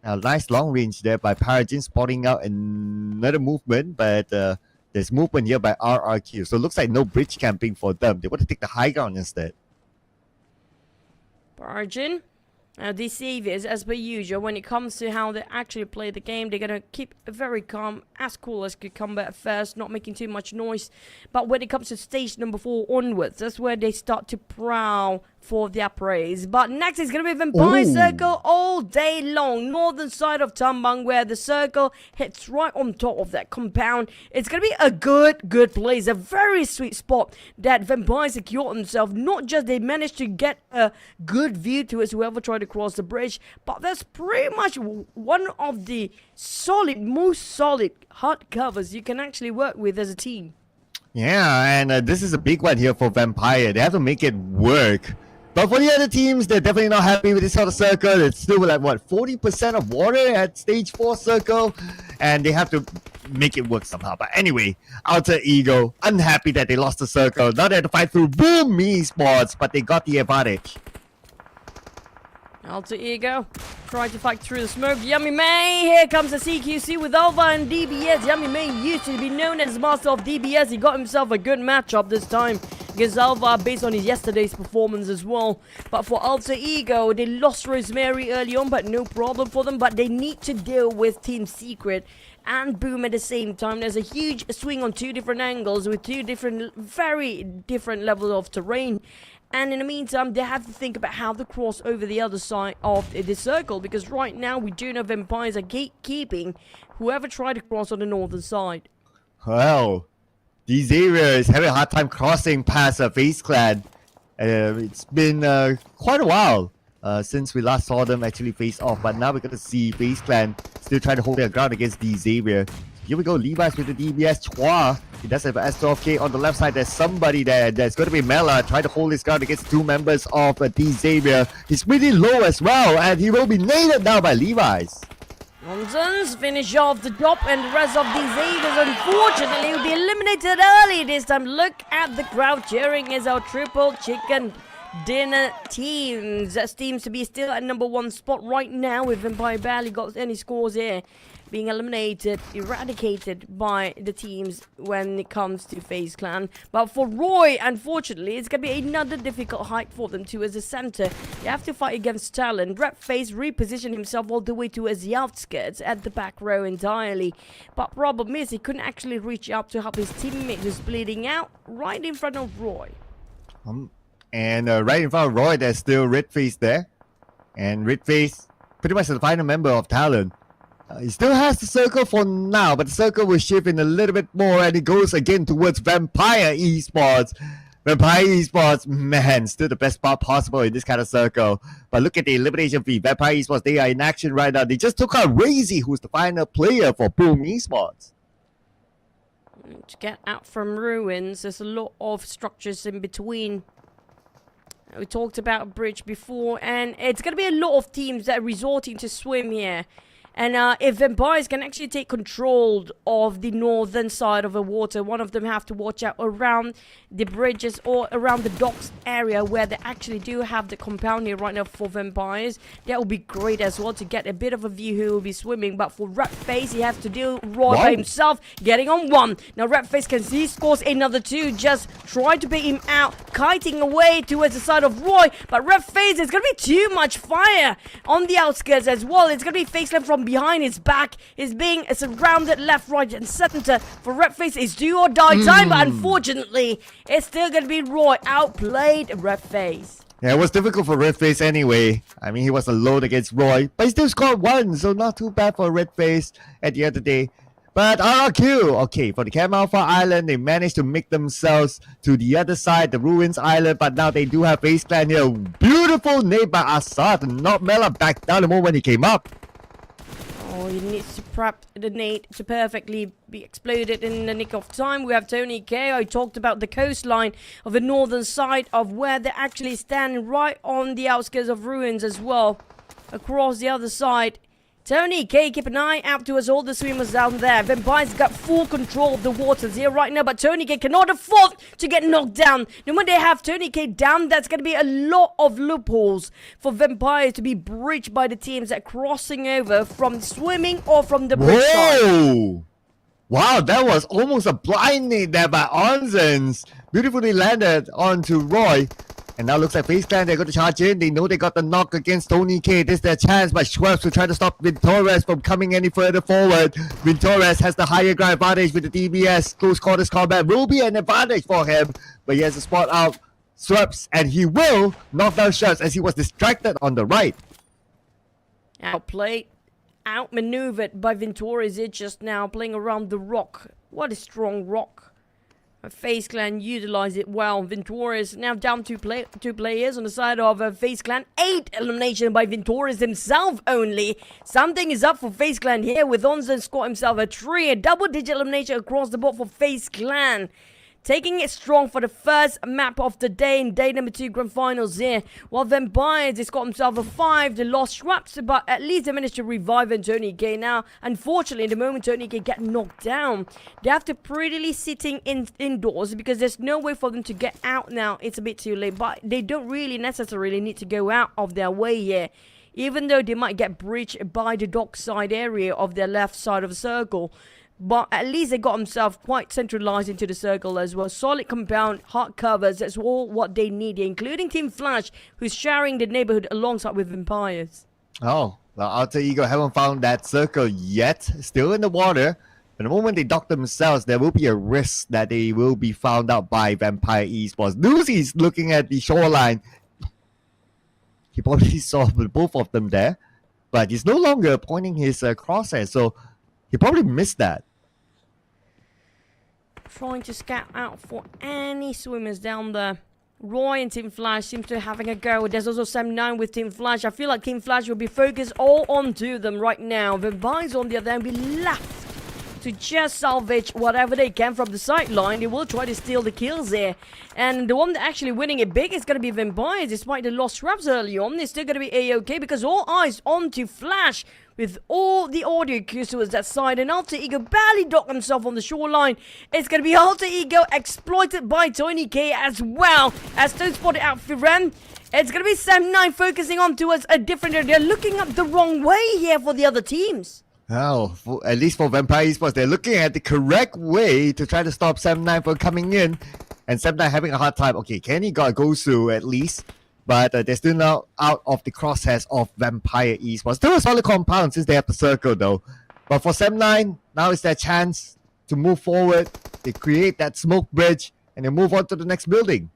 Now, nice long range there by Parajin, spotting out another movement, but there's movement here by RRQ. So it looks like no bridge camping for them. They want to take the high ground instead. Parajin. These Saviors, as per usual, when it comes to how they actually play the game, they're going to keep very calm, as cool as cucumber at first, not making too much noise. But when it comes to stage number 4 onwards, that's where they start to prowl for their praise. But next is going to be Vampire Circle all day long. Northern side of Tambang, where the circle hits right on top of that compound. It's going to be a good place, a very sweet spot that Vampire secured themselves. Not just they managed to get a good view to us, whoever tried to cross the bridge, but that's pretty much one of the most solid hard covers you can actually work with as a team. Yeah, and this is a big one here for Vampire. They have to make it work. But for the other teams, they're definitely not happy with this sort of circle. It's still like, what, 40% of water at stage 4 circle? And they have to make it work somehow. But anyway, Alter Ego, unhappy that they lost the circle. Now they have to fight through Boom Esports, but they got the advantage. Alter Ego trying to fight through the smoke. Yummy May, here comes the CQC with Alva and DBS. Yummy May used to be known as master of DBS. He got himself a good matchup this time against Alva based on his yesterday's performance as well. But for Alter Ego, they lost Rosemary early on, but no problem for them. But they need to deal with Team Secret and Boom at the same time. There's a huge swing on 2 different angles with 2 different, very different levels of terrain. And in the meantime, they have to think about how to cross over the other side of the circle, because right now we do know Vampires are gatekeeping whoever tried to cross on the northern side. Well, these areas having a hard time crossing past FaZe Clan. It's been quite a while since we last saw them actually face off, but now we're going to see FaZe Clan still trying to hold their ground against D Xavier. here we go. Levi's with the DBS. Chua. He does have S12K on the left side. There's somebody there. There's going to be Mela trying to hold his ground against two members of D Xavier. He's pretty low as well, and he will be naded now by Levi's. Nonsense, finish off the job, and the rest of these Xaviers, unfortunately, will be eliminated early this time. Look at the crowd cheering as our triple chicken dinner teams. That seems to be still at number 1 spot right now, with Vampire barely got any scores here. Being eliminated, eradicated by the teams when it comes to FaZe Clan. But for Roy, unfortunately, it's going to be another difficult height for them too as a center. They have to fight against TALON. FaZe repositioned himself all the way towards the outskirts at the back row entirely. But problem is, he couldn't actually reach out to help his teammate who's bleeding out right in front of Roy. And right in front of Roy, there's still Redface there. And Redface, pretty much the final member of TALON. He still has the circle for now, but the circle will shift in a little bit more, and it goes again towards Vampire Esports. Vampire Esports, man, still the best spot possible in this kind of circle. But look at the elimination feed. Vampire Esports, they are in action right now. They just took out Razy, who's the final player for Boom Esports. To get out from ruins, there's a lot of structures in between. We talked about a bridge before, and it's going to be a lot of teams that are resorting to swim here. And if Vampires can actually take control of the northern side of the water, one of them have to watch out around the bridges or around the docks area where they actually do have the compound here right now for Vampires. That will be great as well to get a bit of a view who will be swimming. But for FaZe, he has to deal Roy by himself, getting on 1. Now FaZe can see he scores another 2, just try to bait him out, kiting away towards the side of Roy. But FaZe, is going to be too much fire on the outskirts as well. It's going to be FaZe left from behind his back. Is being surrounded left, right, and center. For FaZe, it's do or die time, but unfortunately, it's still going to be Roy outplayed FaZe. Yeah, it was difficult for Redface anyway. I mean, he was alone against Roy, but he still scored 1, so not too bad for Redface at the end of the day. But RQ, okay, for the Cam Alpha Island, they managed to make themselves to the other side, the Ruins Island, but now they do have FaZe Clan here. Beautiful nade by Assad, not Mela back down the moment he came up. Oh, he needs to prep the nade to perfectly be exploded in the nick of time. We have Tony K. I talked about the coastline of the northern side of where they're actually standing right on the outskirts of Ruins as well. Across the other side. Tony K, keep an eye out towards all the swimmers down there. Vampires got full control of the waters here right now, but Tony K cannot afford to get knocked down. And when they have Tony K down, that's going to be a lot of loopholes for Vampires to be breached by the teams that are crossing over from swimming or from the bridge side. Whoa! Wow, that was almost a blind nade there by Onsens. Beautifully landed onto Roy. And now looks like FaZe Clan, they're going to charge in. They know they got the knock against Tony K. This is their chance, but Schweppes will try to stop Vintores from coming any further forward. Vintores has the higher ground advantage with the DBS. Close quarters combat will be an advantage for him. But he has to spot out Schweppes, and he will knock down Schweppes as he was distracted on the right. Outplayed, outmaneuvered by Vintores here just now, playing around the rock. What a strong rock. FaZe Clan utilize it well. Vintores now down two players on the side of FaZe Clan. 8 elimination by Vintores himself only. Something is up for FaZe Clan here with Onzen score himself a 3. A double-digit elimination across the board for FaZe Clan. Taking it strong for the first map of the day in day number 2 grand finals here. While Vampires has got himself a 5. They lost Schweppes, but at least they managed to revive Tony K. Now, unfortunately, the moment Tony K get knocked down, they have to prettily sitting indoors because there's no way for them to get out now. It's a bit too late, but they don't really necessarily need to go out of their way here. Even though they might get breached by the dockside area of their left side of the circle. But at least they got themselves quite centralized into the circle as well. Solid compound, hard covers, that's all what they need here, including Team Flash, who's sharing the neighborhood alongside with Vampires. Oh, well, Alter Ego haven't found that circle yet. Still in the water. But the moment they dock themselves, there will be a risk that they will be found out by Vampire Esports. Lucy's looking at the shoreline. He probably saw both of them there. But he's no longer pointing his crosshair, so he probably missed that. Trying to scout out for any swimmers down there. Roy and Team Flash seems to be having a go. There's also Sam 9 with Team Flash. I feel like Team Flash will be focused all onto them right now. Vampires on the other hand will be left to just salvage whatever they can from the sideline. They will try to steal the kills there. And the one that actually winning it big is going to be Vampires. Despite the lost reps early on, they're still going to be A-OK because all eyes on to Flash with all the audio cues towards that side. And Alter Ego barely docked himself on the shoreline. It's going to be Alter Ego exploited by Tony K as well. As Stone spotted out Firen. It's going to be Sam9 focusing on towards a different area. They're looking up the wrong way here for the other teams. Oh, at least for Vampire Esports, they're looking at the correct way to try to stop Sam9 from coming in. And Sam9 having a hard time. Okay, Kenny got Gosu at least. But they're still now out of the crosshairs of Vampire Esports. Still a solid compound since they have the circle though. But for Sam9, now it's their chance to move forward. They create that smoke bridge and they move on to the next building.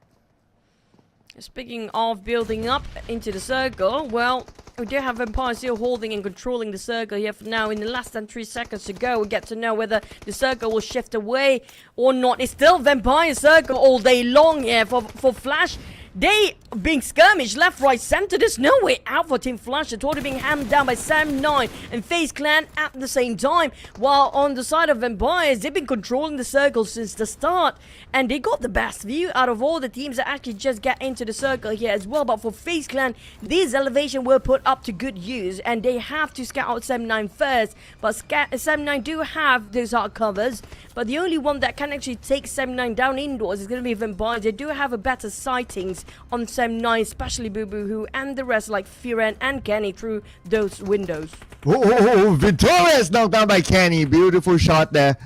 Speaking of building up into the circle, well, we do have Vampire still holding and controlling the circle here for now. In the less than 3 seconds to go, we get to know whether the circle will shift away or not. It's still Vampire circle all day long here for Flash. They being skirmished left, right, center. There's no way out for Team Flash. They're totally being hammed down by Sam9 and FaZe Clan at the same time. While on the side of Vampires, they've been controlling the circle since the start. And they got the best view out of all the teams that actually just get into the circle here as well. But for FaZe Clan, these elevation were put up to good use. And they have to scout out Sam9 first. But Sam9 do have those hard covers. But the only one that can actually take Sam9 down indoors is going to be Vampires. They do have a better sightings on Sam9, especially Boo Boo Hoo and the rest like Firen and Kenny through those windows. Oh, Vintorez knocked down by Kenny. Beautiful shot there.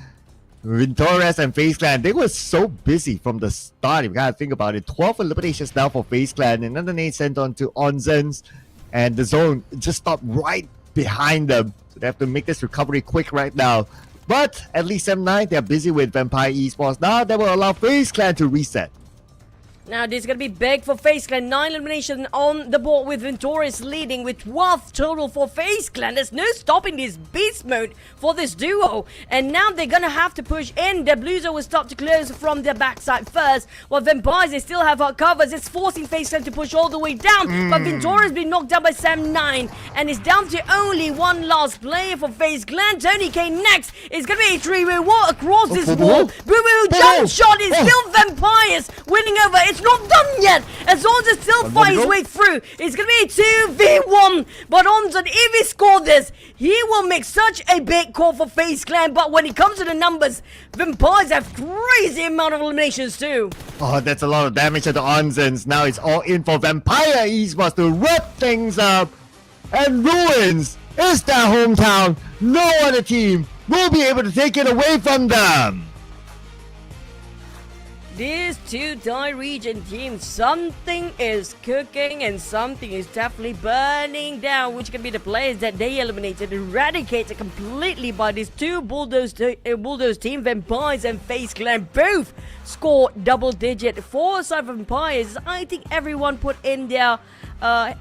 Vintorez and FaZe Clan, they were so busy from the start. You gotta think about it. 12 eliminations now for FaZe Clan. Another nade sent on to Onzens. And the zone just stopped right behind them. So they have to make this recovery quick right now. But at least M9, they're busy with Vampire Esports. Now that will allow FaZe Clan to reset. Now this is going to be big for FaZe Clan. 9 eliminations on the board with Ventorius leading with 12 total for FaZe Clan. There's no stopping this beast mode for this duo. And now they're going to have to push in. The Blues will start to close from their backside first. While Vampires, they still have hard covers. It's forcing FaZe Clan to push all the way down. But Ventorius been knocked down by Sam9. And it's down to only one last player for FaZe Clan. Tony K next. It's going to be a 3-way war across this wall. Boo-boo jump shot is still Vampires winning over. It's not done yet. As long as it still fight his way through, it's gonna be 2v1. But Onzon, if he scores this, he will make such a big call for FaZe Clan. But when it comes to the numbers, Vampires have crazy amount of eliminations too. Oh, that's a lot of damage to the Onzens. Now it's all in for Vampire Esports to wrap things up. And Ruins is their hometown. No other team will be able to take it away from them. These two die region teams, something is cooking and something is definitely burning down, which can be the players that they eliminated, eradicated completely by these two bulldoze team. Vampires and FaZe Clan both score double digit. For side Vampires, I think everyone put in their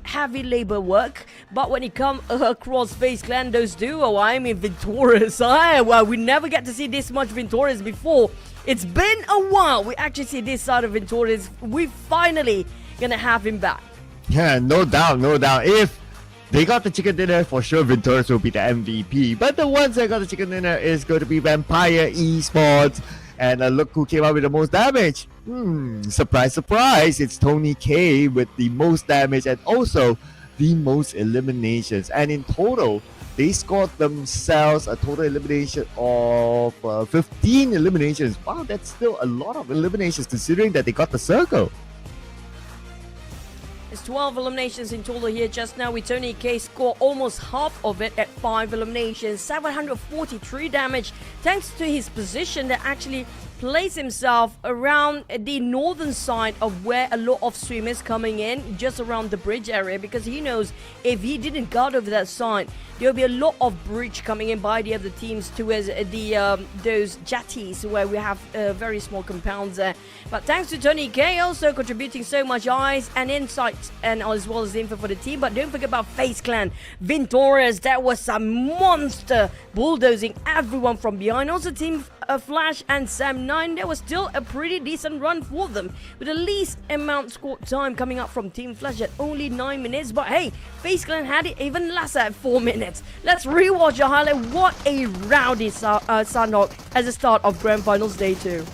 heavy labor work, but when it comes across FaZe Clan, those duo, I mean Ventorius, well, we never get to see this much Ventorius before. It's been a while. We actually see this side of Ventorius. We finally gonna have him back. Yeah, no doubt, no doubt. If they got the chicken dinner, for sure Ventorius will be the MVP. But the ones that got the chicken dinner is going to be Vampire Esports. And look who came out with the most damage. Surprise, surprise. It's Tony K with the most damage and also the most eliminations. And in total, they scored themselves a total elimination of 15 eliminations. Wow, that's still a lot of eliminations considering that they got the circle. It's 12 eliminations in total here just now with Tony K score almost half of it at 5 eliminations, 743 damage thanks to his position that actually place himself around the northern side of where a lot of swimmers coming in, just around the bridge area, because he knows if he didn't guard over that side, there'll be a lot of breach coming in by the other teams towards the those jetties where we have very small compounds there. But thanks to Tony K also contributing so much eyes and insight notes and as well as the info for the team. But don't forget about FaZe Clan. Vintorious, that was a monster, bulldozing everyone from behind. Also Team Flash and Sam9, there was still a pretty decent run for them, with the least amount scored time coming up from Team Flash at only 9 minutes. But hey, FaZe Clan had it even less at 4 minutes. Let's rewatch the highlight. What a rowdy Sandhawk as the start of Grand Finals Day 2.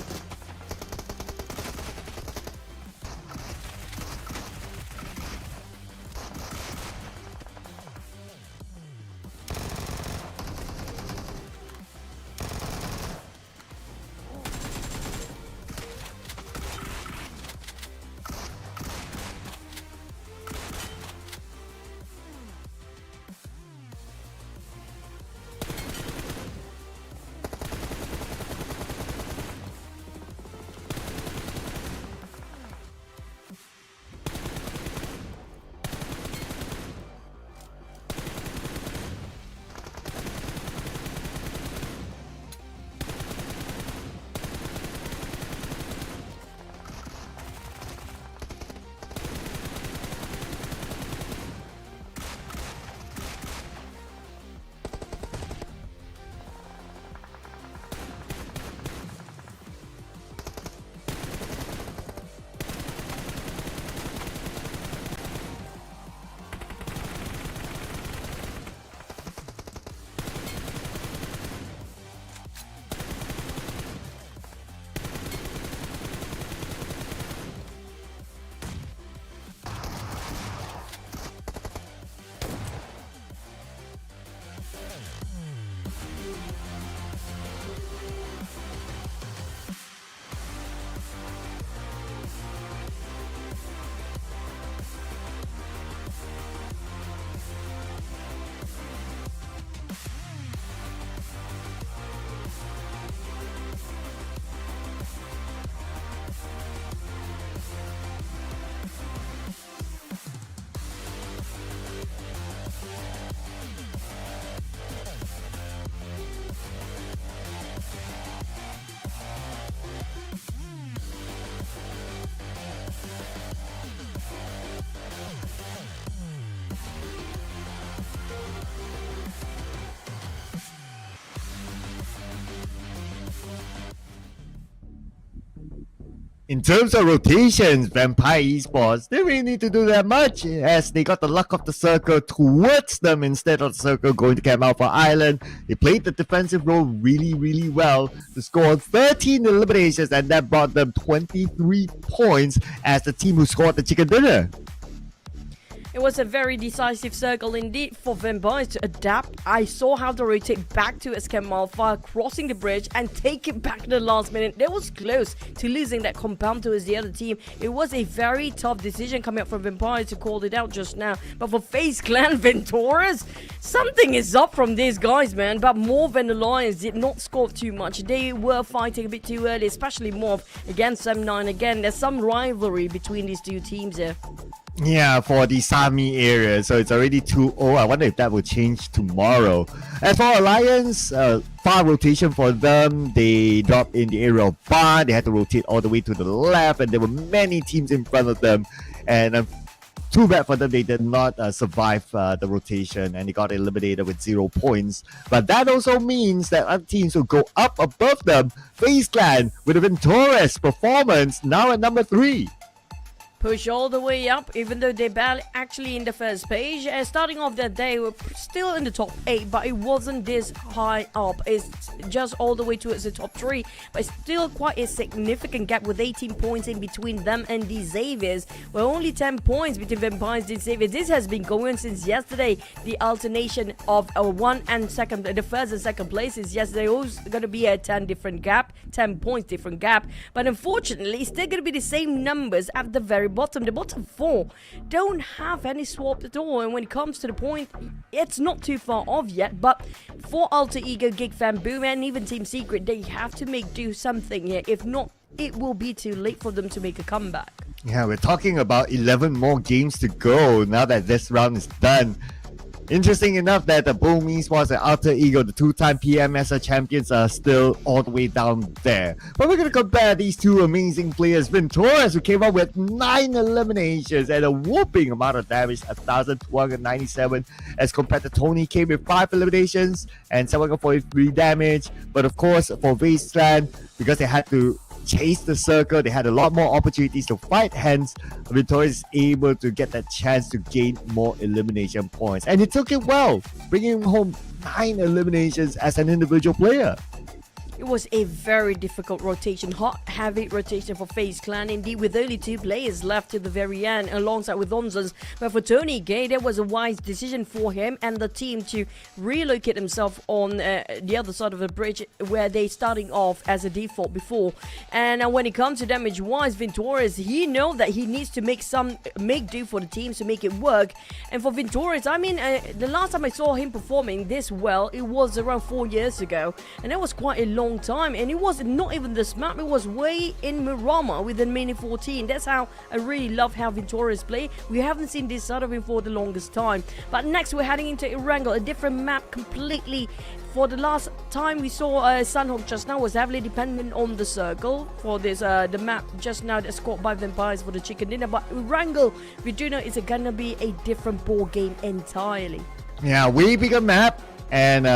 In terms of rotations, Vampire Esports, they really need to do that much, as they got the luck of the circle towards them instead of the circle going to Camp Alpha Island. They played the defensive role really well to score 13 eliminations, and that brought them 23 points as the team who scored the chicken dinner. It was a very decisive circle indeed for Vampires to adapt. I saw how they rotate back to Camp Alpha, crossing the bridge and take it back to the last minute. They was close to losing that compound towards the other team. It was a very tough decision coming up from Vampires to call it out just now. But for FaZe Clan Venturas, something is up from these guys, man. But MORPH and Alliance did not score too much. They were fighting a bit too early, especially MORPH against M9. Again, there's some rivalry between these two teams here. Yeah, for the Sami area, so it's already 2-0. I wonder if that will change tomorrow. As for Alliance, far rotation for them. They dropped in the area of bar. They had to rotate all the way to the left, and there were many teams in front of them. And too bad for them, they did not survive the rotation, and they got eliminated with 0 points. But that also means that other teams will go up above them. FaZe Clan with a victorious performance, now at number 3. Push all the way up, even though they barely actually in the first page. Starting off that day, we're still in the top 8, but it wasn't this high up. It's just all the way towards the top 3, but it's still quite a significant gap with 18 points in between them and the Xaviers. We're only 10 points between Vampires and Xaviers. This has been going since yesterday. The alternation of the first and second place is yesterday. Always going to be a 10 points different gap. But unfortunately, it's still going to be the same numbers at the very bottom. The bottom 4 don't have any swap at all, and when it comes to the point, it's not too far off yet. But for Alter Ego, GEEK, Boom, and even Team Secret, they have to do something here. If not, it will be too late for them to make a comeback. Yeah, we're talking about 11 more games to go now that this round is done. Interesting enough that the Boom Esports and Alter Ego, the two-time PMSL champions, are still all the way down there. But we're going to compare these two amazing players. Ventoras, who came up with 9 eliminations and a whooping amount of damage, 1,297, as compared to Tony, came with 5 eliminations and 743 damage. But of course, for VOIN Clan, because they had to chase the circle, they had a lot more opportunities to fight, hence Victoria is able to get that chance to gain more elimination points, and he took it well, bringing home 9 eliminations as an individual player. It was a very difficult rotation, hot, heavy rotation for FaZe Clan, indeed, with only 2 players left to the very end, alongside with Onzons. But for Tony Gay, that was a wise decision for him and the team to relocate himself on the other side of the bridge, where they starting off as a default before. And when it comes to damage-wise, Ventoras, he know that he needs to make do for the teams to make it work. And for Ventoras, I mean, the last time I saw him performing this well, it was around 4 years ago, and that was quite a long time, and it was not even this map, it was way in Miramar with the Mini 14. That's how I really love how Ventoras play. We haven't seen this side of him for the longest time. But next we're heading into Erangel, a different map completely. For the last time we saw Sunhawk just now was heavily dependent on the circle for this the map just now that's caught by vampires for the chicken dinner. But Erangel, we do know it's gonna be a different ball game entirely. Yeah, way bigger map. And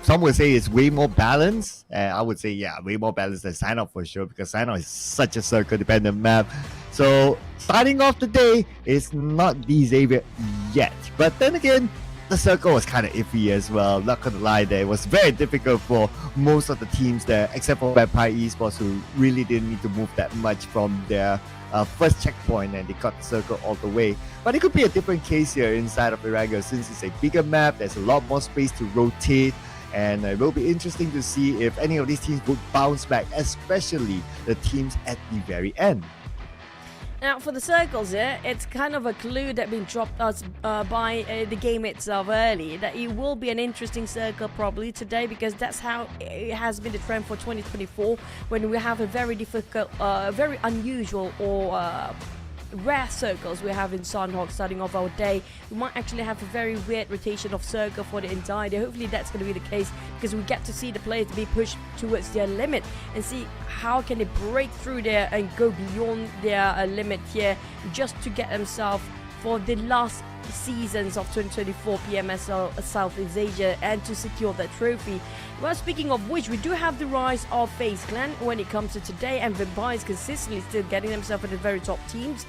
some would say it's way more balanced. I would say, yeah, way more balanced than Sign-Off for sure, because Sign-Off is such a circle-dependent map. So starting off the day, it's not the Xavier yet. But then again, the circle was kind of iffy as well. Not gonna lie there. It was very difficult for most of the teams there, except for Vampire Esports, who really didn't need to move that much from their first checkpoint, and they got the circle all the way. But it could be a different case here inside of Erangel, since it's a bigger map, there's a lot more space to rotate, and it will be interesting to see if any of these teams would bounce back, especially the teams at the very end. Now, for the circles here, it's kind of a clue that been dropped us by the game itself early, that it will be an interesting circle probably today, because that's how it has been the trend for 2024, when we have a very difficult, very unusual or rare circles we have in Sunhawk starting off our day. We might actually have a very weird rotation of circle for the entire day. Hopefully that's going to be the case, because we get to see the players be pushed towards their limit and see how can they break through there and go beyond their limit here, just to get themselves for the last seasons of 2024 PMSL Southeast Asia and to secure that trophy. Well, speaking of which, we do have the rise of FaZe Clan when it comes to today, and Vampires consistently still getting themselves at the very top teams.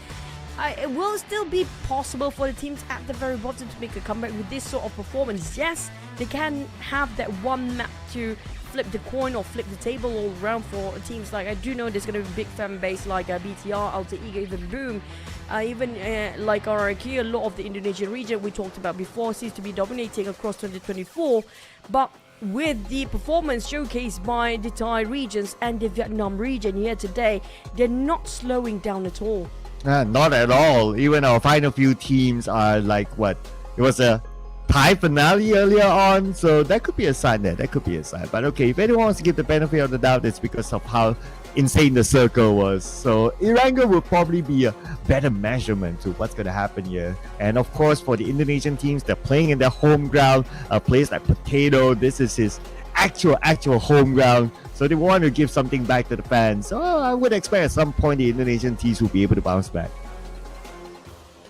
It will still be possible for the teams at the very bottom to make a comeback with this sort of performance. Yes, they can have that one map to flip the coin or flip the table all around for teams. Like, I do know there's going to be a big fan base like BTR, Alter Ego, even Boom, even like RRQ. A lot of the Indonesian region we talked about before seems to be dominating across 2024, but with the performance showcased by the Thai regions and the Vietnam region here today, they're not slowing down at all. Not at all. Even our final few teams are like, what? It was a Thai finale earlier on, so that could be a sign there. That could be a sign. But okay, if anyone wants to give the benefit of the doubt, it's because of how insane the circle was. So Erangel will probably be a better measurement to what's going to happen here. And of course, for the Indonesian teams, they're playing in their home ground. A place like Potato, this is his actual home ground. So they want to give something back to the fans. So I would expect at some point the Indonesian teams will be able to bounce back.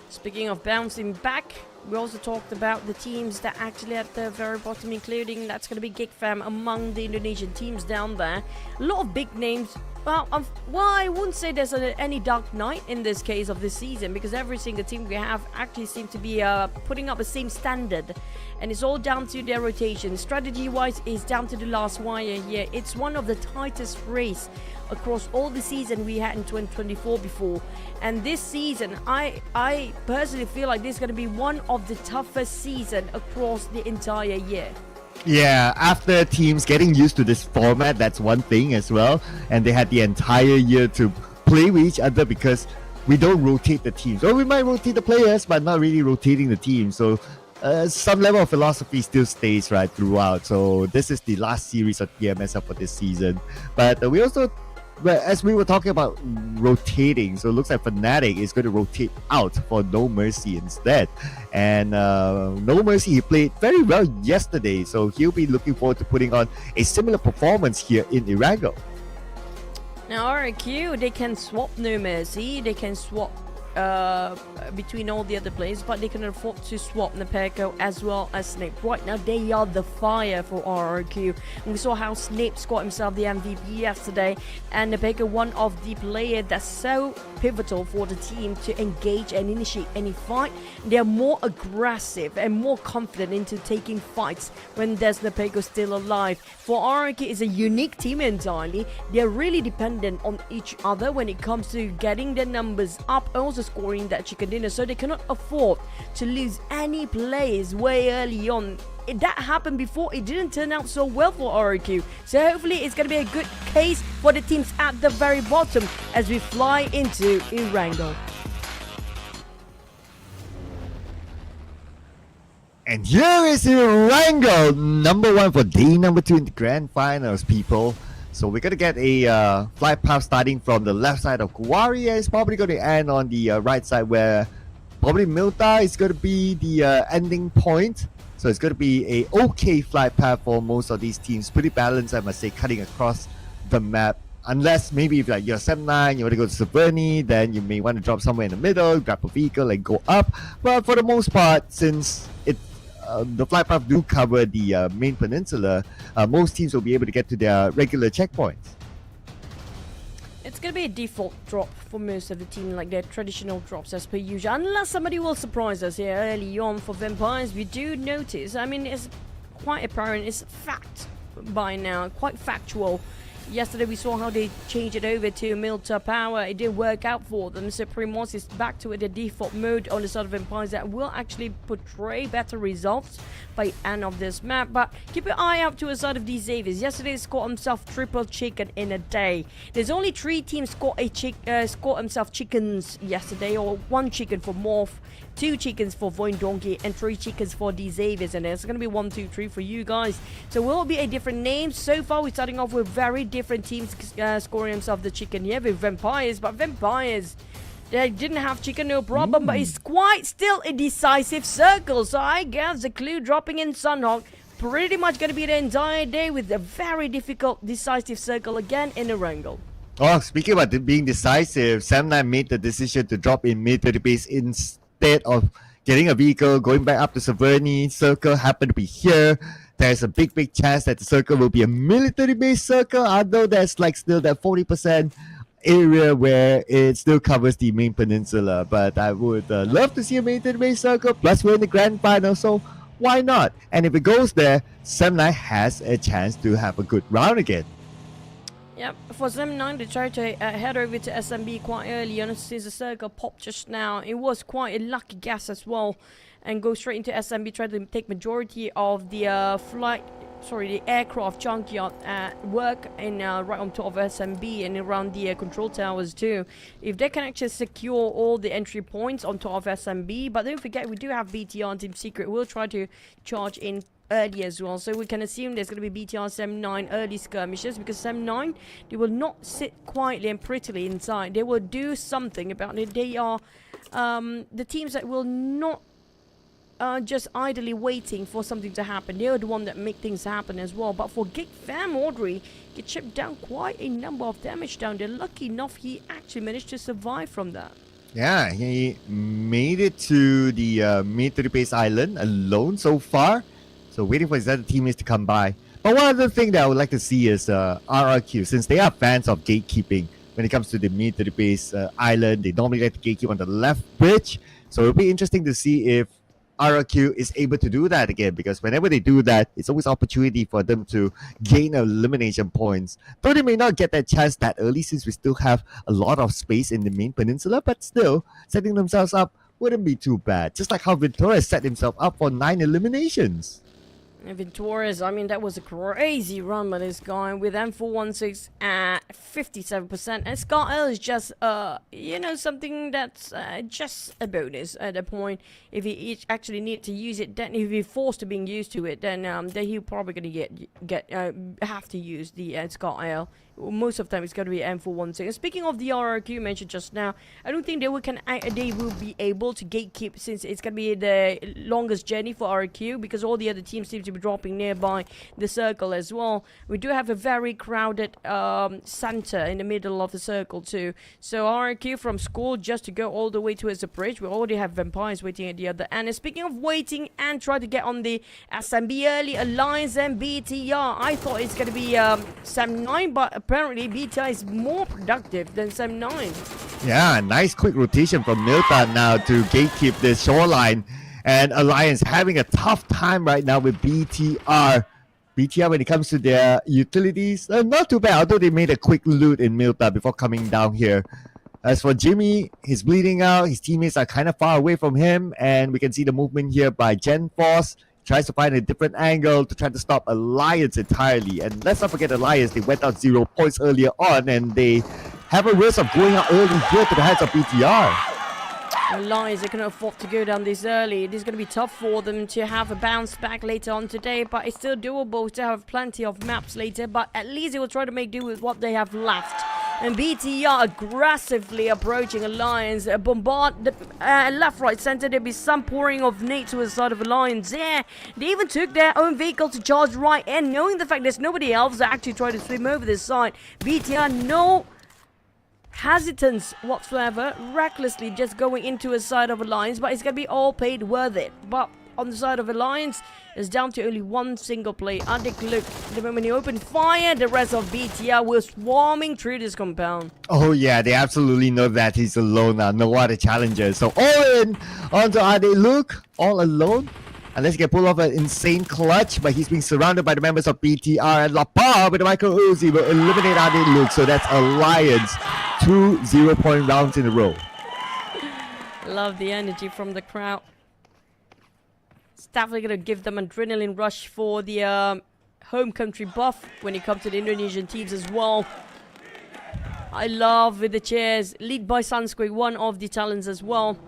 Speaking of bouncing back, we also talked about the teams that actually at the very bottom, including that's going to be GEEK Fam among the Indonesian teams down there. A lot of big names. Well, I wouldn't say there's any dark night in this case of this season, because every single team we have actually seems to be putting up the same standard, and it's all down to their rotation. Strategy-wise, is down to the last wire here. It's one of the tightest race across all the season we had in 2024 before, and this season I personally feel like this is going to be one of the toughest season across the entire year. Yeah, after teams getting used to this format, that's one thing as well, and they had the entire year to play with each other, because we don't rotate the teams. Or we might rotate the players, but not really rotating the team. So some level of philosophy still stays right throughout. So this is the last series of PMSL for this season. But we also but as we were talking about rotating, so it looks like Fnatic is going to rotate out for No Mercy instead. And No Mercy, he played very well yesterday, so he'll be looking forward to putting on a similar performance here in Irango. Now RQ, they can swap No Mercy, they can swap between all the other players, but they can afford to swap POCO as well as Snape. Right now, they are the fire for RRQ. And we saw how Snape scored himself the MVP yesterday, and POCO, one of the players that's so pivotal for the team to engage and initiate any fight. They're more aggressive and more confident into taking fights when there's POCO still alive. For RRQ, is a unique team entirely. They're really dependent on each other when it comes to getting their numbers up, also scoring that chicken dinner, so they cannot afford to lose any players way early on. That happened before, it didn't turn out so well for RQ, so hopefully it's going to be a good case for the teams at the very bottom as we fly into Irango. And here is Irango, number 1 for day number 2 in the grand finals, people. So we're going to get a flight path starting from the left side of Kuwari. It's probably going to end on the right side where probably Milta is going to be the ending point. So it's going to be a okay flight path for most of these teams. Pretty balanced, I must say, cutting across the map. Unless maybe if like you're 7-9, you want to go to Severny, then you may want to drop somewhere in the middle, grab a vehicle and go up. But for the most part, since the flight path do cover the main peninsula, most teams will be able to get to their regular checkpoints. It's going to be a default drop for most of the team, like their traditional drops as per usual. Unless somebody will surprise us here early on for Vampires, we do notice, I mean, it's quite apparent, it's fact by now, quite factual. Yesterday we saw how they changed it over to Milta Power. It didn't work out for them, so Primos is back to the default mode on the side of Empires that will actually portray better results by end of this map. But keep your eye out to the side of these Xaviers. Yesterday he scored himself triple chicken in a day. There's only 3 teams scored himself chickens yesterday, or 1 chicken for MORPH, 2 chickens for VOIN Donkey, and 3 chickens for the Xaviers. And there's going to be 1, 2, 3 for you guys. So will be a different name. So far we're starting off with very different teams scoring himself the chicken here with Vampires. But Vampires, they didn't have chicken, no problem, but it's quite still a decisive circle. So I guess the clue dropping in Sunhawk pretty much going to be the entire day with a very difficult decisive circle again in Irango. Oh, speaking about being decisive, Sam9 made the decision to drop in military base instead of getting a vehicle, going back up to Severny. Circle happened to be here. There's a big chance that the circle will be a military base circle, although there's like still that 40% area where it still covers the main peninsula. But I would love to see a military base circle, plus we're in the grand final, so why not? And if it goes there, Sam9 has a chance to have a good round again. Yep, for Sam9 they tried to head over to SMB quite early on since the circle popped just now. It was quite a lucky guess as well, and go straight into SMB, try to take majority of the the aircraft junkyard work in right on top of SMB and around the control towers too. If they can actually secure all the entry points on top of SMB, but don't forget we do have BTR and Team Secret. We'll try to charge in early as well, so we can assume there's going to be BTR Sam9 early skirmishes, because Sam9, they will not sit quietly and prettily inside. They will do something about it. They are the teams that will not just idly waiting for something to happen. They're the one that make things happen as well. But for GEEK Fam Audrey, he chipped down quite a number of damage down there. Lucky enough he actually managed to survive from that. Yeah, he made it to the military base island alone so far. So waiting for his other teammates to come by. But one other thing that I would like to see is RRQ, since they are fans of gatekeeping when it comes to the military base island. They normally like to gatekeep on the left bridge. So it'll be interesting to see if RRQ is able to do that again, because whenever they do that, it's always opportunity for them to gain elimination points. Though they may not get that chance that early, since we still have a lot of space in the main peninsula, but still, setting themselves up wouldn't be too bad. Just like how Victoria set himself up for 9 eliminations. Victorious, I mean, that was a crazy run by this guy with M416 at 57%. And Scott L is just, you know, something that's just a bonus at a point. If he actually need to use it, then if he's forced to being used to it, then he'll probably gonna have to use the Scott L. Most of the time it's going to be M416. And speaking of the RRQ you mentioned just now, I don't think they will be able to gatekeep, since it's going to be the longest journey for RRQ, because all the other teams seem to be dropping nearby the circle as well. We do have a very crowded center in the middle of the circle too. So RRQ from school just to go all the way towards the bridge. We already have vampires waiting at the other end. And speaking of waiting and try to get on the SMB early, Alliance and BTR, I thought it's going to be SEM9, but apparently BTR is more productive than SEM9. Yeah, nice quick rotation from Milta now to gatekeep this shoreline. And Alliance having a tough time right now with BTR. BTR, when it comes to their utilities, not too bad, although they made a quick loot in Milta before coming down here. As for Jimmy, he's bleeding out. His teammates are kind of far away from him. And we can see the movement here by Gen Force. Tries to find a different angle to try to stop Alliance entirely. And let's not forget Alliance, they went out 0 points earlier on, and they have a risk of going out early here to the hands of BTR. Alliance, they cannot afford to go down this early. It is going to be tough for them to have a bounce back later on today, but it's still doable to have plenty of maps later, but at least they will try to make do with what they have left. And BTR aggressively approaching Alliance, bombard the left, right, center. There'll be some pouring of nades to the side of Alliance there. They even took their own vehicle to charge right in, knowing the fact there's nobody else that actually tried to swim over this side. BTR, no hesitance whatsoever, recklessly just going into a side of Alliance, but it's going to be all paid worth it. But on the side of Alliance, it's down to only one single play. Adik, look, the moment he opened fire, the rest of BTR was swarming through this compound. Oh yeah, they absolutely know that he's alone now. No other challengers. So all in onto Adik Luke, all alone. Unless he can pull off an insane clutch, but he's being surrounded by the members of BTR, and Lapa with the micro Uzi will eliminate Adik Luke. So that's Alliance, 2 0-point rounds in a row. Love the energy from the crowd. It's definitely going to give them adrenaline rush for the home country buff when it comes to the Indonesian teams as well. I love with the cheers, lead by Sunsquake, one of the talents as well.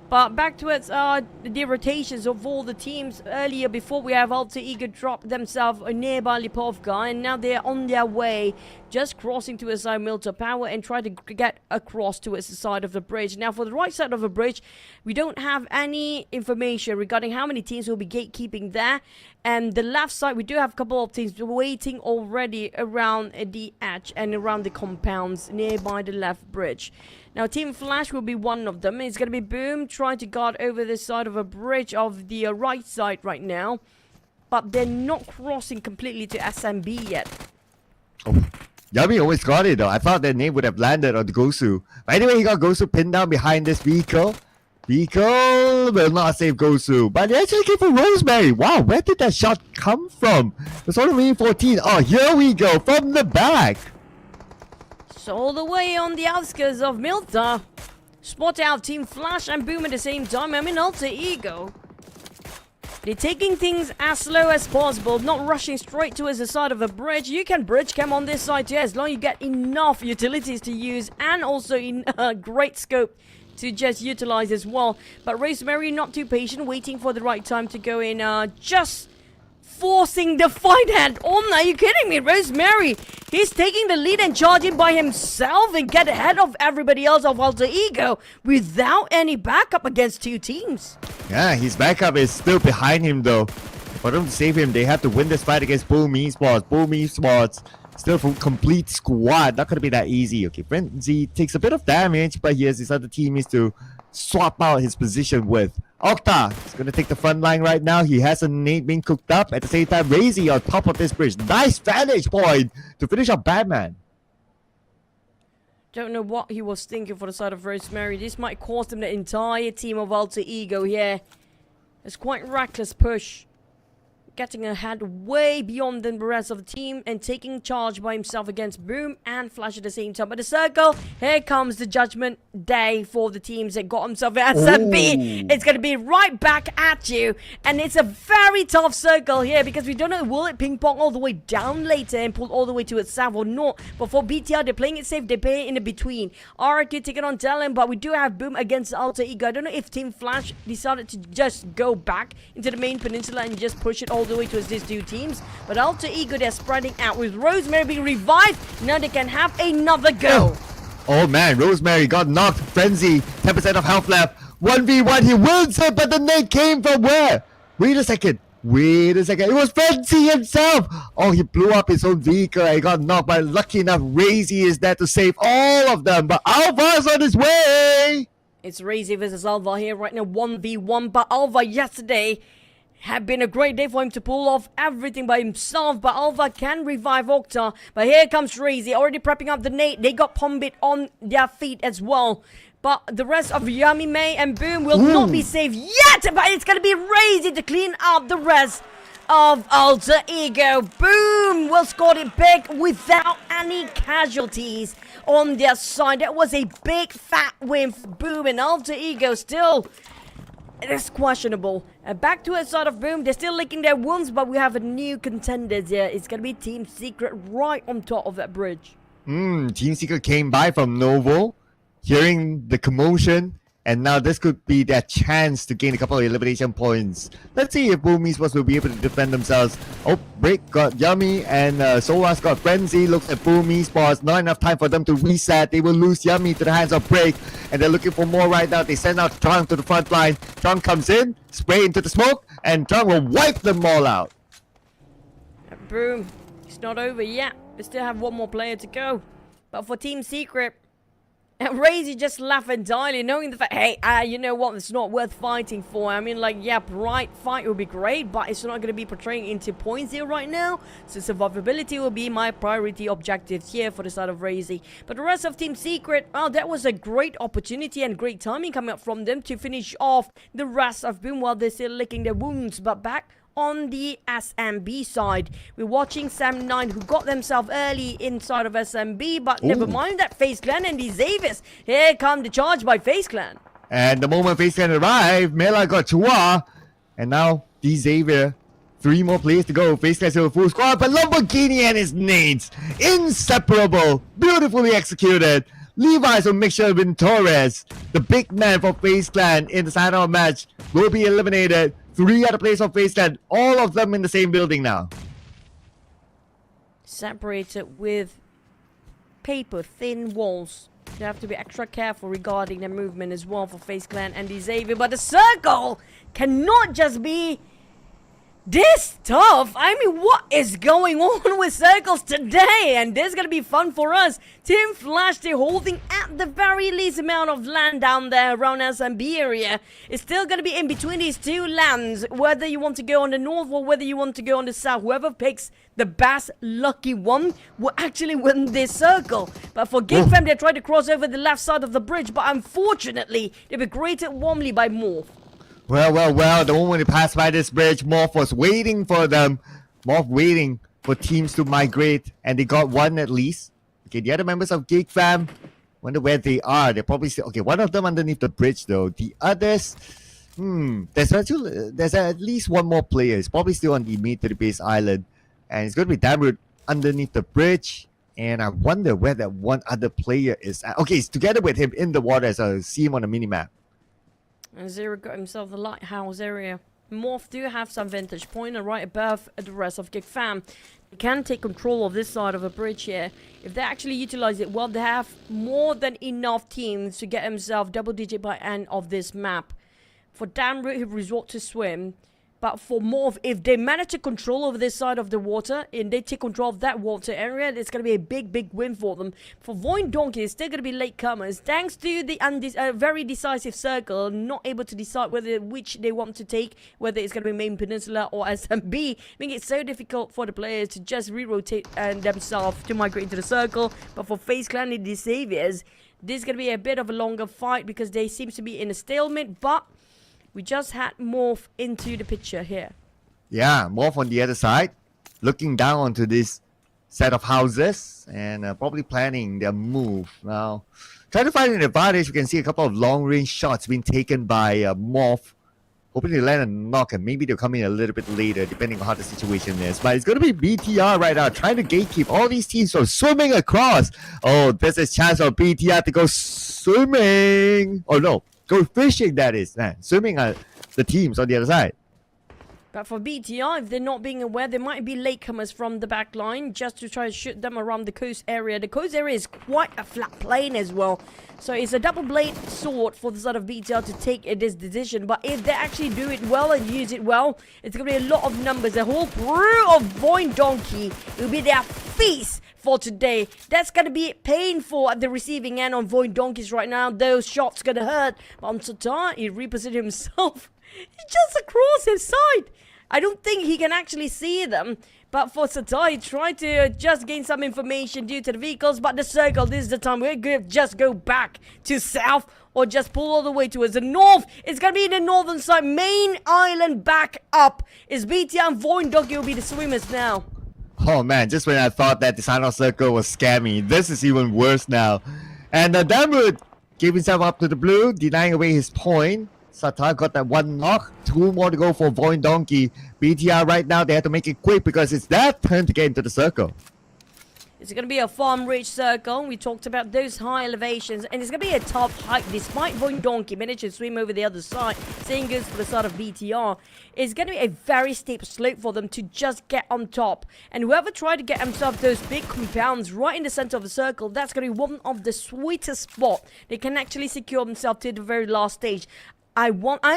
But back towards the rotations of all the teams earlier, before we have Alter Ego drop themselves nearby Lipovka, and now they're on their way, just crossing to a side Milta Power and try to get across towards the side of the bridge. Now for the right side of the bridge, we don't have any information regarding how many teams will be gatekeeping there. And the left side, we do have a couple of teams waiting already around the edge and around the compounds nearby the left bridge. Now Team Flash will be one of them. It's going to be Boom trying to guard over this side of a bridge of the right side right now. But they're not crossing completely to SMB yet. Oh, Yami always got it though. I thought their name would have landed on the Gosu. But anyway, he got Gosu pinned down behind this vehicle. Vehicle will not save Gosu. But they actually came for Rosemary. Wow, where did that shot come from? It's only 14. Oh, here we go. From the back. So all the way on the outskirts of Milta. Spot out Team Flash and Boom at the same time. I mean, Alter Ego. They're taking things as slow as possible, not rushing straight towards the side of a bridge. You can bridge cam on this side too, as long as you get enough utilities to use and also in great scope to just utilize as well. But Rosemary not too patient, waiting for the right time to go in, just forcing the fight head on. Are you kidding me? Rosemary, he's taking the lead and charging by himself and get ahead of everybody else of Alter Ego without any backup against two teams. Yeah, his backup is still behind him though. For them to save him, they have to win this fight against Boom Esports. Boom Esports still full complete squad. Not gonna be that easy. Okay, Frenzy takes a bit of damage, but he has his other teammates to swap out his position with. Octa is gonna take the front line right now. He has a nade being cooked up. At the same time, Razy on top of this bridge. Nice vantage point to finish off Batman. Don't know what he was thinking for the side of Rosemary. This might cost him the entire team of Alter Ego here. It's quite reckless push. getting ahead way beyond the rest of the team and taking charge by himself against Boom and Flash at the same time. But the circle, here comes the judgment day for the teams that got himself at SMB. It's going to be right back at you. And it's a very tough circle here because we don't know, will it ping pong all the way down later and pull all the way to its south or not? But for BTR, they're playing it safe. They play it in the between. RQ taking on TALON, but we do have Boom against Alter Ego. I don't know if Team Flash decided to just go back into the main peninsula and just push it all the way towards these two teams. But Alter Ego, they're spreading out with Rosemary being revived. Now they can have another go. Oh man, Rosemary got knocked. Frenzy, 10% of health left. 1v1, he wins it, but the nade came from where? Wait a second. It was Frenzy himself. Oh, he blew up his own vehicle and he got knocked. But lucky enough, Razy is there to save all of them. But Alva's on his way. It's Razy versus Alva here right now, 1v1. But Alva yesterday had been a great day for him to pull off everything by himself. But Alva can revive Octa. But here comes Razy, already prepping up the nade. They got Pombit on their feet as well. But the rest of Yummy May and Boom will not be safe yet. But it's going to be Razy to clean up the rest of Alter Ego. Boom will score it big without any casualties on their side. That was a big fat win for Boom, and Alter Ego still, it is questionable. Back to the side of Boom, they're still licking their wounds, but we have a new contender here. It's going to be Team Secret right on top of that bridge. Team Secret came by from Novo, hearing the commotion, and now this could be their chance to gain a couple of elimination points. Let's see if Boom Esports will be able to defend themselves. Oh, Break got Yummy, and Soas got Frenzy. Looks at Boom Esports, not enough time for them to reset. They will lose Yummy to the hands of Break, and they're looking for more right now. They send out Trung to the front line. Trung comes in, spray into the smoke, and Trung will wipe them all out. Boom, it's not over yet. We still have one more player to go. But for Team Secret, Razy just laugh entirely, knowing the fact, hey, you know what, it's not worth fighting for. I mean, like, yeah, right, fight would be great, but it's not going to be portraying into points here right now. So survivability will be my priority objectives here for the side of Razy. But the rest of Team Secret, well, that was a great opportunity and great timing coming up from them to finish off the rest of Boom while they're still licking their wounds. But back on the SMB side, we're watching Sam9, who got themselves early inside of SMB, but never mind that, FaZe Clan and the Xaviers. Here come the charge by FaZe Clan. And the moment FaZe Clan arrived, Mela got Chua, and now the Xavier. 3 more players to go. FaZe Clan still a full squad, but Lamborghini and his nades, inseparable, beautifully executed. Levi's will make sure Vin Torres, the big man for FaZe Clan in the final match, will be eliminated. 3 other players of FaZe Clan, all of them in the same building now. Separated with paper thin walls. You have to be extra careful regarding their movement as well for FaZe Clan and the Xavier. But the circle cannot just be this tough. I mean, what is going on with circles today? And this is going to be fun for us. Team Flash, they're holding at the very least amount of land down there around SMB area. It's still going to be in between these two lands, whether you want to go on the north or whether you want to go on the south. Whoever picks the best lucky one will actually win this circle. But for GEEK Fam, they tried to cross over the left side of the bridge, but unfortunately, they were greeted warmly by MORPH. Well, the moment they passed by this bridge, MORPH was waiting for them. MORPH waiting for teams to migrate, and they got one at least. Okay, the other members of GEEK Fam, wonder where they are. They're probably still, okay, one of them underneath the bridge though. The others, there's at least one more player. It's probably still on the mid to the base island, and it's going to be Damroot underneath the bridge. And I wonder where that one other player is at. Okay, it's together with him in the water as I see him on the minimap. And Zero got himself the lighthouse area. MORPH do have some vantage point right above the rest of GEEK Fam. They can take control of this side of the bridge here. If they actually utilize it well, they have more than enough teams to get himself double digit by end of this map. For Damroot, he resort to swim. But for MORPH, if they manage to control over this side of the water and they take control of that water area, it's going to be a big win for them. For VOIN Donkey, it's still going to be latecomers. Thanks to the very decisive circle, not able to decide which they want to take, whether it's going to be Main Peninsula or SMB, making it so difficult for the players to just re-rotate themselves to migrate into the circle. But for FaZe Clan and the Saviors, this is going to be a bit of a longer fight because they seem to be in a stalemate, but we just had MORPH into the picture here. Yeah, MORPH on the other side, looking down onto this set of houses and probably planning their move. Now, trying to find an advantage, we can see a couple of long-range shots being taken by MORPH, hoping to land a knock, and maybe they'll come in a little bit later, depending on how the situation is. But it's going to be BTR right now, trying to gatekeep all these teams from swimming across. Oh, there's a chance for BTR to go swimming. Oh, no, go fishing, that is. Man, swimming are the teams on the other side. But for BTR, if they're not being aware, there might be latecomers from the back line just to try to shoot them around the coast area. The coast area is quite a flat plane as well. So it's a double blade sword for the side of BTR to take this decision. But if they actually do it well and use it well, it's going to be a lot of numbers. The whole crew of VOIN Donkey will be their feast for today. That's going to be painful at the receiving end on VOIN Donkeys right now. Those shots going to hurt. But on Satar, he repositioned himself just across his side. I don't think he can actually see them. But for Satai, he tried to just gain some information due to the vehicles. But the circle, this is the time we're going to just go back to south or just pull all the way towards the north. It's going to be the northern side, main island back up. Is BTR and VOIN Donkey will be the swimmers now. Oh man, just when I thought that the sign-off circle was scammy, this is even worse now. And Damwood gave himself up to the blue, denying away his point. Satar got that one knock, 2 more to go for VOIN Donkey. BTR right now, they have to make it quick because it's their turn to get into the circle. It's going to be a farm ridge circle. We talked about those high elevations. And it's going to be a tough hike despite VOIN Donkey managed to swim over the other side. Same goes for the side of BTR. It's going to be a very steep slope for them to just get on top. And whoever tried to get himself those big compounds right in the center of the circle, that's going to be one of the sweetest spots. They can actually secure themselves to the very last stage. I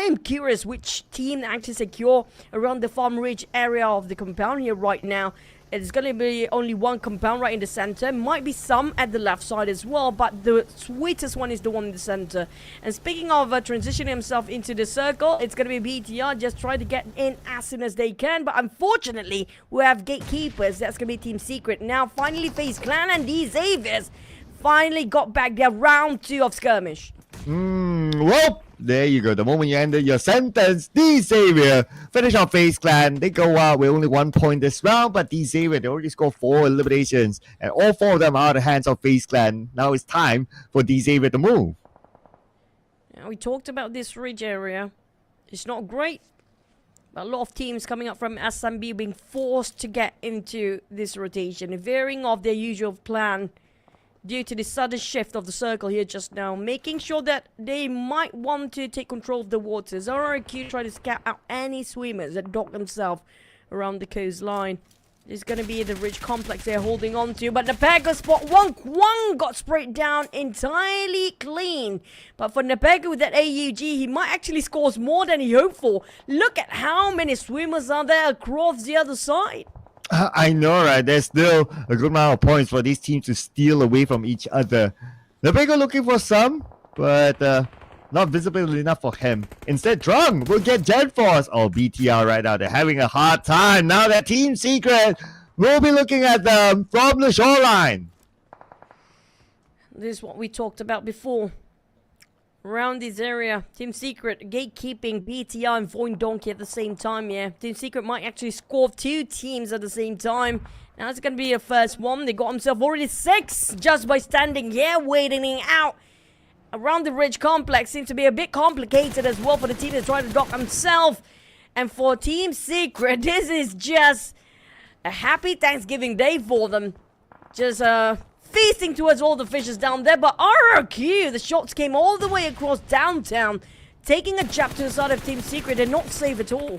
am curious which team actually secure around the farm ridge area of the compound here right now. It's going to be only one compound right in the center. Might be some at the left side as well, but the sweetest one is the one in the center. And speaking of transitioning himself into the circle, it's going to be BTR just trying to get in as soon as they can. But unfortunately, we have gatekeepers. That's going to be Team Secret. Now, finally, FaZe Clan and these Xaviers finally got back their round 2 of skirmish. Well, there you go. The moment you ended your sentence, D-Xavier finish off FaZe Clan. They go out with only 1 point this round, but D-Xavier, they already scored 4 eliminations, and all 4 of them are out of the hands of FaZe Clan. Now it's time for D-Xavier to move. Yeah, we talked about this ridge area. It's not great, but a lot of teams coming up from SMB being forced to get into this rotation, veering off their usual plan due to the sudden shift of the circle here just now, making sure that they might want to take control of the waters. RRQ try to scout out any swimmers that dock themselves around the coastline. It's going to be the ridge complex they're holding on to, but the Nepego spot one Kwang got sprayed down entirely clean. But for Nepego with that AUG, he might actually score more than he hoped for. Look at how many swimmers are there across the other side. I know, right? There's still a good amount of points for these teams to steal away from each other. Nepego looking for some, but not visible enough for him. Instead, Drunk will get Jet Force. Oh, BTR right now, they're having a hard time. Now that Team Secret will be looking at them from the shoreline. This is what we talked about before. Around this area, Team Secret gatekeeping BTR and VOIN Donkey at the same time, yeah. Team Secret might actually score 2 teams at the same time. Now it's going to be a first one. They got himself already 6 just by standing here, waiting out. Around the ridge complex seems to be a bit complicated as well for the team that's trying to dock himself. And for Team Secret, this is just a happy Thanksgiving day for them. Just, feasting towards all the fishes down there, but RRQ, the shots came all the way across downtown, taking a jab to the side of Team Secret and not safe at all.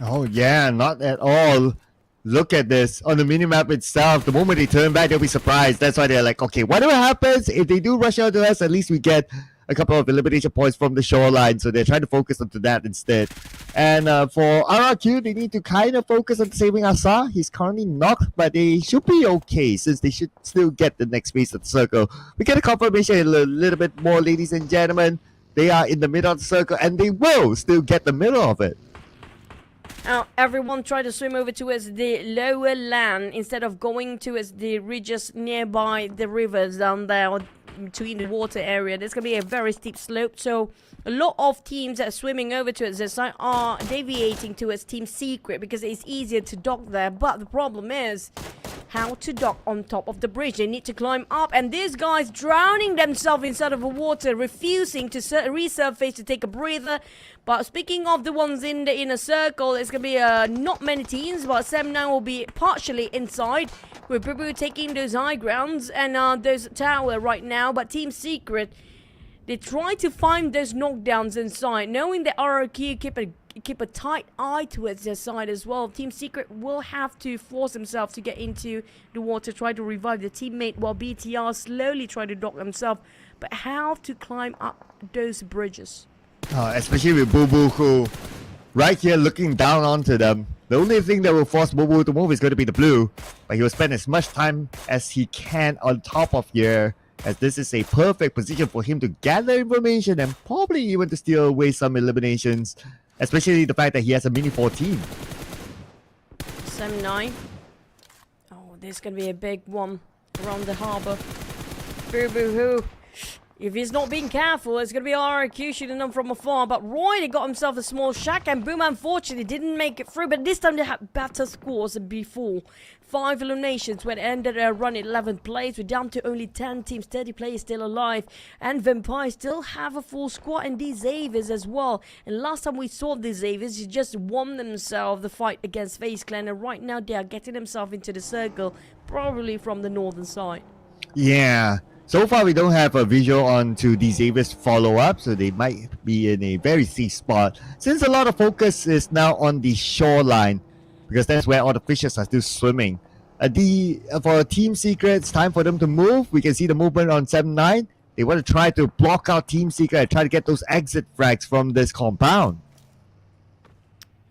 Oh yeah, not at all. Look at this on the minimap itself. The moment they turn back, they'll be surprised. That's why they're like, okay, whatever happens, if they do rush out to us, at least we get a couple of elimination points from the shoreline. So they're trying to focus onto that instead. And for RRQ, they need to kind of focus on saving Asa. He's currently knocked, but they should be okay since they should still get the next phase of the circle. We get a confirmation a little bit more, ladies and gentlemen. They are in the middle of the circle, and they will still get the middle of it. Now, everyone try to swim over towards the lower land instead of going towards the ridges nearby the rivers down there, or between the water area. There's going to be a very steep slope, so a lot of teams that are swimming over towards this side are deviating towards Team Secret because it's easier to dock there. But the problem is how to dock on top of the bridge. They need to climb up, and these guys drowning themselves inside of the water, refusing to resurface to take a breather. But speaking of the ones in the inner circle, there's going to be not many teams, but SEPT will be partially inside, with Boo taking those high grounds and there's tower right now. But Team Secret, they try to find those knockdowns inside, knowing that RRQ keep a tight eye towards their side as well. Team Secret will have to force themselves to get into the water, try to revive their teammate, while BTR slowly try to dock themselves. But how to climb up those bridges? Especially with Boo Boo, who right here looking down onto them. The only thing that will force Boo Boo to move is going to be the blue, but he will spend as much time as he can on top of here, as this is a perfect position for him to gather information and probably even to steal away some eliminations, especially the fact that he has a mini 14. 7-9. Oh, there's gonna be a big one around the harbor. Boo Boo Hoo. If he's not being careful, it's going to be RRQ shooting them from afar. But Roy, he got himself a small shack, and Boom unfortunately didn't make it through. But this time they had better scores than before. 5 eliminations when it ended their run in 11th place. We're down to only 10 teams, 30 players still alive. And Vampire still have a full squad, and these Xaviers as well. And last time we saw these Xaviers, he just won themselves the fight against FaZe Clan. And right now they are getting themselves into the circle, probably from the northern side. Yeah. So far, we don't have a visual onto the Xavier's follow-up, so they might be in a very safe spot. Since a lot of focus is now on the shoreline, because that's where all the fishes are still swimming. For Team Secret, it's time for them to move. We can see the movement on 7-9. They want to try to block out Team Secret and try to get those exit frags from this compound.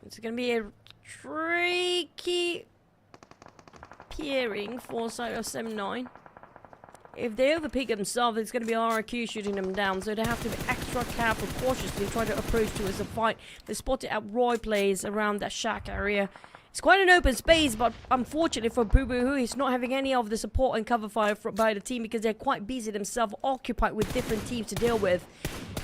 It's going to be a tricky peering for side of 7-9. If they overpick themselves, it's going to be RRQ shooting them down, so they have to be extra careful, cautiously try to approach towards the fight. They spotted out Roy plays around that shack area. It's quite an open space, but unfortunately for Boo Boo Hoo, he's not having any of the support and cover fire by the team because they're quite busy themselves, occupied with different teams to deal with.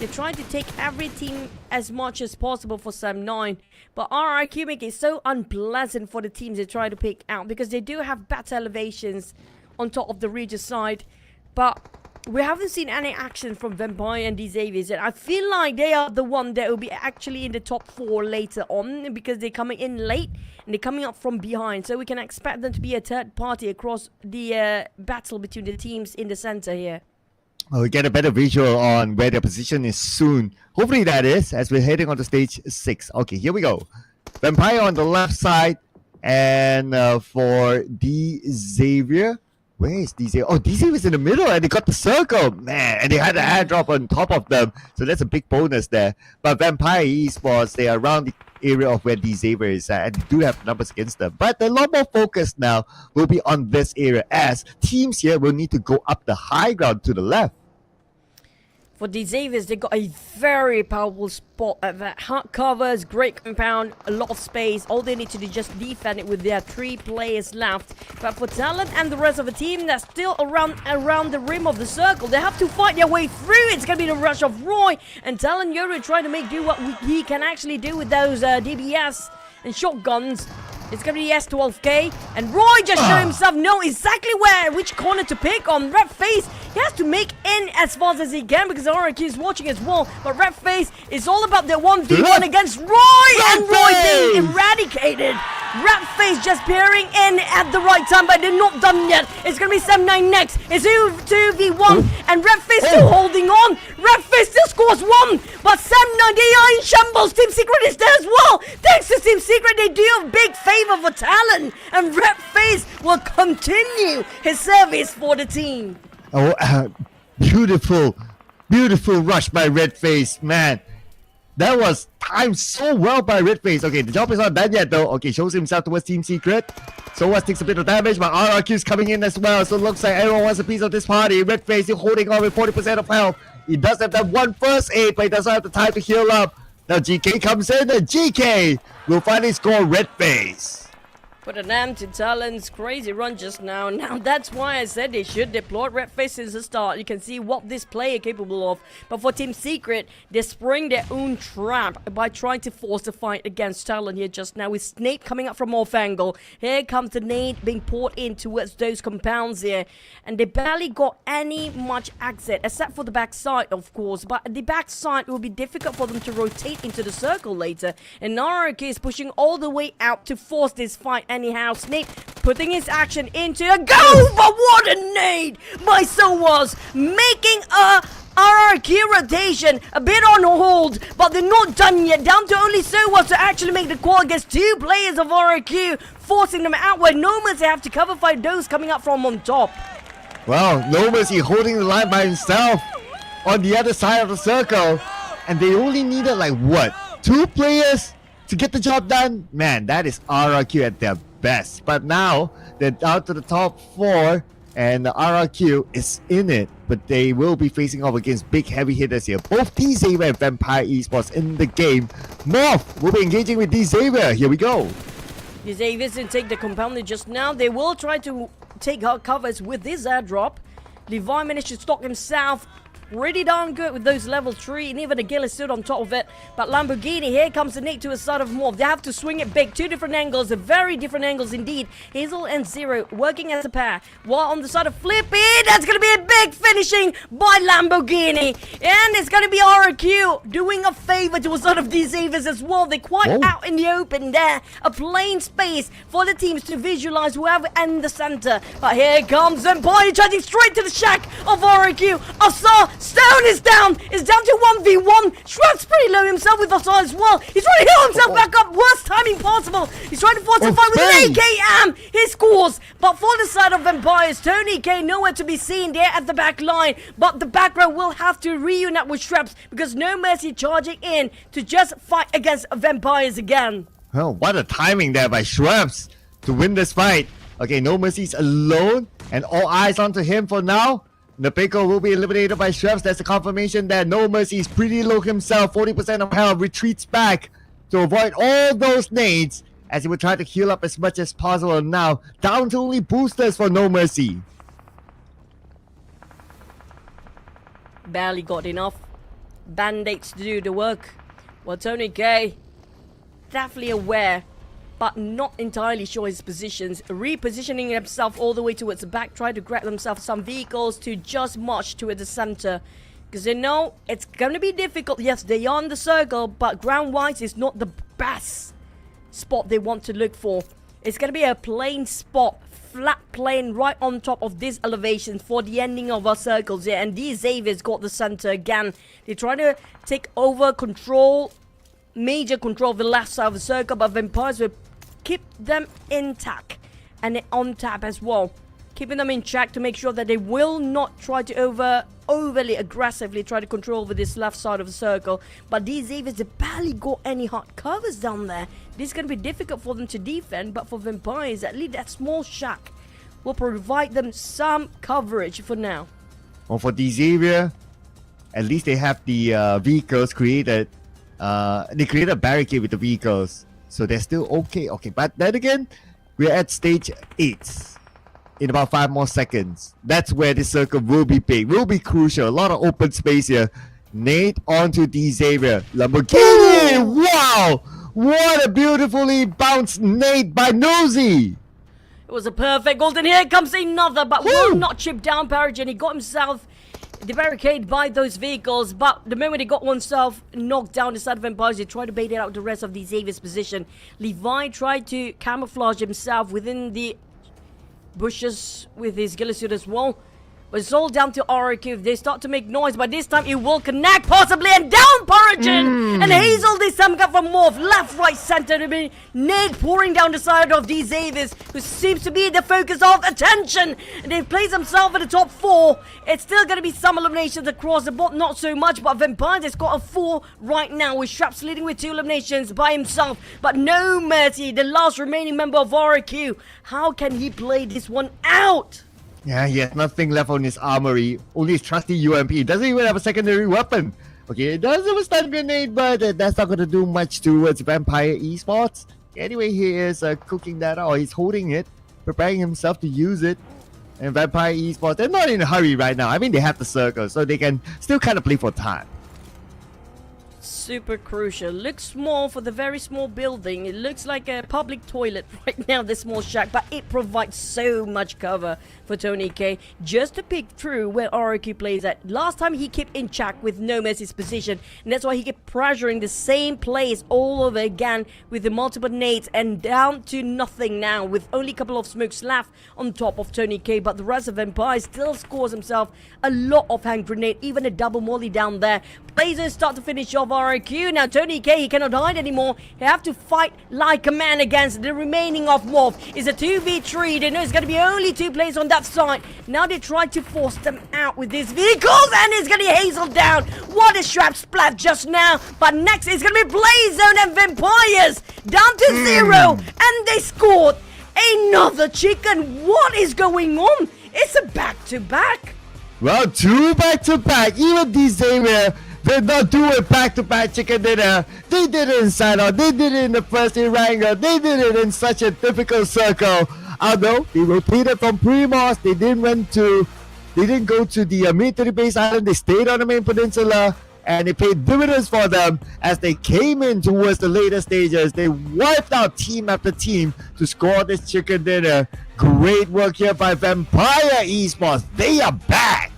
They're trying to take every team as much as possible for 7-9, but RRQ make it so unpleasant for the teams they try to pick out because they do have better elevations on top of the Regis side. But we haven't seen any action from Vampire and these Xaviers, and I feel like they are the one that will be actually in the top 4 later on because they're coming in late and they're coming up from behind, so we can expect them to be a third party across the battle between the teams in the center here. We'll get a better visual on where their position is soon. Hopefully that is, as we're heading on to stage 6. Okay, here we go. Vampire on the left side, and for the Xavier. Where is DJ? Oh, DJ was in the middle and they got the circle. Man, and they had an airdrop on top of them. So that's a big bonus there. But Vampire Esports, they are around the area of where the Xavier is at, and they do have numbers against them. But a lot more focus now will be on this area, as teams here will need to go up the high ground to the left. For the Xaviers, they got a very powerful spot at that. Hard covers, great compound, a lot of space. All they need to do is just defend it with their 3 players left. But for Talon and the rest of the team that's still around the rim of the circle, they have to fight their way through. It's going to be the rush of Roy. And Talon Yuri trying to make do what he can actually do with those DBS and shotguns. It's going to be S12K, and Roy just showed himself know exactly which corner to pick on. Red Face, he has to make in as fast as he can because RRQ is watching as well. But Red Face is all about the 1v1 against Roy, and Roy being eradicated. Red Face just peering in at the right time, but they're not done yet. It's going to be 7-9 next. It's 2v1, and Red Face still holding on. Red Face still scores 1, but 7-9, they are in shambles. Team Secret is there as well. Thanks to Team Secret, they do a big favor for Talon, and Red Face will continue his service for the team. Oh, beautiful rush by Red Face, man. That was timed so well by Red Face. Okay, the job is not done yet though. Okay, shows himself towards Team Secret. Sowas takes a bit of damage, but RRQ is coming in as well. So it looks like everyone wants a piece of this party. Red Face is holding on with 40% of health. He does have that one first aid, but he doesn't have the time to heal up. Now GK comes in, and GK will finally score Red Face. Put an end to Talon's crazy run just now. Now that's why I said they should deploy Red Face since the start. You can see what this player is capable of. But for Team Secret, they spring their own trap by trying to force the fight against Talon here just now. With Snape coming up from off angle. Here comes the nade being poured in towards those compounds here. And they barely got any much exit, except for the backside, of course. But the backside will be difficult for them to rotate into the circle later. And RRQ is pushing all the way out to force this fight anyhow. Snape putting his action into a go, but what a nade by Sowas, making a RRQ rotation a bit on hold, but they're not done yet. Down to only Sowas to actually make the call against two players of RRQ, forcing them out where No Mercy have to cover fight those coming up from on top. Well, No Mercy holding the line by himself on the other side of the circle, and they only needed like what, 2 players to get the job done? Man, that is RRQ at their best. But now they're down to the top 4, and the RRQ is in it, but they will be facing off against big heavy hitters here. Both D-Xavier and Vampire Esports in the game. MORPH will be engaging with D-Xavier. Here we go. D-Xavier didn't take the compounder just now. They will try to take her covers with this airdrop. Levi managed to stock himself pretty darn good with those level 3, and even the Gil is stood on top of it. But Lamborghini, here comes the nade to a side of MORPH. They have to swing it big. 2 different angles, very different angles indeed. Hazel and Zero working as a pair. While on the side of Flippy, that's going to be a big finishing by Lamborghini. And it's going to be RRQ doing a favor to a sort of D-Xaviers as well. They're quite out in the open there. A plain space for the teams to visualize whoever in the center. But here comes Empire charging straight to the shack of RRQ. Asar, Stone is down. It's down to 1v1. Shrub's pretty low himself with Asar as well. He's trying to heal himself back up. Worst timing possible. He's trying to force a fight with an AKM. He scores. But for the side of Vampires, Tony K nowhere to be seen there at the back line. But the back row will have to reunite with Shrubs because No Mercy charging in to just fight against Vampires again. Oh, what a timing there by Shrubs to win this fight. Okay, No Mercy's alone, and all eyes onto him for now. The POCO will be eliminated by Shrubs. That's a confirmation that No Mercy is pretty low himself. 40% of health, retreats back to avoid all those nades as he would try to heal up as much as possible. Now, down to only boosters for No Mercy. Barely got enough band-aids to do the work. Well, Tony K, definitely aware, but not entirely sure his positions. Repositioning himself all the way towards the back, trying to grab themselves some vehicles to just march towards the center. Because they know it's going to be difficult. Yes, they are on the circle, but ground-wise is not the best spot they want to look for. It's going to be a plain spot, flat plane right on top of this elevation for the ending of our circles here. And these Xavier's got the center again. They're trying to take over control, major control of the left side of the circle, but Vampires will keep them intact and on tap as well, keeping them in check to make sure that they will not try to overly aggressively try to control over this left side of the circle. But these Xaviers, they barely got any hard covers down there. This is going to be difficult for them to defend, but for Vampires, at least that small shack will provide them some coverage for now. Well, for D-Xavier, at least they have the vehicles created. They created a barricade with the vehicles, so they're still okay. But then again, we're at stage 8. In about 5 more seconds, that's where the circle will be big, will be crucial. A lot of open space here. Nade onto D-Xavier. Lamborghini! Wow! What a beautifully bounced nade by Nosy! It was a perfect goal, and here comes another, but will not chip down Paragen. He got himself the barricade by those vehicles, but the moment he got oneself knocked down the side of Empires, he tried to bait it out the rest of the Xavier's position. Levi tried to camouflage himself within the bushes with his Gillisuit as well. But it's all down to RRQ. If they start to make noise, but this time it will connect possibly, and down Paragen! And Hazel this time got from MORPH, left, right, center. To be nade pouring down the side of these Xaviers, who seems to be the focus of attention. And they've placed themselves in the top 4. It's still going to be some eliminations across the board, not so much, but Vampires has got a 4 right now, with Shrapps leading with 2 eliminations by himself. But No Mercy, the last remaining member of RRQ. How can he play this one out? Yeah, he has nothing left on his armory. Only his trusty UMP. Doesn't even have a secondary weapon. Okay, it does have a stun grenade, but that's not going to do much towards Vampire Esports. Anyway, he is cooking that or he's holding it, preparing himself to use it. And Vampire Esports, they're not in a hurry right now. I mean, they have the circle, so they can still kind of play for time. Super crucial. Looks small for the very small building. It looks like a public toilet right now, this small shack, but it provides so much cover for Tony K just to pick through where RQ plays at. Last time he kept in check with no Messi's position, and that's why he kept pressuring the same place all over again with the multiple nades and down to nothing now with only a couple of smokes left on top of Tony K, but the rest of Vampire still scores himself a lot of hand grenade, even a double molly down there. Blazers start to finish off RQ. Now Tony K, he cannot hide anymore. He have to fight like a man against the remaining of MORPH. It's a 2v3. They know it's going to be only 2 players on that side. Now they try to force them out with these vehicles, and it's going to be Hazel down. What a shrap splat just now. But next it's going to be Blazone and Vampires down to 0, and they scored another chicken. What is going on? It's a back-to-back. Well, 2 back-to-back. Even Xavier did not do it back-to-back chicken dinner. They did it in Sino. They did it in the first Iranga. They did it in such a difficult circle. Although they rotated from Primos, they didn't go to the military base island. They stayed on the main peninsula, and it paid dividends for them as they came in towards the later stages. They wiped out team after team to score this chicken dinner. Great work here by Vampire Esports. They are back.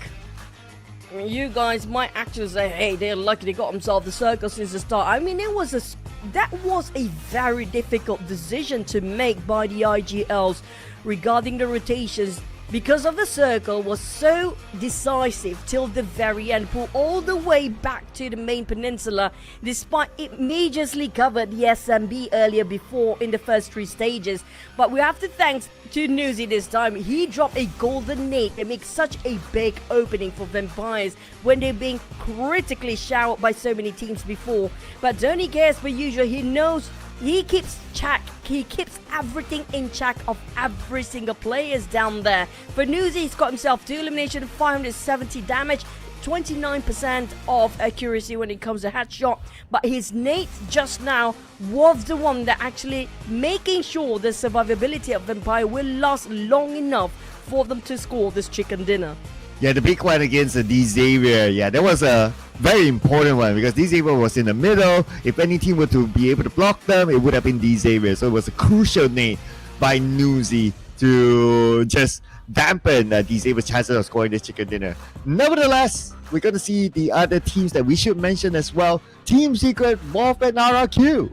You guys might actually say, hey, they're lucky they got themselves the circle since the start. I mean, that was a very difficult decision to make by the IGLs regarding the rotations, because of the circle was so decisive till the very end, pulled all the way back to the main peninsula, despite it majorly covered the SMB earlier before in the first 3 stages. But we have to thank to Newsy this time. He dropped a golden nade and makes such a big opening for Vampires when they're being critically showered by so many teams before. But Tony K, as per usual, he knows he keeps check. He keeps everything in check of every single players down there. For Newsy, he's got himself 2 elimination, 570 damage, 29% of accuracy when it comes to headshot, but his nade just now was the one that actually making sure the survivability of Vampire will last long enough for them to score this chicken dinner. Yeah, the big one against the Xavier. Yeah, that was a very important one because Xavier was in the middle. If any team were to be able to block them, it would have been Xavier. So it was a crucial nade by Newsy to just dampen Xavier's chances of scoring this chicken dinner. Nevertheless, we're going to see the other teams that we should mention as well. Team Secret, MORPH, and RRQ.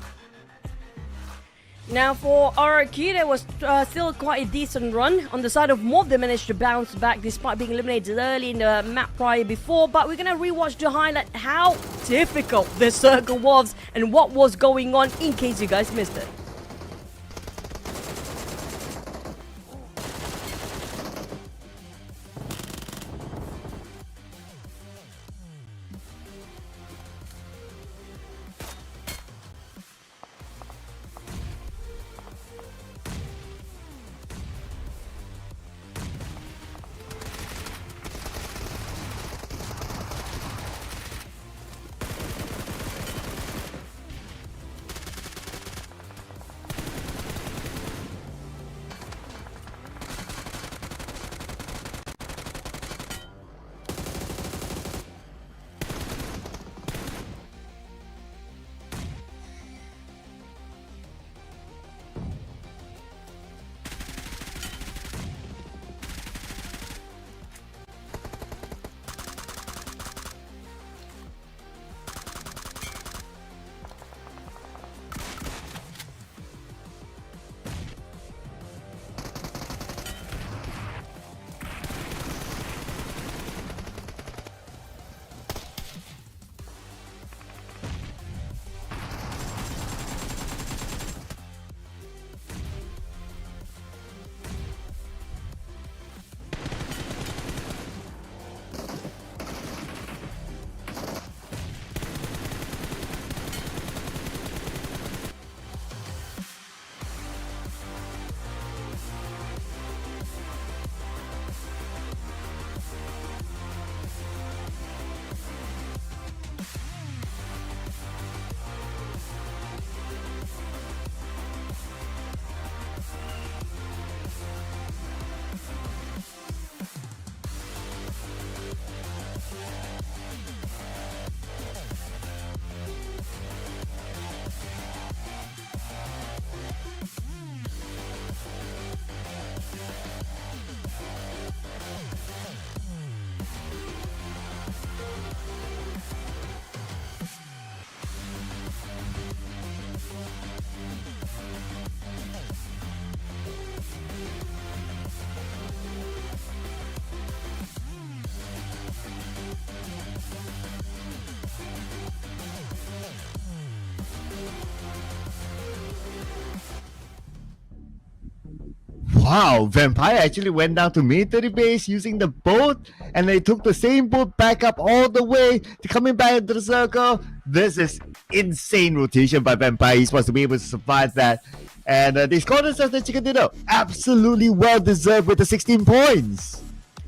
Now for RRQ, there was still quite a decent run. On the side of MORPH, they managed to bounce back despite being eliminated early in the map prior before. But we're going to rewatch to highlight how difficult the circle was and what was going on in case you guys missed it. Wow, Vampire actually went down to military base using the boat, and they took the same boat back up all the way to coming back into the circle. This is insane rotation by Vampire Esports to be able to survive that. And they scored themselves the chicken dinner. Absolutely well deserved with the 16 points.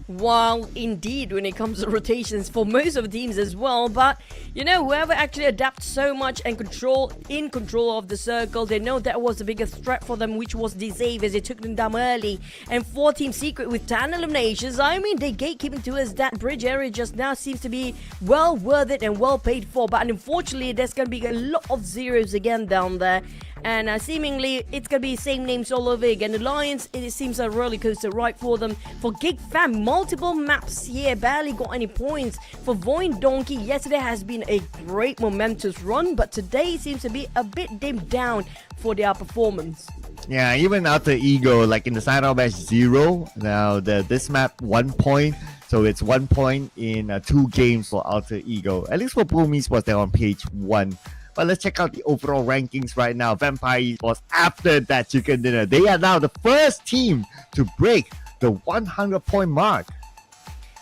While indeed when it comes to rotations for most of the teams as well, but you know, whoever actually adapts so much and control of the circle, they know that was the biggest threat for them, which was the Xaviers. They took them down early, and for Team Secret with 10 eliminations, I mean, they gatekeeping towards that bridge area just now seems to be well worth it and well paid for, but unfortunately there's going to be a lot of zeros again down there. And seemingly it's gonna be same names all over again. Alliance, it seems a roller coaster ride for them. For GEEK fam, multiple maps here, barely got any points. For VOIN Donkey, yesterday has been a great momentous run, but today seems to be a bit dimmed down for their performance. Yeah, even Alter Ego, like in the sign-out match 0, now this map 1 point, so it's 1 point in 2 games for Alter Ego. At least for PUBG Esports, they're on page 1. But let's check out the overall rankings right now. Vampire Esports, after that chicken dinner, they are now the first team to break the 100-point mark.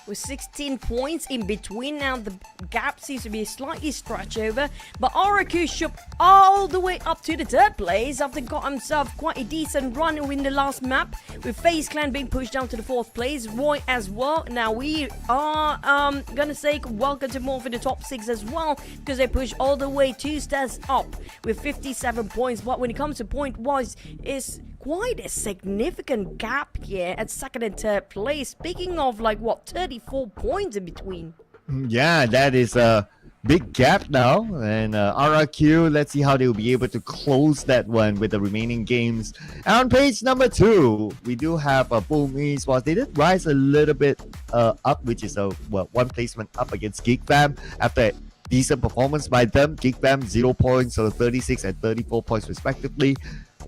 With 16 points in between now, the gap seems to be slightly stretched over, but RQ shook all the way up to the 3rd place after got himself quite a decent run in the last map, with FaZe Clan being pushed down to the 4th place, VOIN as well. Now we are gonna say welcome to MORPH in the top 6 as well, because they pushed all the way 2 stairs up with 57 points, but when it comes to point-wise, it's quite a significant gap here at 2nd and 3rd place. Speaking of, like, what, 34 points in between. Yeah, that is a big gap now. And RRQ, let's see how they will be able to close that one with the remaining games. And on page number 2, we do have PUBG Esports. They did rise a little bit up, which is a 1 placement up against GEEK fam after decent performance by them. GEEK fam 0 points, so 36 and 34 points respectively.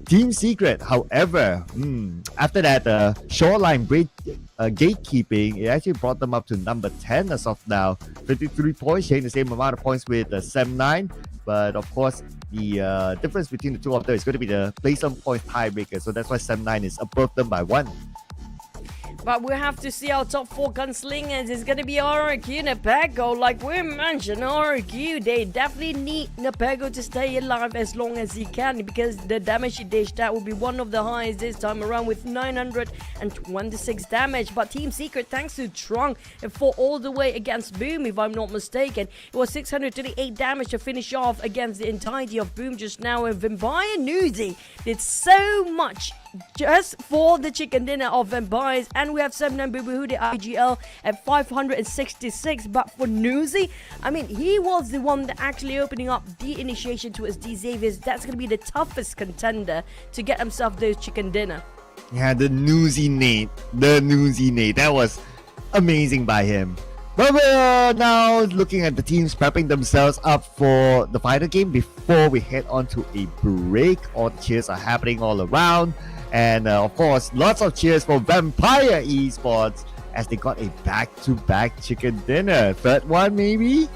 Team Secret, however, after that shoreline gatekeeping, it actually brought them up to number 10 as of now. 53 points, sharing the same amount of points with SEM9. But of course, the difference between the two of them is going to be the placement point tiebreaker. So that's why SEM9 is above them by 1. But we have to see our top 4 gunslingers. It's going to be RQ and Nepego. Like we mentioned, RQ, they definitely need Nepego to stay alive as long as he can, because the damage he dished out will be one of the highest this time around with 926 damage. But Team Secret, thanks to Trunk, fought all the way against Boom, if I'm not mistaken. It was 638 damage to finish off against the entirety of Boom just now. And Vampire Newsy did so much just for the chicken dinner of Vampires. And we have 7 Boo Boo the IGL at 566. But for Newsy, I mean, he was the one that actually opening up the initiation towards the Xaviers. That's going to be the toughest contender to get himself those chicken dinner. Yeah, the newsy Nate. That was amazing by him. But we're now looking at the teams prepping themselves up for the final game before we head on to a break. All the cheers are happening all around. And of course, lots of cheers for Vampire Esports as they got a back-to-back chicken dinner. 3rd one, maybe?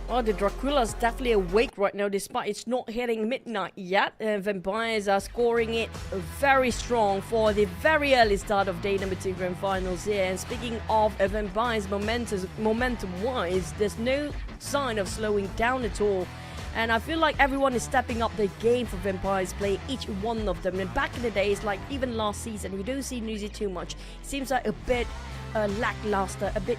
Well, the Dracula's definitely awake right now, despite it's not hitting midnight yet. Vampires are scoring it very strong for the very early start of day number 2 grand finals here. And speaking of Vampires momentum-wise, there's no sign of slowing down at all. And I feel like everyone is stepping up their game for Vampires play, each one of them. And back in the days, like even last season, we don't see Newsy too much. It seems like a bit lackluster, a bit,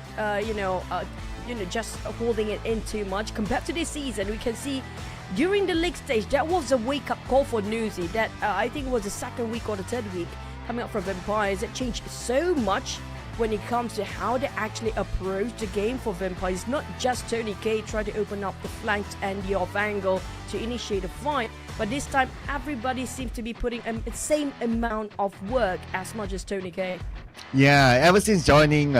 just holding it in too much. Compared to this season, we can see during the league stage, that was a wake-up call for Newsy. That I think it was the 2nd week or the 3rd week coming up from Vampires. It changed so much when it comes to how they actually approach the game for Vampires. Not just Tony K trying to open up the flanks and the off angle to initiate a fight, but this time everybody seems to be putting the same amount of work as much as Tony K. Yeah, ever since joining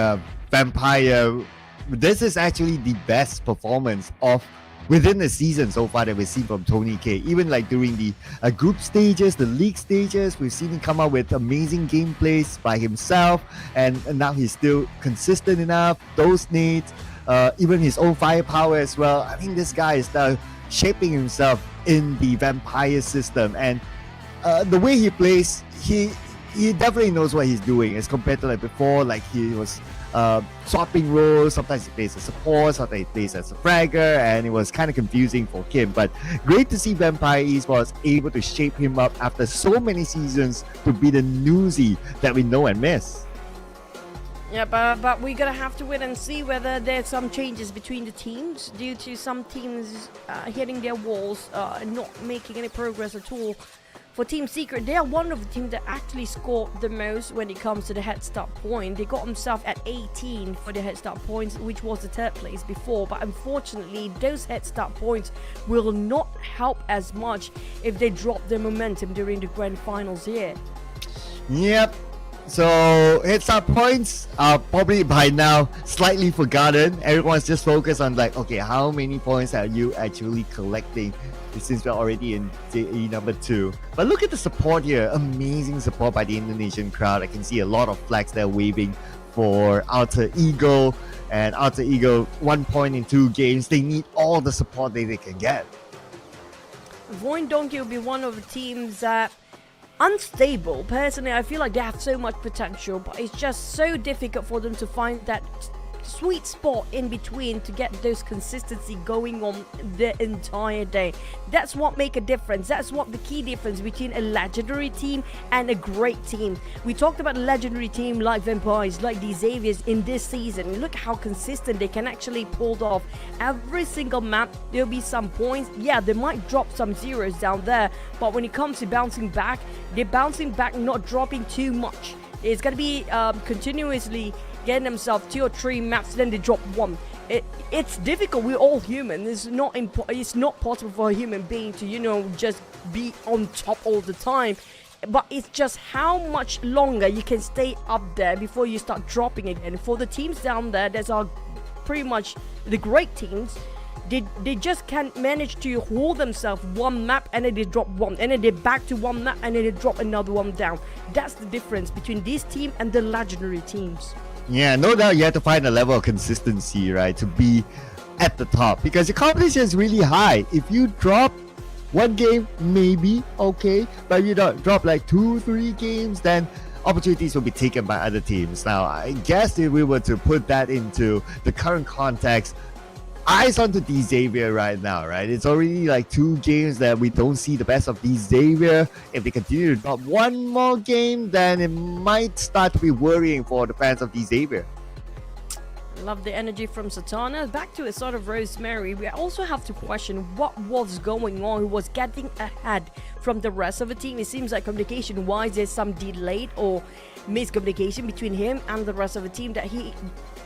Vampire, this is actually the best performance of within the season so far that we've seen from Tony K. Even like during the group stages, the league stages, we've seen him come out with amazing gameplays by himself, and now he's still consistent enough. Those nades, even his own firepower as well. I think this guy is now shaping himself in the vampire system, and the way he plays, he definitely knows what he's doing as compared to like before. Like he was swapping roles. Sometimes he plays as support, sometimes he plays as a fragger, and it was kind of confusing for Kim. But great to see Vampire Esports able to shape him up after so many seasons to be the newsie that we know and miss. Yeah, but we're gonna have to wait and see whether there's some changes between the teams due to some teams hitting their walls, not making any progress at all. For Team Secret, they are one of the teams that actually scored the most when it comes to the head start point. They got themselves at 18 for the head start points, which was the third place before. But unfortunately, those head start points will not help as much if they drop their momentum during the grand finals here. Yep. So head start points are probably by now slightly forgotten. Everyone's just focused on like, okay, how many points are you actually collecting since we're already in JE number 2. But look at the support here. Amazing support by the Indonesian crowd. I can see a lot of flags there waving for Alter Ego. And Alter Ego, 1 point in 2 games. They need all the support that they can get. VOIN Donkey will be one of the teams that unstable. Personally, I feel like they have so much potential, but it's just so difficult for them to find that sweet spot in between to get those consistency going on the entire day. That's what make a difference. That's what the key difference between a legendary team and a great team. We talked about a legendary team like Vampires, like the Xaviers in this season. Look how consistent they can actually pull off. Every single map, there'll be some points. Yeah, they might drop some zeros down there, but when it comes to bouncing back, they're bouncing back, not dropping too much. It's going to be continuously getting themselves 2 or 3 maps, then they drop 1. It's difficult. We're all human. It's not possible for a human being to, you know, just be on top all the time. But it's just how much longer you can stay up there before you start dropping again. For the teams down there that are pretty much the great teams, they just can't manage to hold themselves 1 map and then they drop 1, and then they're back to 1 map and then they drop another 1 down. That's the difference between this team and the legendary teams. Yeah, no doubt you have to find a level of consistency, right, to be at the top, because the competition is really high. If you drop 1 game, maybe okay, but if you don't drop like 2-3 games, then opportunities will be taken by other teams. Now, I guess if we were to put that into the current context, eyes onto D Xavier right now, right? It's already like 2 games that we don't see the best of D Xavier. If they continue to drop 1 more game, then it might start to be worrying for the fans of D Xavier. Love the energy from Satana. Back to a sort of Rosemary, we also have to question what was going on, who was getting ahead from the rest of the team. It seems like communication-wise, there's some delayed or miscommunication between him and the rest of the team, that he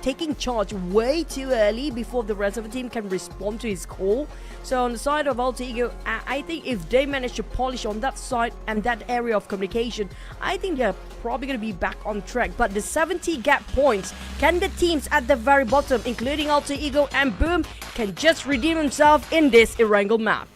taking charge way too early before the rest of the team can respond to his call. So on the side of Alter Ego, I think if they manage to polish on that side and that area of communication, I think they're probably going to be back on track. But the 70 gap points, can the teams at the very bottom, including Alter Ego and Boom, can just redeem themselves in this Erangel map?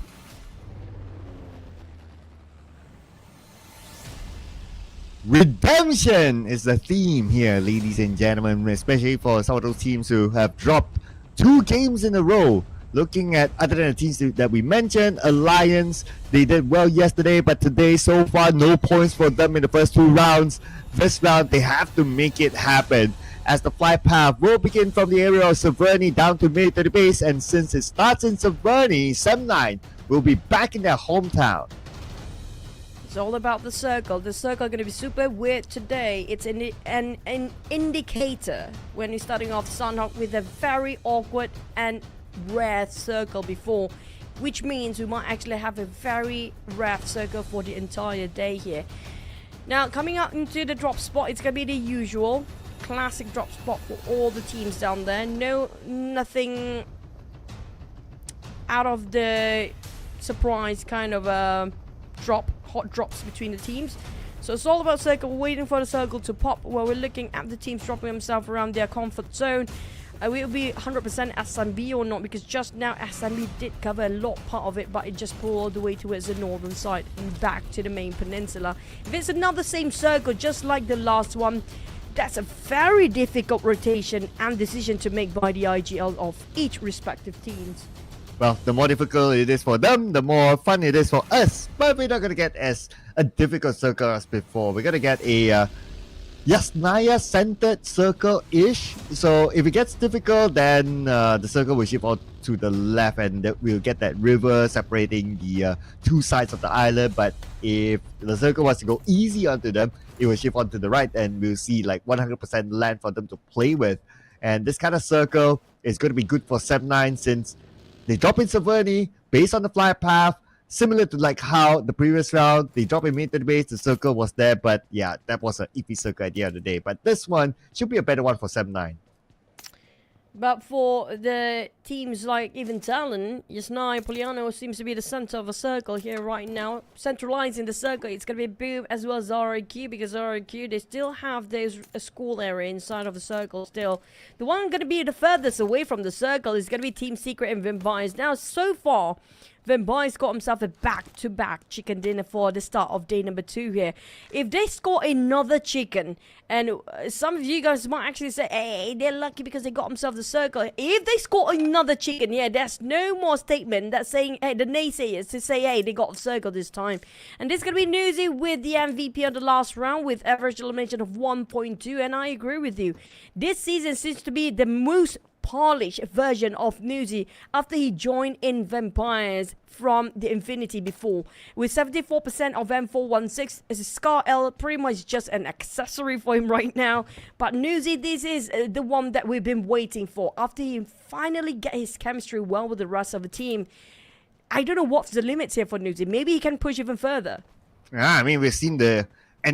Redemption is the theme here, ladies and gentlemen, especially for some of those teams who have dropped 2 games in a row. Looking at other than the teams that we mentioned, Alliance, they did well yesterday, but today so far no points for them in the first 2 rounds. This round they have to make it happen, as the flight path will begin from the area of Severny down to military base, and since it starts in Severny, Sem9 will be back in their hometown. It's all about the circle. The circle going to be super weird today. It's an indicator when you're starting off Sunhawk with a very awkward and rare circle before, which means we might actually have a very rare circle for the entire day here. Now, coming up into the drop spot, it's going to be the usual classic drop spot for all the teams down there. Nothing out of the surprise kind of hot drops between the teams. So it's all about circle, waiting for the circle to pop, while we're looking at the teams dropping themselves around their comfort zone. Will be 100% SMB or not, because just now SMB did cover a lot part of it, but it just pulled all the way towards the northern side and back to the main peninsula. If it's another same circle just like the last one, That's a very difficult rotation and decision to make by the IGL of each respective teams. Well, the more difficult it is for them, the more fun it is for us. But we're not going to get as a difficult circle as before. We're going to get a Yasnaya-centered circle-ish. So if it gets difficult, then the circle will shift out to the left and we'll get that river separating the two sides of the island. But if the circle was to go easy onto them, it will shift onto the right and we'll see like 100% land for them to play with. And this kind of circle is going to be good for SEPT since they drop in Saverni based on the fly path, similar to like how the previous round, they drop in mid to the base, the circle was there, but yeah, that was an iffy circle at the end of the day. But this one should be a better one for SEPT. But for the teams like even TALON, Yasnaya Poliano seems to be the center of a circle here right now. Centralizing the circle, it's going to be Boom as well as RIQ, because RIQ, they still have those school area inside of the circle still. The one going to be the furthest away from the circle is going to be Team Secret and Vampires. Now, so far, Vampires got himself a back-to-back chicken dinner for the start of day number 2 here. If they score another chicken, and some of you guys might actually say, hey, they're lucky because they got themselves the circle. If they score another chicken, yeah, there's no more statement that's saying, hey, the naysayers to say, hey, they got the circle this time. And this is going to be Newsy with the MVP on the last round with average elimination of 1.2, and I agree with you. This season seems to be the most polished version of Newsy after he joined in Vampires from the Infinity before. With 74% of M416, Scar L pretty much just an accessory for him right now. But Newsy, this is the one that we've been waiting for. After he finally get his chemistry well with the rest of the team, I don't know what's the limits here for Newsy. Maybe he can push even further. Yeah, I mean, we've seen an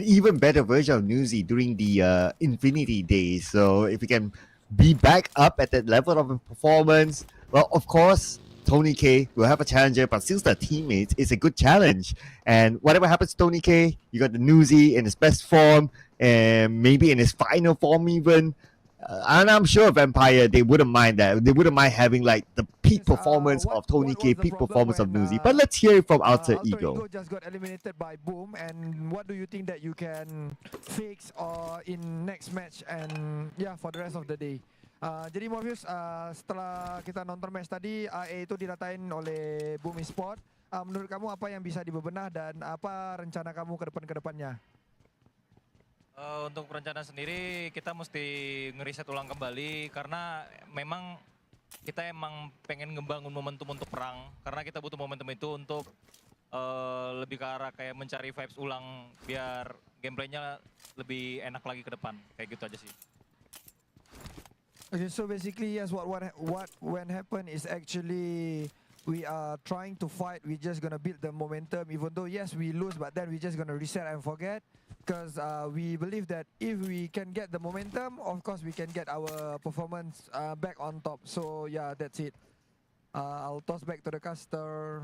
even better version of Newsy during the Infinity days. So if we can be back up at that level of performance, well, of course, Tony K will have a challenger, but since they're teammates, it's a good challenge. And whatever happens to Tony K, you got the Newsy in his best form, and maybe in his final form even. And I'm sure Vampire, they wouldn't mind that. They wouldn't mind having like the peak performance of Tony K, peak performance of Newsy. But let's hear it from Alter Ego. Just got eliminated by Boom, and what do you think that you can fix in next match and yeah, for the rest of the day? Jadi Morpheus, setelah kita nonton match tadi, AE itu diratain oleh Boom Esports. Menurut kamu apa yang bisa dibebenah dan apa rencana kamu ke depannya? Untuk perencanaan sendiri kita mesti ngeriset ulang kembali karena memang kita emang pengen ngebangun momentum untuk perang karena kita butuh momentum itu untuk lebih ke arah kayak mencari vibes ulang biar gameplaynya lebih enak lagi ke depan, kayak gitu aja sih. Okay, so basically yes, what when happened is actually we are trying to fight. We're just gonna build the momentum, even though yes we lose, but then we're just gonna reset and forget. Because we believe that if we can get the momentum, of course we can get our performance back on top. So yeah, that's it. I'll toss back to the caster.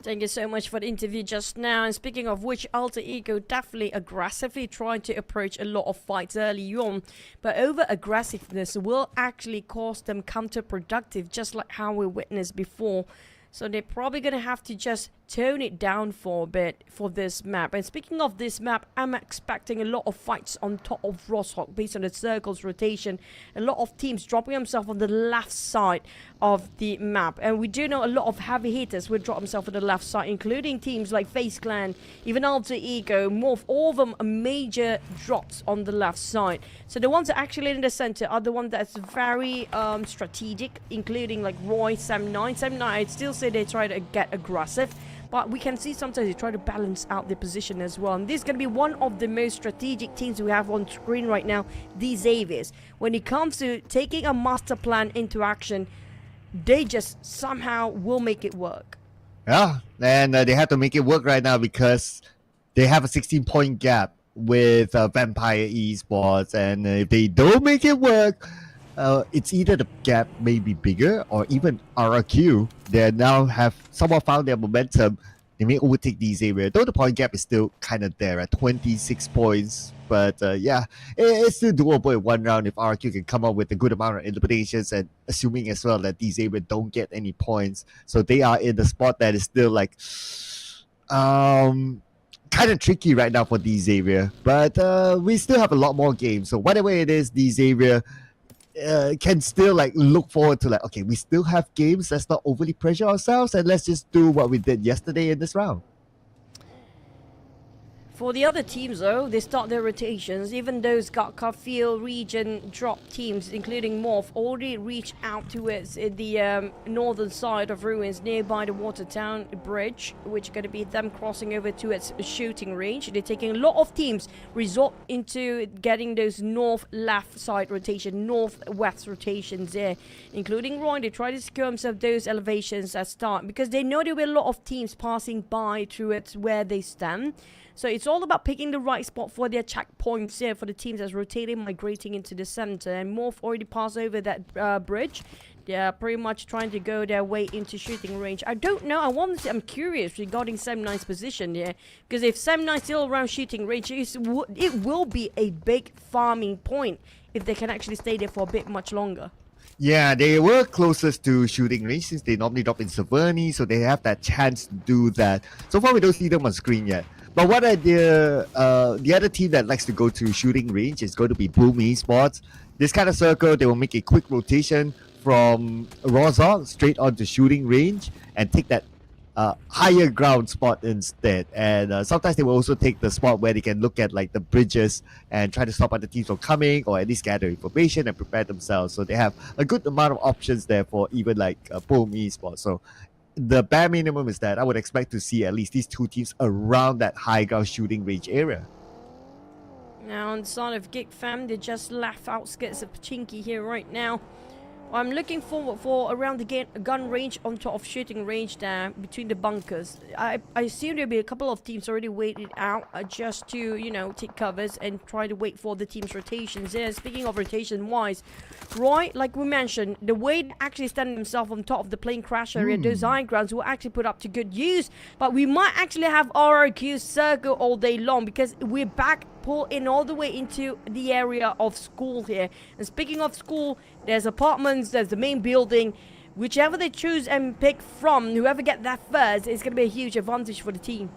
Thank you so much for the interview just now. And speaking of which, Alter Ego definitely aggressively trying to approach a lot of fights early on. But over-aggressiveness will actually cause them counterproductive, just like how we witnessed before. So they're probably going to have to just tone it down for a bit for this map. And speaking of this map, I'm expecting a lot of fights on top of Rosshawk based on the circle's rotation. A lot of teams dropping themselves on the left side of the map. And we do know a lot of heavy hitters will drop themselves on the left side, including teams like FaZe Clan, even Alter Ego, MORPH, all of them are major drops on the left side. So the ones that are actually in the center are the ones that's very strategic, including like Roy, Sam9. Sam9, I'd still say they try to get aggressive, but we can see sometimes they try to balance out their position as well. And this is going to be one of the most strategic teams we have on screen right now, the Xaviers. When it comes to taking a master plan into action, they just somehow will make it work. Yeah, and they have to make it work right now because they have a 16-point gap with Vampire Esports. And if they don't make it work, it's either the gap may be bigger or even RRQ. They now have somehow found their momentum. They may overtake these areas, though the point gap is still kind of there at 26 points. But yeah, it's still doable in one round if RRQ can come up with a good amount of eliminations, and assuming as well that these areas don't get any points. So they are in the spot that is still like kind of tricky right now for D Xavier, but we still have a lot more games. So whatever it is, D Xavier can still like look forward to like, okay, we still have games. Let's not overly pressure ourselves, and let's just do what we did yesterday in this round. For the other teams though, they start their rotations. Even those Garcarfield region drop teams, including MORPH, already reach out towards the northern side of ruins nearby the Watertown Bridge, which is going to be them crossing over to its shooting range. They're taking a lot of teams resort into getting those north-left side rotation, north-west rotations there, including Roy. They try to secure themselves those elevations at start because they know there will be a lot of teams passing by through it where they stand. So it's all about picking the right spot for their checkpoints here for the teams that's rotating, migrating into the center. And MORPH already passed over that bridge. They're pretty much trying to go their way into shooting range. I don't know. I'm curious regarding Sem9's position here. Because if Sem9's still around shooting range, it will be a big farming point if they can actually stay there for a bit much longer. Yeah, they were closest to shooting range since they normally drop in Severny, so they have that chance to do that. So far, we don't see them on screen yet. But what the other team that likes to go to shooting range is going to be Boom Esports. This kind of circle, they will make a quick rotation from Rozok straight onto shooting range and take that higher ground spot instead. And sometimes they will also take the spot where they can look at like the bridges and try to stop other teams from coming, or at least gather information and prepare themselves. So they have a good amount of options there for even like Boom Esports. So the bare minimum is that I would expect to see at least these two teams around that high ground shooting range area. Now on the side of GEEK fam, they just left outskirts of Pachinki here right now. I'm looking forward for around the gun range on top of shooting range there between the bunkers. I assume there'll be a couple of teams already waited out just to, you know, take covers and try to wait for the team's rotations. Yeah, speaking of rotation wise, Roy, like we mentioned, the way they actually stand themselves on top of the plane crash area, those high grounds will actually put up to good use. But we might actually have RRQ circle all day long because we're back pull in all the way into the area of school here. And speaking of school, there's apartments, there's the main building. Whichever they choose and pick from, whoever get that first, is going to be a huge advantage for the team.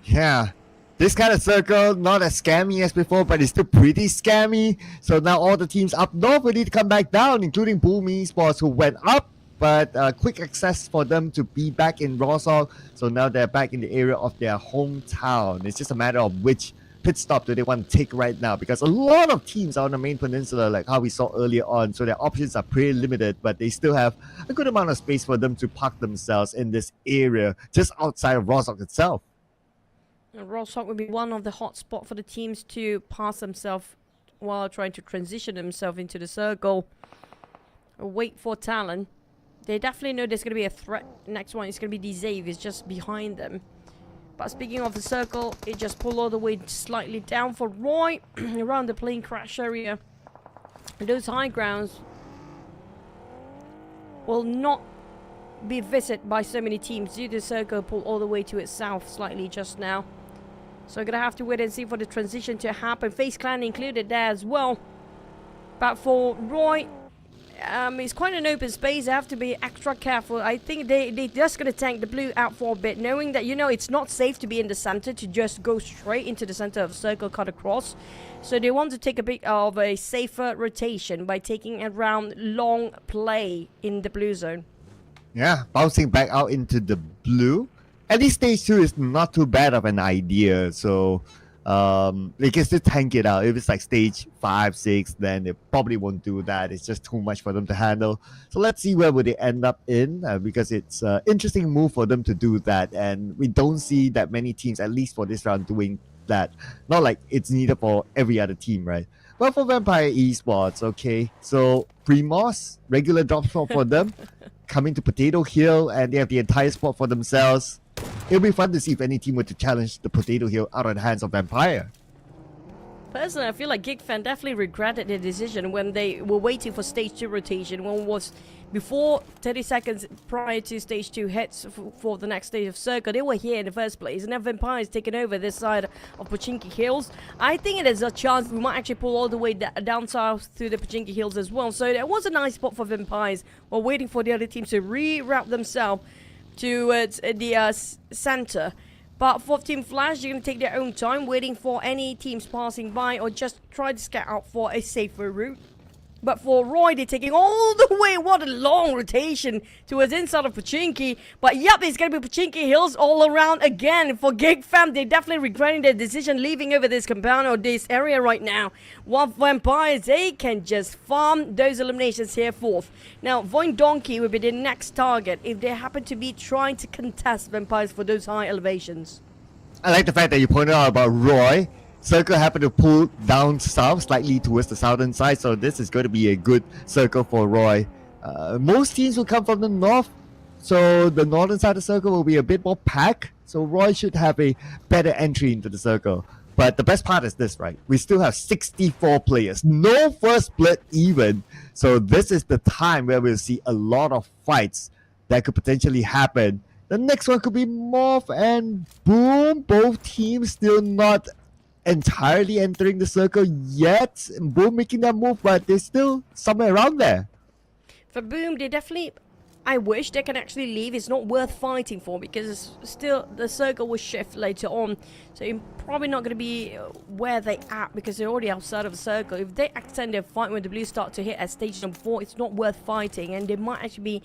Yeah, this kind of circle, not as scammy as before, but it's still pretty scammy. So now all the teams up north will need to come back down, including Boom Esports, who went up, but quick access for them to be back in Rozok. So now they're back in the area of their hometown. It's just a matter of which pit stop do they want to take right now, because a lot of teams are on the main peninsula like how we saw earlier on, so their options are pretty limited, but they still have a good amount of space for them to park themselves in this area just outside of Rozok itself. Rozok will be one of the hot spots for the teams to pass themselves while trying to transition themselves into the circle. Wait for TALON. They definitely know there's going to be a threat. Next one is going to be the Xaviers just behind them. But speaking of the circle, it just pulled all the way slightly down for Roy around the plane crash area. And those high grounds will not be visited by so many teams due to the circle pull all the way to its south slightly just now. So we're going to have to wait and see for the transition to happen. FaZe Clan included there as well. But for Roy, it's quite an open space. They have to be extra careful. I think they're just going to tank the blue out for a bit, knowing that, you know, it's not safe to be in the center, to just go straight into the center of the circle, cut across. So they want to take a bit of a safer rotation by taking a round long play in the blue zone. Yeah, bouncing back out into the blue. At least stage 2 is not too bad of an idea. So they can still tank it out. If it's like stage 5, 6, then they probably won't do that. It's just too much for them to handle. So let's see where would they end up in, because it's an interesting move for them to do that. And we don't see that many teams, at least for this round, doing that. Not like it's needed for every other team, right? But for Vampire Esports, okay, so Primos, regular drop spot for them, coming to Potato Hill, and they have the entire spot for themselves. It'll be fun to see if any team were to challenge the Potato Hill out of the hands of Vampire. Personally, I feel like GEEK fan definitely regretted their decision when they were waiting for stage 2 rotation. When it was before 30 seconds prior to stage 2 hits for the next stage of circle, they were here in the first place. And then Vampire's taken over this side of Pachinki Hills. I think it is a chance we might actually pull all the way down south through the Pachinki Hills as well. So that was a nice spot for Vampires while waiting for the other teams to reroute themselves towards the center. But for Team Flash, they're going to take their own time, waiting for any teams passing by or just try to scout out for a safer route. But for Roy, they're taking all the way, what a long rotation towards inside of Pochinki. But yep, it's going to be Pochinki Hills all around again. For GEEK fam, they're definitely regretting their decision leaving over this compound or this area right now. While Vampires, they can just farm those eliminations here forth. Now, VOIN Donkey will be the next target if they happen to be trying to contest Vampires for those high elevations. I like the fact that you pointed out about Roy. Circle happened to pull down south, slightly towards the southern side, so this is going to be a good circle for Roy. Most teams will come from the north, so the northern side of the circle will be a bit more packed, so Roy should have a better entry into the circle. But the best part is this, right? We still have 64 players, no first blood even, so this is the time where we'll see a lot of fights that could potentially happen. The next one could be MORPH and Boom, both teams still not entirely entering the circle yet. Boom making that move, but they're still somewhere around there. For Boom, they definitely, I wish they can actually leave. It's not worth fighting for because still the circle will shift later on. So you're probably not going to be where they at because they're already outside of the circle. If they extend their fight when the Blues start to hit at stage number 4, it's not worth fighting, and they might actually be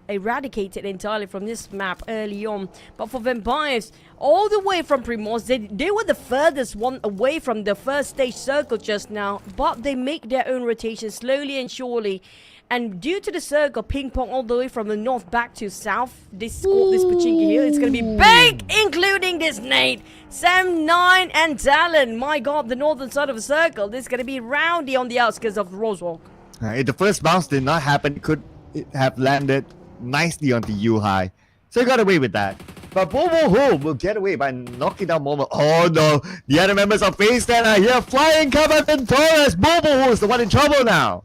eradicated entirely from this map early on. But for Vampires, all the way from Primos, they were the furthest one away from the first stage circle just now, but they make their own rotation slowly and surely. And due to the circle ping pong all the way from the north back to south, they scored this Pochinki here. It's going to be big, including this nade. Sam9 and Talon. My god, the northern side of the circle. This is going to be rowdy on the outskirts of Rosewalk. If the first bounce did not happen, could it have landed nicely onto U-High. So he got away with that. But Bobo will get away by knocking down Momo. Oh no, the other members of FAZE are here flying cover than Torres. Bobo is the one in trouble now.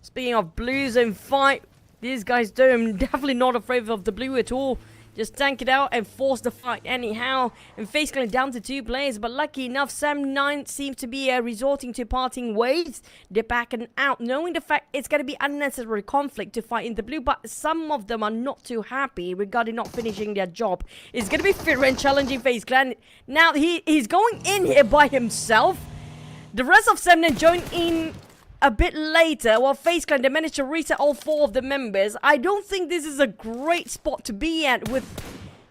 Speaking of Blues in fight, these guys definitely not afraid of the blue at all. Just tank it out and force the fight anyhow. And FaZe Clan down to 2 players, but lucky enough, Sam9 seems to be resorting to parting ways. They're backing out, knowing the fact it's going to be unnecessary conflict to fight in the blue, but some of them are not too happy regarding not finishing their job. It's going to be Firen challenging FaZe Clan. Now, he's going in here by himself. The rest of Sam9 join in a bit later, while FaZe Clan, they managed to reset all 4 of the members. I don't think this is a great spot to be at, with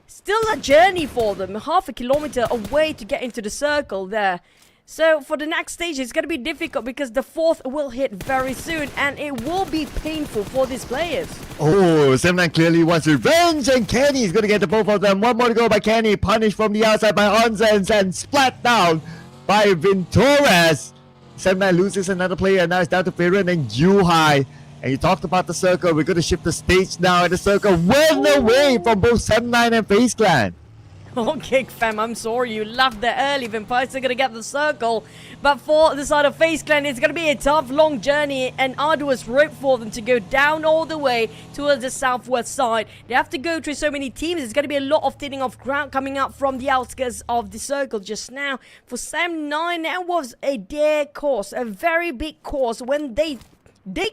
still a journey for them, half a kilometer away to get into the circle there. So for the next stage, it's going to be difficult because the 4th will hit very soon, and it will be painful for these players. Oh, Sam9 clearly wants revenge, and Kenny is going to get the both of them. One more to go by Kenny, punished from the outside by Onsens, and splat down by Vintores. Sam9 loses another player, and now it's down to Firen and U-High. And you talked about the circle. We're going to shift the stage now, and the circle went away from both Sam9 and FaZe Clan. Okay, fam, I'm sorry you left there early. Vampires are going to get the circle. But for the side of FaZe Clan, it's going to be a tough, long journey and arduous road for them to go down all the way towards the southwest side. They have to go through so many teams. There's going to be a lot of thinning of ground coming up from the outskirts of the circle just now. For Sam9, that was a dare course, a very big course when they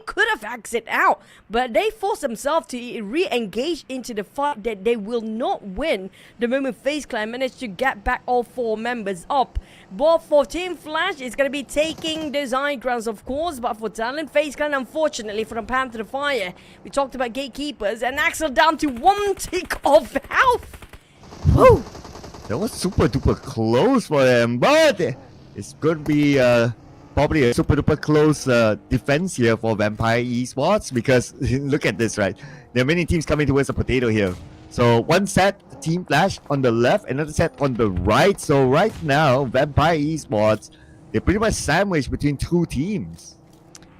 could have exited out, but they forced themselves to re-engage into the fight that they will not win the moment FaZe Clan managed to get back all 4 members up. But for Team Flash, it's going to be taking those high grounds, of course, but for Talon, FaZe Clan, unfortunately, from Panther to Fire. We talked about gatekeepers, and Axel down to 1 tick of health. Woo! That was super duper close for them, but it's going to be probably a super duper close defense here for Vampire Esports, because look at this, right? There are many teams coming towards the potato here. So one set, Team Flash on the left, another set on the right. So right now, Vampire Esports, they're pretty much sandwiched between 2 teams.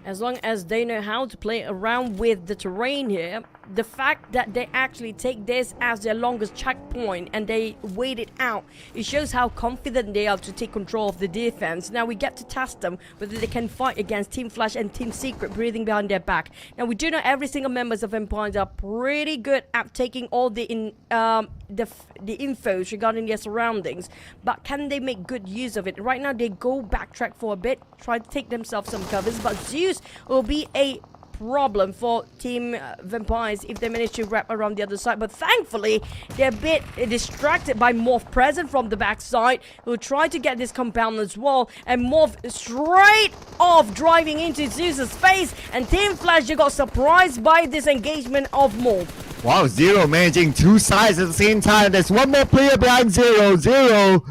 As long as they know how to play around with the terrain here, the fact that they actually take this as their longest checkpoint and they wait it out, it shows how confident they are to take control of the defense. Now we get to test them whether they can fight against Team Flash and Team Secret breathing behind their back. Now we do know every single members of Empires are pretty good at taking all the infos regarding their surroundings, but can they make good use of it? Right now they go backtrack for a bit, try to take themselves some covers, but Zeus will be a problem for Team Vampires if they manage to wrap around the other side. But thankfully, they're a bit distracted by MORPH present from the backside, who try to get this compound as well. And MORPH straight off driving into Zeus's face. And Team Flash got surprised by this engagement of MORPH. Wow, Zero managing two sides at the same time. There's one more player behind Zero. Zero,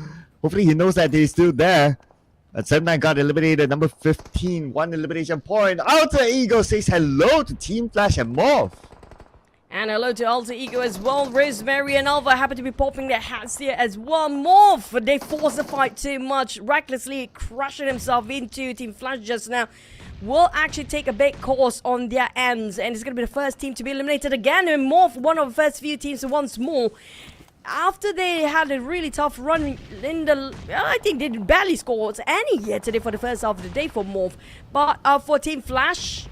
hopefully he knows that he's still there. But 7-9 got eliminated. Number 15, 1 elimination point. Alter Ego says hello to Team Flash and MORPH. And hello to Alter Ego as well. Rosemary and Alva happen to be popping their hats here as well. MORPH, they force the fight too much, recklessly crashing himself into Team Flash just now. Will actually take a big course on their ends, and it's going to be the first team to be eliminated again. And MORPH, one of the first few teams once more. After they had a really tough run in the... I think they barely scored any yet today for the first half of the day for MORPH. But for Team Flash,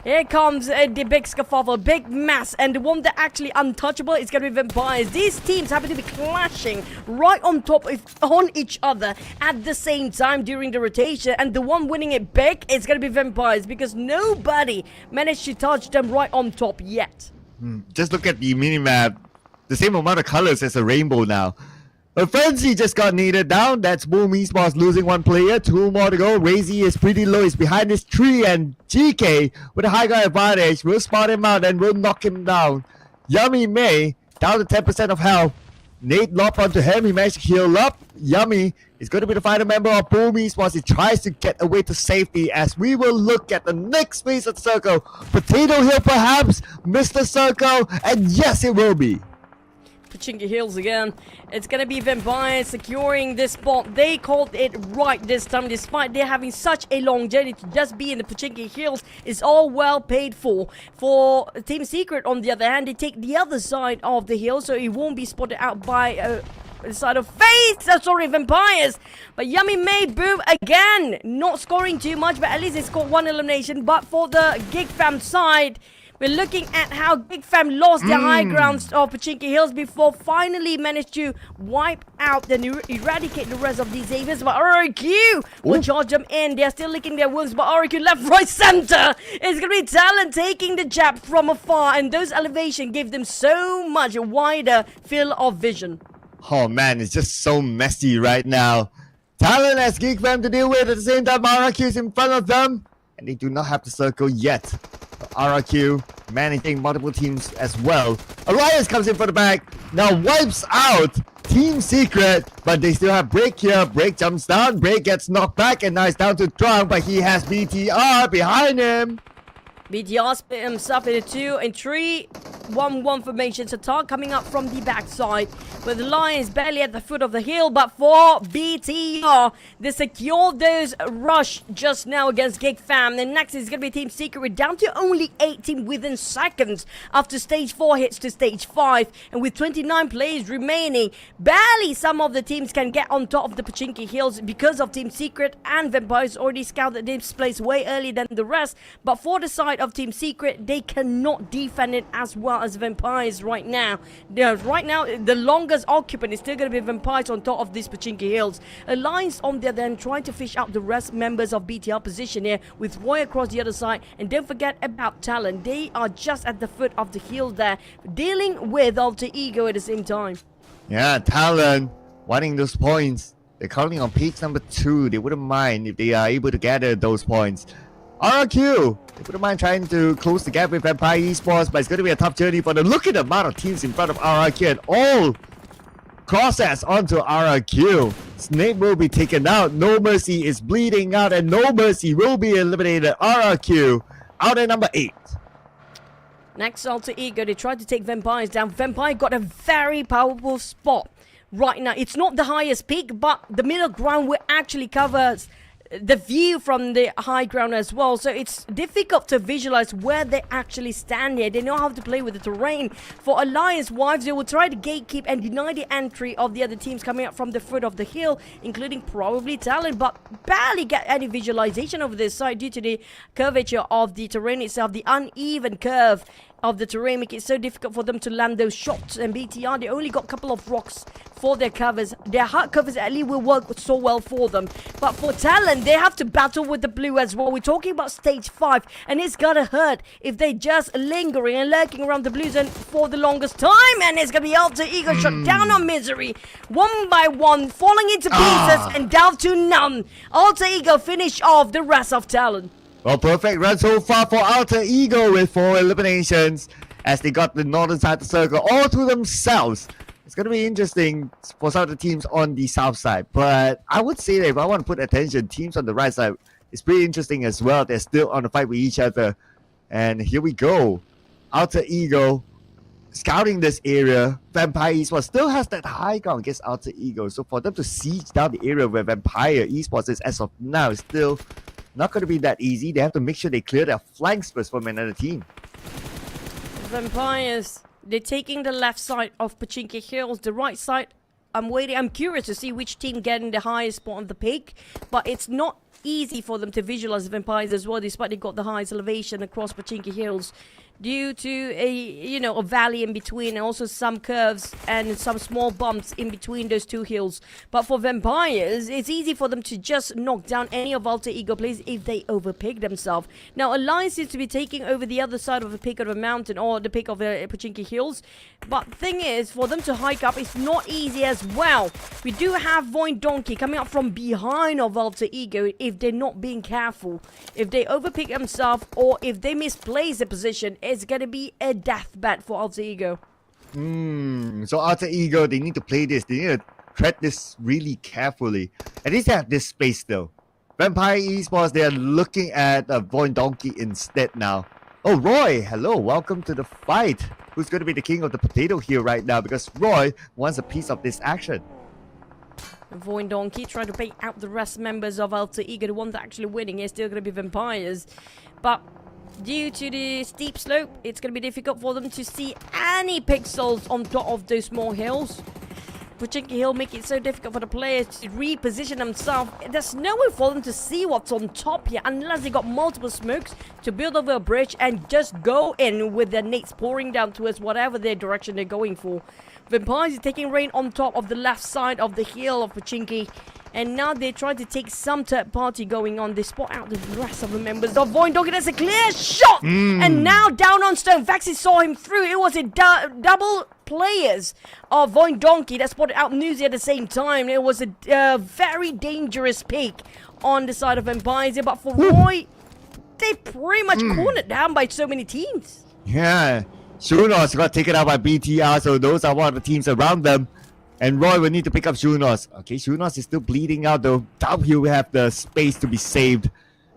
here comes the big scuffle, big mess. And the one that actually untouchable is going to be Vampires. These teams happen to be clashing right on top on each other at the same time during the rotation. And the one winning it big is going to be Vampires, because nobody managed to touch them right on top yet. Just look at the minimap. The same amount of colors as a rainbow now. But Frenzy just got needed down. That's Boom Esports losing one player. 2 more to go. Razy is pretty low. He's behind this tree. And GK with a high ground advantage will spot him out and will knock him down. Yummy May down to 10% of health. Nate lopped onto him. He managed to heal up. Yummy is going to be the final member of Boom Esports. He tries to get away to safety as we will look at the next phase of the circle. Potato Hill perhaps. Mr. Circle. And yes, it will be. Pachinki Hills again. It's gonna be Vampires securing this spot. They called it right this time, despite they having such a long journey to just be in the Pachinki Hills. Is all well paid for. For Team Secret, on the other hand, they take the other side of the hill, so it won't be spotted out by the side of FAZE. Sorry, Vampires. But Yummy May Boom again, not scoring too much, but at least they scored 1 elimination. But for the GEEK Fam side, we're looking at how GEEK Fam lost their high grounds of Pachinki Hills before finally managed to wipe out and eradicate the rest of these Xaviers. But RRQ will charge them in. They're still licking their wounds, but RRQ left, right, center. It's going to be TALON taking the jab from afar, and those elevation give them so much wider field of vision. Oh man, it's just so messy right now. TALON has GEEK Fam to deal with. At the same time, RRQ is in front of them, and they do not have the circle yet. RRQ managing multiple teams as well. Alliance comes in for the back. Now wipes out Team Secret, but they still have Break here. Break jumps down. Break gets knocked back, and now it's down to Drunk, but he has BTR behind him. BTR split himself into 2 and 3. 1-1 formations attack coming up from the backside, with the Lions barely at the foot of the hill. But for BTR, they secured those rush just now against GEEK Fam. And next is going to be Team Secret. We're down to only 18 within seconds after stage 4 hits to stage 5, and with 29 players remaining, barely some of the teams can get on top of the Pachinki Hills because of Team Secret and Vampires already scouted this place way earlier than the rest. But for the side of Team Secret, they cannot defend it as well as Vampires right now. Right now, the longest occupant is still going to be Vampires on top of these Pachinki Hills. Alliance on the other end trying to fish out the rest members of BTR position here, with Roy across the other side. And don't forget about TALON. They are just at the foot of the hill there, dealing with Alter Ego at the same time. Yeah, TALON wanting those points. They're currently on peak number 2. They wouldn't mind if they are able to gather those points. RRQ, they wouldn't mind trying to close the gap with Vampire Esports, but it's going to be a tough journey for them. Look at the amount of teams in front of RRQ, and all crosses onto RRQ. Snake will be taken out. No Mercy is bleeding out, and No Mercy will be eliminated. RRQ out at number 8. Next, Alter Ego, they tried to take Vampires down. Vampire got a very powerful spot right now. It's not the highest peak, but the middle ground will actually cover the view from the high ground as well, so it's difficult to visualize where they actually stand here. They know how to play with the terrain. For Alliance Wives, they will try to gatekeep and deny the entry of the other teams coming up from the foot of the hill, including probably TALON, but barely get any visualization over this side due to the curvature of the terrain itself. The uneven curve of the terrain make it so difficult for them to land those shots. And BTR, they only got a couple of rocks for their covers. Their hard covers at least will work so well for them. But for Talon, they have to battle with the blue as well. We're talking about stage 5, and it's gonna hurt if they just lingering and lurking around the blue zone for the longest time. And it's gonna be Alter Ego shut down on Misery, one by one, falling into pieces and down to none. Alter Ego finish off the rest of Talon. Well, perfect run so far for Alter Ego with 4 eliminations as they got the northern side of the circle all to themselves. It's going to be interesting for some of the teams on the south side. But I would say that if I want to put attention, teams on the right side, it's pretty interesting as well. They're still on the fight with each other. And here we go. Alter Ego scouting this area. Vampire Esports still has that high ground against Alter Ego. So for them to siege down the area where Vampire Esports is as of now is still not going to be that easy. They have to make sure they clear their flanks first from another team. Vampires, they're taking the left side of Pachinki Hills. The right side, I'm curious to see which team getting the highest spot on the peak. But it's not easy for them to visualize the Vampires as well, despite they got the highest elevation across Pachinki Hills, due to a valley in between, and also some curves and some small bumps in between those two hills. But for Vampires, it's easy for them to just knock down any of Alter Ego players if they overpick themselves. Now, Alliance seems to be taking over the other side of the peak of the mountain, or the peak of the Pachinki Hills. But thing is, for them to hike up, it's not easy as well. We do have VOIN Donkey coming up from behind of Alter Ego if they're not being careful. If they overpick themselves, or if they misplace the position, it's going to be a death bet for Alter Ego. So Alter Ego, they need to play this. They need to tread this really carefully. At least they have this space though. Vampire Esports, they are looking at VOIN Donkey instead now. Oh, Roy, hello. Welcome to the fight. Who's going to be the king of the potato here right now? Because Roy wants a piece of this action. VOIN Donkey trying to bait out the rest members of Alter Ego. The one that actually winning is still going to be Vampires. But due to the steep slope, it's going to be difficult for them to see any pixels on top of those small hills. Pachinki Hill make it so difficult for the players to reposition themselves. There's no way for them to see what's on top here unless they got multiple smokes to build over a bridge and just go in with their nades pouring down towards whatever their direction they're going for. Vampires is taking rain on top of the left side of the hill of Pachinki. And now they try to take some third party going on. They spot out the rest of the members of VOIN Donkey. That's a clear shot! And now down on stone. Vaxi saw him through. It was a double players of VOIN Donkey that spotted out Newsy at the same time. It was a very dangerous peak on the side of Vampires. But for Roy, they pretty much cornered down by so many teams. Yeah, Shunos got taken out by BTR, so those are one of the teams around them. And Roy will need to pick up Shunos. Okay, Shunos is still bleeding out though. Doubt he'll have the space to be saved.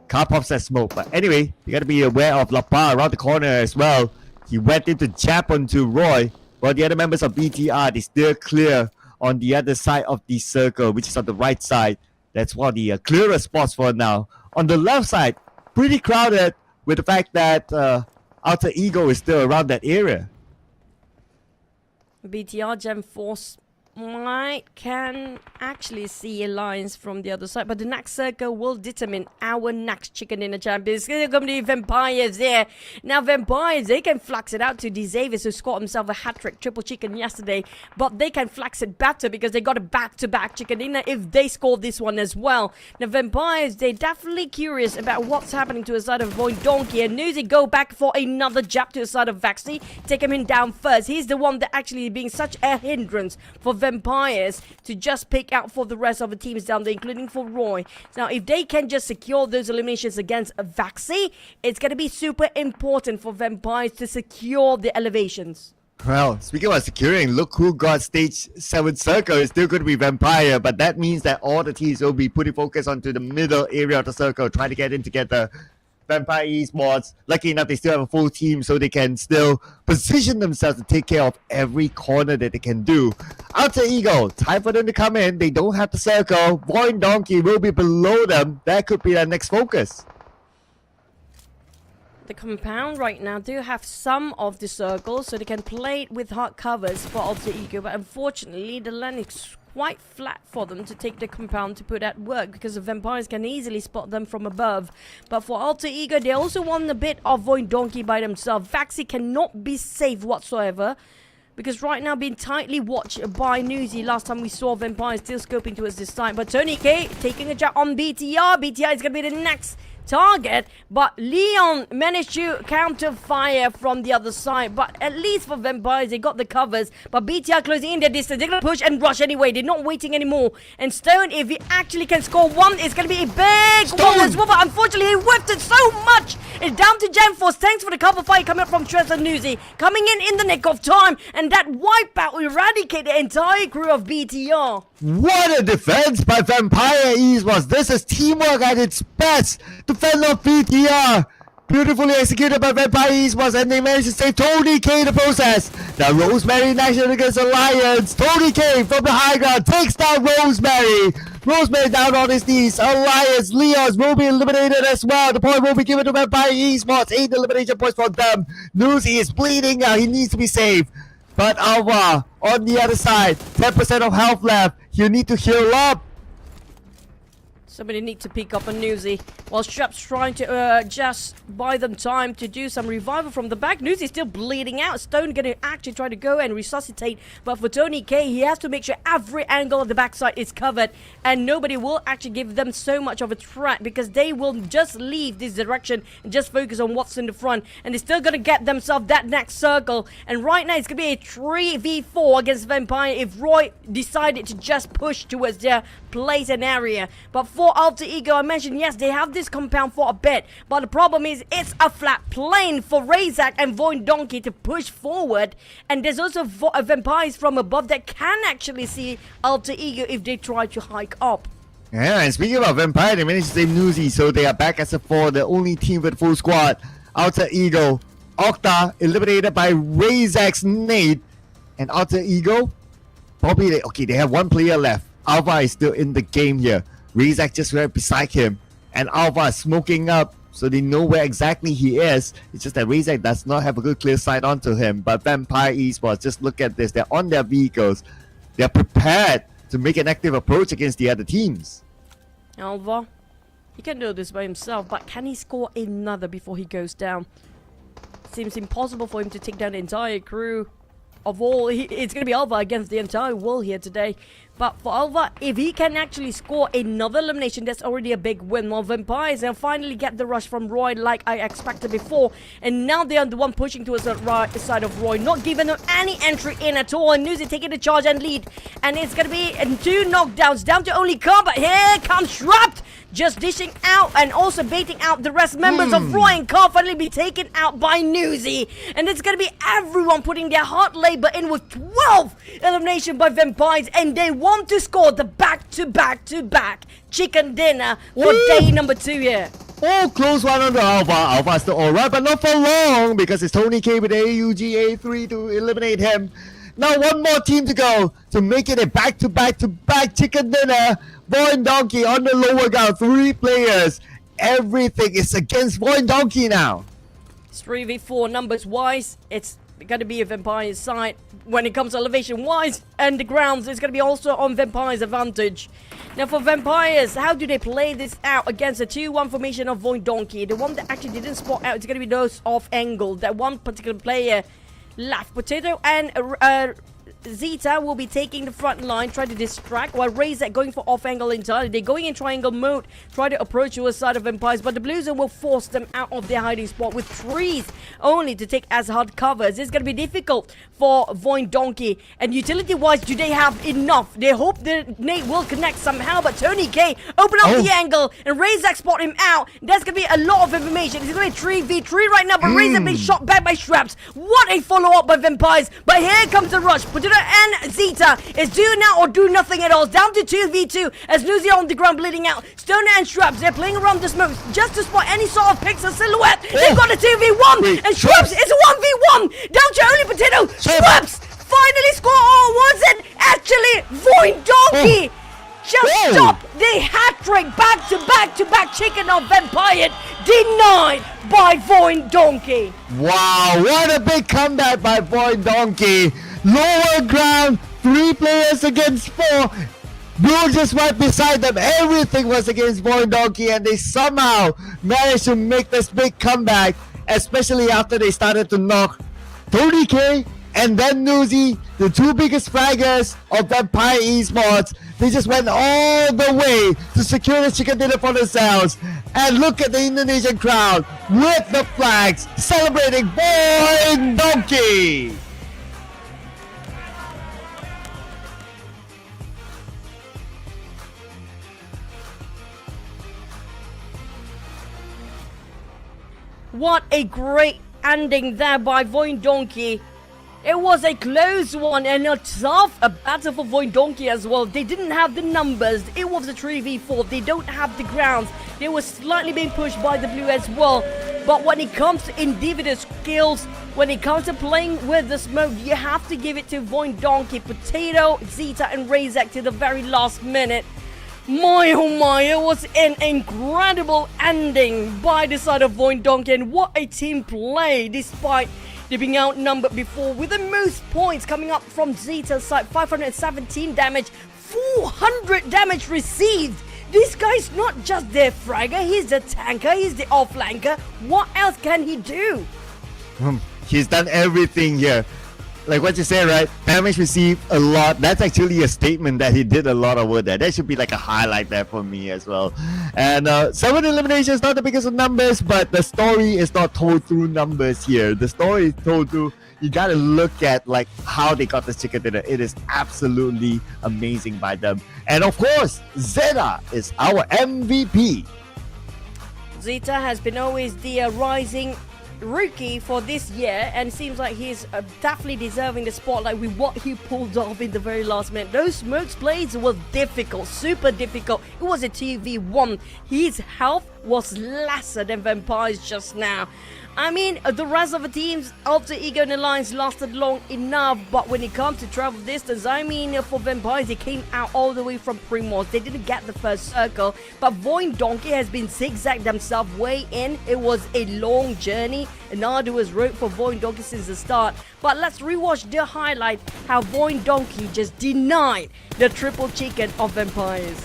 Car pops that smoke. But anyway, you gotta be aware of Lapa around the corner as well. He went into jab onto Roy. While the other members of BTR, they still clear on the other side of the circle, which is on the right side. That's one of the clearest spots for now. On the left side, pretty crowded with the fact that Alter Ego is still around that area. BTR Gem Force can actually see Alliance from the other side, but the next circle will determine our next chicken dinner champion. It's going to be Vampires there. Now Vampires, they can flex it out to Xavier, who scored himself a hat-trick triple chicken yesterday, but they can flex it better because they got a back-to-back chicken dinner if they score this one as well. Now Vampires, they're definitely curious about what's happening to the side of VOIN Donkey, and Newsy go back for another jab to the side of Vaxi, take him in down first. He's the one that actually is being such a hindrance for Vampires to just pick out for the rest of the teams down there, including for Roy. Now, if they can just secure those eliminations against Vaxi, it's going to be super important for Vampires to secure the elevations. Well, speaking about securing, look who got stage 7 circle. It's still going to be Vampire, but that means that all the teams will be putting focus onto the middle area of the circle, trying to get in together. Vampire Esports, lucky enough, they still have a full team, so they can still position themselves to take care of every corner that they can do. Alter Ego, time for them to come in. They don't have the circle. VOIN Donkey will be below them. That could be their next focus. The compound right now do have some of the circles, so they can play it with hard covers for Alter Ego, but unfortunately the land is quite flat for them to take the compound to put at work, because the Vampires can easily spot them from above. But for Alter Ego, they also want a bit of VOIN Donkey by themselves. Vaxi cannot be safe whatsoever, because right now being tightly watched by Newsy. Last time we saw Vampire still scoping towards this side, but Tony K taking a jab on BTR. BTR is going to be the next target, but Leon managed to counter fire from the other side. But at least for Vampires, they got the covers. But BTR closing in their distance. They're going to push and rush anyway. They're not waiting anymore. And Stone, if he actually can score one, it's going to be a big one as well. But unfortunately, he whiffed it so much. It's down to Gemforce. Thanks for the cover fire coming up from Tress and Newsy. Coming in the nick of time. And that wipeout will eradicate the entire crew of BTR. What a defense by Vampire Esports. This is teamwork at its best to fend off BTR. Beautifully executed by Vampire Esports, and they managed to save Tony K in the process. Now Rosemary in action against Alliance. Tony K from the high ground takes down Rosemary. Rosemary down on his knees. Alliance, Leons will be eliminated as well. The point will be given to Vampire Esports. 8 elimination points for them. Newsy is bleeding out. He needs to be saved. But Alva on the other side, 10% of health left. You need to heal up. Somebody need to pick up a Newsy. While Strap's trying to just buy them time to do some revival from the back. Newsy's still bleeding out. Stone gonna actually try to go and resuscitate. But for Tony K, he has to make sure every angle of the backside is covered. And nobody will actually give them so much of a threat, because they will just leave this direction and just focus on what's in the front. And they're still gonna get themselves that next circle. And right now it's gonna be a 3v4 against Vampire if Roy decided to just push towards their place and area. But for Alter Ego, I mentioned, yes, they have this compound for a bit, but the problem is it's a flat plane for Razak and VOIN Donkey to push forward, and there's also Vampires from above that can actually see Alter Ego if they try to hike up. Yeah, and speaking about Vampire, they managed to save Newsy, so they are back as a 4, the only team with full squad. Alter Ego, Octa eliminated by Razak's nade, and Alter Ego, probably, they have one player left. Alpha is still in the game here. Razak just right beside him, and Alpha is smoking up, so they know where exactly he is. It's just that Razak does not have a good clear sight onto him. But Vampire Esports, just look at this. They're on their vehicles. They're prepared to make an active approach against the other teams. Alva, he can do this by himself, but can he score another before he goes down? Seems impossible for him to take down the entire crew of all. It's going to be Alva against the entire world here today. But for Alva, if he can actually score another elimination, that's already a big win. While Vampires, they'll finally get the rush from Roy like I expected before. And now they're the one pushing towards the right side of Roy, not giving them any entry in at all. And Newsy taking the charge and lead. And it's going to be 2 knockdowns down to only Car, but here comes Trapped. Just dishing out and also baiting out the rest members of Roy, and Car finally be taken out by Newsy. And it's going to be everyone putting their hard labor in with 12 elimination by Vampires, and they want to score the back-to-back chicken dinner for day number 2 here. Oh, close one on the Alpha. Alpha's still alright, but not for long, because it's Tony K with AUG A3 to eliminate him. Now one more team to go to make it a back-to-back chicken dinner. VOIN Donkey on the lower ground, 3 players. Everything is against VOIN Donkey now. It's 3v4 numbers wise. It's going to be a Vampire's side. When it comes to elevation wise and the grounds, it's going to be also on Vampire's advantage. Now for Vampires, how do they play this out against a 2-1 formation of VOIN Donkey? The one that actually didn't spot out, it's going to be those off angle. That one particular player left. Potato and Zeta will be taking the front line, trying to distract, while Razak going for off angle entirely. They're going in triangle mode, try to approach the side of Vampires, but the Blues will force them out of their hiding spot with trees only to take as hard covers. It's going to be difficult for VOIN Donkey. And utility wise, do they have enough? They hope the nade will connect somehow, but Tony K open up the angle and Razak spot him out. There's going to be a lot of information. It's going to be 3v3 right now, but Razak being shot back by Straps. What a follow up by Vampires, but here comes the rush. Potato and Zeta is do now or do nothing at all. Down to 2v2 as Newsy on the ground bleeding out. Stoner and Straps, they're playing around the smoke just to spot any sort of pixel silhouette. They've got a 2v1 and Straps is a 1v1. Down to only Potato. Straps finally score. Or was it actually VOIN Donkey? Just stop the hat-trick back-to-back chicken of Vampire denied by VOIN Donkey. Wow, what a big comeback by VOIN Donkey. Lower ground, 3 players against 4. Blue just right beside them. Everything was against VOIN Donkey, and they somehow managed to make this big comeback, especially after they started to knock Tony K And then Nuzi, the two biggest fraggers of Vampire Esports, they just went all the way to secure the chicken dinner for themselves. And look at the Indonesian crowd with the flags celebrating VOIN Donkey. What a great ending there by VOIN Donkey. It was a close one and a battle for VOIN Donkey as well. They didn't have the numbers. It was a 3v4. They don't have the grounds. They were slightly being pushed by the blue as well. But when it comes to individual skills, when it comes to playing with the smoke, you have to give it to VOIN Donkey, Potato, Zeta and Razak to the very last minute. My oh my, it was an incredible ending by the side of VOIN Donkey, and what a team play despite they being outnumbered before, with the most points coming up from Zeta's side. 517 damage, 400 damage received. This guy's not just their fragger, he's the tanker, he's the off-flanker. What else can he do? He's done everything here. Like what you said, right? Damage received a lot. That's actually a statement that he did a lot of work there. That should be like a highlight there for me as well. And 7 eliminations, not the biggest of numbers, but the story is not told through numbers here. The story is told through, you gotta look at like how they got this chicken dinner. It is absolutely amazing by them. And of course, Zeta is our MVP. Zeta has been always the rising rookie for this year, and seems like he's definitely deserving the spotlight with what he pulled off in the very last minute. Those smokes plays were difficult, super difficult. It was a 2v1. His health was lesser than Vampire's just now. I mean, the rest of the teams after Ego and Alliance lasted long enough, but when it comes to travel distance, I mean, for Vampires, they came out all the way from Primos. They didn't get the first circle, but VOIN Donkey has been zigzagged themselves way in. It was a long journey, an arduous road for VOIN Donkey since the start. But let's rewatch the highlight, how VOIN Donkey just denied the triple chicken of Vampires.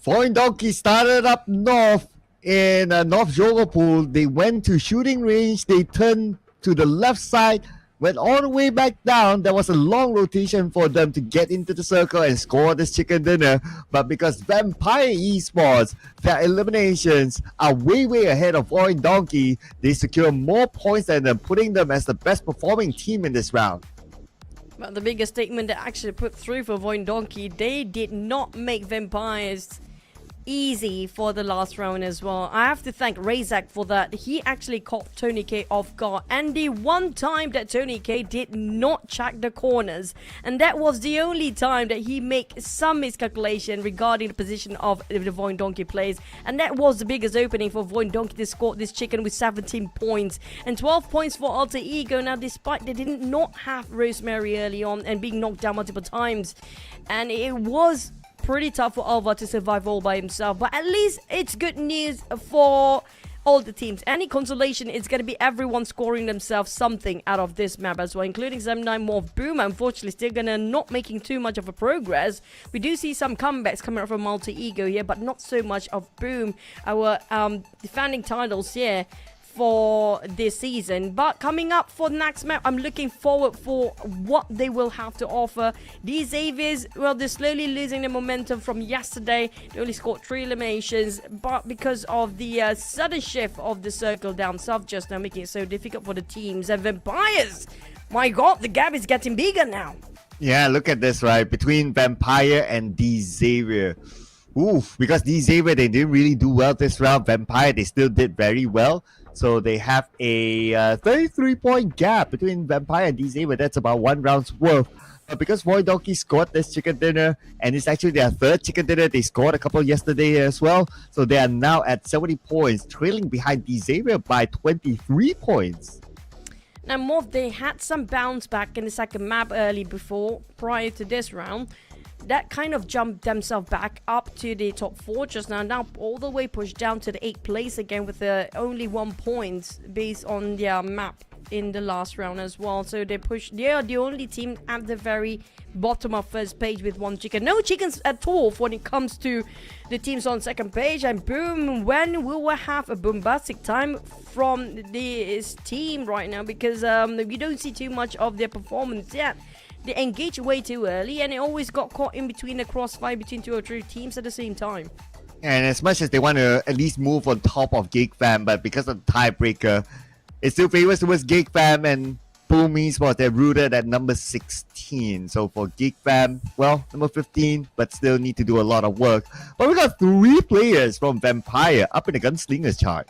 VOIN Donkey started up north in North Jogopool. They went to shooting range. They turned to the left side, went all the way back down. There was a long rotation for them to get into the circle and score this chicken dinner. But because Vampire Esports, their eliminations are way ahead of VOIN Donkey, they secure more points than them, putting them as the best performing team in this round. Well, the biggest statement that actually put through for VOIN Donkey, they did not make Vampires easy for the last round as well. I have to thank Razak for that. He actually caught Tony K off guard, and the one time that Tony K did not check the corners, and that was the only time that he made some miscalculation regarding the position of the VOIN Donkey players, and that was the biggest opening for VOIN Donkey to score this chicken with 17 points and 12 points for Alter Ego. Now, despite they did not have Rosemary early on and being knocked down multiple times, and it was pretty tough for Alva to survive all by himself, but at least it's good news for all the teams. Any consolation, it's going to be everyone scoring themselves something out of this map as well, including 79 MORPH. Boom, unfortunately, still gonna not making too much of a progress. We do see some comebacks coming up from Alter Ego here, but not so much of Boom, our defending titles here for this season. But coming up for the next map, I'm looking forward for what they will have to offer. These Xaviers, well, they're slowly losing the momentum from yesterday. They only scored 3 eliminations, but because of the sudden shift of the circle down south just now, making it so difficult for the teams. And Vampires, my god, the gap is getting bigger now. Yeah, look at this, right? Between Vampire and D Xavier. Oof, because D Xavier, they didn't really do well this round. Vampire, they still did very well. So they have a 33-point gap between Vampire and D Xavier. That's about 1 round's worth. But because VOIN Donkey scored this chicken dinner, and it's actually their 3rd chicken dinner, they scored a couple yesterday as well. So they are now at 70 points, trailing behind D Xavier by 23 points. Now, MORPH, they had some bounce back in the second map prior to this round. That kind of jumped themselves back up to the top 4 just now. Now all the way pushed down to the 8th place again with only 1 point based on their map in the last round as well. So they are the only team at the very bottom of first page with 1 chicken. No chickens at all when it comes to the teams on second page. And boom, when we will have a bombastic time from this team right now, because we don't see too much of their performance yet. They engaged way too early, and it always got caught in between the crossfire between 2 or 3 teams at the same time. And as much as they want to at least move on top of GEEK Fam, but because of the tiebreaker, it still favors towards GEEK Fam, and Boom Esports, they're rooted at number 16. So for GEEK Fam, well, number 15, but still need to do a lot of work. But we got 3 players from Vampire up in the Gunslingers chart.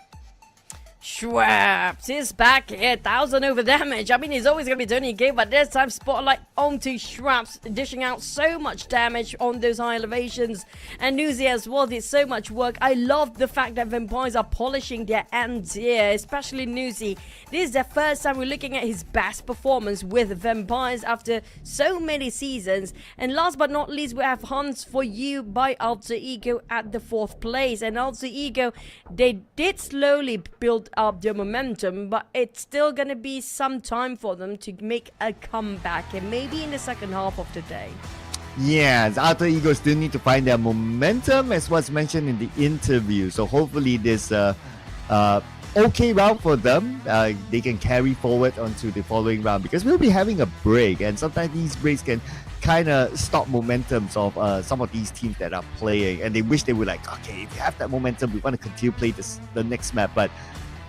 Schwaps is back here, 1000 over damage. I mean, he's always going to be Tony K, but this time spotlight onto Schwaps, dishing out so much damage on those high elevations. And Nuzi as well did so much work. I love the fact that Vampires are polishing their ends here, especially Nuzi. This is the first time we're looking at his best performance with Vampires after so many seasons. And last but not least, we have Hunts for You by Alter Ego at the 4th place. And Alter Ego, they did slowly build up their momentum, but it's still gonna be some time for them to make a comeback, and maybe in the second half of the day. Yes, Alter Ego still need to find their momentum, as was mentioned in the interview. So hopefully this okay round for them, they can carry forward onto the following round, because we'll be having a break, and sometimes these breaks can kind of stop momentums of some of these teams that are playing, and they wish they were like, okay, if you have that momentum, we want to continue play the next map, but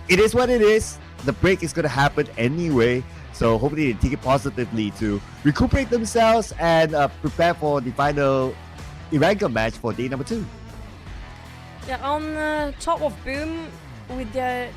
it is what it is. The break is going to happen anyway, so hopefully they take it positively to recuperate themselves and prepare for the final Iranka match for day number 2. Yeah, on top of Boom, with their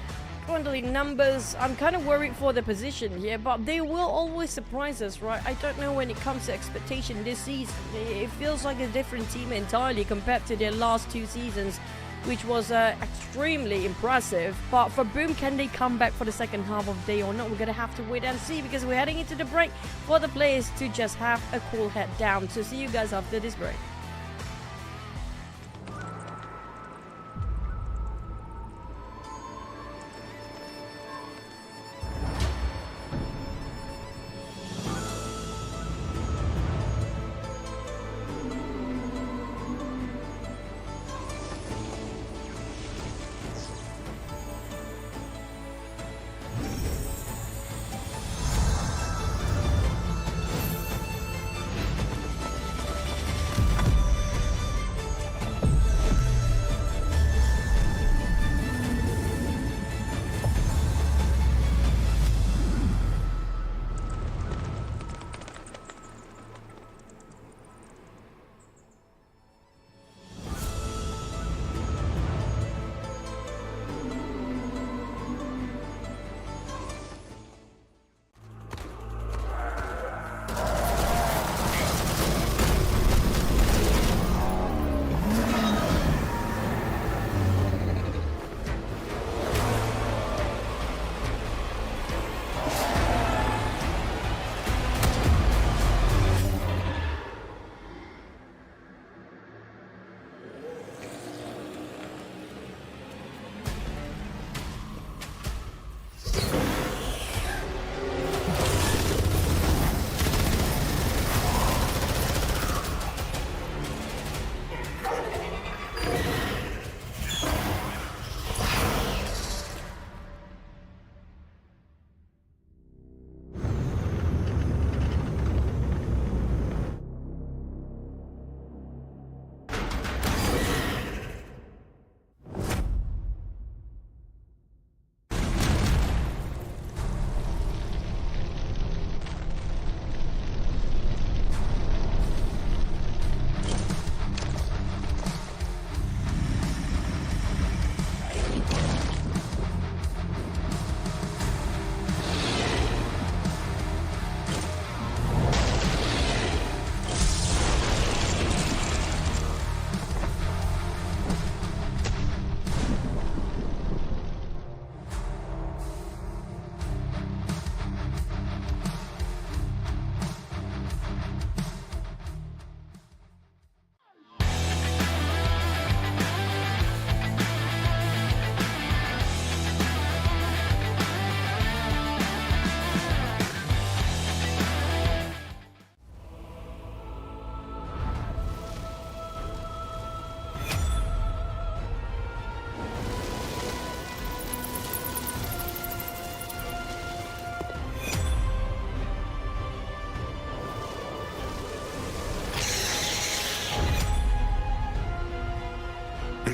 dwindling numbers, I'm kind of worried for the position here, but they will always surprise us, right? I don't know when it comes to expectation this season. It feels like a different team entirely compared to their last 2 seasons, which was extremely impressive. But for Boom, can they come back for the second half of the day or not? We're going to have to wait and see, because we're heading into the break for the players to just have a cool head down. So see you guys after this break.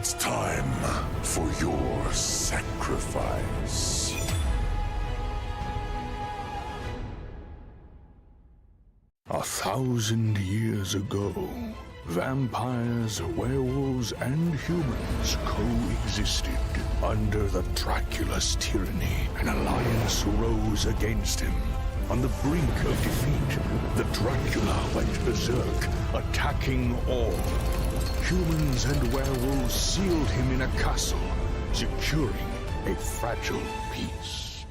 It's time for your sacrifice. A 1,000 years ago, vampires, werewolves, and humans coexisted. Under the Dracula's tyranny, an alliance rose against him. On the brink of defeat, the Dracula went berserk, attacking all. Humans and werewolves sealed him in a castle, securing a fragile peace.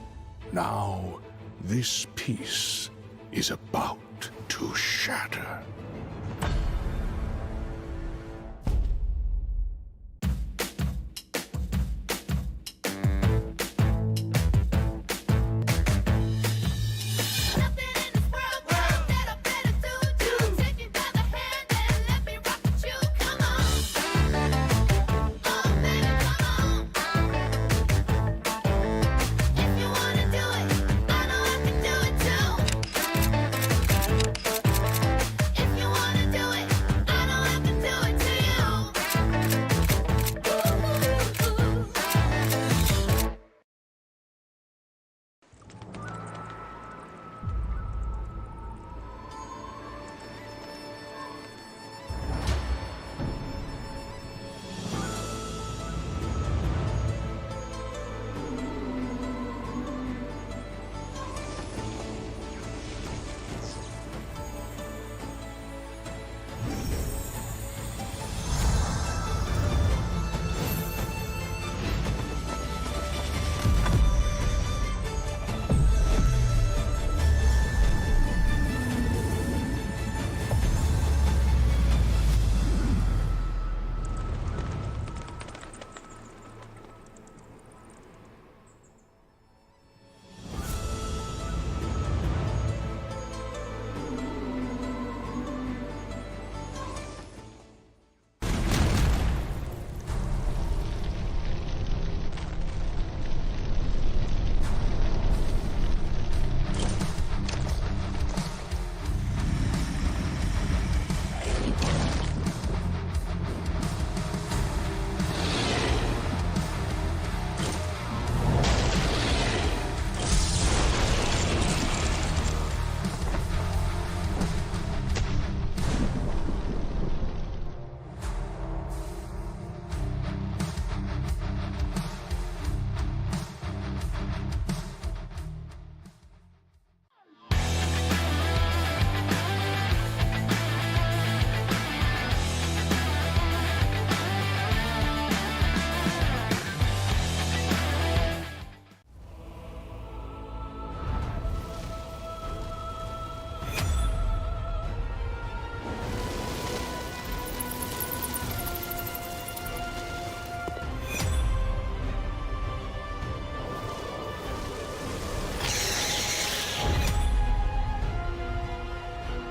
Now, this peace is about to shatter.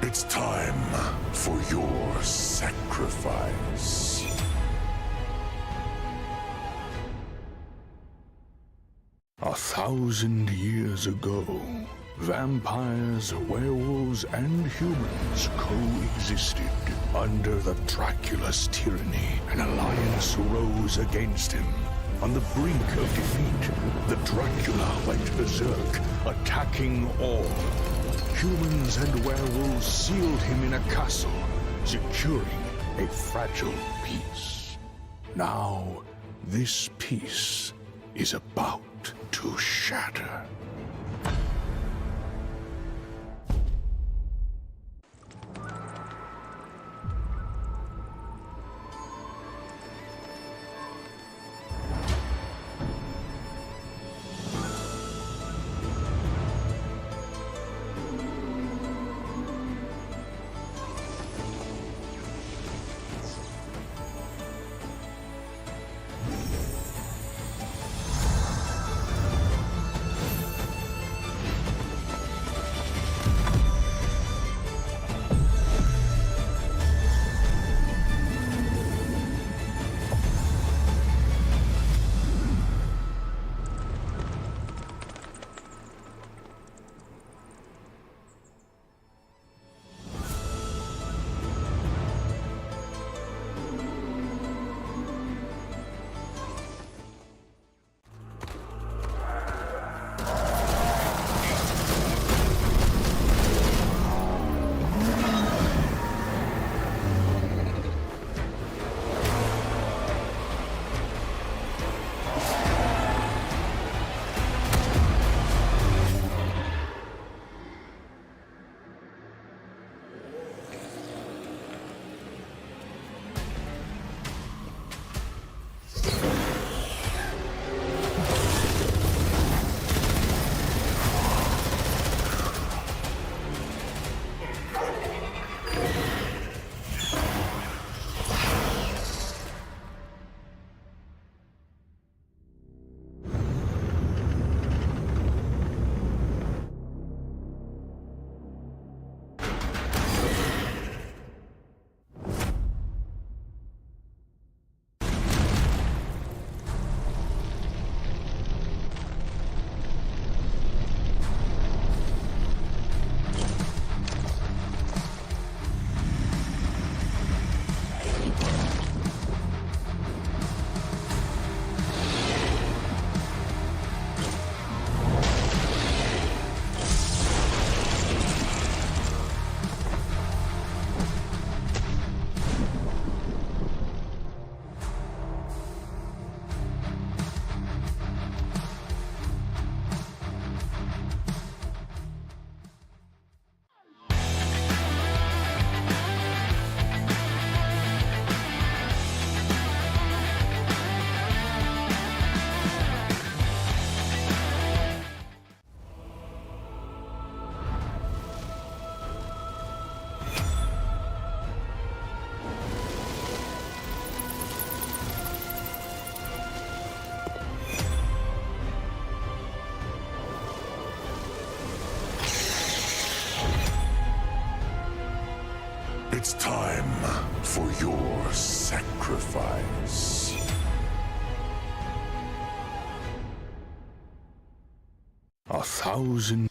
It's time for your sacrifice. A 1,000 years ago, vampires, werewolves, and humans coexisted. Under the Dracula's tyranny, an alliance rose against him. On the brink of defeat, the Dracula went berserk, attacking all. Humans and werewolves sealed him in a castle, securing a fragile peace. Now, this peace is about to shatter. It's time for your sacrifice. A thousand.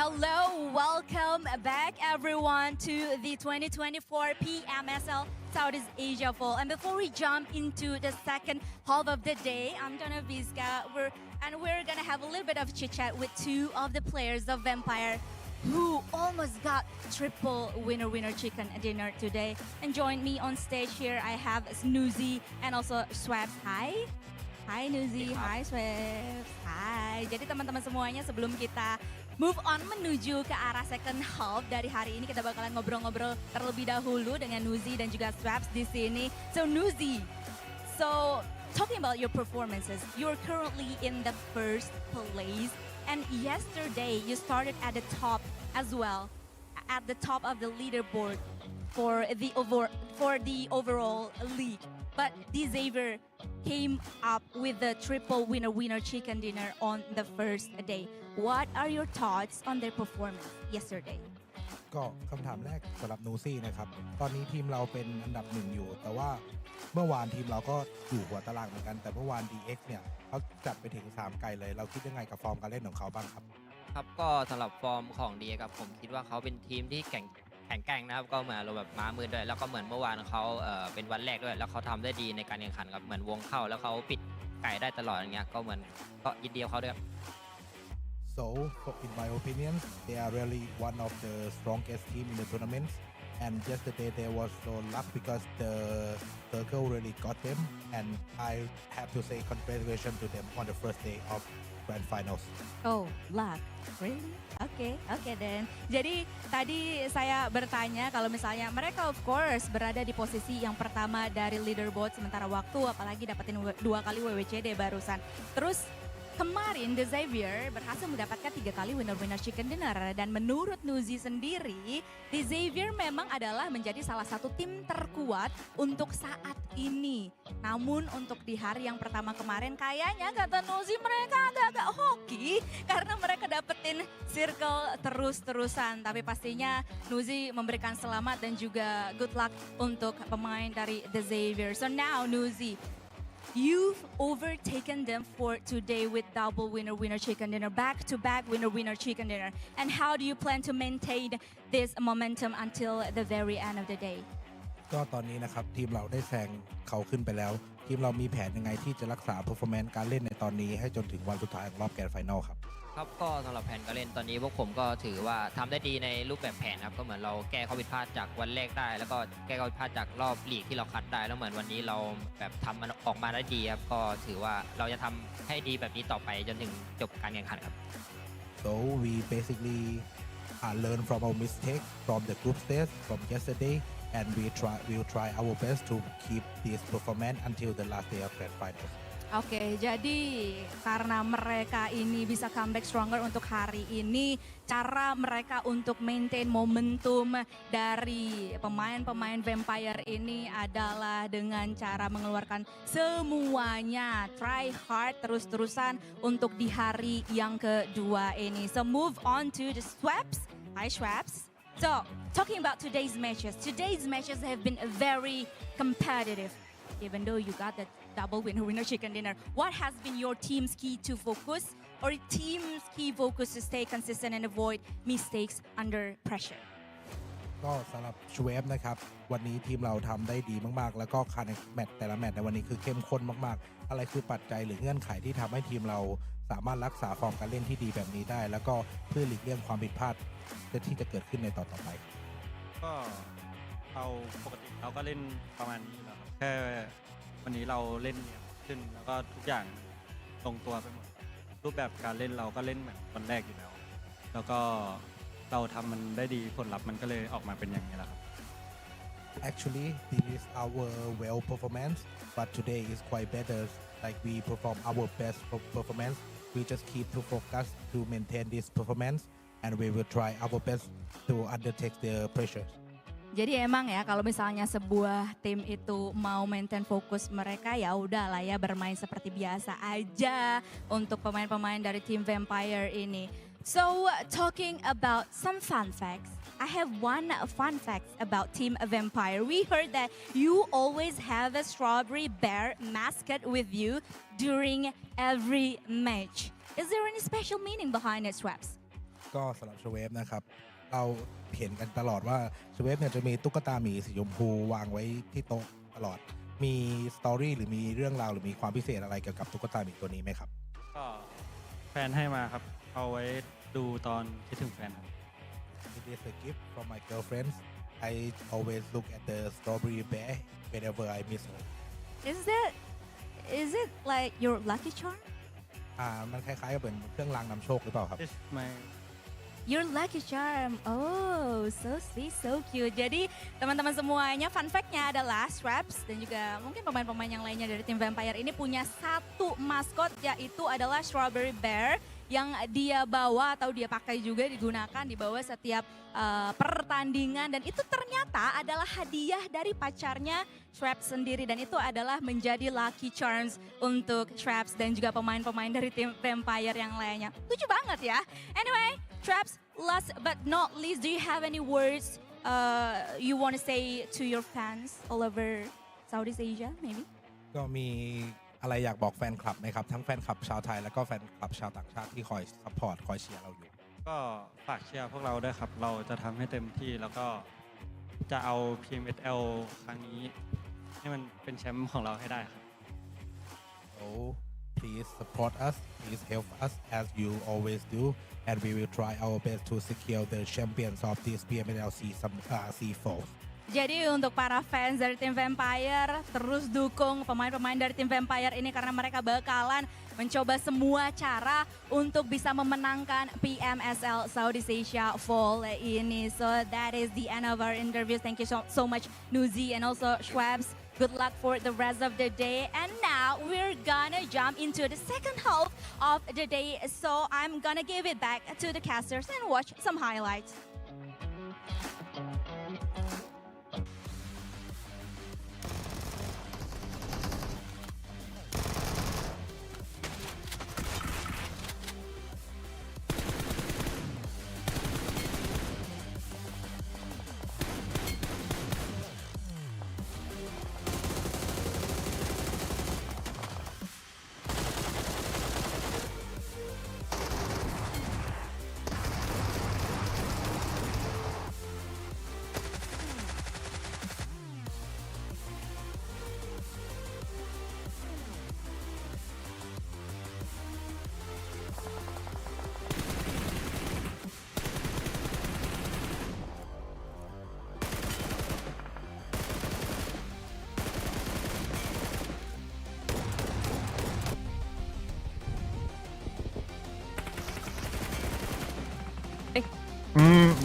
Hello, welcome back everyone to the 2024 PMSL Southeast Asia Fall. And before we jump into the second half of the day, I'm Donna Vizca. We're gonna have a little bit of chit chat with two of the players of Vampire who almost got triple winner chicken dinner today. And join me on stage here, I have Snoozy and also Swaps. Hai Nuzi, hai Swaps, hai. Jadi teman-teman semuanya, sebelum kita move on menuju ke arah second half dari hari ini, kita bakalan ngobrol-ngobrol terlebih dahulu dengan Nuzi dan juga Swaps di sini. So Nuzi, talking about your performances, you're currently in the first place, and yesterday you started at the top as well, at the top of the leaderboard for the overall league. But Xavier came up with the triple winner chicken dinner on the first day. What are your thoughts on their performance yesterday? ก็คำถามแรกสำหรับนูซี่นะครับตอนนี้ทีมเราเป็นอันดับ1อยู่แต่ว่าเมื่อวานทีมเราก็อยู่หัวตารางเหมือนกันแต่เมื่อวาน DX เนี่ยเขาจัดไปถึง3ไก่เลยเราคิดยังไงกับฟอร์มการเล่นของเขาบ้างครับครับก็สำหรับฟอร์มของ DX ครับผมคิดว่าเขาเป็นทีมที่แข็งแกร่งนะครับก็เหมือนเราแบบม้ามือด้วยแล้วก็เหมือนเมื่อวานเขาเป็นวันแรกด้วยแล้วเขาทำได้ดีในการแข่งขันครับเหมือนวงเข้าแล้วเขาปิดไก่ได้ตลอดอย่างเงี้ยก็เหมือนก็ยินดีกับเขาด้วยครับ So in my opinion they are really one of the strongest team in the tournament and yesterday they was so luck because the circle really got them and I have to say congratulations to them on the first day of grand finals. Oh, luck. Really? Oke then. Jadi tadi saya bertanya kalau misalnya mereka of course berada di posisi yang pertama dari leaderboard sementara waktu, apalagi dapetin 2 kali WWCD barusan. Terus kemarin The Xavier berhasil mendapatkan 3 kali winner chicken dinner dan menurut Nuzi sendiri, The Xavier memang adalah menjadi salah satu tim terkuat untuk saat ini. Namun untuk di hari yang pertama kemarin kayaknya kata Nuzi mereka agak-agak hoki karena mereka dapetin circle terus-terusan. Tapi pastinya Nuzi memberikan selamat dan juga good luck untuk pemain dari The Xavier. So now Nuzi, you've overtaken them for today with double winner chicken dinner, back-to-back winner chicken dinner. And how do you plan to maintain this momentum until the very end of the day? ก็ตอนนี้นะครับทีมเราได้แซงเขาขึ้นไปแล้วทีมเรามีแผนยังไงที่จะรักษา performance การเล่นในตอนนี้ให้จนถึงวันสุดท้ายของรอบแกรนด์ไฟนอลครับครับก็สำหรับแผนการเล่นตอนนี้พวกผมก็ถือว่าทำได้ดีในรูปแบบแผนครับก็เหมือนเราแก้ข้อผิดพลาดจากวันแรกได้แล้วก็แก้ข้อผิดพลาดจากรอบลีกที่เราคัดได้แล้วเหมือนวันนี้เราแบบทำมันออกมาได้ดีครับก็ถือว่าเราจะทำให้ดีแบบนี้ต่อไปจนถึงจบการแข่งขันครับ So we basically learn from our mistake from the group stage from yesterday and we'll try our best to keep this performance until the last day of grand finals. Oke, jadi karena mereka ini bisa comeback stronger untuk hari ini, cara mereka untuk maintain momentum dari pemain-pemain Vampire ini adalah dengan cara mengeluarkan semuanya, try hard terus-terusan untuk di hari yang kedua ini. So move on to the Swaps. Hi Swaps. So talking about today's matches have been very competitive. Even though you got the double winner chicken dinner, what has been your team's key to focus or team's key focus to stay consistent and avoid mistakes under pressure? ก็สำหรับชเวฟนะครับวันนี้ทีมเราทำได้ดีมากๆแล้วก็การแมตช์แต่ละแมตช์ในวันนี้คือเข้มข้นมากๆอะไรคือปัจจัยหรือเงื่อนไขที่ทำให้ทีมเราสามารถรักษาฟอร์มการเล่นที่ดีแบบนี้ได้แล้วก็เพื่อหลีกเลี่ยงความผิดพลาดที่จะเกิดขึ้นในต่อไปก็เราปกติเราก็เล่นประมาณนี้แล้วครับแค่วันนี้เราเล่นเนี่ยขึ้นแล้วก็ทุกอย่างตรงตัวไปหมดรูปแบบการเล่นเราก็เล่นเหมือนวันแรกอยู่แล้วแล้วก็เราทำมันได้ดีผลลัพธ์มันก็เลยออกมาเป็นอย่างนี้แหละครับ Actually this is our well performance but today is quite better like we perform our best performance we just keep to focus to maintain this performance and we will try our best to undertake the pressure. Jadi emang ya kalau misalnya sebuah tim itu mau maintain fokus mereka ya udahlah ya bermain seperti biasa aja untuk pemain-pemain dari tim Vampire ini. So talking about some fun facts, I have one fun fact about Team Vampire. We heard that you always have a strawberry bear mascot with you during every match. Is there any special meaning behind it, Swaps? ก็สำหรับชเวฟนะครับเราเห็นกันตลอดว่าชเวฟเนี่ยจะมีตุ๊กตาหมีสีชมพูวางไว้ที่โต๊ะตลอดมีสตอรี่หรือมีเรื่องราวหรือมีความพิเศษอะไรเกี่ยวกับตุ๊กตาหมีตัวนี้ไหมครับ ก็แฟนให้มาครับ เอาไว้ดูตอนคิดถึงแฟนครับ It is a gift from my girlfriend. I always look at the strawberry bear whenever I miss her. Is it like your lucky charm? มันคล้ายๆกับเป็นเครื่องรางนำโชคหรือเปล่าครับ This my Your lucky charm. Oh, so sweet, so cute. Jadi teman-teman semuanya, fun fact-nya adalah Straps dan juga mungkin pemain-pemain yang lainnya dari tim Vampire ini punya satu maskot yaitu adalah Strawberry Bear yang dia bawa atau dia pakai juga digunakan di bawah setiap pertandingan dan itu ternyata adalah hadiah dari pacarnya Straps sendiri dan itu adalah menjadi lucky charms untuk Straps dan juga pemain-pemain dari tim Vampire yang lainnya. Lucu banget ya. Anyway, Straps, last but not least, do you have any words you want to say to your fans all over Southeast Asia, maybe? ก็มีอะไรอยากบอกแฟนคลับไหมครับทั้งแฟนคลับชาวไทยแล้วก็แฟนคลับชาวต่างชาติที่คอยซัพพอร์ตคอยเชียร์เราอยู่ ก็ฝากเชียร์พวกเราด้วยครับ เราจะทำให้เต็มที่แล้วก็จะเอา PMSL ครั้งนี้ให้มันเป็นแชมป์ของเราให้ได้ครับ So please support us, please help us as you always do, and we will try our best to secure the champions of this PMSL SEA Fall. Jadi untuk para fans dari tim Vampire terus dukung pemain-pemain dari tim Vampire ini karena mereka bakalan mencoba semua cara untuk bisa memenangkan PMSL Southeast Asia Fall ini. So that is the end of our interview. Thank you so much Nuzi and also Schwabs. Good luck for the rest of the day. And now we're gonna jump into the second half of the day. So I'm gonna give it back to the casters and watch some highlights.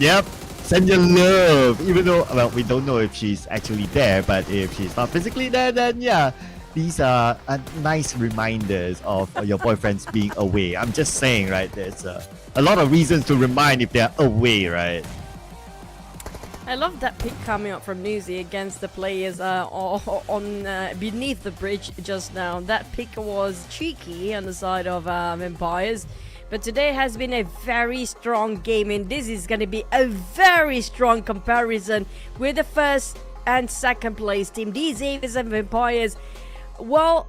Yep. Send your love. Even though, well, we don't know if she's actually there, but if she's not physically there, then yeah, these are nice reminders of your boyfriends being away. I'm just saying, right? There's a lot of reasons to remind if they're away, right? I love that pick coming up from Newsy against the players on beneath the bridge just now. That pick was cheeky on the side of Empires. But today has been a very strong game, and this is going to be a very strong comparison with the first and second place team, these Xaviers and Vampires. Well,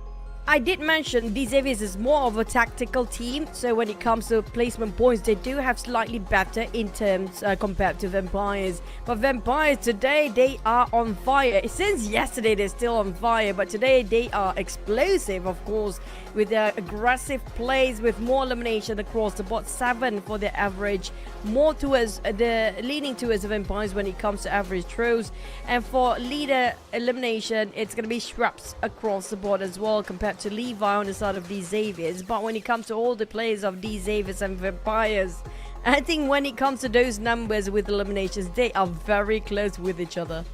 I did mention these Xaviers is more of a tactical team, so when it comes to placement points, they do have slightly better in terms compared to Vampires. But Vampires today, they are on fire. Since yesterday, they're still on fire, but today they are explosive, of course, with their aggressive plays, with more elimination across the board, 7 for the average, more towards the leaning towards the Vampires when it comes to average throws, and for leader elimination, it's going to be Schraps across the board as well compared to Levi on the side of these Xaviers. But when it comes to all the players of these Xaviers and Vampires, I think when it comes to those numbers with eliminations, they are very close with each other.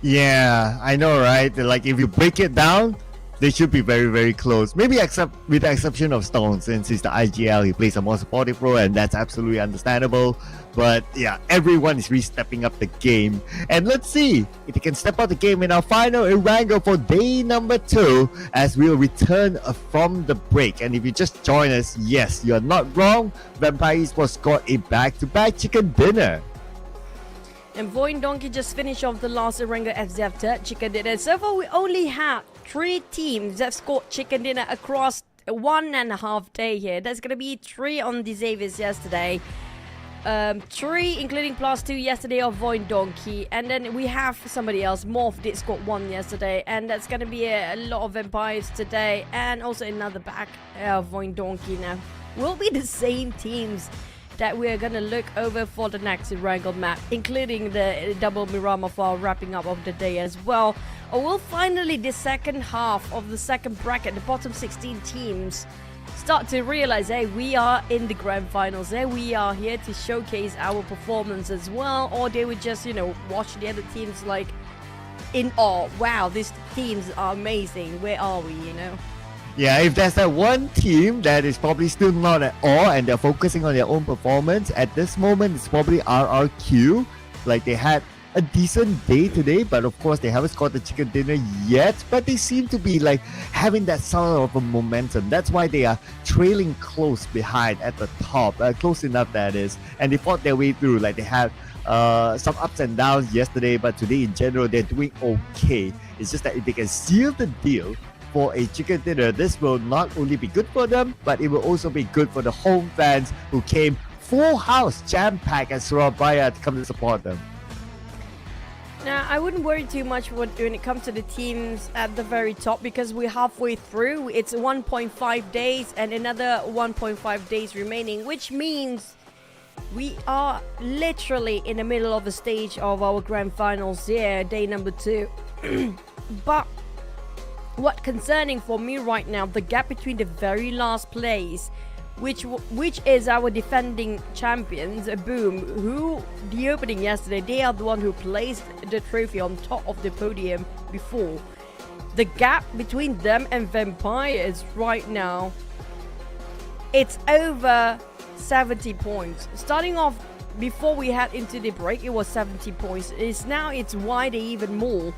Yeah, I know, right? Like if you break it down, they should be very, very close. Maybe except with the exception of Stone, since he's the IGL, he plays a more supportive role, and that's absolutely understandable. But yeah, everyone is re-stepping up the game. And let's see if they can step up the game in our final Irango for day number 2 as we'll return from the break. And if you just join us, yes, you're not wrong. Vampire Esports scored a back-to-back chicken dinner. And VOIN Donkey just finished off the last Irango FZF chicken dinner. So far, we only have 3 teams that scored chicken dinner across 1.5 days here. There's going to be 3 on the Xaviers yesterday. 3, including +2 yesterday of VOIN Donkey, and then we have somebody else. MORPH did score 1 yesterday, and that's gonna be a lot of vampires today, and also another back VOIN Donkey. Now will be the same teams that we're gonna look over for the next inaugural map, including the double Miramar for wrapping up of the day as well. Or will finally the second half of the second bracket, the bottom 16 teams, start to realize, hey, we are in the grand finals, hey, we are here to showcase our performance as well, or they would just, you know, watch the other teams like in awe. Wow, these teams are amazing. Where are we, you know? Yeah, if there's that one team that is probably still not at all and they're focusing on their own performance, at this moment it's probably RRQ. Like, they had a decent day today, but of course they haven't scored the chicken dinner yet, but they seem to be like having that sort of a momentum. That's why they are trailing close behind at the top, close enough that is, and they fought their way through. Like, they had some ups and downs yesterday, but today in general they're doing okay. It's just that if they can seal the deal for a chicken dinner, this will not only be good for them, but it will also be good for the home fans who came full house, jam-packed at Surabaya to come to support them. Now, I wouldn't worry too much when it comes to the teams at the very top, because we're halfway through. It's 1.5 days and another 1.5 days remaining, which means we are literally in the middle of the stage of our grand finals here, day number 2. But what concerning for me right now, the gap between the very last place, which is our defending champions, Boom, who the opening yesterday, they are the one who placed the trophy on top of the podium before. The gap between them and Vampires right now, it's over 70 points. Starting off before we head into the break, it was 70 points. It's wider even more.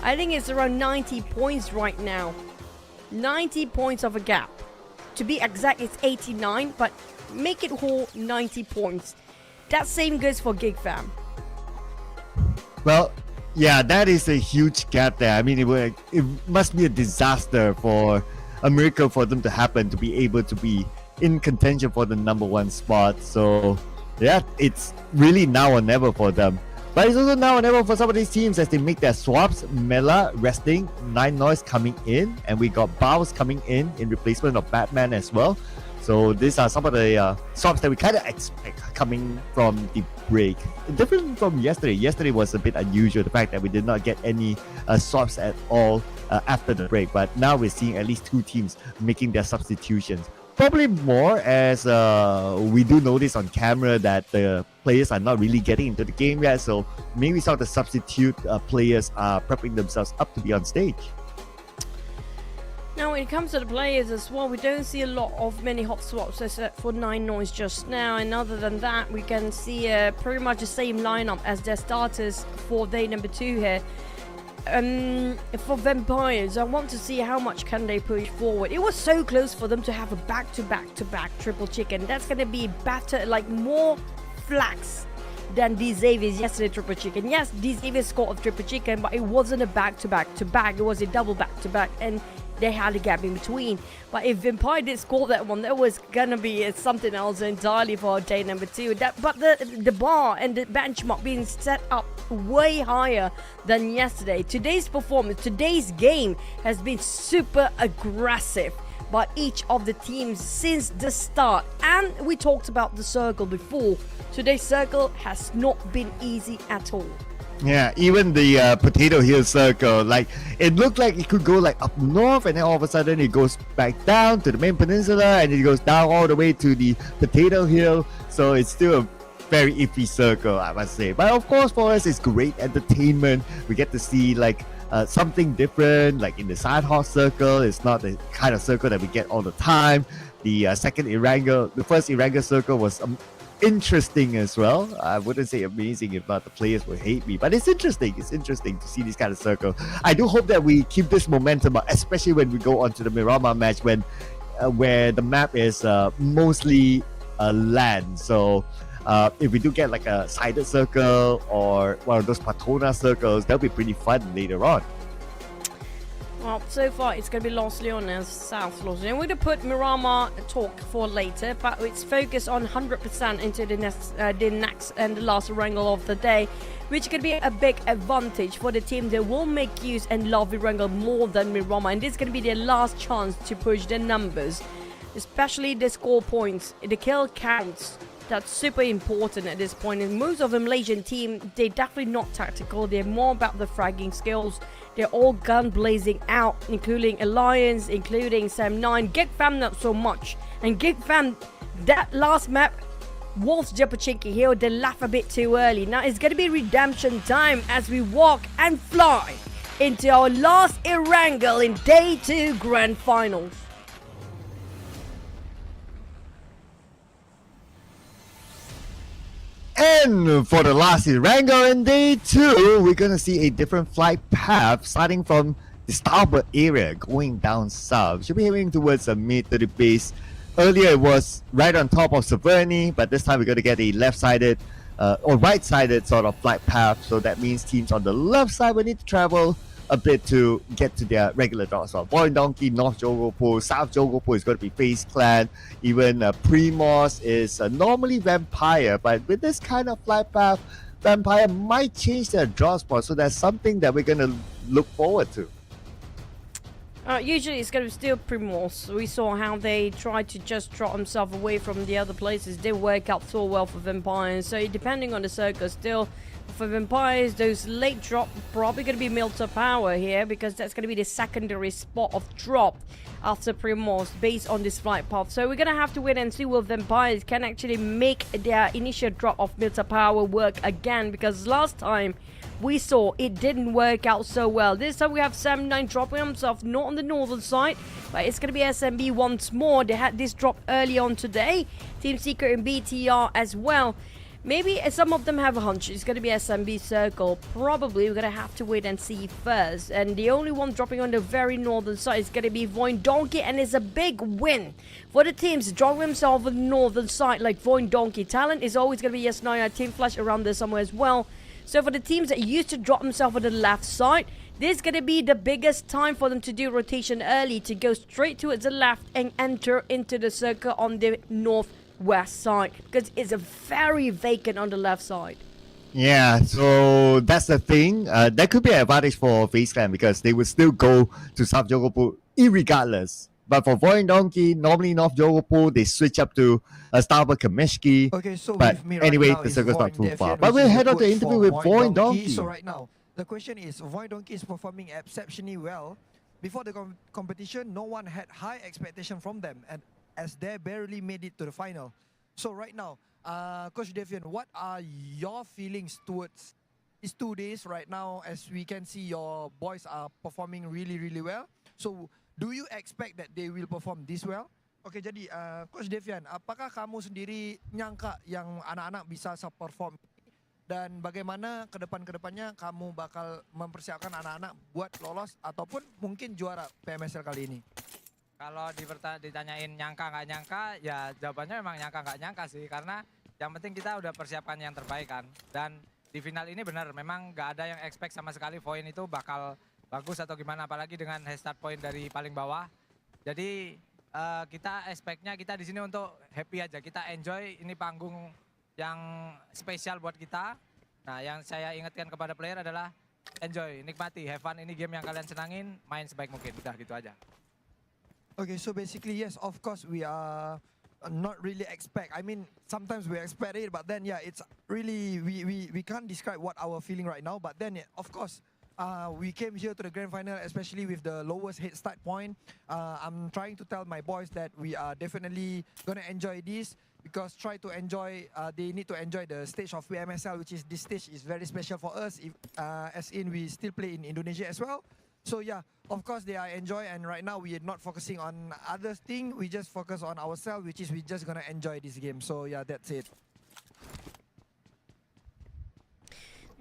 I think it's around 90 points right now. 90 points of a gap. To be exact, it's 89, but make it whole 90 points. That same goes for GEEK, fam. Well, yeah, that is a huge gap there. I mean, it must be a disaster, for a miracle for them to happen, to be able to be in contention for the number 1 spot. So yeah, it's really now or never for them. But it's also now or never for some of these teams as they make their swaps. Mela resting, 9 Noise coming in, and we got Bows coming in replacement of Batman as well. So these are some of the swaps that we kind of expect coming from the break. Different from yesterday. Yesterday was a bit unusual, the fact that we did not get any swaps at all after the break. But now we're seeing at least 2 teams making their substitutions. Probably more as we do notice on camera that the players are not really getting into the game yet, so maybe some of the substitute players are prepping themselves up to be on stage. Now, when it comes to the players as well, we don't see a lot of many hot swaps except for 9 Noise just now, and other than that, we can see pretty much the same lineup as their starters for day number 2 here. For Vampires, I want to see how much can they push forward. It was so close for them to have a back-to-back-to-back triple chicken. That's going to be better, like more flax than D Xavier's yesterday triple chicken. Yes, D Xavier scored a triple chicken, but it wasn't a back-to-back-to-back. It was a double back-to-back, and they had a gap in between. But if Vampire did score that one, that was gonna be something else entirely for day number 2. But the bar and the benchmark being set up way higher than yesterday. Today's performance, today's game has been super aggressive by each of the teams since the start. And we talked about the circle before. Today's circle has not been easy at all. Yeah, even the Potato Hill circle, like it looked like it could go like up north, and then all of a sudden it goes back down to the main peninsula, and it goes down all the way to the Potato Hill. So it's still a very iffy circle, I must say. But of course, for us, it's great entertainment. We get to see like something different, like in the Side Horse circle. It's not the kind of circle that we get all the time. The the first Erangel circle was interesting as well. I wouldn't say amazing, if not the players will hate me, but it's interesting. It's interesting to see this kind of circle. I do hope that we keep this momentum up, especially when we go on to the Miramar match, when where the map is mostly land. So if we do get like a sided circle or one of those Patona circles, that'll be pretty fun later on. Well, so far it's going to be Los Leones, South Los Leones. We're going to put Miramar talk for later, but it's focused on 100% into the next and the last wrangle of the day, which could be a big advantage for the team that will make use and love the wrangle more than Miramar. And this is going to be their last chance to push their numbers, especially the score points, the kill counts. That's super important at this point. And most of the Malaysian team, they're definitely not tactical. They're more about the fragging skills. They're all gun blazing out, including Alliance, including Sam9. GEEK Fam not so much. And GEEK Fam, that last map was Japachinki Hill. They laugh a bit too early. Now it's going to be redemption time as we walk and fly into our last wrangle in Day 2 Grand Finals. And for the last wrangle in Day 2, we're going to see a different flight path starting from the starboard area going down south. Should be heading towards the mid to the base. Earlier it was right on top of Severny, but this time we're going to get a left-sided or right-sided sort of flight path. So that means teams on the left side will need to travel a bit to get to their regular drops. So VOIN Donkey, North Jogopo, South Jogopo is going to be FaZe Clan. Even Primos is normally Vampire, but with this kind of flight path, Vampire might change their draw spot. So that's something that we're going to look forward to. Usually it's going to be still Primos. We saw how they tried to just trot themselves away from the other places. Didn't work out so well for Vampires. So depending on the circle, still for Vampires, those late drop probably going to be Milter Power here, because that's going to be the secondary spot of drop after Primos based on this flight path. So we're going to have to wait and see what Vampires can actually make their initial drop of Milter Power work again, because last time we saw it didn't work out so well. This time we have Sam9 dropping himself not on the northern side, but it's going to be SMB once more. They had this drop early on today. Team Secret and BTR as well. Maybe some of them have a hunch it's going to be SMB circle. Probably we're going to have to wait and see first. And the only one dropping on the very northern side is going to be VOIN Donkey, and it's a big win for the teams dropping themselves on the northern side like VOIN Donkey. TALON is always going to be Yasnaya, Team Flash around there somewhere as well. So for the teams that used to drop themselves on the left side, this is going to be the biggest time for them to do rotation early, to go straight towards the left and enter into the circle on the northwest side, because it's a very vacant on the left side. Yeah, so that's the thing. That could be an advantage for FaZe Clan, because they would still go to South Jogopo irregardless. But for VOIN Donkey, normally North Jogopo, they switch up to Starboard Kameshki. Okay, so but with me right anyway, now the is circle's not VOIN too far. Defiant, But which we'll is head the on to the coach interview for with VOIN Donkey. So right now, the question is, VOIN Donkey is performing exceptionally well. Before the competition, no one had high expectation from them, and as they barely made it to the final. So right now, Coach Defiant, what are your feelings towards these 2 days right now, as we can see your boys are performing really, really well? So do you expect that they will perform this well? Okay, jadi Coach Defiant, apakah kamu sendiri nyangka yang anak-anak bisa perform, dan bagaimana kedepannya kamu bakal mempersiapkan anak-anak buat lolos ataupun mungkin juara PMSL kali ini? Kalau ditanyain nyangka nggak nyangka, ya jawabannya memang nyangka nggak nyangka sih, karena yang penting kita udah persiapan yang terbaik kan. Dan di final ini benar, memang nggak ada yang expect sama sekali VOIN itu bakal bagus atau gimana, apalagi dengan head start point dari paling bawah. Jadi kita expect-nya kita di sini untuk happy aja, kita enjoy, ini panggung yang spesial buat kita. Nah, yang saya ingatkan kepada player adalah enjoy, nikmati, have fun, ini game yang kalian senangin, main sebaik mungkin, udah gitu aja. Okay, so basically, yes, of course, we are not really expect. I mean, sometimes we expect it, but then, yeah, it's really, we can't describe what our feeling right now. But then, of course, we came here to the grand final, especially with the lowest head start point. I'm trying to tell my boys that we are definitely going to enjoy this, because try to enjoy, they need to enjoy the stage of PMSL, which is this stage is very special for us, as in we still play in Indonesia as well. So yeah, of course they are enjoy, and right now we are not focusing on other thing. We just focus on ourselves, which is we just gonna enjoy this game. So yeah, that's it.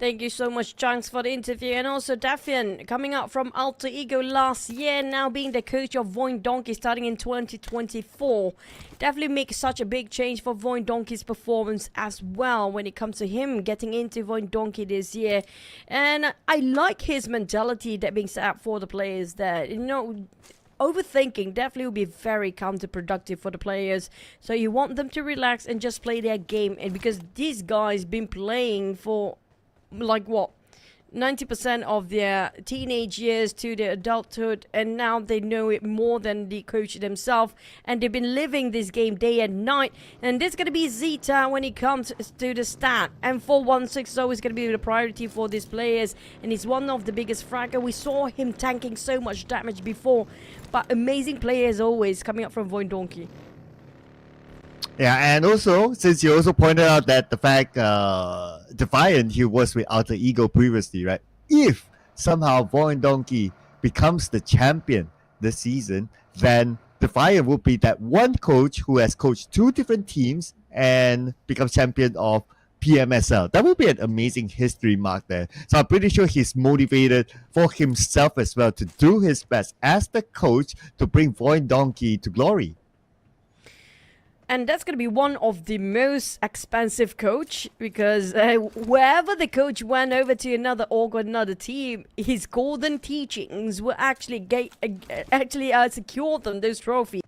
Thank you so much, Chunks, for the interview. And also Dafian, coming up from Alter Ego last year, now being the coach of VOIN Donkey starting in 2024. Definitely makes such a big change for VOIN Donkey's performance as well when it comes to him getting into VOIN Donkey this year. And I like his mentality that being set up for the players there. You know, overthinking definitely will be very counterproductive for the players. So you want them to relax and just play their game. And because these guys been playing for like what 90% of their teenage years to their adulthood, and now they know it more than the coach themselves, and they've been living this game day and night. And this is going to be Zeta when it comes to the stat, and 416 is always going to be the priority for these players, and he's one of the biggest fragger. We saw him tanking so much damage before, but amazing players always coming up from VOIN Donkey. Yeah, and also, since you also pointed out that the fact Defiant, he was with Alter Ego previously, right? If somehow VOIN Donkey becomes the champion this season, then Defiant will be that one coach who has coached 2 different teams and becomes champion of PMSL. That will be an amazing history mark there. So I'm pretty sure he's motivated for himself as well to do his best as the coach to bring VOIN Donkey to glory. And that's going to be one of the most expensive coach, because wherever the coach went over to another org or another team, his golden teachings will actually secure them those trophies.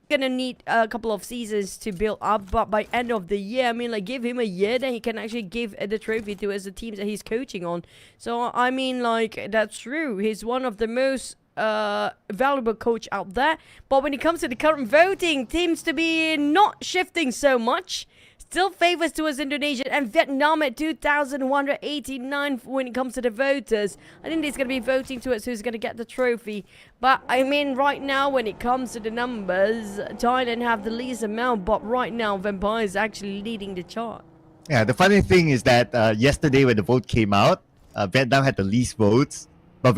Gonna need a couple of seasons to build up, but by end of the year, I mean, like, give him a year, then he can actually give the trophy to the teams that he's coaching on. So I mean, like, that's true. He's one of the most valuable coach out there. But when it comes to the current voting, seems to be not shifting so much. Still favors towards Indonesia and Vietnam at 2,189 when it comes to the voters. I think he's going to be voting towards who's going to get the trophy. But I mean, right now, when it comes to the numbers, Thailand have the least amount, but right now, Vampire is actually leading the chart. Yeah, the funny thing is that yesterday when the vote came out, Vietnam had the least votes, but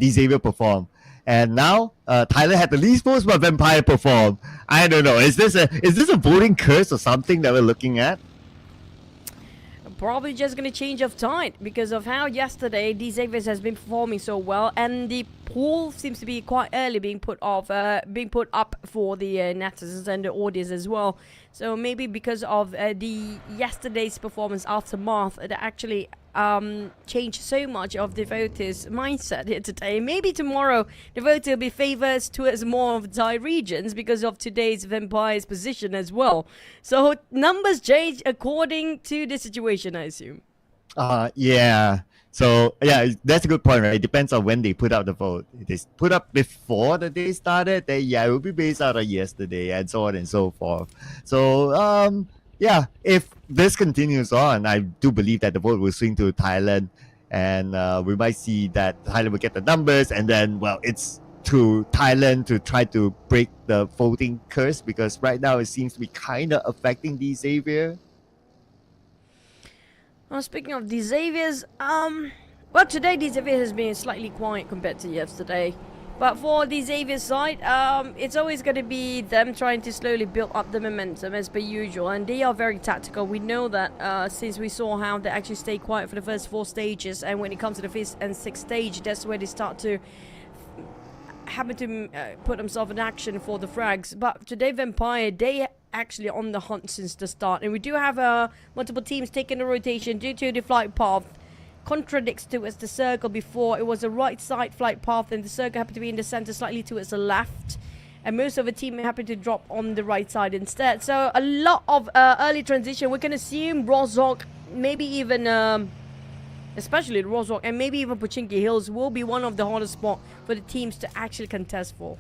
Xavier performed. And now Thailand had the least votes, but Vampire performed. I don't know. Is this a voting curse or something that we're looking at? Probably just going to change of tide because of how yesterday Xavier has been performing so well, and the poll seems to be quite early being put up for the netizens and the audience as well. So maybe because of the yesterday's performance aftermath, that actually changed so much of the voters' mindset here today. Maybe tomorrow the voter will be favored towards more of the Thai regions because of today's Vampire's position as well. So numbers change according to the situation, I assume. Yeah. So yeah, that's a good point, right? It depends on when they put out the vote. If they put up before the day started, then yeah, it will be based out of yesterday and so on and so forth. So yeah, if this continues on, I do believe that the vote will swing to Thailand, and we might see that Thailand will get the numbers, and then, well, it's to Thailand to try to break the voting curse, because right now it seems to be kind of affecting the Xavier. Well, speaking of the Xaviers, well, today the Xavier has been slightly quiet compared to yesterday. But for the Xavier side, it's always going to be them trying to slowly build up the momentum as per usual. And they are very tactical. We know that since we saw how they actually stay quiet for the first 4 stages. And when it comes to the 5th and 6th stage, that's where they start to happen to put themselves in action for the frags. But today, Vampire, they actually on the hunt since the start. And we do have multiple teams taking the rotation due to the flight path. Contradicts towards the circle before. It was a right side flight path, and the circle happened to be in the center slightly towards the left, and most of the team happened to drop on the right side instead. So a lot of early transition. We can assume Rozhok, maybe even especially Rozhok, and maybe even Pochinki Hills will be one of the hardest spots for the teams to actually contest for.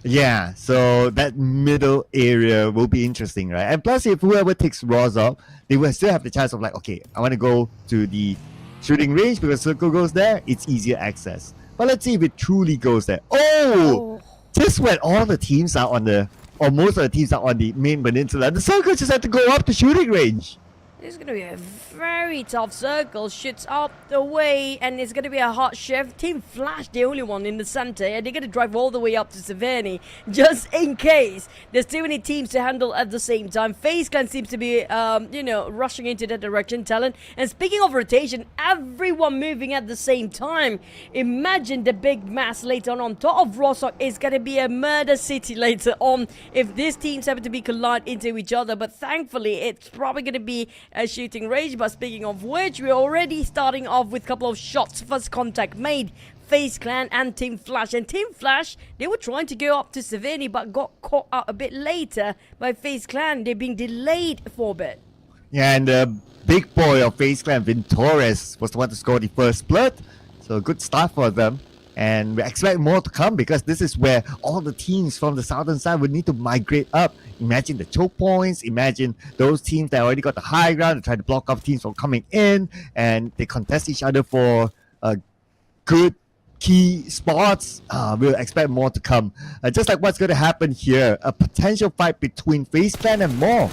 Yeah, so that middle area will be interesting, right? And plus, if whoever takes Rozhok, they will still have the chance of like, okay, I want to go to the shooting range because circle goes there, it's easier access. But let's see if it truly goes there. Oh! Just when all the teams are on the, or most of the teams are on the main peninsula, the circle just had to go up to shooting range. This is going to be a very tough circle. Shoots up the way, and it's going to be a hot shift. Team Flash, the only one in the center, and they're going to drive all the way up to Savani, just in case. There's too many teams to handle at the same time. FaZe Clan seems to be, rushing into that direction, Talon. And speaking of rotation, everyone moving at the same time. Imagine the big mass later on top of Rostock is going to be a murder city later on if these teams happen to be collide into each other. But thankfully, it's probably going to be a shooting range. But speaking of which, we're already starting off with a couple of shots. First contact made. FaZe Clan and Team Flash. And Team Flash, they were trying to go up to Savani but got caught out a bit later by FaZe Clan. They're being delayed for a bit. Yeah, and the big boy of FaZe Clan, Vin Torres, was the one to score the first blood. So a good start for them. And we expect more to come because this is where all the teams from the southern side would need to migrate up. Imagine the choke points. Imagine those teams that already got the high ground and try to block off teams from coming in. And they contest each other for good key spots. We'll expect more to come. Just like what's going to happen here. A potential fight between FaZe Clan and MORPH.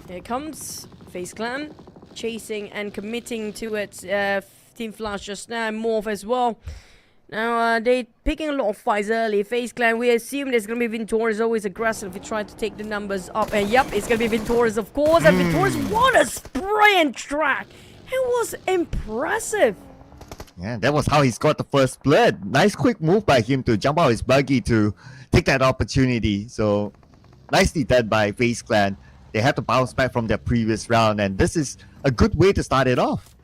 Here comes FaZe Clan chasing and committing to it. Team Flash just now, MORPH as well. Now, they're picking a lot of fights early. FaZe Clan, we assume there's going to be Vintorres always aggressive. We try to take the numbers up. And yep, it's going to be Vintorres, of course. And Vintorres, what a spray and track. It was impressive. Yeah, that was how he scored the first blood. Nice quick move by him to jump out his buggy to take that opportunity. So, nicely done by FaZe Clan. They had to bounce back from their previous round. And this is a good way to start it off.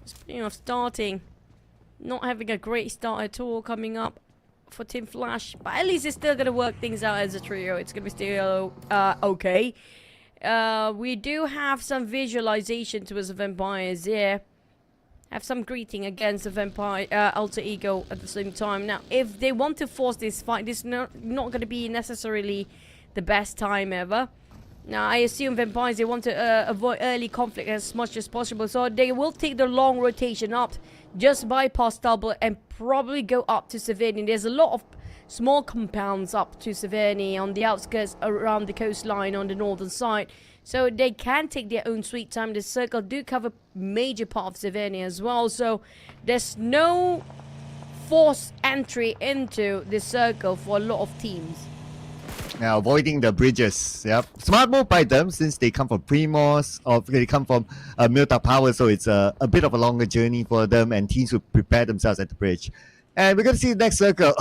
Speaking of starting, not having a great start at all coming up for Team Flash, but at least it's still going to work things out as a trio. It's going to be still okay. We do have some visualization towards the vampires here. Have some greeting against the vampire alter ego at the same time. Now, if they want to force this fight, this is not going to be necessarily the best time ever. Now, I assume vampires, they want to avoid early conflict as much as possible. So they will take the long rotation up, just bypass double, and probably go up to Savani. There's a lot of small compounds up to Savani on the outskirts around the coastline on the northern side. So they can take their own sweet time. The circle do cover major part of Savani as well. So there's no forced entry into the circle for a lot of teams. Now, avoiding the bridges. Yep. Smart move by them since they come from Primos or they come from Milta Power. So it's a bit of a longer journey for them and teams will prepare themselves at the bridge. And we're going to see the next circle.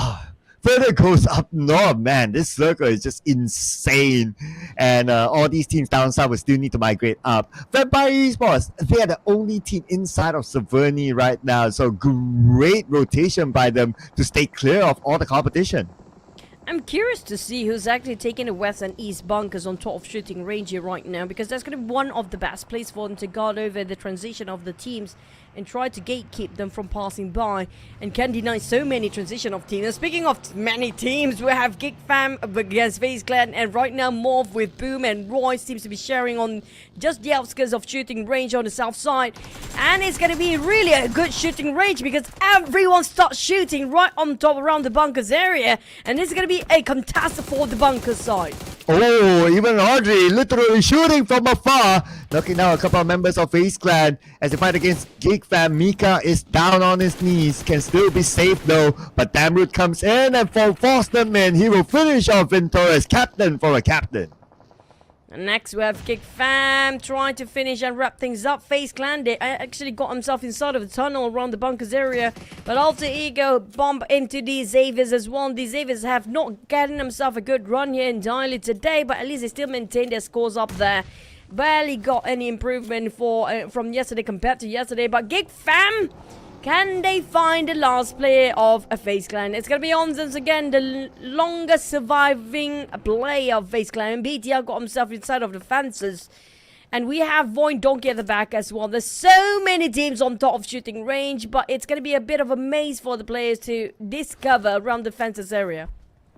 Further goes up north, man. This circle is just insane. And all these teams down south will still need to migrate up. Vampire Esports, they are the only team inside of Savani right now. So great rotation by them to stay clear of all the competition. I'm curious to see who's actually taking the west and east bunkers on top of shooting range here right now, because that's going to be one of the best places for them to guard over the transition of the teams and try to gatekeep them from passing by and can deny so many transition of teams. And speaking of many teams, we have GEEK Fam against FaZe Clan, and right now MORPH with Boom and Roy seems to be sharing on just the outskirts of shooting range on the south side. And it's going to be really a good shooting range because everyone starts shooting right on top around the bunkers area, and this is going to be a contest for the bunker side. Oh, even Audrey literally shooting from afar, knocking down a couple of members of FaZe Clan as they fight against GEEK Fam. Mika is down on his knees, can still be safe though, but Damroot comes in and force them in. He will finish off Vintorres, captain for a captain. And next we have GEEK Fam trying to finish and wrap things up. FaZe Clan, they actually got himself inside of the tunnel around the bunkers area. But Alter Ego bump into these Xaviers as well. These Xaviers have not gotten themselves a good run here entirely today, but at least they still maintain their scores up there. Barely got any improvement from yesterday compared to yesterday. But GEEK Fam, can they find the last player of a FaZe Clan? It's going to be Onzens again, the longest surviving player of FaZe Clan. And BTR got himself inside of the fences. And we have VOIN Donkey at the back as well. There's so many teams on top of shooting range, but it's going to be a bit of a maze for the players to discover around the fences area.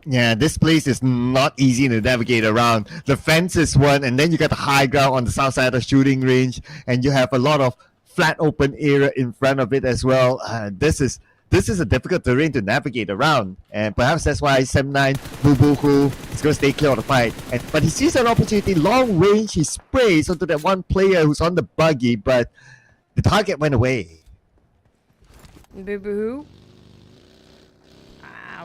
Yeah, this place is not easy to navigate around. The fence is one, and then you got the high ground on the south side of the shooting range, and you have a lot of flat open area in front of it as well. This is this is a difficult terrain to navigate around, and perhaps that's why Sem9 Bubuku is going to stay clear of the fight. But he sees an opportunity, long range, he sprays onto that one player who's on the buggy, but the target went away. Boo-boo.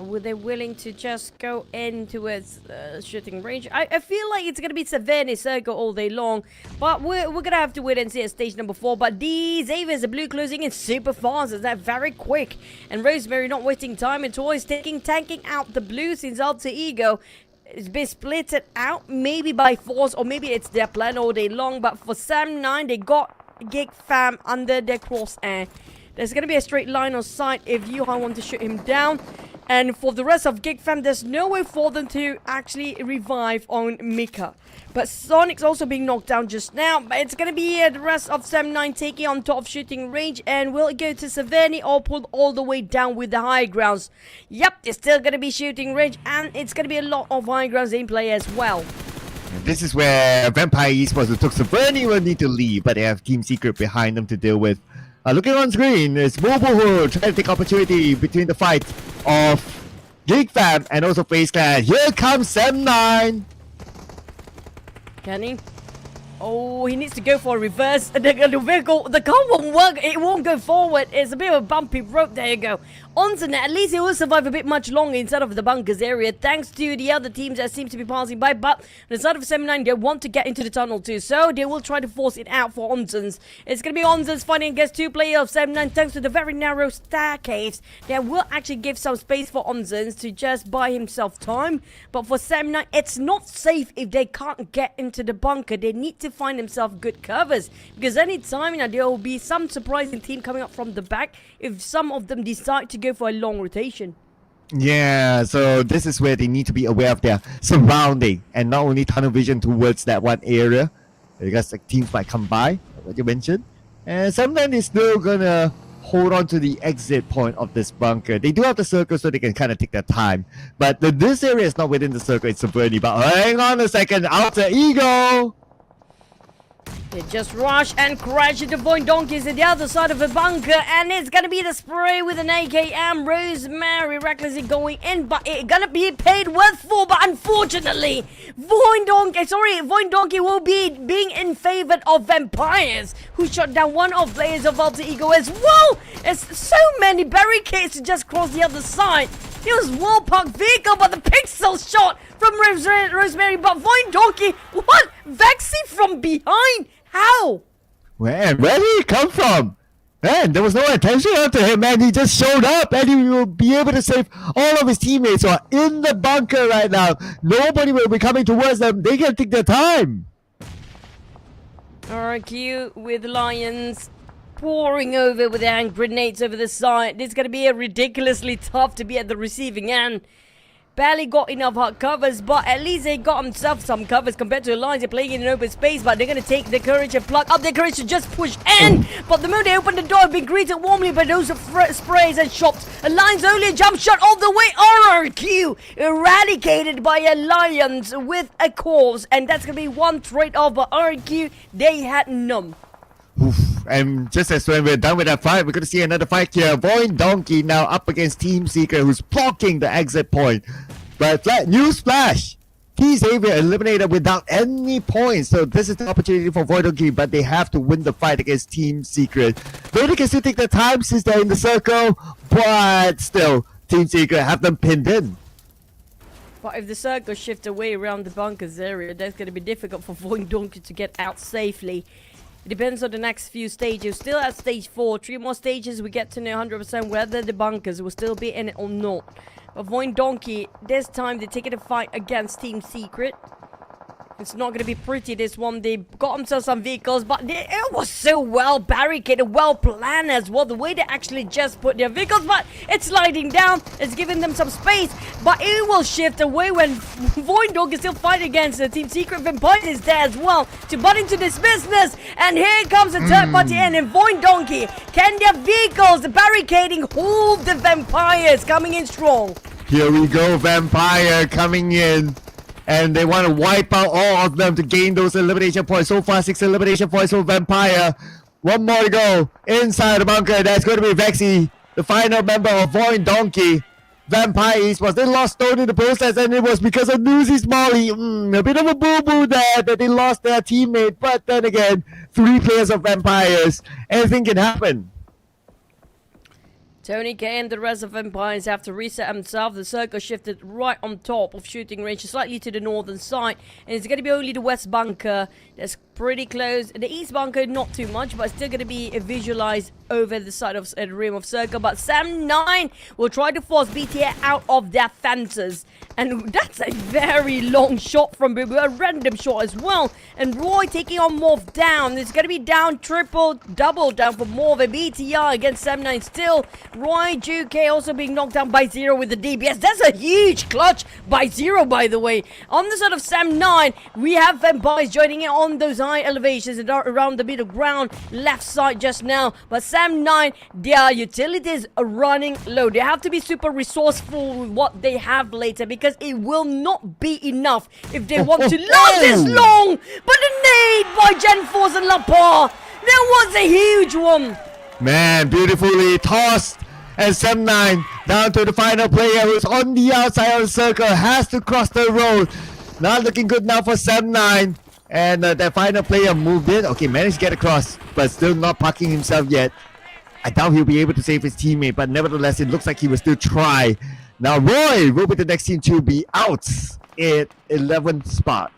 Were they willing to just go into its shooting range? I feel like it's going to be Savannah Circle all day long, but we're going to have to wait and see at stage number 4. But these Xavier's, the blue closing in super fast. Is that very quick? And Rosemary not wasting time at all. Is tanking out the blue since Alter Ego. It's been splitted out, maybe by force, or maybe it's their plan all day long. But for Sam9, they got GEEK Fam under their crosshair. There's going to be a straight line of sight if Yuhan want to shoot him down. And for the rest of GEEK Fam, there's no way for them to actually revive on Mika. But Sonic's also being knocked down just now. But it's going to be the rest of Sam9 taking on top of shooting range. And will it go to Savannah or pull all the way down with the high grounds? Yep, it's still going to be shooting range. And it's going to be a lot of high grounds in play as well. And this is where Vampire Esports, who took Savannah, will need to leave. But they have Team Secret behind them to deal with. Looking on screen, it's Moboho trying to take opportunity between the fight of GEEK Fam and also FaZe Clan. Here comes Sem9. Can he? Oh, he needs to go for a reverse. The vehicle, the car won't work. It won't go forward. It's a bit of a bumpy road. There you go. Onsen, at least he will survive a bit much longer inside of the bunkers area, thanks to the other teams that seem to be passing by. But on the side of Sem9, they want to get into the tunnel too, so they will try to force it out for Onsens. It's going to be Onsens fighting against 2 players of Sem9, thanks to the very narrow staircase. That will actually give some space for Onsens to just buy himself time. But for Sem9, it's not safe if they can't get into the bunker. They need to find themselves good covers, because anytime there will be some surprising team coming up from the back if some of them decide to go for a long rotation. Yeah, so this is where they need to be aware of their surrounding and not only tunnel vision towards that one area, because like teams might come by, like you mentioned, and sometimes they're still gonna hold on to the exit point of this bunker. They do have the circle so they can kind of take their time, but this area is not within the circle, it's Savannah. But hang on a second, Alter Ego! They just rush and crash into VOIN Donkeys at the other side of the bunker, and it's gonna be the spray with an AKM. Rosemary recklessly going in, but it's gonna be paid worth for. But unfortunately, VOIN Donkey will be being in favor of Vampires, who shot down one of players of Alter Ego as well. There's so many barricades to just cross the other side. It was wall-parked vehicle, but the pixel shot from Rosemary. But VOIN Donkey, what? Vexy from behind? How? Where did he come from? Man, there was no attention to him, man. He just showed up and he will be able to save all of his teammates who are in the bunker right now. Nobody will be coming towards them. They can take their time. RQ with Lions pouring over with their hand grenades over the side. This is going to be a ridiculously tough to be at the receiving end. Barely got enough hard covers, but at least they got themselves some covers compared to the Lions. They're playing in an open space, but they're going to take the courage and pluck up their courage to just push in. But the moment they open the door, have been greeted warmly by those sprays and shots. A Lions only a jump shot all the way. RRQ eradicated by a Lions with a cause, and that's going to be one trade-off. But RRQ, they had none. Oof. And just as when we're done with that fight, we're going to see another fight here. VOIN Donkey now up against Team Secret, who's blocking the exit point. But newsflash, T Xavier eliminated without any points. So this is the opportunity for VOIN Donkey, but they have to win the fight against Team Secret. Though they can still take their time since they're in the circle, but still, Team Secret have them pinned in. But if the circle shifts away around the bunkers area, that's going to be difficult for VOIN Donkey to get out safely. It depends on the next few stages. Still at stage 4, 3 more stages, we get to know 100% whether the bunkers will still be in it or not. But VOIN Donkey, this time they're taking a fight against Team Secret. It's not going to be pretty, this one. They got themselves some vehicles, but it was so well barricaded, well planned as well. The way they actually just put their vehicles, but it's sliding down. It's giving them some space, but it will shift away when VOIN Donkey still fighting against the Team Secret. Vampires is there as well to butt into this business. And here comes the third party in, and VOIN Donkey, can their vehicles, the barricading, hold the Vampires coming in strong? Here we go, Vampire coming in. And they want to wipe out all of them to gain those elimination points. So far, 6 elimination points for Vampire. One more to go. Inside the bunker, that's going to be Vexy. the final member of VOIN Donkey. Vampire Esports, they lost Stone in the process, and it was because of Nuzi's Molly. A bit of a boo-boo there that they lost their teammate, but then again, 3 players of Vampires. Anything can happen. Tony K and the rest of Vampires have to reset themselves. The circle shifted right on top of shooting range, slightly to the northern side. And it's going to be only the west bunker that's pretty close. The east bunker, not too much, but still going to be visualized over the side of the rim of circle. But Sam9 will try to force BTA out of their fences. And that's a very long shot from Bubu, a random shot as well. And Roy taking on MORPH down. It's going to be down, triple, double down for MORPH. And BTR against Sam9 still. Roy, GEEK also being knocked down by Zero with the DBS. That's a huge clutch by Zero, by the way. On the side of Sam9, we have Vampires joining in on those high elevations and around the middle ground, left side just now. But Sam9, their utilities are running low. They have to be super resourceful with what they have later, because it will not be enough if they want to last this long. But the nade by Gen Force and Lapar, that was a huge one. Man, beautifully tossed. And Sam9 down to the final player who's on the outside of the circle, has to cross the road. Not looking good now for Sam9. And that final player moved in. Okay, managed to get across, but still not parking himself yet. I doubt he'll be able to save his teammate, but nevertheless, it looks like he will still try. Now Roy will be the next team to be out at 11th spot.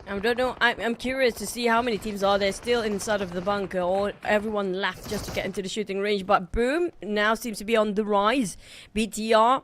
I don't know. I'm curious to see how many teams are there still inside of the bunker, or everyone left just to get into the shooting range. But Boom now seems to be on the rise. BTR,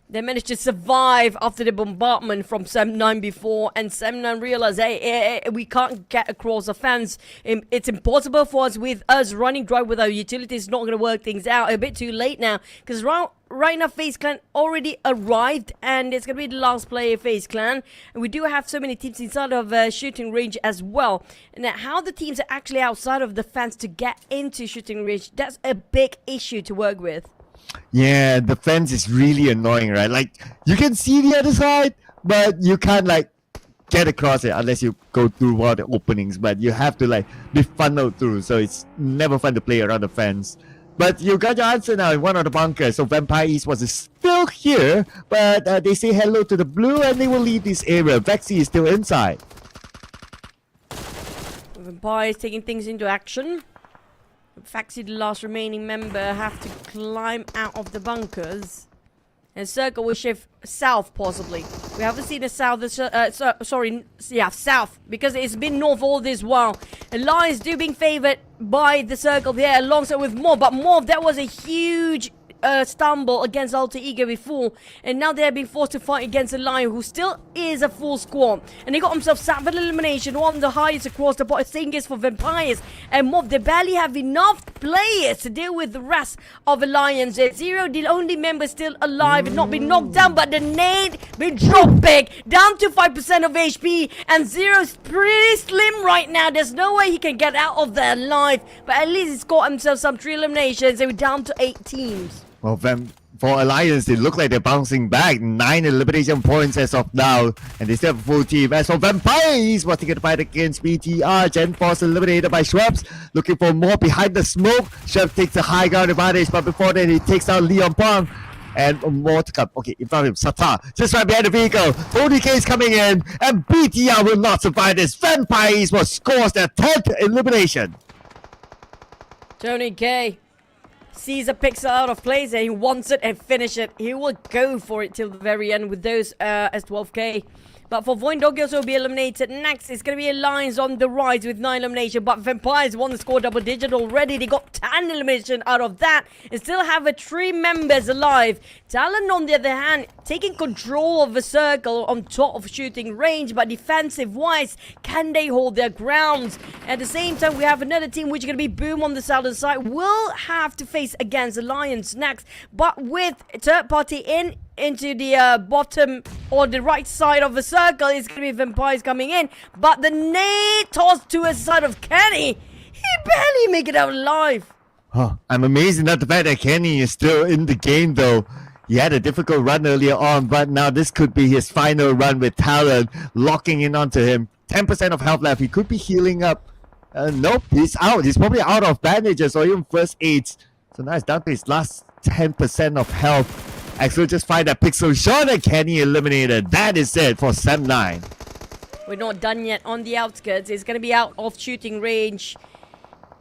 they managed to survive after the bombardment from Sam9 before, and Sam9 realized, hey, we can't get across the fence. It's impossible for us with us running dry with our utilities. Not going to work things out. A bit too late now, because right now FaZe Clan already arrived, and it's going to be the last player FaZe Clan. And we do have so many teams inside of shooting range as well. And how the teams are actually outside of the fence to get into shooting range, that's a big issue to work with. Yeah, the fence is really annoying, right? Like, you can see the other side, but you can't, like, get across it unless you go through all the openings. But you have to, like, be funneled through, so it's never fun to play around the fence. But you got your answer now in one of the bunkers. So Vampire Esports is still here, but they say hello to the blue and they will leave this area. Vexy is still inside. Vampire is taking things into action. Faxi, the last remaining member, have to climb out of the bunkers. And Circle will shift south, possibly. We haven't seen a south, south, because it's been north all this while. And Lions do being favored by the Circle here, alongside with MORPH. But MORPH, that was a huge stumble against Alter Ego before, and now they're being forced to fight against a Lion who still is a full squad, and they got themselves savage elimination, one of the highest across the board. Same case for Vampires and MORPH. They barely have enough players to deal with the rest of the Lions. Zero, the only member still alive and not been knocked down, but the nade been dropped big, down to 5% of HP, and Zero's pretty slim right now. There's no way he can get out of there alive, but at least he's got himself some 3 eliminations. They were down to 8 teams. Well, for Alliance, it look like they're bouncing back. 9 elimination points as of now, and they still have a full team. As for Vampires, was taking the fight against BTR. Gen Force eliminated by Schweppes. Looking for more behind the smoke. Schweppes takes the high ground advantage, but before that, he takes out Leon Pong. And more to come. Okay, in front of him, Sata, just right behind the vehicle. Tony K is coming in, and BTR will not survive this. Vampires will scores their 10th elimination. Tony K sees a pixel out of place and he wants it and finish it. He will go for it till the very end with those S12K. But for VOIN, Doggy also will be eliminated. Next, it's going to be Alliance on the rise with 9 elimination. But Vampires want to score double digit already. They got 10 elimination out of that. And still have 3 members alive. Talon, on the other hand, taking control of the circle on top of shooting range. But defensive-wise, can they hold their grounds? At the same time, we have another team which is going to be Boom on the southern side. Will have to face against Alliance next. But with third party into the bottom or the right side of the circle, it's going to be Vampires coming in. But the nade tossed to a side of Kenny. He barely make it out alive. Huh. I'm amazed at the fact that Kenny is still in the game, though. He had a difficult run earlier on, but now this could be his final run with Talon locking in onto him. 10% of health left. He could be healing up. Nope, he's out. He's probably out of bandages or even first aids. So now it's down to his last 10% of health. Axel just find that pixel shot and Kenny eliminated. That is it for Sem9. We're not done yet on the outskirts. It's going to be out of shooting range.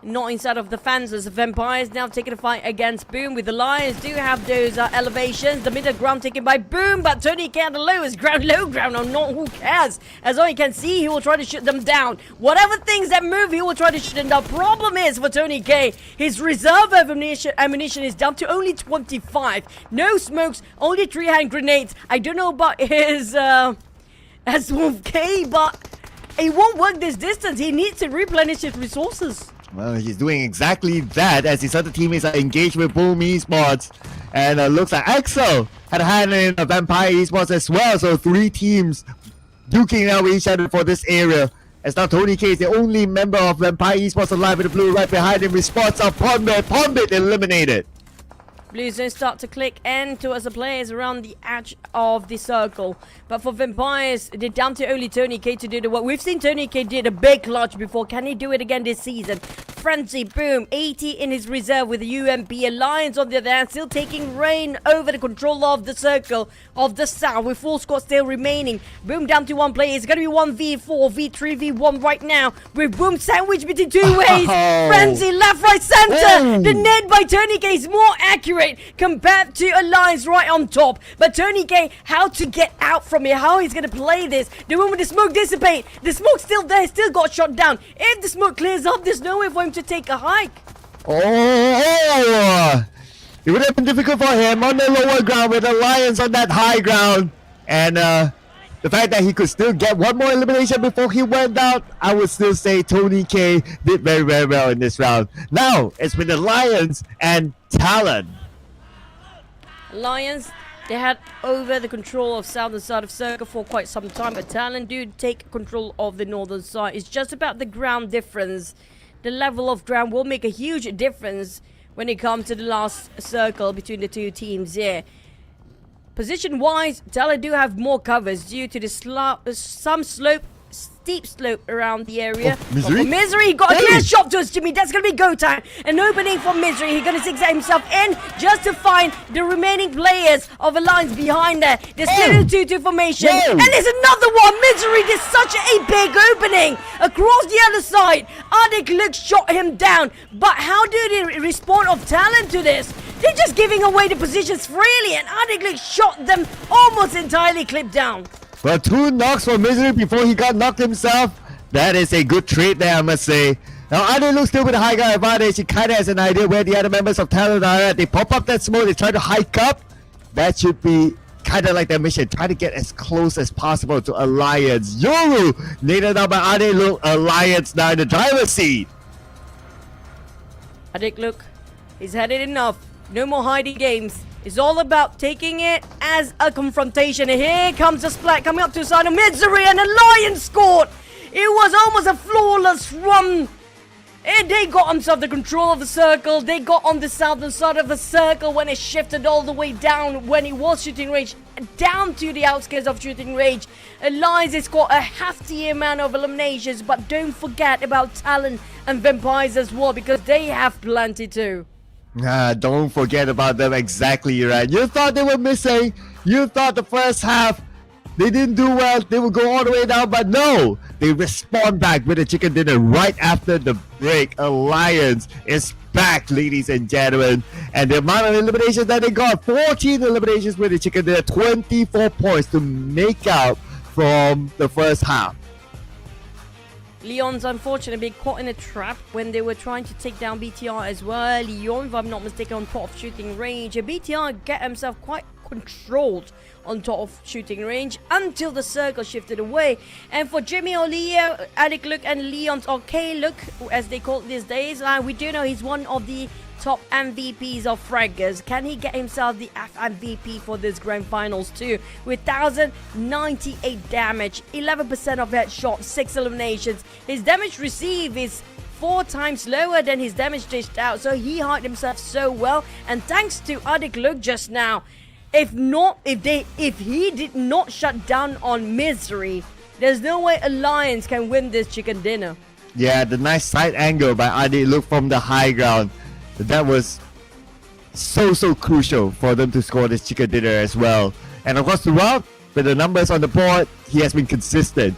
Not inside of the fans as the Vampires now taking a fight against Boom, with the Lions do have those elevations. The middle ground taken by Boom, but Tony K on the lowest ground, low ground or not, who cares? As all you can see, he will try to shoot them down. Whatever things that move, he will try to shoot them down. Problem is for Tony K, his reserve of ammunition is down to only 25. No smokes, only 3 hand grenades. I don't know about his S1K, but it won't work this distance. He needs to replenish his resources. Well, he's doing exactly that as his other teammates are engaged with Boom Esports. And looks like Axel had a hand in Vampire Esports as well. So 3 teams duking out with each other for this area. As now Tony K is the only member of Vampire Esports alive with the blue right behind him. Response of Pombit eliminated. Blues don't start to click in towards the players around the edge of the circle. But for Vampires, they're down to only Tony K to do the work. We've seen Tony K did a big clutch before. Can he do it again this season? Frenzy, Boom, 80 in his reserve with the UMP. Alliance on the other hand, still taking reign over the control of the circle of the south with 4 squads still remaining. Boom down to 1 player. It's going to be 1v4, v3, v1 right now with Boom sandwiched between 2 ways. Frenzy, left, right, center. The net by Tony K is more accurate compared to Alliance right on top. But Tony K, how to get out from here, how he's going to play this. The moment the smoke dissipate, the smoke's still there, still got shot down. If the smoke clears up, there's no way for him to take a hike. Oh, it would have been difficult for him on the lower ground with Alliance on that high ground. And the fact that he could still get 1 more elimination before he went out, I would still say Tony K did very, very well in this round. Now, it's with Alliance and TALON. Lions, they had over the control of southern side of circle for quite some time, but TALON do take control of the northern side. It's just about the ground difference. The level of ground will make a huge difference when it comes to the last circle between the 2 teams here. Position wise, TALON do have more covers due to the steep slope around the area. Misery? For Misery, got a clear shot to us, Jimmy. That's going to be go time. An opening for Misery. He's going to zigzag himself in just to find the remaining players of Alliance behind there. There's still a 2-2 formation. And there's another one. Misery did such a big opening across the other side. Adik shot him down. But how did he respond of TALON to this? They're just giving away the positions freely, and Adik shot them almost entirely clipped down. Well, 2 knocks for Misery before he got knocked himself. That is a good trade there, I must say. Now, Ade looks still with a high ground advantage. He kind of has an idea where the other members of TALON are at. They pop up that smoke. They try to hike up. That should be kind of like their mission. Try to get as close as possible to Alliance. Yoru nailed down by Ade look. Alliance now in the driver's seat. Adik look, he's had it enough. No more hiding games. It's all about taking it as a confrontation. And here comes a splat coming up to the side of Misery, and Alliance scored. It was almost a flawless run. And they got themselves the control of the circle. They got on the southern side of the circle when it shifted all the way down when it was shooting range, down to the outskirts of shooting range. Alliance has got a hefty amount of eliminations, but don't forget about TALON and Vampires as well, because they have plenty too. Don't forget about them. Exactly right. You thought they were missing. You thought the first half they didn't do well. They would go all the way down, but no. They respond back with a chicken dinner right after the break. Alliance is back, ladies and gentlemen. And the amount of eliminations that they got, 14 eliminations with the chicken dinner, 24 points to make up from the first half. Leon's unfortunately caught in a trap when they were trying to take down BTR as well. Leon, if I'm not mistaken, on top of shooting range. BTR get himself quite controlled on top of shooting range until the circle shifted away. And for Jimmy O'Leo, Adik Look and Leon's OK Look, as they call it these days, we do know he's one of the top MVPs of fraggers. Can he get himself the FMVP for this grand finals too? With 1,098 damage, 11% of headshot, 6 eliminations. His damage received is 4 times lower than his damage dished out, so he hid himself so well. And thanks to Adik Look just now, if he did not shut down on Misery, there's no way Alliance can win this chicken dinner. Yeah, the nice side angle by Adik Look from the high ground. That was so crucial for them to score this chicken dinner as well. And of course, throughout, with the numbers on the board, he has been consistent.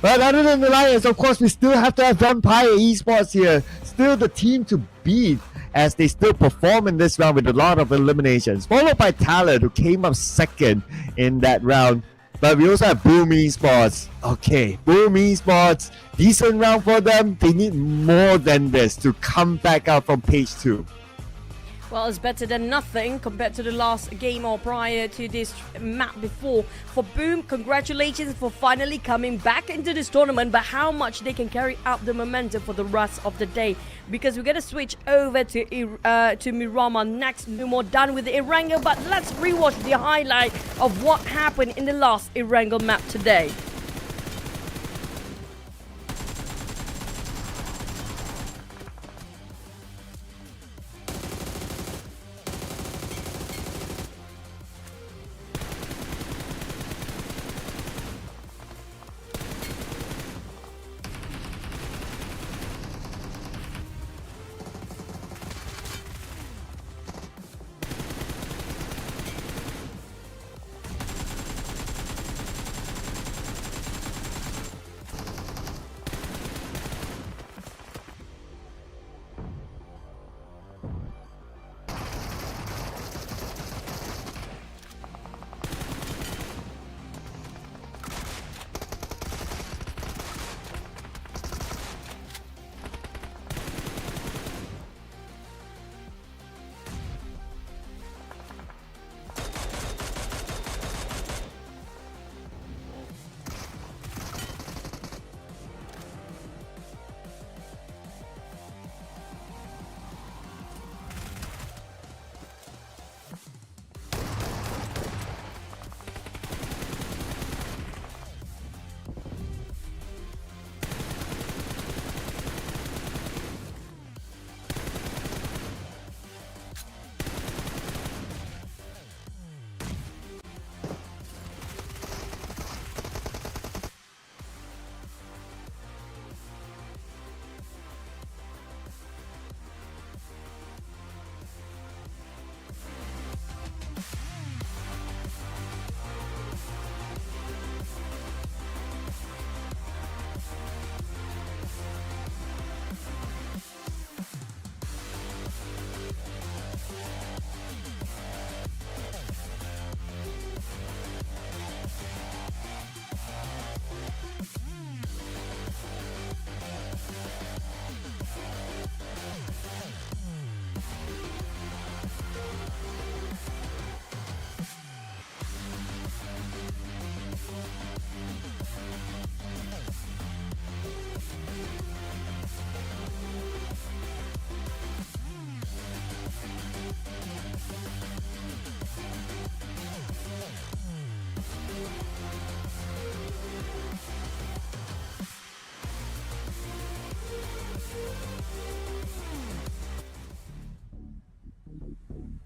But other than the Lions, of course, we still have to have Vampire Esports here. Still the team to beat as they still perform in this round with a lot of eliminations. Followed by TALON, who came up second in that round. But we also have Boom Esports. Okay, Boom Esports, decent round for them. They need more than this to come back out from page 2. Well, it's better than nothing compared to the last game or prior to this map before. For Boom, congratulations for finally coming back into this tournament, but how much they can carry out the momentum for the rest of the day. Because we're going to switch over to Miramar next. No more done with the Erangel, but let's rewatch the highlight of what happened in the last Erangel map today.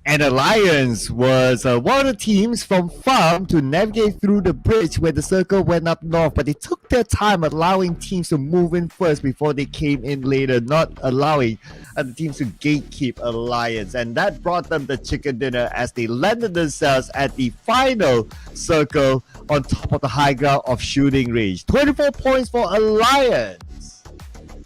And Alliance was one of the teams from Farm to navigate through the bridge where the circle went up north, but they took their time allowing teams to move in first before they came in later, not allowing other teams to gatekeep Alliance. And that brought them the chicken dinner as they landed themselves at the final circle on top of the high ground of shooting range. 24 points for Alliance.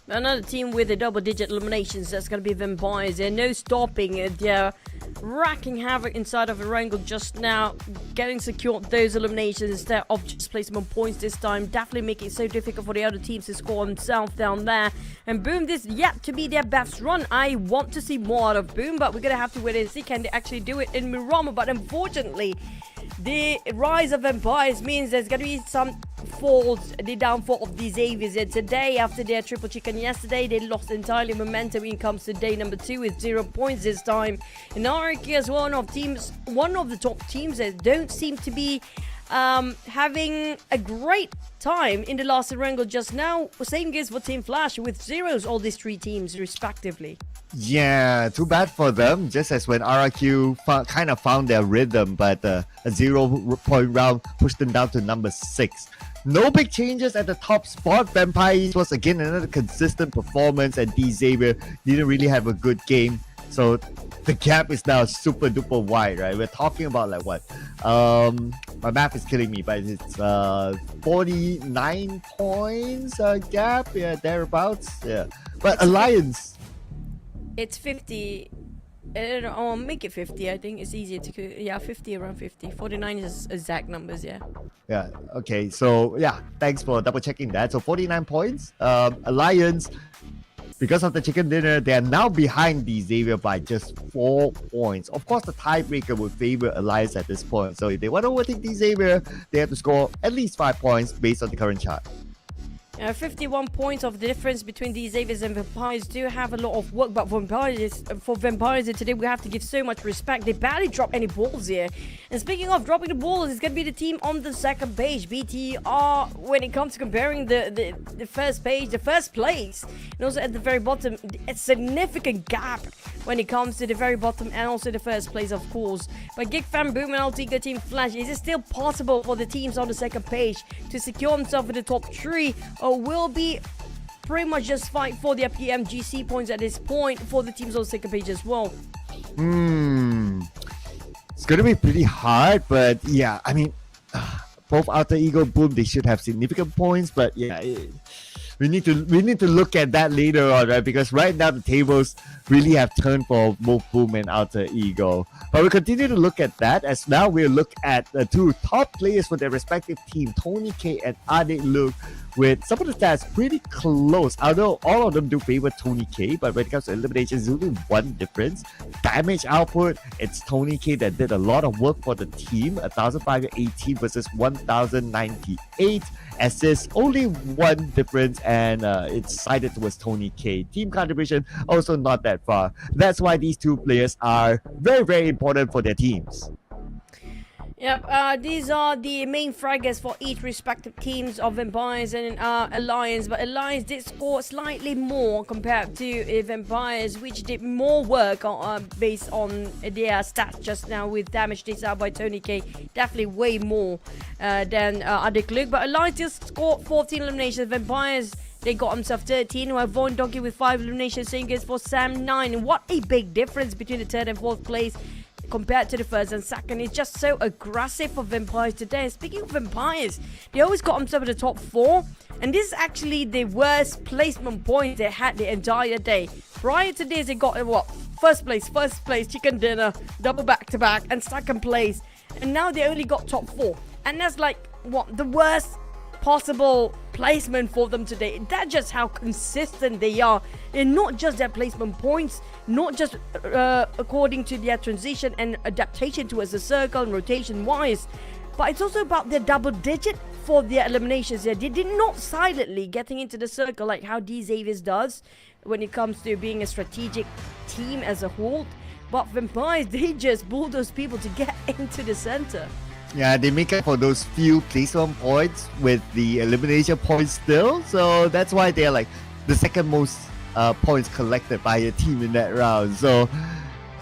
Another team with a double-digit eliminations, that's going to be Vampires. There's no stopping it. They're racking havoc inside of Erangel just now, getting secured those eliminations instead of just placement points this time. Definitely making it so difficult for the other teams to score themselves down there. And Boom, this yet to be their best run. I want to see more out of Boom, but we're going to have to wait and see can they actually do it in Miramar. But unfortunately, the rise of Vampires means there's going to be some falls, the downfall of the Xaviers. And today, after their triple chicken yesterday, they lost entirely momentum when it comes to day number 2 with 0 points this time. And RQ is one of the top teams that don't seem to be having a great time in the last Erangel just now. Same goes for Team Flash with zeros, all these 3 teams respectively. Yeah, too bad for them. Just as when RRQ kind of found their rhythm, but a 0-point round pushed them down to number 6. No big changes at the top spot. Vampires was again another consistent performance, and D Xavier didn't really have a good game. So the gap is now super duper wide, right? We're talking about like what? My math is killing me, but it's 49 points gap, yeah, thereabouts, yeah. But Alliance, It's 50. I'll make it 50. I think it's easier to. Yeah, 50, around 50. 49 is exact numbers, yeah. yeah, okay, so yeah, thanks for double checking that. So 49 points. Alliance, because of the chicken dinner, they are now behind the Xavier by just 4 points. Of course, the tiebreaker would favor Alliance at this point. So if they want to overtake the Xavier, they have to score at least 5 points based on the current chart. 51 points of the difference between these Xaviers and Vampires do have a lot of work, but for Vampires today we have to give so much respect. They barely drop any balls here. And speaking of dropping the balls, it's going to be the team on the second page. BTR, when it comes to comparing the first page, the first place, and also at the very bottom, a significant gap when it comes to the very bottom and also the first place, of course. But GEEK, Fan, Boom, and Altiga Team Flash, is it still possible for the teams on the second page to secure themselves in the top 3? Or will be pretty much just fight for their PMGC points at this point for the teams on the second page as well? It's gonna be pretty hard, but yeah, I mean, both Alter Ego, Boom, they should have significant points, but yeah, we need to look at that later on, right? Because right now the tables really have turned for both Boom and Alter Ego. But we'll continue to look at that, as now we'll look at the two top players for their respective team, Tony K and Ade Luke, with some of the stats pretty close. Although all of them do favor Tony K, but when it comes to eliminations, there's only one difference. Damage output, it's Tony K that did a lot of work for the team, 1,518 versus 1,098. Assists, only one difference, and it's sided towards Tony K. Team contribution also not that far. That's why these two players are very, very important for their teams. Yep, these are the main fraggers for each respective teams of Vampires and Alliance, but Alliance did score slightly more compared to Vampires, which did more work based on their stats just now, with damage dished out by Tony K, definitely way more than Adik Luke. But Alliance just scored 14 eliminations. Vampires, they got themselves 13, while VOIN Donkey with 5 eliminations, same goes for Sam 9. And what a big difference between the third and fourth place compared to the first and second. It's just so aggressive for Vampires today. Speaking of Vampires, they always got themselves in the top 4, and this is actually the worst placement point they had the entire day. Prior to this, they got what? First place, chicken dinner, double back-to-back, and second place. And now they only got top 4. And that's like, what? The worst possible placement for them today. That's just how consistent they are. And not just their placement points, not just according to their transition and adaptation towards the circle and rotation wise, but it's also about their double digit for their eliminations. They did not silently getting into the circle like how these Xaviers does when it comes to being a strategic team as a whole. But Vampires, they just bulldoze people to get into the center. Yeah, they make up for those few placement points with the elimination points still. So that's why they're like the second most points collected by a team in that round. So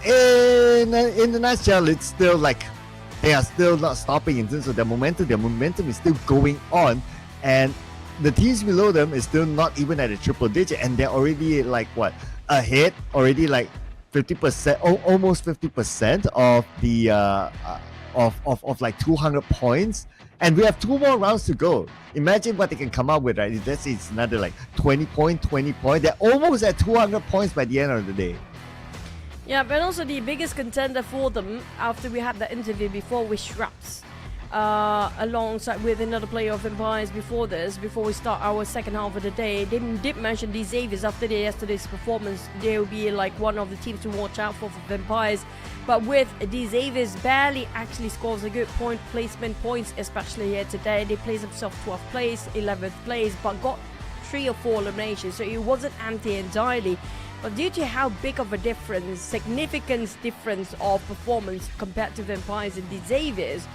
in a nutshell, it's still like they are still not stopping in terms of their momentum. Their momentum is still going on, and the teams below them is still not even at a triple digit, and they're already like what, ahead, already like 50%, almost 50% of the of like 200 points. And we have 2 more rounds to go. Imagine what they can come up with, right? Let's say it's another like 20 point. They're almost at 200 points by the end of the day. Yeah, but also the biggest contender for them, after we had that interview before with Shraps, alongside with another player of Vampires before we start our second half of the day, they did mention the Xaviers after yesterday's performance. They will be like one of the teams to watch out for Vampires. But with the Xaviers barely actually scores a good point placement points, especially here today. They placed themselves 12th place, 11th place, but got 3 or 4 eliminations, so it wasn't empty entirely. But due to how big of a difference, significant difference of performance compared to Vampires and the Xaviers,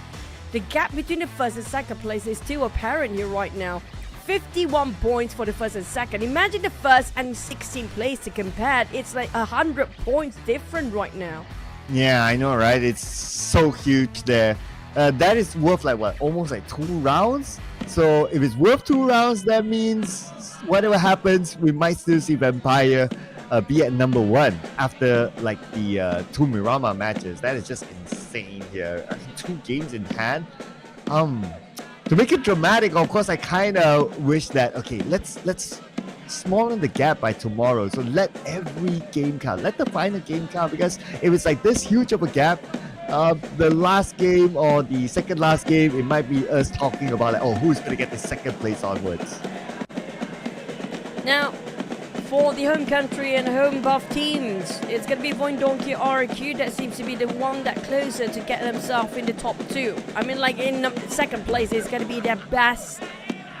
the gap between the first and second place is still apparent here right now. 51 points for the first and second. Imagine the first and 16th place to compare. It's like 100 points different right now. Yeah, I know, right? It's so huge there. That is worth like what, almost like 2 rounds. So if it's worth 2 rounds, that means whatever happens, we might still see Vampire be at number 1 after like the 2 Miramar matches. That is just insane here. 2 games in hand. To make it dramatic, of course, I kind of wish that, okay, let's smaller the gap by tomorrow. So let every game count. Let the final game count, because if it's like this huge of a gap, the last game or the second last game, it might be us talking about like, oh, who's going to get the second place onwards. Now, for the home country and home buff teams, it's going to be VOIN Donkey RQ that seems to be the one that closer to get themselves in the top 2. I mean, like in second place, it's going to be their best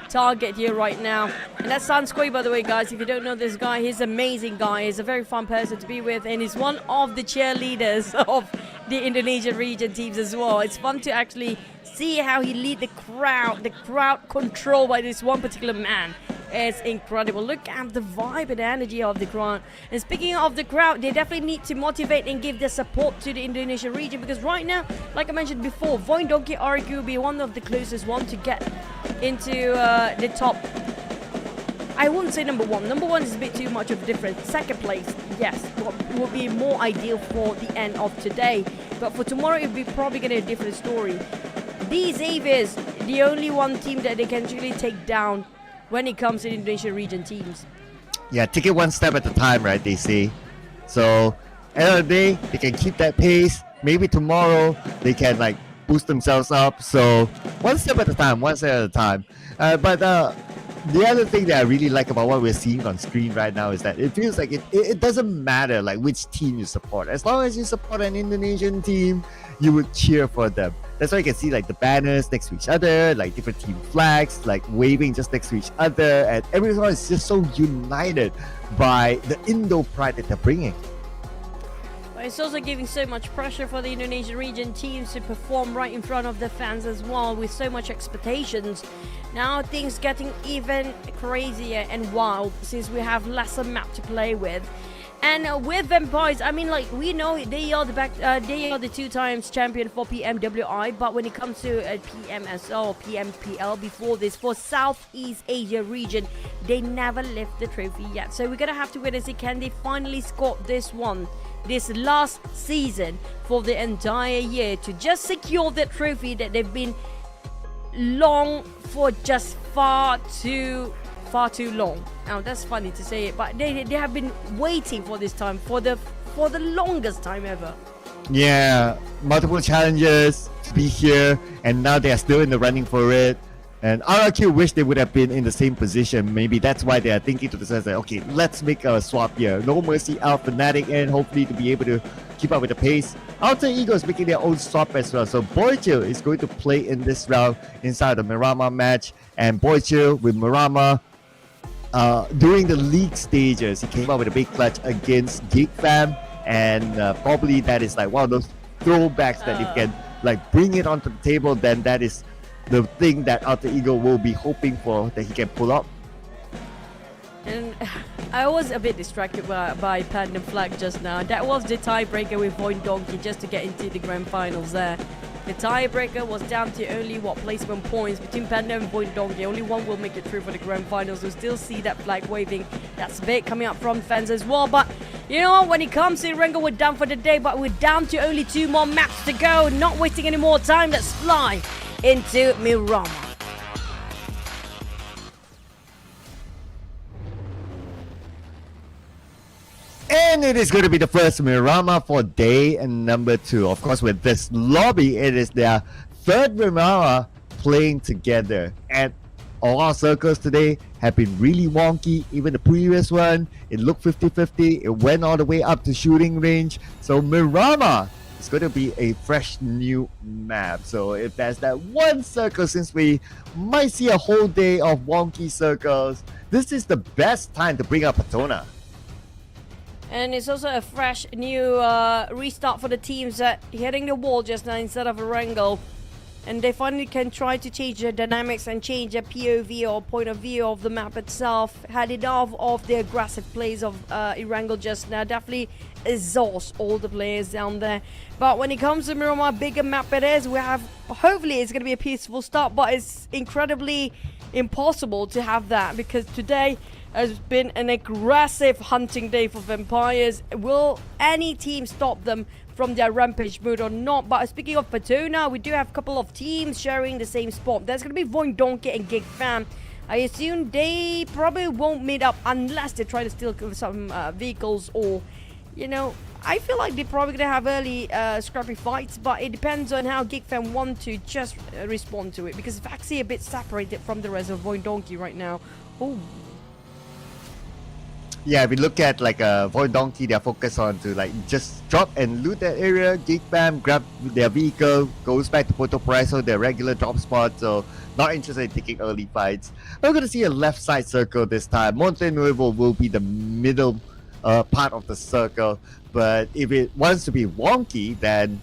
target here right now. And that's Sanskoi, by the way, guys. If you don't know this guy, he's an amazing guy. He's a very fun person to be with, and he's one of the cheerleaders of the Indonesian region teams as well. It's fun to actually see how he lead the crowd control by this one particular man. It's incredible. Look at the vibe and energy of the crowd. And speaking of the crowd, they definitely need to motivate and give their support to the Indonesian region, because right now, like I mentioned before, VOIN Donkey RQ will be one of the closest one to get into the top. I wouldn't say number 1. Number 1 is a bit too much of a difference. Second place, yes, will be more ideal for the end of today. But for tomorrow, it'll be probably going to be a different story. These Avies, the only one team that they can really take down when it comes to the Indonesian region teams. Yeah, take it one step at a time, right, they say. So, end of the day, they can keep that pace. Maybe tomorrow, they can, like, boost themselves up. So, one step at a time, one step at a time. But the other thing that I really like about what we're seeing on screen right now is that it feels like it doesn't matter, like, which team you support. As long as you support an Indonesian team, you would cheer for them. That's why you can see like the banners next to each other, like different team flags, like waving just next to each other, and everyone is just so united by the Indo pride that they're bringing. But it's also giving so much pressure for the Indonesian region teams to perform right in front of the fans as well, with so much expectations. Now things getting even crazier and wild since we have lesser map to play with. And with Vampires, I mean, like, we know they are the 2 times champion for PMWI, but when it comes to PMSL or PMPL before this, for Southeast Asia region, they never lift the trophy yet. So we're gonna have to wait and see, can they finally score this last season for the entire year to just secure the trophy that they've been long for just far too long. Now that's funny to say it, but they have been waiting for this time for the longest time ever. Yeah, multiple challenges to be here, and now they are still in the running for it. And RRQ wish they would have been in the same position. Maybe that's why they are thinking to themselves like, okay, let's make a swap here. No Mercy out, Fnatic in, hopefully to be able to keep up with the pace. Alter Ego is making their own swap as well. So Boychill is going to play in this round inside the Miramar match. And Boychill with Miramar, during the league stages, he came up with a big clutch against GEEK fam. And probably that is like one of those throwbacks that if you can like bring it onto the table, then that is the thing that Alter Ego will be hoping for, that he can pull up. And I was a bit distracted by Platinum Flag just now. That was the tiebreaker with VOIN Donkey just to get into the grand finals there. The tiebreaker was down to only placement points between Panda and VOIN Donkey. Only one will make it through for the grand finals. We'll still see that flag waving. That's big coming up from fans as well. But you know what? When it comes to Erangel, we're done for the day. But we're down to only 2 more maps to go. Not wasting any more time. Let's fly into Miramar. And it is going to be the first Miramar for day number 2. Of course, with this lobby, it is their 3rd Miramar playing together. And all our circles today have been really wonky. Even the previous one, it looked 50-50. It went all the way up to shooting range. So Miramar is going to be a fresh new map. So if there's that one circle, since we might see a whole day of wonky circles, this is the best time to bring up Patona. And it's also a fresh new restart for the teams that hitting the wall just now instead of Erangel. And they finally can try to change the dynamics and change the POV or point of view of the map itself. Had enough of the aggressive plays of Erangel just now. Definitely exhaust all the players down there. But when it comes to Miramar, bigger map it is. We have, hopefully it's going to be a peaceful start, but it's incredibly impossible to have that because today has been an aggressive hunting day for Vampires. Will any team stop them from their rampage mode or not? But speaking of Fortuna, we do have a couple of teams sharing the same spot. There's going to be VOIN Donkey and GEEK Fam. I assume they probably won't meet up unless they try to steal some vehicles, or, you know, I feel like they're probably going to have early scrappy fights, but it depends on how GEEK Fam want to just respond to it, because Vaxi a bit separated from the rest of VOIN Donkey right now. Oh. Yeah, if we look at like VOIN Donkey, they're focused on to like just drop and loot that area. GEEK Fam grab their vehicle, goes back to Puerto Paraiso, their regular drop spot, so not interested in taking early fights. We're going to see a left side circle this time. Monte Nuevo will be the middle part of the circle, but if it wants to be wonky, then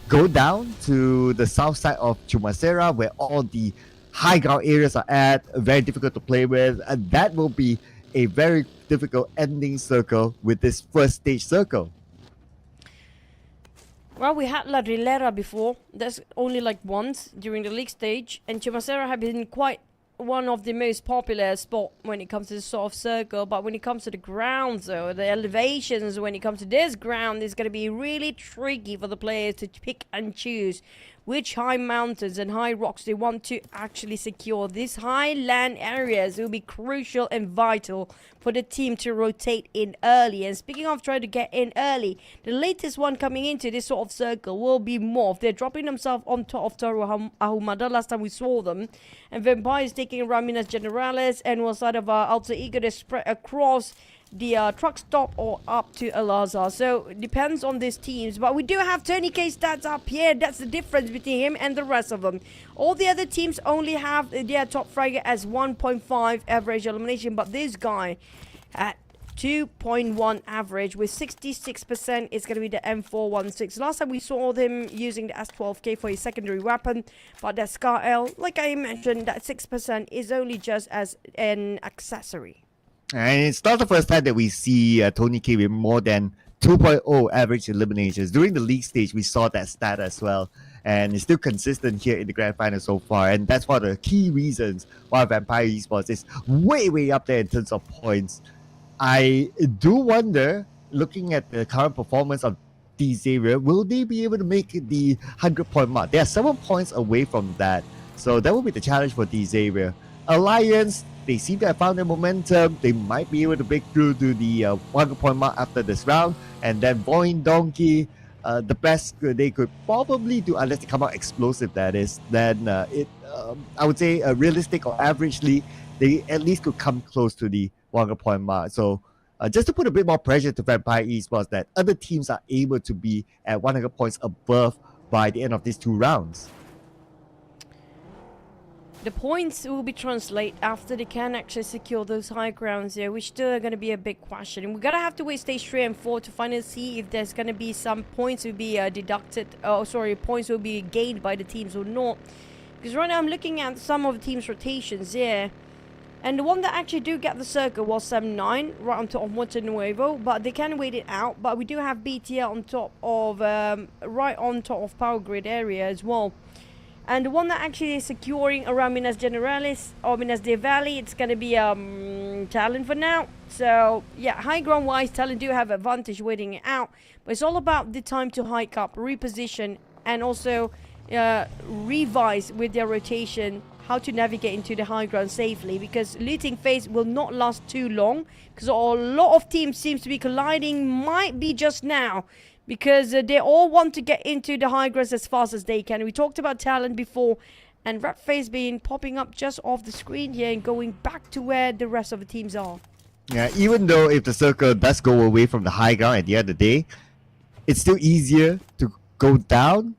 go down to the south side of Chumacera, where all the high ground areas are at, very difficult to play with, and that will be a very difficult ending circle with this first stage circle. Well, we had La Rilera before. That's only like once during the league stage, and Chumacera have been quite one of the most popular spot when it comes to the sort of circle. But when it comes to the ground, though, the elevations, when it comes to this ground, is going to be really tricky for the players to pick and choose which high mountains and high rocks they want to actually secure. These high land areas will be crucial and vital for the team to rotate in early. And speaking of trying to get in early, the latest one coming into this sort of circle will be MORPH. They're dropping themselves on top of Toro Ahumada last time we saw them. And Vampires taking around Minas Generales, and one side of Alter Ego, they spread across the truck stop or up to Al-Azhar. So it depends on these teams, but we do have Tony K stats up here. That's the difference between him and the rest of them. All the other teams only have their top fragger as 1.5 average elimination, but this guy at 2.1 average with 66% is going to be the M416. Last time we saw them using the S12K for his secondary weapon, but that Scar L, like I mentioned, that 6% is only just as an accessory. And it's not the first time that we see Tony K with more than 2.0 average eliminations. During the league stage, we saw that stat as well. And it's still consistent here in the grand final so far. And that's one of the key reasons why Vampire Esports is way, way up there in terms of points. I do wonder, looking at the current performance of D-Xavier, will they be able to make the 100-point mark? They are 7 points away from that. So that will be the challenge for D-Xavier. Alliance, they seem to have found their momentum. They might be able to break through to the 100-point mark after this round. And then VOIN Donkey, the best they could probably do, unless they come out explosive, that is, then I would say realistic or averagely, they at least could come close to the 100-point mark. So just to put a bit more pressure to Vampire Esports, that other teams are able to be at 100 points above by the end of these 2 rounds. The points will be translated after they can actually secure those high grounds here, which still are going to be a big question. And we're going to have to wait stage 3 and 4 to finally see if there's going to be some points will be deducted, points will be gained by the teams or not. Because right now I'm looking at some of the teams' rotations here. And the one that actually do get the circle was 7-9, right on top of Monte Nuevo, but they can wait it out. But we do have BTL on top of, right on top of Power Grid area as well. And the one that actually is securing around Minas Generales or Minas del Valle, it's going to be Talon for now. So, yeah, high ground wise, Talon do have advantage waiting it out. But it's all about the time to hike up, reposition, and also revise with their rotation how to navigate into the high ground safely. Because looting phase will not last too long. Because a lot of teams seems to be colliding, might be just now. Because they all want to get into the high grounds as fast as they can. We talked about Talon before, and Red Phase being popping up just off the screen here and going back to where the rest of the teams are. Yeah, even though if the circle does go away from the high ground at the end of the day, it's still easier to go down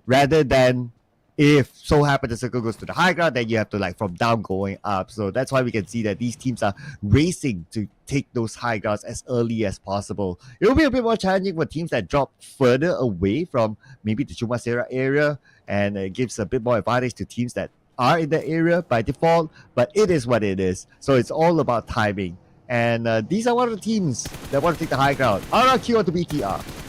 rather than if so happen the circle goes to the high ground, then you have to like from down going up. So that's why we can see that these teams are racing to take those high grounds as early as possible. It will be a bit more challenging for teams that drop further away from maybe the Chumacera area, and it gives a bit more advantage to teams that are in the area by default, but it is what it is. So it's all about timing. And these are one of the teams that want to take the high ground. RRQ onto BTR.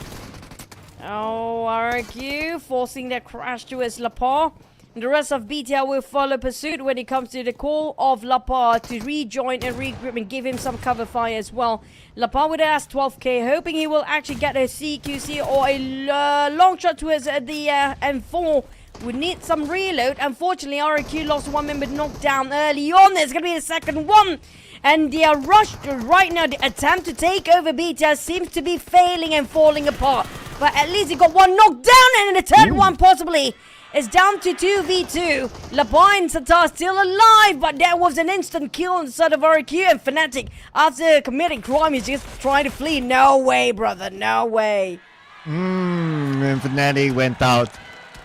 Oh, RRQ forcing that crash towards Laporte. The rest of BTR will follow pursuit when it comes to the call of Lapar to rejoin and regroup and give him some cover fire as well. Lapar with a S12k, hoping he will actually get a CQC or a long shot towards the M4. We need some reload. Unfortunately, RQ lost one member knocked down early on. There's going to be a second one. And they are rushed right now. The attempt to take over BTR seems to be failing and falling apart. But at least he got one knocked down, and the third one possibly is down to 2v2. Lapar and Satar still alive, but that was an instant kill on the side of RQ, and Fnatic, after committing crime, is just trying to flee. No way, brother, no way. And Fnatic went out.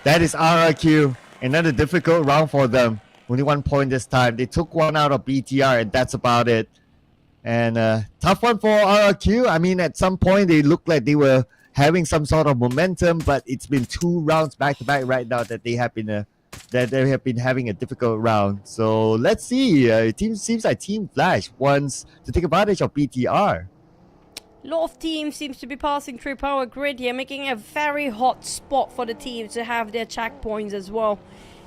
That is RRQ. Another difficult round for them. Only 1 point this time. They took one out of BTR, and that's about it. And tough one for RRQ. I mean, at some point, they looked like they were having some sort of momentum, but it's been 2 rounds back to back right now that they have been having a difficult round. So let's see. It seems like Team Flash wants to take advantage of BTR. A lot of teams seems to be passing through power grid here, making a very hot spot for the teams to have their checkpoints as well.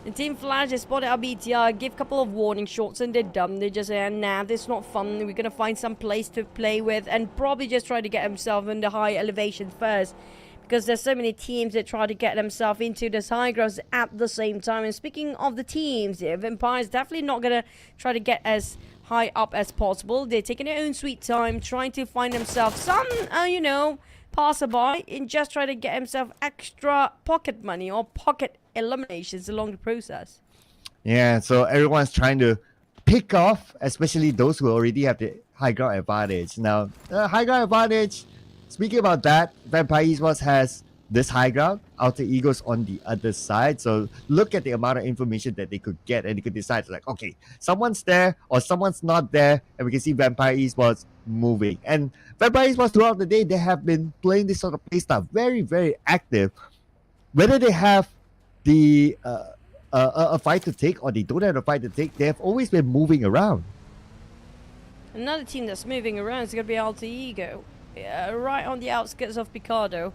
And Team Flash has spotted our BTR, give a couple of warning shots, and they're done. They just say, nah, this is not fun. We're going to find some place to play with, and probably just try to get himself in the high elevation first. Because there's so many teams that try to get themselves into this high grounds at the same time. And speaking of the teams, Vampire's definitely not going to try to get as high up as possible. They're taking their own sweet time, trying to find themselves some, passerby, and just try to get himself extra pocket money or pocket eliminations along the process. Yeah, so everyone's trying to pick off, especially those who already have the high ground advantage. Now, high ground advantage, speaking about that, Vampire Esports has this high ground, Alter Ego's on the other side. So look at the amount of information that they could get, and they could decide like, okay, someone's there or someone's not there, and we can see Vampire Esports moving. And Vampire Esports throughout the day, they have been playing this sort of play style, very, very active. Whether they have the a fight to take or they don't have a fight to take, they have always been moving around. Another team that's moving around is going to be Alter Ego, right on the outskirts of Picardo.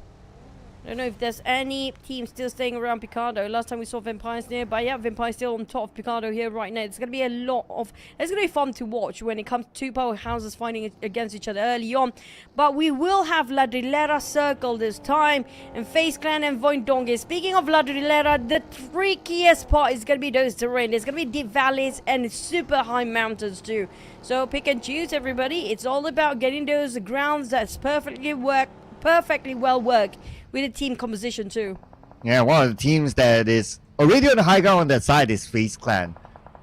I don't know if there's any team still staying around Picardo. Last time we saw Vampires nearby. Yeah, Vampires still on top of Picardo here right now. It's going to be a lot of... It's going to be fun to watch when it comes to 2 powerhouses fighting against each other early on. But we will have La Drillera Circle this time. And FaZe Clan and VOIN Donkey. Speaking of La Drillera, the trickiest part is going to be those terrain. There's going to be deep valleys and super high mountains too. So pick and choose, everybody. It's all about getting those grounds that's perfectly well worked. With a team composition too. Yeah, one of the teams that is already on the high ground on that side is FaZe Clan.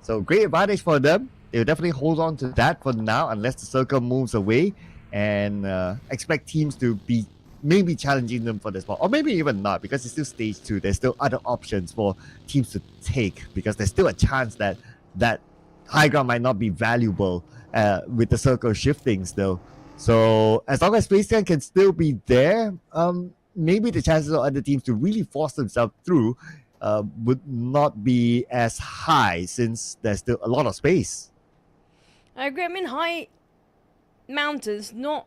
So great advantage for them. They'll definitely hold on to that for now unless the circle moves away, and expect teams to be maybe challenging them for the spot, or maybe even not, because it's still stage 2. There's still other options for teams to take, because there's still a chance that that high ground might not be valuable with the circle shifting still. So as long as FaZe Clan can still be there, maybe the chances of other teams to really force themselves through would not be as high, since there's still a lot of space. I agree. I mean, high mountains, not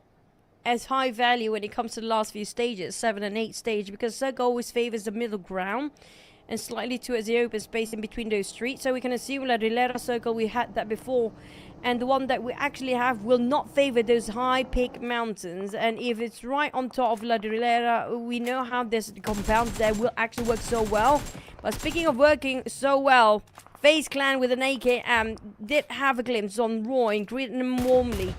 as high value when it comes to the last few stages, 7 and 8 stage, because Circle always favors the middle ground and slightly towards the open space in between those streets. So we can assume La Drillera Circle, we had that before. And the one that we actually have will not favor those high peak mountains. And if it's right on top of La Drillera, we know how this compound there will actually work so well. But speaking of working so well, FaZe Clan with an AKM did have a glimpse on Roy and greeted him warmly.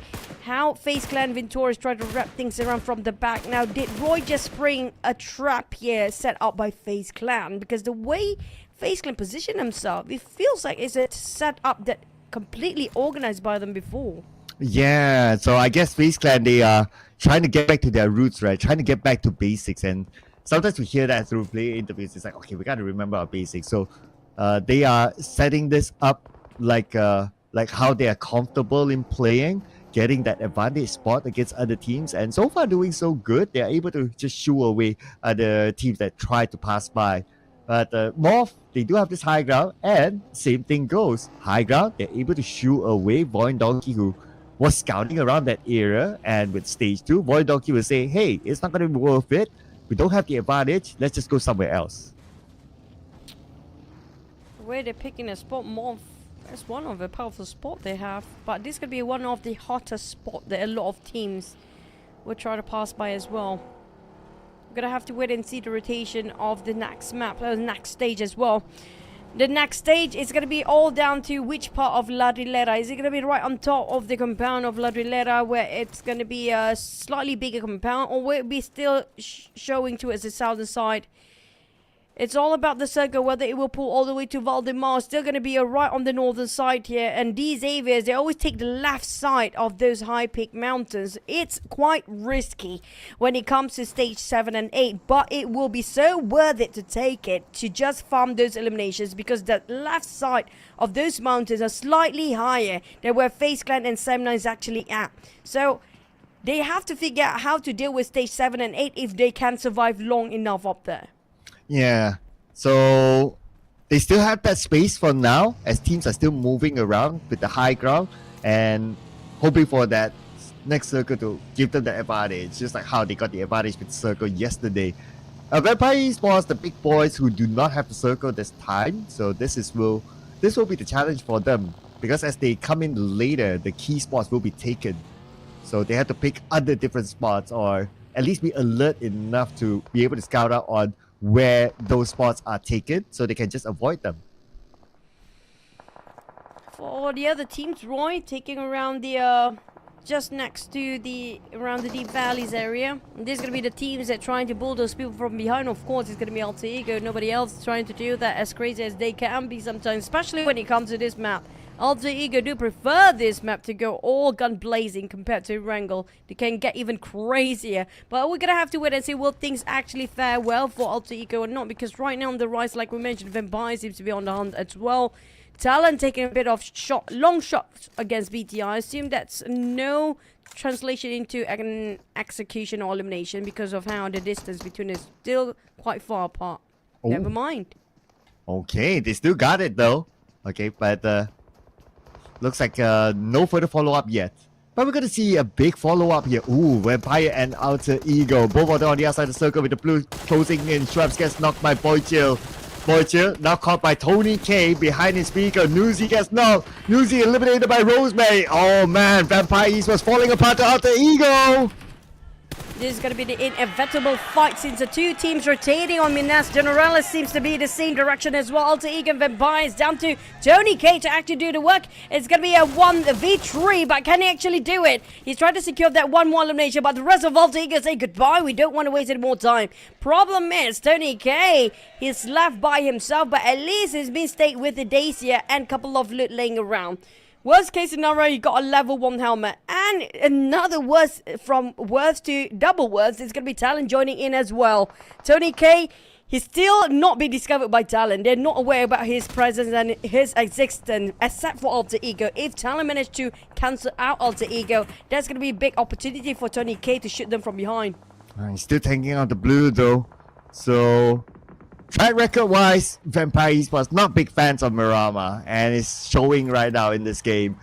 How FaZe Clan Venturis tried to wrap things around from the back. Now, did Roy just spring a trap here set up by FaZe Clan? Because the way FaZe Clan positioned himself, it feels like it's a setup that completely organized by them before. Yeah, so I guess FaZe Clan, they are trying to get back to their roots, right? Trying to get back to basics. And sometimes we hear that through player interviews. It's like, okay, we got to remember our basics. So they are setting this up like how they are comfortable in playing, getting that advantage spot against other teams. And so far doing so good. They are able to just shoo away the teams that try to pass by. But MORPH, they do have this high ground, and same thing goes. High ground, they're able to shoo away VOIN Donkey, who was scouting around that area. And with stage 2, VOIN Donkey will say, hey, it's not going to be worth it. We don't have the advantage. Let's just go somewhere else. Where they're picking a spot, MORPH is one of the powerful spot they have. But this could be one of the hottest spot that a lot of teams will try to pass by as well. We're gonna have to wait and see the rotation of the next map, next stage as well. The next stage is gonna be all down to which part of La Rilera. Is it gonna be right on top of the compound of La Rilera, where it's gonna be a slightly bigger compound, or will it be still showing towards the southern side? It's all about the circle, whether it will pull all the way to Valdemar. Still going to be right on the northern side here. And these areas, they always take the left side of those high peak mountains. It's quite risky when it comes to stage 7 and 8. But it will be so worth it to take it, to just farm those eliminations. Because the left side of those mountains are slightly higher than where FaZe Clan and Semna is actually at. So they have to figure out how to deal with stage 7 and 8 if they can survive long enough up there. Yeah, so they still have that space for now, as teams are still moving around with the high ground and hoping for that next circle to give them the advantage, just like how they got the advantage with circle yesterday. Vampire Esports, the big boys who do not have the circle this time, so this will be the challenge for them, because as they come in later, the key spots will be taken, so they have to pick other different spots, or at least be alert enough to be able to scout out on where those spots are taken, so they can just avoid them. For the other teams, Roy, taking around the just next to around the Deep Valleys area. And this is going to be the teams that are trying to bull those people from behind. Of course, it's going to be Alter Ego. Nobody else is trying to do that, as crazy as they can be sometimes, especially when it comes to this map. Alter Ego do prefer this map to go all gun blazing compared to Wrangle. They can get even crazier. But we're going to have to wait and see will things actually fare well for Alter Ego or not. Because right now on the rise, like we mentioned, Vampire seems to be on the hunt as well. Talon taking a bit of long shots against BTI. I assume that's no translation into an execution or elimination because of how the distance between is still quite far apart. Oh. Never mind. Okay, they still got it though. Okay, but looks like no further follow-up yet. But we're going to see a big follow-up here. Ooh, Vampire and Alter Ego. Both of them on the outside of the circle with the blue closing in. Schweppes gets knocked by Boychill. Boychill now caught by Tony K behind his speaker. Newsy gets knocked. Newsy eliminated by Rosemary. Oh man, Vampire East was falling apart to Alter Ego. This is going to be the inevitable fight since the two teams rotating on Minas Generalis seems to be the same direction as well. Alter Ego and Vampire is down to Tony K to actually do the work. It's going to be a 1v3, but can he actually do it? He's trying to secure that one more elimination, but the rest of Alter Ego say goodbye. We don't want to waste any more time. Problem is, Tony K, he's left by himself, but at least he's been stayed with the Dacia and a couple of loot laying around. Worst case scenario, you got a level 1 helmet. And another worst, from worst to double worst, is going to be Talon joining in as well. Tony K, he's still not been discovered by Talon. They're not aware about his presence and his existence, except for Alter Ego. If Talon managed to cancel out Alter Ego, that's going to be a big opportunity for Tony K to shoot them from behind. He's still taking out the blue though. So track record wise, Vampire Esports not big fans of Mirama, and it's showing right now in this game.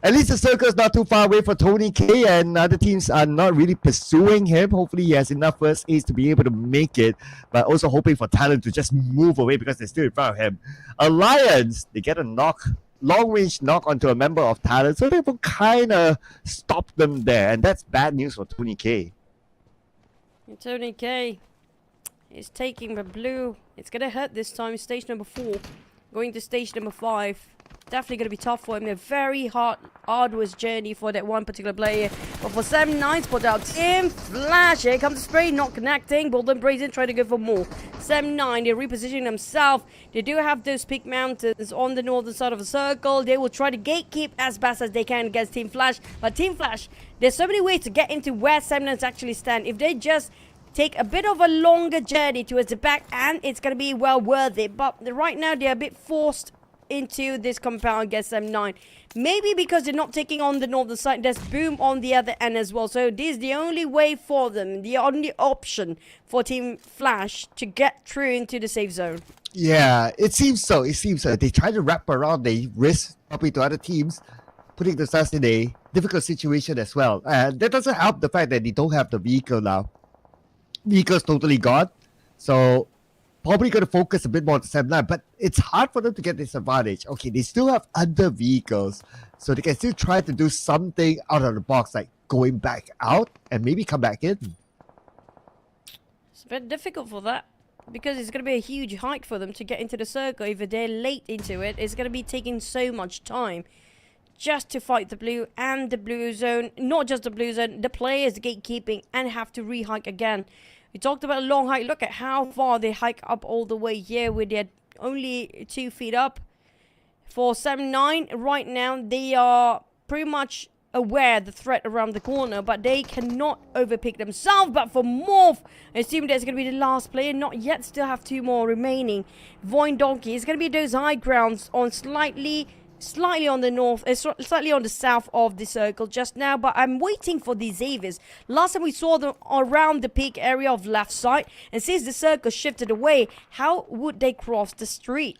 At least the circle is not too far away for Tony K, and other teams are not really pursuing him. Hopefully he has enough first aids to be able to make it, but also hoping for Talon to just move away because they're still in front of him. Alliance, they get a knock, long range knock onto a member of Talon, so they will kind of stop them there, and that's bad news for Tony K. And Tony K is taking the blue. It's going to hurt this time. Stage number 4. Going to stage number 5. Definitely going to be tough for him. A very arduous journey for that one particular player. But for 7-9, spot out Team Flash. Here comes the spray. Not connecting. Bolden Brazen trying to go for more. 7-9, they're repositioning themselves. They do have those peak mountains on the northern side of the circle. They will try to gatekeep as best as they can against Team Flash. But Team Flash, there's so many ways to get into where 7-9s actually stand. If they just take a bit of a longer journey towards the back, and it's going to be well worth it. But right now, they're a bit forced into this compound against M9. Maybe because they're not taking on the northern side. There's Boom on the other end as well. So this is the only way for them, the only option for Team Flash to get through into the safe zone. Yeah, it seems so. It seems so. They try to wrap around, they risk probably to other teams, putting themselves in a difficult situation as well. And that doesn't help the fact that they don't have the vehicle now. Vehicle's totally gone. So probably going to focus a bit more on the 7-9, but it's hard for them to get this advantage. Okay, they still have other vehicles, so they can still try to do something out of the box, like going back out and maybe come back in. It's a bit difficult for that, because it's going to be a huge hike for them to get into the circle. If they're late into it, it's going to be taking so much time just to fight the blue and the blue zone. Not just the blue zone, the players gatekeeping and have to re-hike again. We talked about a long hike. Look at how far they hike up all the way here with their only 2 feet up. For 7-9, right now, they are pretty much aware the threat around the corner, but they cannot overpick themselves. But for MORPH, I assume that's going to be the last player. Not yet, still have 2 more remaining. VOIN Donkey is going to be those high grounds on slightly on the north, slightly on the south of the circle just now, but I'm waiting for the Xaviers. Last time we saw them around the peak area of left side, and since the circle shifted away, how would they cross the street?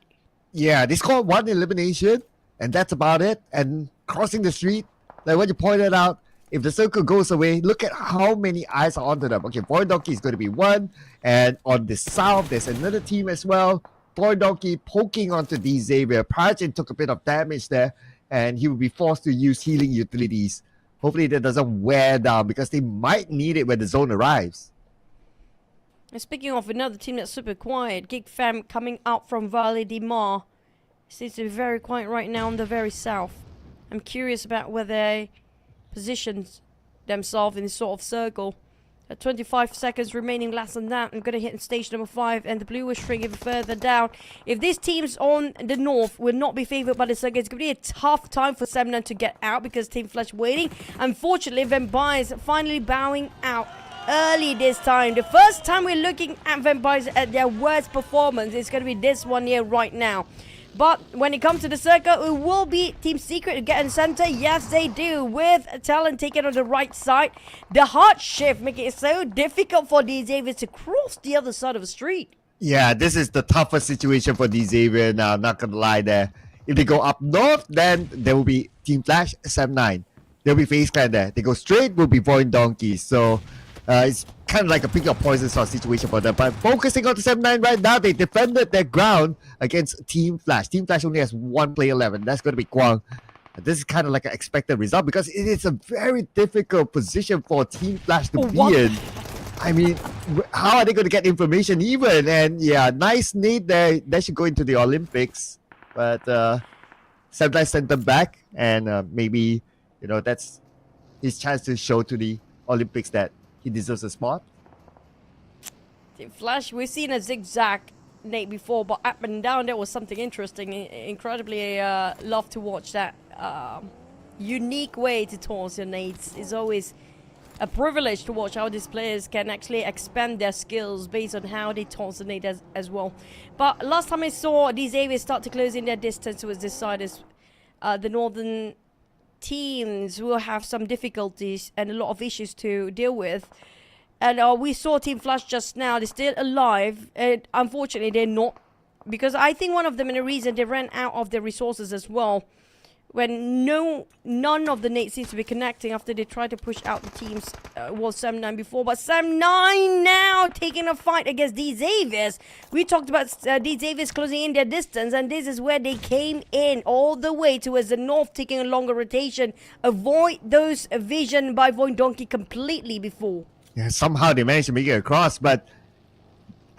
Yeah, they scored 1 elimination, and that's about it. And crossing the street, like what you pointed out, if the circle goes away, look at how many eyes are onto them. Okay, VOIN Donkey is going to be 1, and on the south, there's another team as well. VOIN Donkey poking onto the Xavier. Parajin took a bit of damage there, and he will be forced to use healing utilities. Hopefully that doesn't wear down, because they might need it when the zone arrives. And speaking of another team that's super quiet, GEEK fam coming out from Valley de Mar. Seems to be very quiet right now on the very south. I'm curious about where they position themselves in this sort of circle. 25 seconds remaining, less than that. I'm going to hit in stage number 5, and the blue will shrink even further down. If these teams on the north will not be favored by the circle, it's going to be a tough time for 7-9 to get out, because Team Flash waiting. Unfortunately, Vampires finally bowing out early this time. The first time we're looking at Vampires at their worst performance is going to be this one here right now. But when it comes to the circle, it will be Team Secret to get in center. Yes, they do, with TALON taken on the right side. The hard shift making it so difficult for the Xaviers to cross the other side of the street. Yeah, this is the toughest situation for the Xavier now, not going to lie there. If they go up north, then there will be Team Flash, 7-9. There will be FaZe Clan there. They go straight, will be VOIN Donkey. So it's kind of like a pick of poison sort of situation for them. But focusing on the 7-9 right now, they defended their ground against Team Flash. Team Flash only has 1 player left, and that's going to be Kwang. This is kind of like an expected result, because it is a very difficult position for Team Flash to be in. I mean, how are they going to get information even? And yeah, nice nade there. That should go into the Olympics. But 7-9 sent them back, and maybe, you know, that's his chance to show to the Olympics that he deserves a spot. Team Flash, we've seen a zigzag nade before, but up and down, that was something interesting. Incredibly love to watch that unique way to toss your nades. It's always a privilege to watch how these players can actually expand their skills based on how they toss the nade as well. But last time I saw these areas start to close in their distance was this side, as the northern teams will have some difficulties and a lot of issues to deal with. And we saw Team Flash just now. They're still alive, and unfortunately they're not, because I think one of them, and the reason they ran out of their resources as well, when none of the nades seems to be connecting after they tried to push out the teams, was 7-9 before. But 7-9 now taking a fight against the Xaviers. We talked about the Xaviers closing in their distance, and this is where they came in all the way towards the north, taking a longer rotation, avoid those vision by VOIN Donkey completely before. Yeah, somehow they managed to make it across,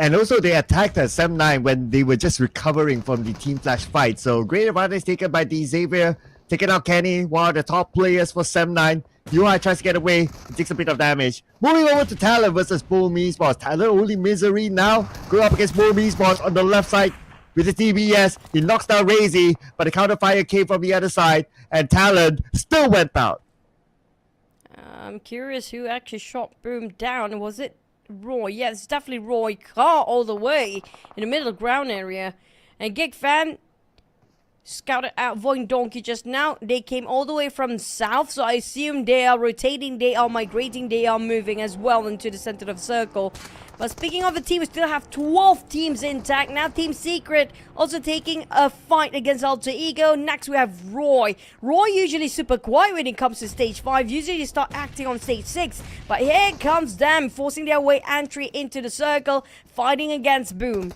and also they attacked at 7-9 when they were just recovering from the Team Flash fight. So great advantage taken by the Xavier, taking out Kenny, one of the top players for 7-9. UI tries to get away, he takes a bit of damage. Moving over to TALON versus MORPH Esports. TALON only misery now, going up against MORPH Esports on the left side with the TBS. He knocks down Razy, but the counter fire came from the other side, and TALON still went out. I'm curious who actually shot Boom down. Was it Roy? Yeah, it's definitely Roy. Car all the way in the middle ground area. And GEEK fan scouted out VOIN Donkey just now. They came all the way from south, so I assume they are rotating, they are migrating, they are moving as well into the center of the circle. But speaking of the team, we still have 12 teams intact. Now Team Secret also taking a fight against Alter Ego. Next we have Roy. Roy usually super quiet when it comes to stage 5. Usually start acting on stage 6. But here comes them, forcing their way entry into the circle, fighting against Boom.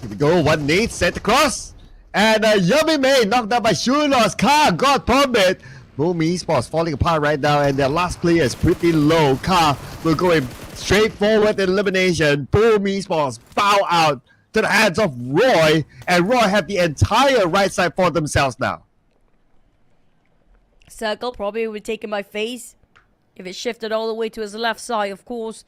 Here we go. One nade set across. And Yummy May knocked out by Shulos. Car got bombed. Boom Esports falling apart right now, and their last player is pretty low. Car will go in straight forward elimination. Boom Esports bow out to the hands of Roy, and Roy have the entire right side for themselves now. Circle probably will be taken by FaZe. If it shifted all the way to his left side, of course.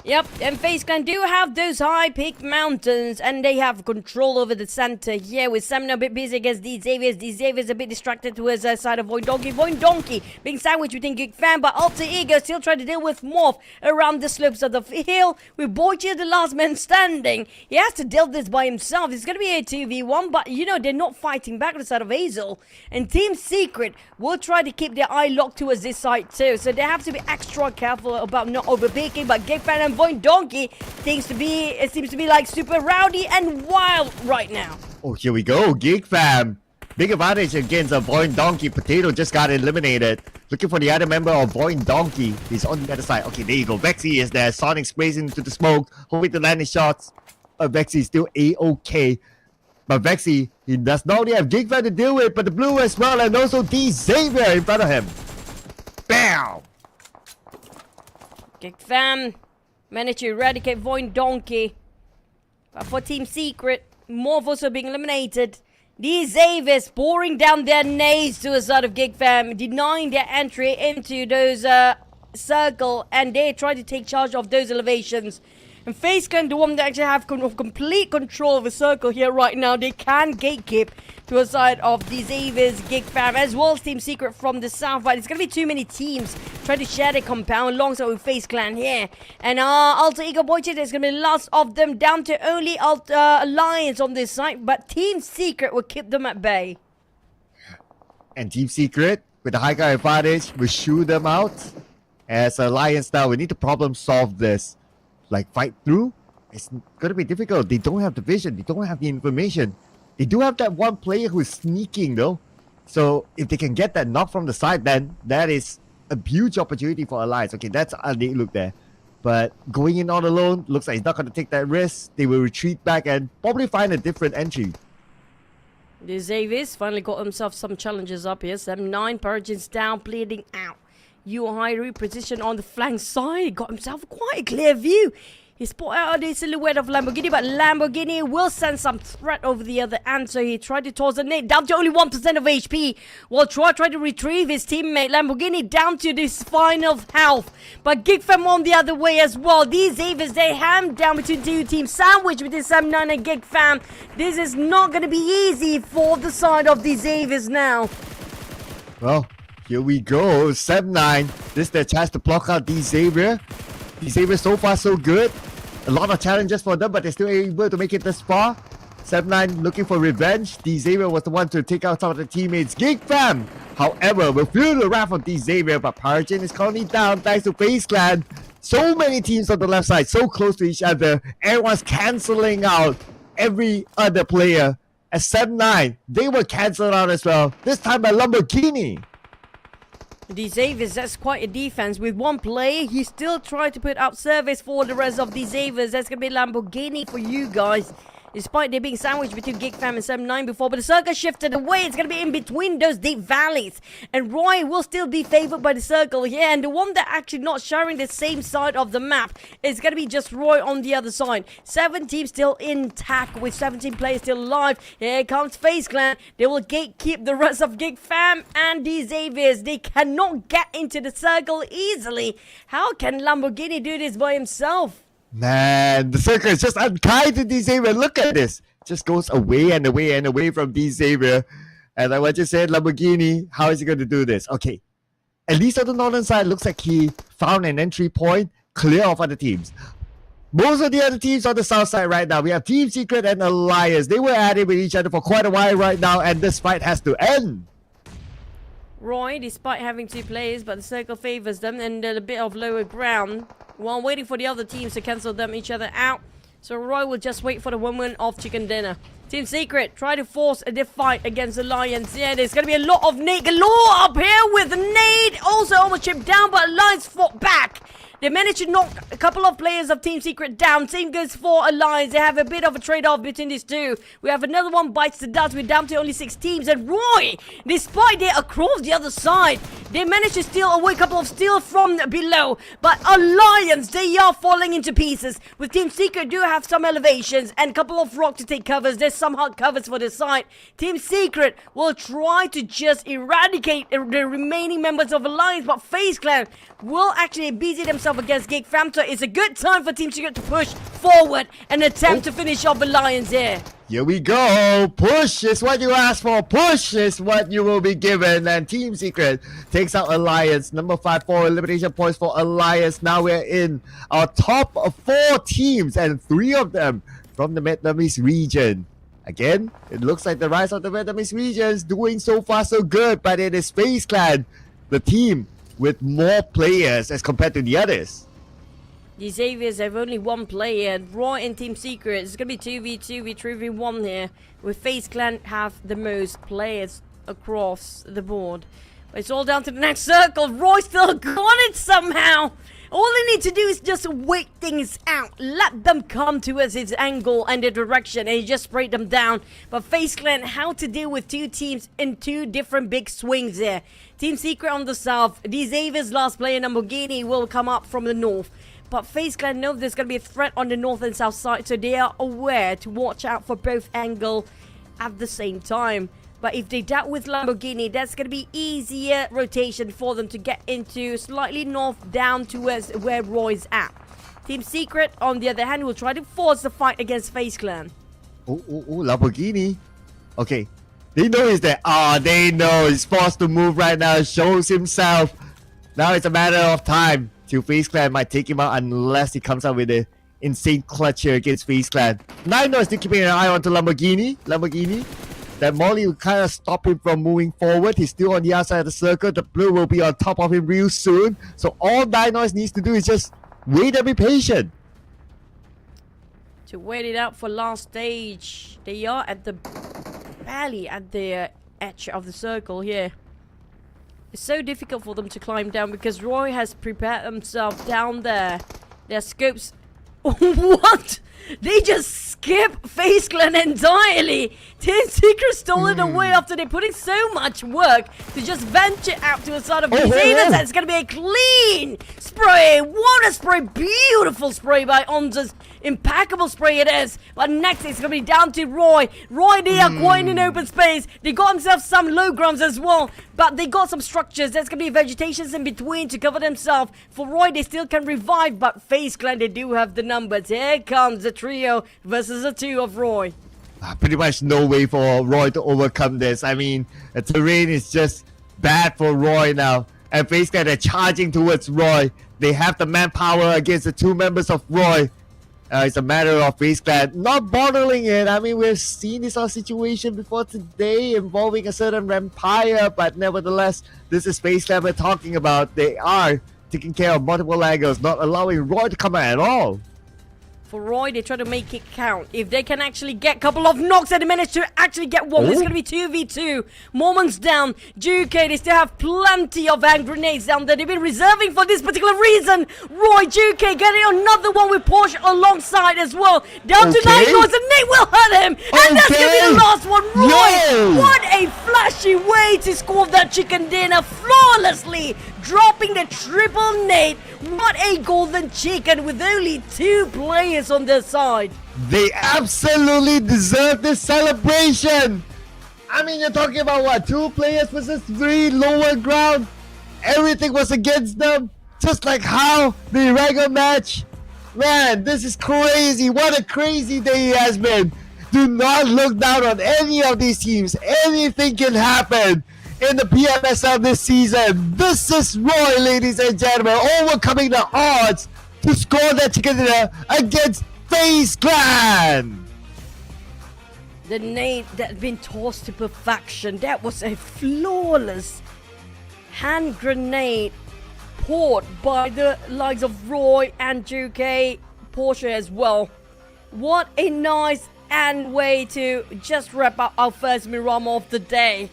Yep, and FaZe Clan do have those high-peaked mountains, and they have control over the center here, with Semna a bit busy against these Xaviers. These Xaviers a bit distracted to his side of VOIN Donkey. VOIN Donkey being sandwiched between GEEK Fan, but Alter Ego still trying to deal with MORPH around the slopes of the hill, with Boichi the last man standing. He has to deal this by himself. It's going to be a 2v1, but you know, they're not fighting back on the side of Hazel. And Team Secret will try to keep their eye locked towards this side too, so they have to be extra careful about not overpeaking, but GEEK Fan and VOIN Donkey seems to be like super rowdy and wild right now. Oh, here we go. GEEK Fam. Big advantage against a VOIN Donkey. Potato just got eliminated. Looking for the other member of VOIN Donkey. He's on the other side. Okay, there you go. Vexy is there. Sonic sprays into the smoke, hoping to land his shots. Vexy is still A-OK. But Vexy, he does not only have GEEK Fam to deal with, but the blue as well, and also D Xavier in front of him. Bam! GEEK Fam managed to eradicate VOIN Donkey. But for Team Secret, MORPH also being eliminated. These Xaviers pouring down their nades to the side of GEEK Fam, denying their entry into those circle, and they try to take charge of those elevations. And FaZe Clan, the one that actually have complete control of the circle here right now. They can gatekeep to the side of the Xaviers, GEEK Fam, as well as Team Secret from the south. But it's going to be too many teams trying to share their compound alongside with FaZe Clan here. And Alter Ego Boichi, there's going to be lots of them, down to only Alliance on this side. But Team Secret will keep them at bay. And Team Secret, with the high guy advantage, will shoo them out. As Alliance now, we need to problem solve this. Like, fight through, it's going to be difficult. They don't have the vision. They don't have the information. They do have that one player who's sneaking, though. So, if they can get that knock from the side, then that is a huge opportunity for Alliance. Okay, that's a neat look there. But going in all alone, looks like he's not going to take that risk. They will retreat back and probably find a different entry. The Xaviers finally got himself some challenges up here. 7-9, Purgeon's down, bleeding out. UI repositioned on the flank side, got himself quite a clear view. He spotted out the silhouette of Lamborghini, but Lamborghini will send some threat over the other end, so he tried to toss a nade down to only 1% of HP, while Troy tried to retrieve his teammate Lamborghini down to this final health. But GEEK Fam on the other way as well. These Xaviers, they ham down between two teams, sandwiched between 7-9 and GEEK Fam. This is not going to be easy for the side of the Xaviers now. Well, here we go. 7-9. This is their chance to block out D Xavier. D Xavier so far so good. A lot of challenges for them, but they're still able to make it this far. 7-9 looking for revenge. D Xavier was the one to take out some of the teammates. GEEK Fam, however, will feel the wrath of D Xavier, but Parajin is currently down thanks to FaZe Clan. So many teams on the left side, so close to each other. Everyone's cancelling out every other player. At 7-9, they were cancelled out as well. This time by Lamborghini. The Xaviers, that's quite a defense. With one player, he still tried to put out service for the rest of the Xaviers. That's going to be Lamborghini for you guys. Despite they being sandwiched between GEEK Fam and 7-9 before, but the circle shifted away. It's going to be in between those deep valleys. And Roy will still be favored by the circle here. And the one that actually not sharing the same side of the map is going to be just Roy on the other side. 7 teams still intact with 17 players still alive. Here comes FaZe Clan. They will gatekeep the rest of GEEK Fam and the Xaviers. They cannot get into the circle easily. How can Lamborghini do this by himself? Man, the circle is just unkind to D Xavier. Look at this. Just goes away and away and away from D Xavier. And like what you said, Lamborghini, how is he going to do this? Okay. At least on the northern side, looks like he found an entry point clear of other teams. Most of the other teams on the south side right now, we have Team Secret and Alliance. They were at it with each other for quite a while right now, and this fight has to end. Roy, despite having 2 players, but the circle favors them and a bit of lower ground while waiting for the other teams to cancel them each other out. So Roy will just wait for the woman of chicken dinner. Team Secret try to force a fight against Alliance. Yeah, there's going to be a lot of nade galore up here with Nade. Also almost chipped down, but Alliance fought back. They managed to knock a couple of players of Team Secret down. Same goes for Alliance. They have a bit of a trade-off between these two. We have another one bites the dust. We're down to only 6 teams. And Roy, despite they're across the other side, they managed to steal away a couple of steals from below. But Alliance, they are falling into pieces. With Team Secret do have some elevations and a couple of rock to take covers. There's some hard covers for this side. Team Secret will try to just eradicate the remaining members of Alliance. But FaZe Clan will actually busy themselves against GEEK. Famto, it's a good time for Team Secret to push forward and attempt to finish off Alliance here. Here we go. Push is what you asked for. Push is what you will be given. And Team Secret takes out Alliance. Number 5 for elimination points for Alliance. Now we're in our top of 4 teams and 3 of them from the Vietnamese region. Again, it looks like the rise of the Vietnamese region is doing so far so good, but it is FaZe Clan, the team with more players as compared to the others. The Xaviers have only 1 player. Roy and Team Secret, it's going to be 2v2, 3v1 here. With FaZe Clan have the most players across the board. But it's all down to the next circle. Roy still got it somehow. All they need to do is just wait things out. Let them come towards its angle and the direction and just spray them down. But FaZe Clan, how to deal with 2 teams in 2 different big swings there. Team Secret on the south. The Xavier's last player, Lamborghini, will come up from the north. But FaZe Clan know there's going to be a threat on the north and south side. So they are aware to watch out for both angles at the same time. But if they dealt with Lamborghini, that's going to be easier rotation for them to get into slightly north down towards where Roy's at. Team Secret, on the other hand, will try to force the fight against FaZe Clan. Oh, Lamborghini. Okay. They know he's there. They know he's forced to move right now. Shows himself. Now it's a matter of time till FaZe Clan might take him out unless he comes out with an insane clutch here against FaZe Clan. Nine is still keeping an eye on to Lamborghini. That Molly will kind of stop him from moving forward. He's still on the outside of the circle. The blue will be on top of him real soon. So all Dinois needs to do is just wait and be patient. To wait it out for last stage. They are at the barely at the edge of the circle here. It's so difficult for them to climb down because Roy has prepared himself down there. Their scopes... What? They just skip FaZe Clan entirely. Team Secret stole it away after they put in so much work to just venture out to the side of these Xavers. It's going to be a clean spray. What a spray. Beautiful spray by Onza's. Impeccable spray it is. But next it's going to be down to Roy. Roy, they are quite in open space. They got themselves some low grounds as well. But they got some structures. There's going to be vegetations in between to cover themselves. For Roy, they still can revive. But FaZe Clan, they do have the numbers. Here comes the trio versus the 2 of Roy. Pretty much no way for Roy to overcome this. I mean, the terrain is just bad for Roy now. And FaZe Clan are charging towards Roy. They have the manpower against the 2 members of Roy. It's a matter of FaZe Clan not bottling it. I mean, we've seen this sort of situation before today involving a certain vampire, but nevertheless, this is FaZe Clan we're talking about. They are taking care of multiple angles, not allowing Roy to come out at all. For Roy, they try to make it count. If they can actually get a couple of knocks and they manage to actually get one, it's going to be 2v2. Moments down. GEEK, they still have plenty of hand grenades down there. They've been reserving for this particular reason. Roy, GEEK getting another one with Porsche alongside as well. Down to 9 goals and Nate will hurt him. And that's going to be the last one. Roy, what a flashy way to score that chicken dinner flawlessly. Dropping the triple Nate. What a golden chicken with only 2 players on their side. They absolutely deserve this celebration. I mean, you're talking about what? 2 players versus 3 lower ground. Everything was against them. Just like how the regular match. Man, this is crazy. What a crazy day it has been. Do not look down on any of these teams. Anything can happen in the PMSL this season. This is Roy, ladies and gentlemen, overcoming the odds to score that chicken dinner against FaZe Clan. The nade that had been tossed to perfection. That was a flawless hand grenade poured by the likes of Roy and GEEK, Porsche as well. What a nice and way to just wrap up our first Miramar of the day.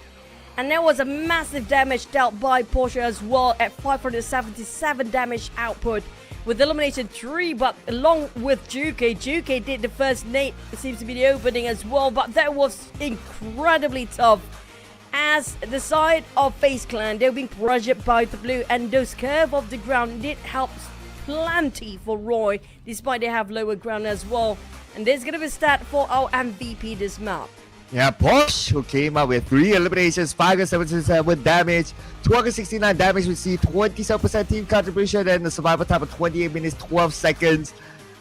And there was a massive damage dealt by Porsche as well at 577 damage output with elimination 3, but along with GEEK. GEEK did the first nade, it seems to be the opening as well, but that was incredibly tough. As the side of FaZe Clan, they were being pressured by the blue, and those curve of the ground did help plenty for Roy, despite they have lower ground as well. And there's going to be a stat for our MVP this map. Yeah, Porsche, who came out with 3 eliminations, 577 damage, 269 damage received, 27% team contribution, and a survival time of 28 minutes, 12 seconds.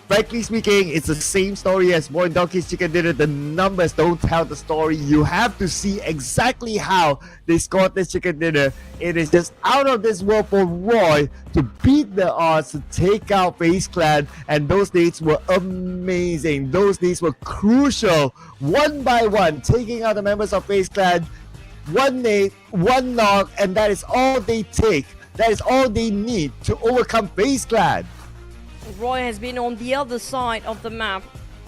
Frankly speaking, it's the same story as VOIN Donkey's Chicken Dinner. The numbers don't tell the story. You have to see exactly how they scored this Chicken Dinner. It is just out of this world for Roy to beat the odds, to take out FaZe Clan, and those dates were amazing. Those dates were crucial. One by one, taking out the members of FaZe Clan. 1 nade, 1 knock, and that is all they take. That is all they need to overcome FaZe Clan. Roy has been on the other side of the map,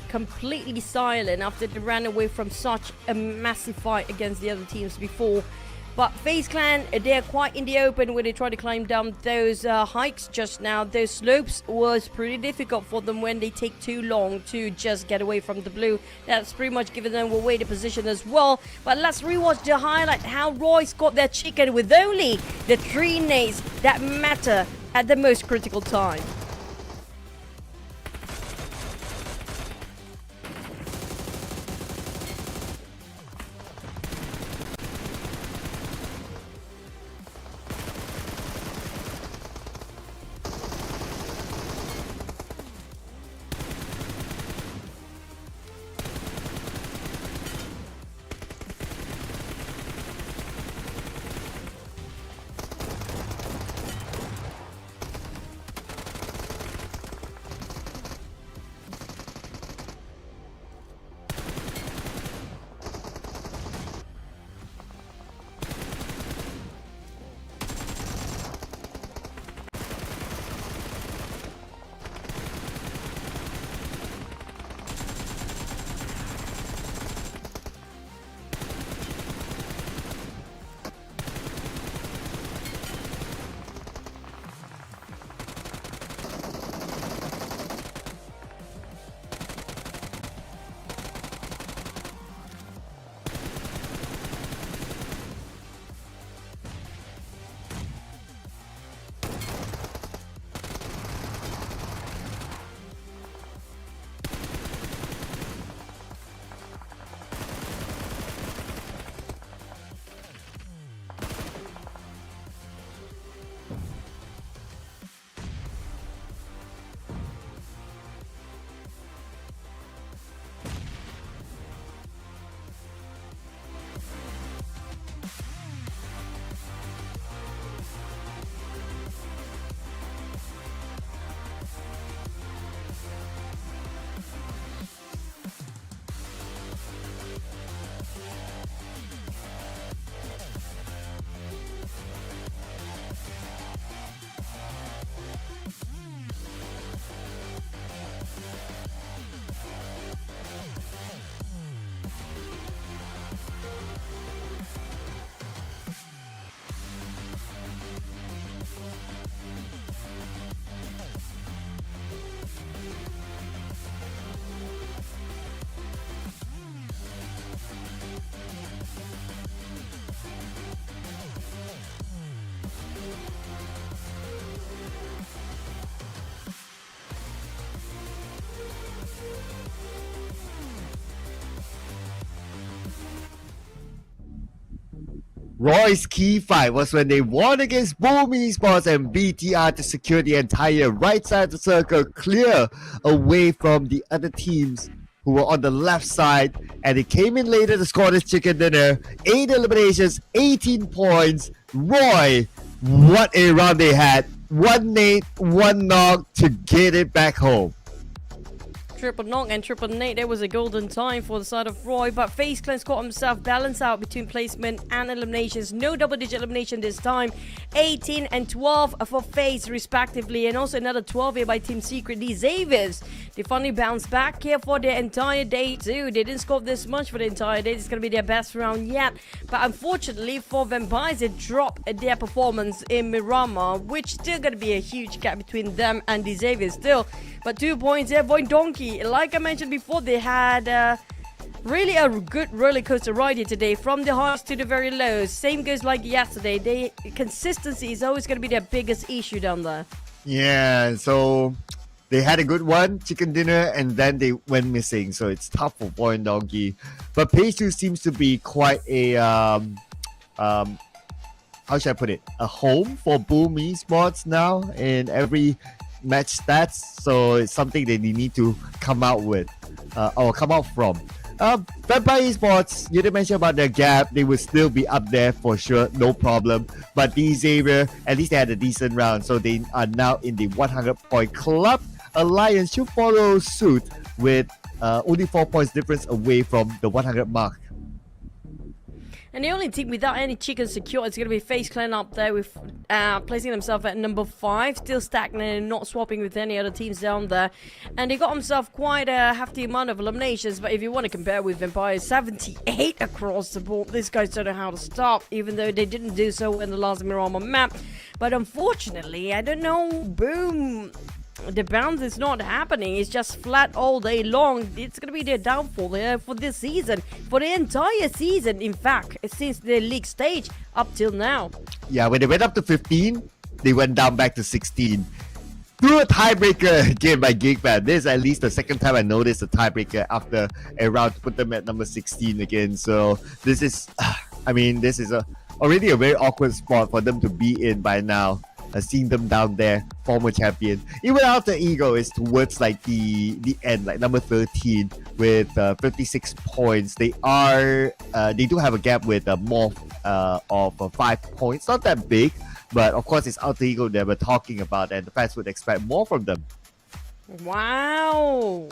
completely silent after they ran away from such a massive fight against the other teams before. But FaZe Clan, they're quite in the open when they try to climb down those hikes just now. Those slopes was pretty difficult for them when they take too long to just get away from the blue. That's pretty much giving them away the position as well. But let's rewatch the highlight, how Roy scored their chicken with only the 3 nades that matter at the most critical time. Roy's key fight was when they won against Boom Esports and BTR to secure the entire right side of the circle clear away from the other teams who were on the left side, and they came in later to score this Chicken Dinner. 8 eliminations, 18 points. Roy, what a round they had. 1 nade, 1 knock to get it back home. Triple knock and triple nade. There was a golden time for the side of Roy, but FaZe Clan got himself balanced out between placement and eliminations. No double-digit elimination this time. 18 and 12 for FaZe respectively, and also another 12 here by Team Secret. These Xaviers, They finally bounced back here for the entire day too. They didn't score this much for the entire day. It's going to be their best round yet. But unfortunately for Vampires, they dropped their performance in Miramar, which still going to be a huge gap between them and the Xavier still. But 2 points there, VOIN Donkey. Like I mentioned before, they had really a good roller coaster ride here today, from the highs to the very lows. Same goes like yesterday. Consistency is always going to be their biggest issue down there. Yeah, so they had a good one, chicken dinner, and then they went missing. So it's tough for VOIN Donkey. But Page 2 seems to be quite a how should I put it? A home for Boom Esports now in every match stats. So it's something that they need to come out with or come out from. Vampire Esports, you did mention about their gap. They will still be up there for sure, no problem. But the Xavier, at least they had a decent round. So they are now in the 100-point club. Alliance should follow suit with only 4 points difference away from the 100 mark. And the only team without any chicken secure is going to be FaZe Clan up there with placing themselves at number 5, still stagnant and not swapping with any other teams down there. And they got themselves quite a hefty amount of eliminations, but if you want to compare with Vampires, 78 across the board. These guys don't know how to stop, even though they didn't do so in the last Miramar map. But unfortunately, I don't know, Boom, the bounce is not happening. It's just flat all day long. It's going to be their downfall here for this season, for the entire season, in fact, since the league stage up till now. Yeah, when they went up to 15, they went down back to 16. Through a tiebreaker game by GEEK, man. This is at least the second time I noticed a tiebreaker after a round to put them at number 16 again. So this is, this is already a very awkward spot for them to be in by now. Seeing them down there, former champion. Even Alter Ego is towards like the end, like number 13 with 56 points. They do have a gap with MORPH of 5 points. Not that big, but of course it's Alter Ego that we're talking about, and the fans would expect more from them. Wow!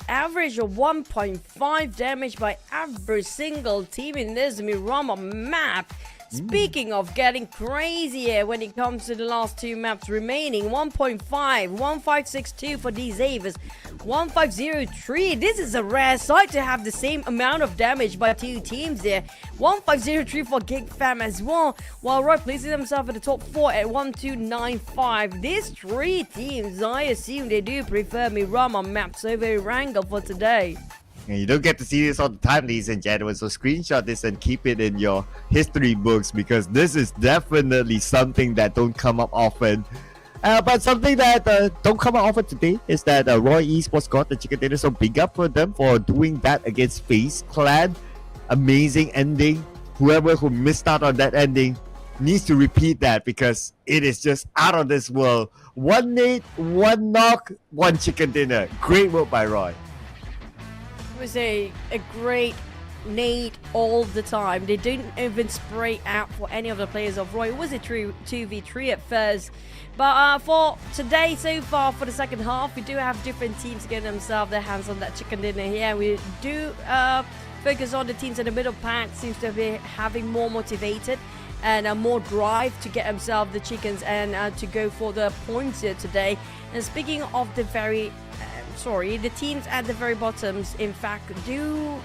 Average of 1.5 damage by every single team in this Miramar map. Speaking of getting crazier when it comes to the last 2 maps remaining, 1.5, 1562 for these Xaviers, 1503. This is a rare sight to have the same amount of damage by 2 teams there. 1503 for GEEK Fam as well, while Roy placing himself at the top 4 at 1295. These 3 teams, I assume they do prefer Miramar maps over Wrangle for today. And you don't get to see this all the time, ladies and gentlemen, so screenshot this and keep it in your history books, because this is definitely something that don't come up often. But something that don't come up often today is that Roy Esports got the chicken dinner, so big up for them for doing that against FaZe Clan. Amazing ending. Whoever who missed out on that ending needs to repeat that, because it is just out of this world. 1 nade, 1 knock, 1 chicken dinner. Great work by Roy. It was a great nade all the time. They didn't even spray out for any of the players of Roy. It was a true 2v3 at first. But for today, so far, for the second half, we do have different teams getting themselves their hands on that chicken dinner here. We do focus on the teams in the middle pack. Seems to be having more motivated and more drive to get themselves the chickens and to go for the points here today. And speaking of the the teams at the very bottoms, in fact, do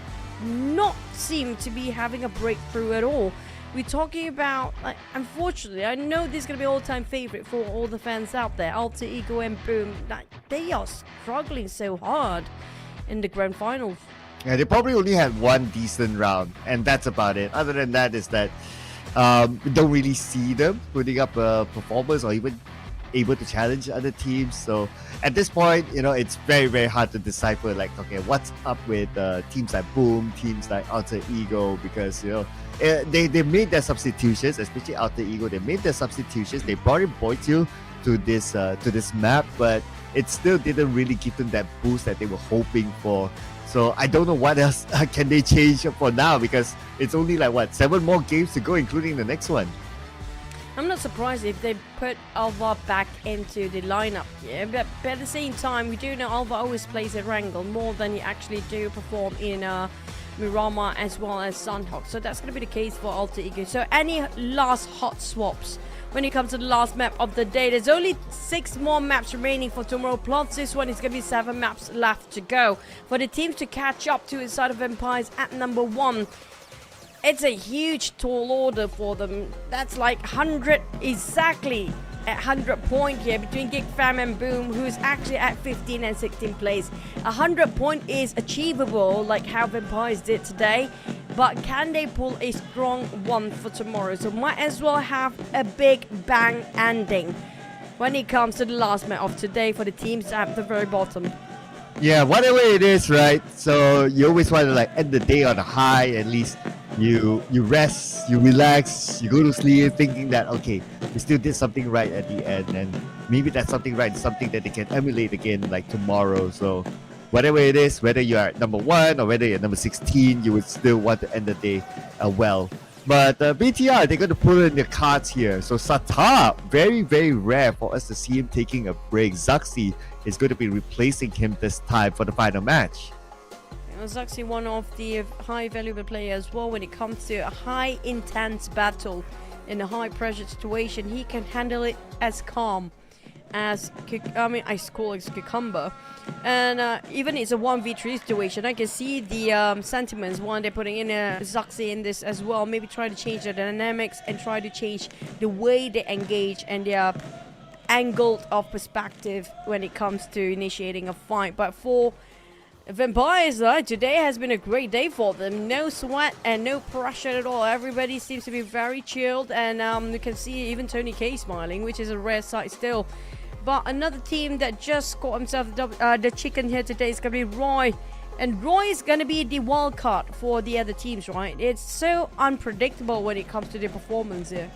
not seem to be having a breakthrough at all. We're talking about, unfortunately, I know this is going to be all-time favorite for all the fans out there, Alter Ego and Boom. They are struggling so hard in the grand finals. Yeah, they probably only had 1 decent round, and that's about it. Other than that is that we don't really see them putting up a performance or even able to challenge other teams. So at this point, it's very, very hard to decipher, okay, what's up with teams like Boom, teams like Alter Ego, because they made their substitutions, especially Alter Ego. They made their substitutions. They brought in Boytu to this map, but it still didn't really give them that boost that they were hoping for. So I don't know what else can they change for now, because it's only 7 more games to go, including the next one. I'm not surprised if they put Alva back into the lineup, but at the same time, we do know Alva always plays at Wrangle more than he actually do perform in Miramar as well as Sunhawk. So that's going to be the case for Alter Ego. So any last hot swaps when it comes to the last map of the day. There's only 6 more maps remaining for tomorrow, plus this one is going to be 7 maps left to go for the teams to catch up to inside of Empires at number 1. It's a huge tall order for them. That's like 100 exactly. At 100 point here between GEEK, Fam and Boom, who's actually at 15 and 16 place. 100 point is achievable like how Vampires did today, but can they pull a strong one for tomorrow? So might as well have a big bang ending when it comes to the last match of today for the teams at the very bottom. Yeah, whatever it is, right? So you always want to like end the day on a high. At least you rest, you relax, you go to sleep thinking that okay, we still did something right at the end, and maybe that's something right, something that they can emulate again like tomorrow. So whatever it is, whether you are number 1 or whether you're number 16, you would still want to end the day well. But BTR, they're going to put in the cards here. So Sata, very, very rare for us to see him taking a break. Zaxi is going to be replacing him this time for the final match. Zaxi, one of the high valuable players as well when it comes to a high intense battle in a high pressure situation. He can handle it as calm as ice cold as cucumber, and even it's a 1v3 situation. I can see the sentiments when they're putting in Zaxi in this as well. Maybe try to change the dynamics and try to change the way they engage and their angle of perspective when it comes to initiating a fight. But for Vampires, today has been a great day for them. No sweat and no pressure at all. Everybody seems to be very chilled, and you can see even Tony K smiling, which is a rare sight still. But another team that just got himself the chicken here today is going to be Roy. And Roy is going to be the wild card for the other teams, right? It's so unpredictable when it comes to their performance here.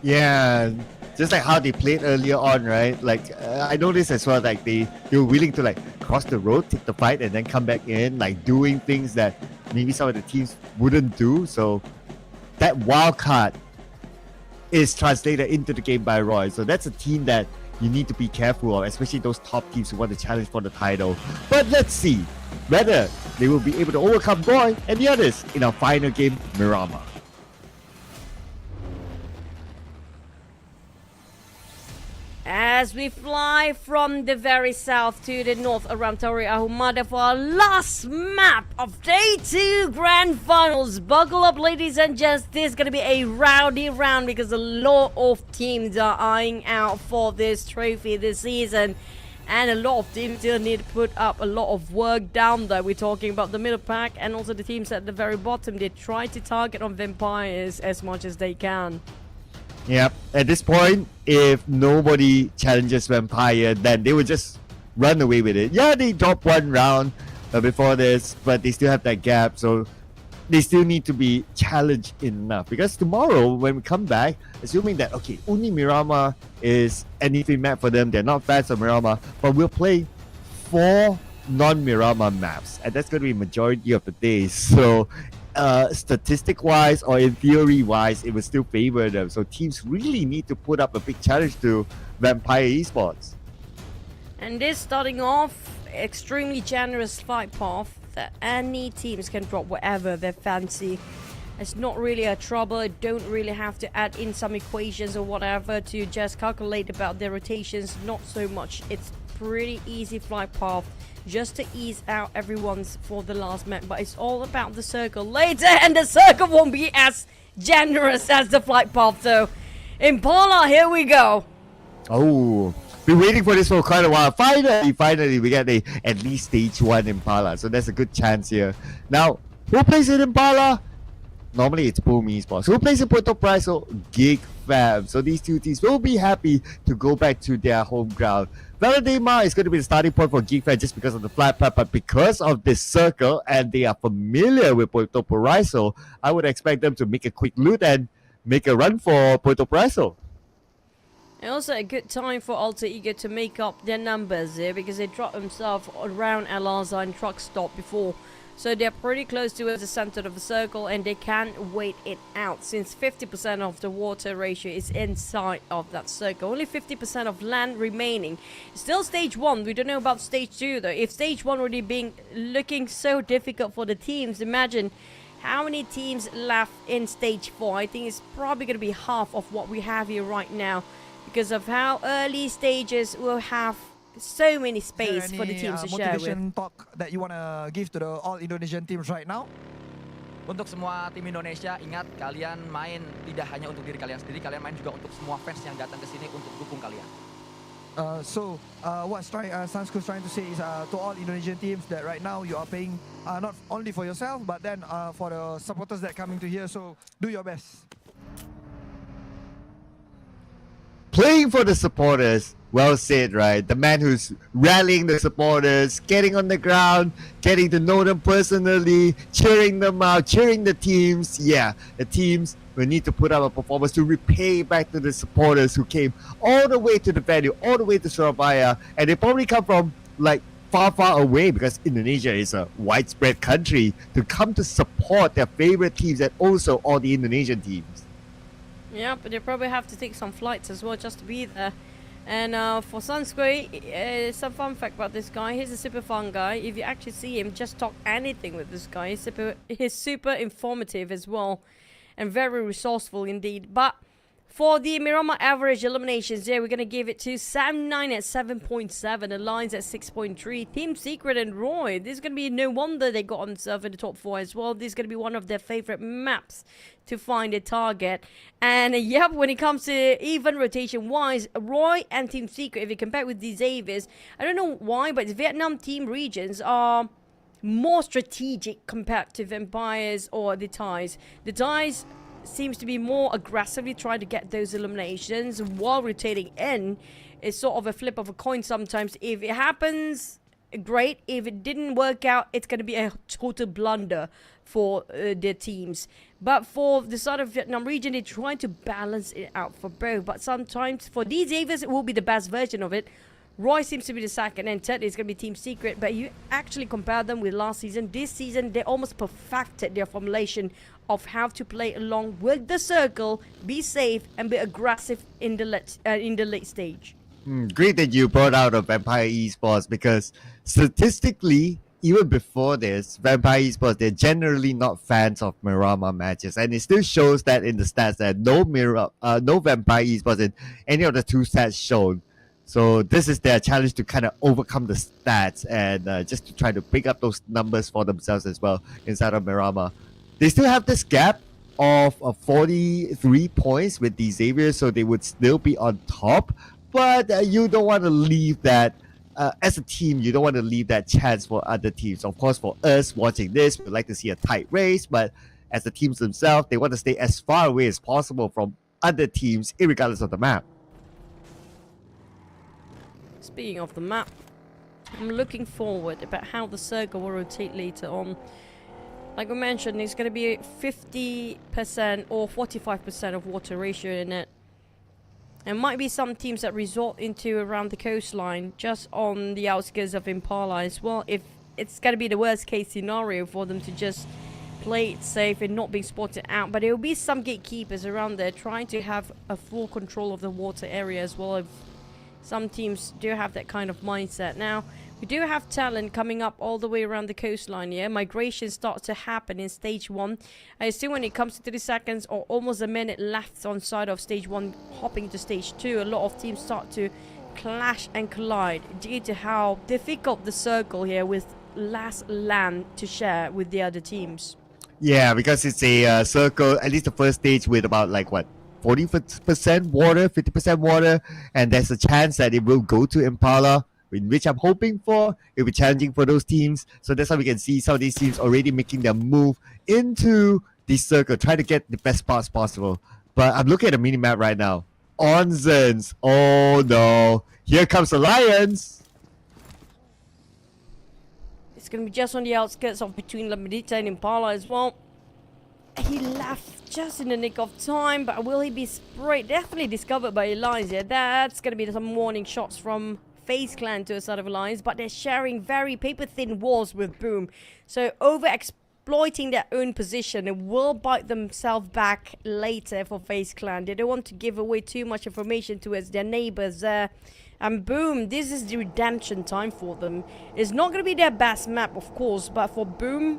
Yeah, just like how they played earlier on, right? Like I noticed as well, like they were willing to like cross the road, take the fight, and then come back in, like doing things that maybe some of the teams wouldn't do. So that wild card is translated into the game by Roy. So that's a team that you need to be careful of, especially those top teams who want to challenge for the title. But let's see whether they will be able to overcome Roy and the others in our final game, Miramar. As we fly from the very south to the north around Tori Ahumada for our last map of Day 2 Grand Finals. Buckle up, ladies and gents. This is going to be a rowdy round because a lot of teams are eyeing out for this trophy this season. And a lot of teams still need to put up a lot of work down there. We're talking about the middle pack and also the teams at the very bottom. They try to target on Vampires as much as they can. Yep. At this point, if nobody challenges Vampire, then they would just run away with it. Yeah, they dropped 1 round before this, but they still have that gap. So they still need to be challenged enough. Because tomorrow, when we come back, assuming that, okay, only Miramar is anything map for them. They're not fans of Miramar. But we'll play 4 non-Miramar maps. And that's going to be majority of the day. So statistic-wise or in theory-wise, it would still favor them. So teams really need to put up a big challenge to Vampire Esports. And this starting off extremely generous fight path that any teams can drop whatever they fancy. It's not really a trouble. You don't really have to add in some equations or whatever to just calculate about their rotations. Not so much. It's pretty easy flight path just to ease out everyone's for the last map, but it's all about the circle later, and the circle won't be as generous as the flight path. So Impala, here we go. Oh, been waiting for this for quite a while. Finally we get at least stage 1 Impala, so that's a good chance here. Now who plays in Impala? Normally it's Boom Esports. Who plays in Puerto Price? GEEK Fam. So these 2 teams will be happy to go back to their home ground. Valadema is going to be the starting point for GEEK Fam just because of the flat path, but because of this circle and they are familiar with Puerto Paraiso, I would expect them to make a quick loot and make a run for Puerto Paraiso. And also a good time for Alter Ego to make up their numbers here because they dropped themselves around Al-Azhar and truck stop before. So they're pretty close to the center of the circle and they can't wait it out since 50% of the water ratio is inside of that circle. Only 50% of land remaining. Still stage 1. We don't know about stage 2 though. If stage 1 already looking so difficult for the teams, imagine how many teams left in stage 4? I think it's probably going to be half of what we have here right now, because of how early stages will have so many space for the teams to share with. Motivation talk that you want to give to the all Indonesian teams right now? Untuk semua tim Indonesia, ingat kalian main tidak hanya untuk diri kalian sendiri, kalian main juga untuk semua fans yang datang ke sini untuk dukung kalian. What Sansku's trying to say is to all Indonesian teams that right now you are playing not only for yourself, but then for the supporters that coming to here. So do your best. Playing for the supporters, well said, right? The man who's rallying the supporters, getting on the ground, getting to know them personally, cheering them out, cheering the teams. Yeah, the teams will need to put up a performance to repay back to the supporters who came all the way to the venue, all the way to Surabaya, and they probably come from like far away, because Indonesia is a widespread country, to come to support their favorite teams and also all the Indonesian teams. Yeah, but they probably have to take some flights as well just to be there. And for Sunsquare, some fun fact about this guy, he's a super fun guy. If you actually see him, just talk anything with this guy. He's super informative as well, and very resourceful indeed. But for the Miramar average eliminations there, we're going to give it to Sam9 at 7.7, Alliance at 6.3, Team Secret and Roy. This is going to be no wonder they got on themselves in the top 4 as well. This is going to be one of their favorite maps to find a target. And yep, when it comes to even rotation wise, Roy and Team Secret, if you compare with the Xaviers, I don't know why, but the Vietnam team regions are more strategic compared to Vampires or the Ties. The Ties seems to be more aggressively trying to get those eliminations, while rotating in is sort of a flip of a coin sometimes. If it happens, great. If it didn't work out, it's going to be a total blunder for their teams. But for the side of Vietnam region, they're trying to balance it out for both. But sometimes for these Avians, it will be the best version of it. Roy seems to be the second, and third is going to be Team Secret. But you actually compare them with last season. This season, they almost perfected their formulation of how to play along with the circle, be safe, and be aggressive in the late stage. Great that you brought out of Vampire Esports, because statistically, even before this, Vampire Esports, they're generally not fans of Miramar matches, and it still shows that in the stats that no Vampire Esports in any of the 2 stats shown. So this is their challenge to kind of overcome the stats and just to try to pick up those numbers for themselves as well inside of Miramar. They still have this gap of 43 points with the Xavier, so they would still be on top. But you don't want to leave that, as a team, you don't want to leave that chance for other teams. Of course, for us watching this, we'd like to see a tight race, but as the teams themselves, they want to stay as far away as possible from other teams, irregardless of the map. Speaking of the map, I'm looking forward about how the circle will rotate later on. Like we mentioned, it's going to be 50% or 45% of water ratio in it. There might be some teams that resort into around the coastline, just on the outskirts of Impala as well. If it's going to be the worst case scenario for them to just play it safe and not being spotted out. But there will be some gatekeepers around there trying to have a full control of the water area as well. If some teams do have that kind of mindset. Now, we do have talent coming up all the way around the coastline here. Migration starts to happen in stage 1. I assume when it comes to 30 seconds or almost a minute left on side of stage 1, hopping to stage 2, a lot of teams start to clash and collide due to how difficult the circle here with less land to share with the other teams. Yeah, because it's a circle, at least the first stage, with about like what, 40% water, 50% water, and there's a chance that it will go to Impala, in which I'm hoping for. It'll be challenging for those teams. So that's how we can see some of these teams already making their move into the circle, try to get the best spots possible. But I'm looking at the mini-map right now. Onzens. Oh no. Here comes Alliance. It's going to be just on the outskirts of between La Medita and Impala as well. He left just in the nick of time, but will he be sprayed? Definitely discovered by Alliance here. That's going to be some warning shots from FaZe Clan to a side of Alliance, but they're sharing very paper-thin walls with Boom. So over-exploiting their own position, it will bite themselves back later for FaZe Clan. They don't want to give away too much information towards their neighbors there. And Boom, this is the redemption time for them. It's not going to be their best map, of course, but for Boom,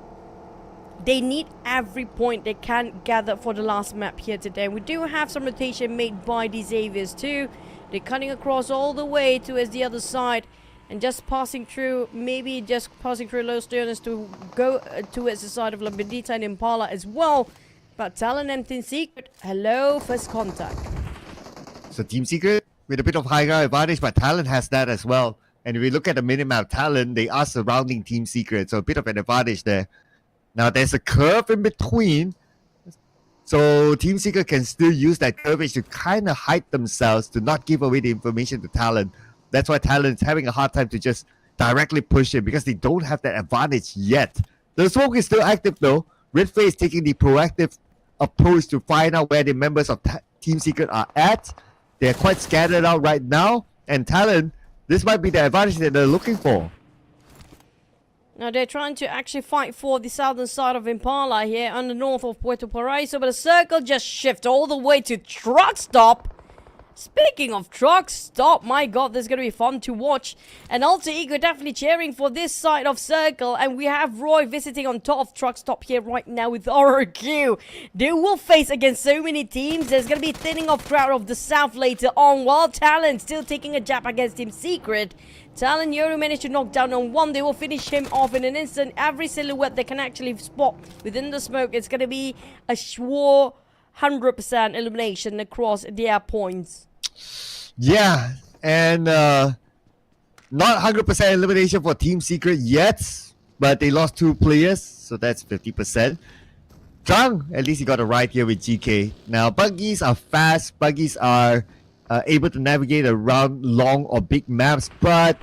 They need every point they can gather for the last map here today. We do have some rotation made by the Xaviers too. They're cutting across all the way towards the other side and just passing through, maybe just passing through Los Leones to go towards the side of La Bendita and Impala as well. But Talon and Team Secret, hello, first contact. So Team Secret with a bit of high ground advantage, but Talon has that as well. And if we look at the minimap, Talon, they are surrounding Team Secret, so a bit of an advantage there. Now there's a curve in between, so Team Secret can still use that curvage to kind of hide themselves to not give away the information to Talon. That's why Talon is having a hard time to just directly push it because they don't have that advantage yet. The smoke is still active though. Red FaZe is taking the proactive approach to find out where the members of Team Secret are at. They're quite scattered out right now, and Talon, this might be the advantage that they're looking for. Now they're trying to actually fight for the southern side of Impala here on the north of Puerto Paraíso, but the circle just shifts all the way to truck stop. Speaking of truck stop, my god, this is going to be fun to watch. And Alter Ego definitely cheering for this side of circle, and we have Roy visiting on top of truck stop here right now with RRQ. They will face against so many teams. There's going to be thinning of crowd of the south later on, while Talon still taking a jab against Team Secret. Talon Yoru managed to knock down on one. They will finish him off in an instant. Every silhouette they can actually spot within the smoke. It's going to be a sure 100% elimination across their points. Yeah, and not 100% elimination for Team Secret yet, but they lost 2 players, so that's 50%. Zhang, at least he got a ride here with GK. Now, buggies are fast. Buggies are able to navigate around long or big maps, but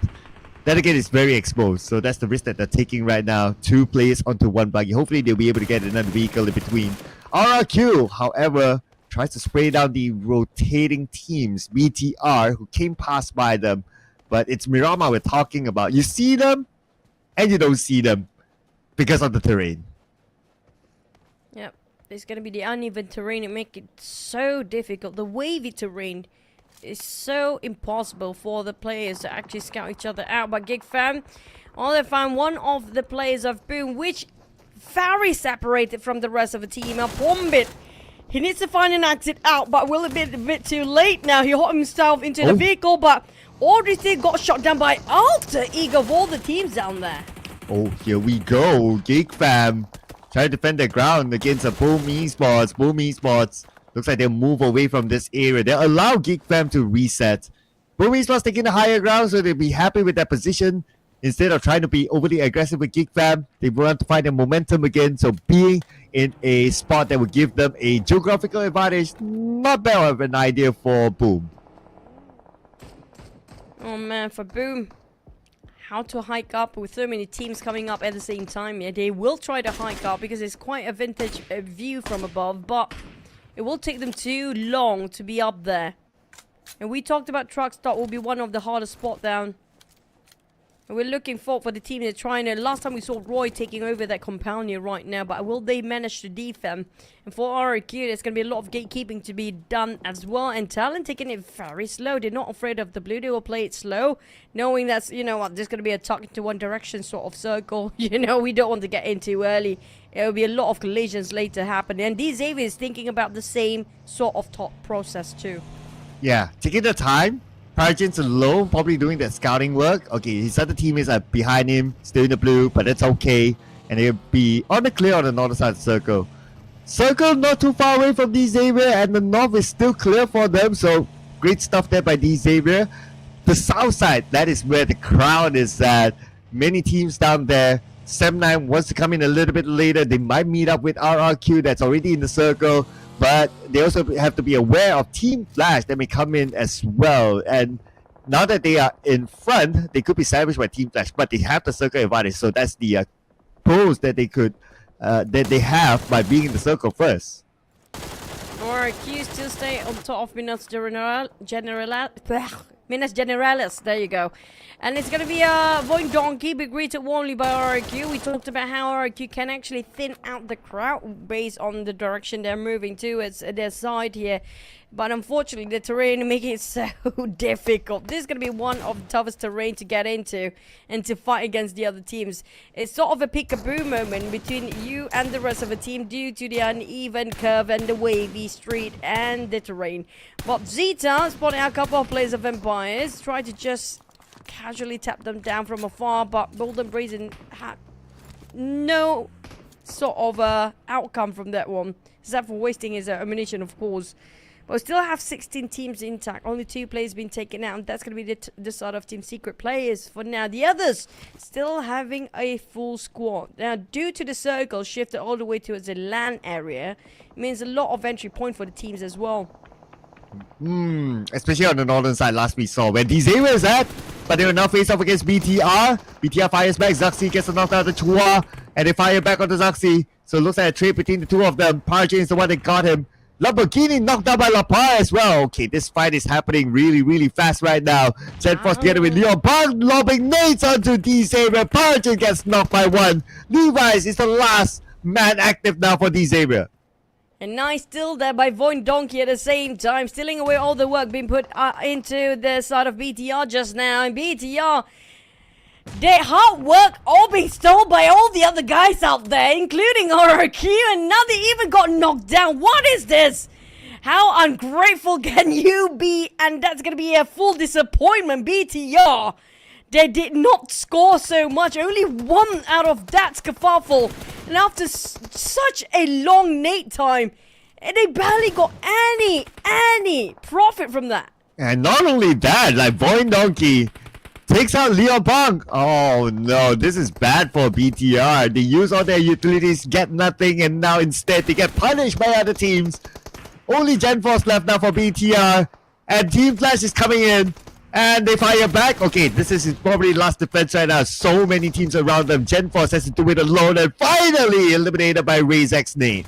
then again, it's very exposed. So that's the risk that they're taking right now. 2 players onto 1 buggy. Hopefully, they'll be able to get another vehicle in between. RRQ, however, tries to spray down the rotating teams, BTR, who came past by them. But it's Mirama we're talking about. You see them, and you don't see them because of the terrain. Yep, it's going to be the uneven terrain. It makes it so difficult. The wavy terrain is so impossible for the players to actually scout each other out. But GEEK fam, all they found one of the players of Boom, which very separated from the rest of the team. Now Bombit, he needs to find an exit out, but will it be a bit too late now? He hot himself into the vehicle, but Audrey got shot down by Alter Ego of all the teams down there. Oh, here we go. GEEK fam trying to defend their ground against a Boom Esports. Boom Esports looks like they'll move away from this area. They'll allow GEEK fam to reset. Boom Esports taking the higher ground, so they'll be happy with that position. Instead of trying to be overly aggressive with GEEK fam, they want to find their momentum again. So being in a spot that would give them a geographical advantage, not bad of an idea for Boom. Oh man, for Boom, how to hike up with so many teams coming up at the same time. Yeah, they will try to hike up because it's quite a vintage view from above, but it will take them too long to be up there. And we talked about truck stop will be one of the hardest spot down. And we're looking forward for the team they're trying to. Last time we saw Roy taking over that compound here right now, but will they manage to defend? And for RRQ, there's going to be a lot of gatekeeping to be done as well. And Talon taking it very slow. They're not afraid of the blue. They will play it slow, knowing that's, you know what, there's going to be a tuck into one direction sort of circle. You know, we don't want to get in too early. There will be a lot of collisions later happening. And these Xavier is thinking about the same sort of thought process too. Yeah, taking the time. Paragins alone, probably doing that scouting work. Okay, his other teammates are behind him, still in the blue, but that's okay. And they'll be on the clear on the northern side of the circle. Circle not too far away from D Xavier, and the north is still clear for them. So great stuff there by D Xavier. The south side, that is where the crowd is at. Many teams down there. 7-9 wants to come in a little bit later. They might meet up with RRQ that's already in the circle. But they also have to be aware of Team Flash that may come in as well. And now that they are in front, they could be savaged by Team Flash, but they have the circle advantage. So that's the pros that they could that they have by being in the circle first. RRQ still stay on top of Minas Generalis. There you go. And it's going to be a VOIN Donkey, but greeted warmly by RRQ. We talked about how RRQ can actually thin out the crowd based on the direction they're moving to. It's their side here. But unfortunately, the terrain making it so difficult. This is going to be one of the toughest terrain to get into and to fight against the other teams. It's sort of a peekaboo moment between you and the rest of the team due to the uneven curve and the wavy street and the terrain. But Zeta spotting out a couple of players of Empires, try to just casually tap them down from afar, but Golden Brazen had no sort of outcome from that one, except for wasting his ammunition, of course. But we still have 16 teams intact. Only 2 players been taken out, and that's going to be the sort of Team Secret players for now. The others still having a full squad. Now, due to the circle shifted all the way towards the land area, it means a lot of entry point for the teams as well. Especially on the northern side, last we saw where Xavier is at, but they will now face off against BTR. BTR fires back, Zaxi gets a knockdown out of the Chua, and they fire back onto Zaxi. So it looks like a trade between the two of them. PUBG is the one that got him. Lamborghini knocked down by La Paz as well. Okay, this fight is happening really fast right now. Zenforce together with Leon Park lobbing nades onto Xavier. PUBG gets knocked by 1. Levi's is the last man active now for Xavier. And nice still there by VOIN Donkey at the same time, stealing away all the work being put into the side of BTR just now. And BTR, their hard work all being stolen by all the other guys out there, including RRQ, and now they even got knocked down. What is this? How ungrateful can you be? And that's going to be a full disappointment. BTR, they did not score so much. Only 1 out of that kerfuffle. And after such a long nade time, they barely got any profit from that. And not only that, like VOIN Donkey takes out Leon Punk. Oh no, this is bad for BTR. They use all their utilities, get nothing, and now instead they get punished by other teams. Only GenForce left now for BTR, and Team Flash is coming in, and they fire back. Okay, this is probably last defense right now. So many teams around them. GenForce has to do it alone, and finally eliminated by RayZax's name.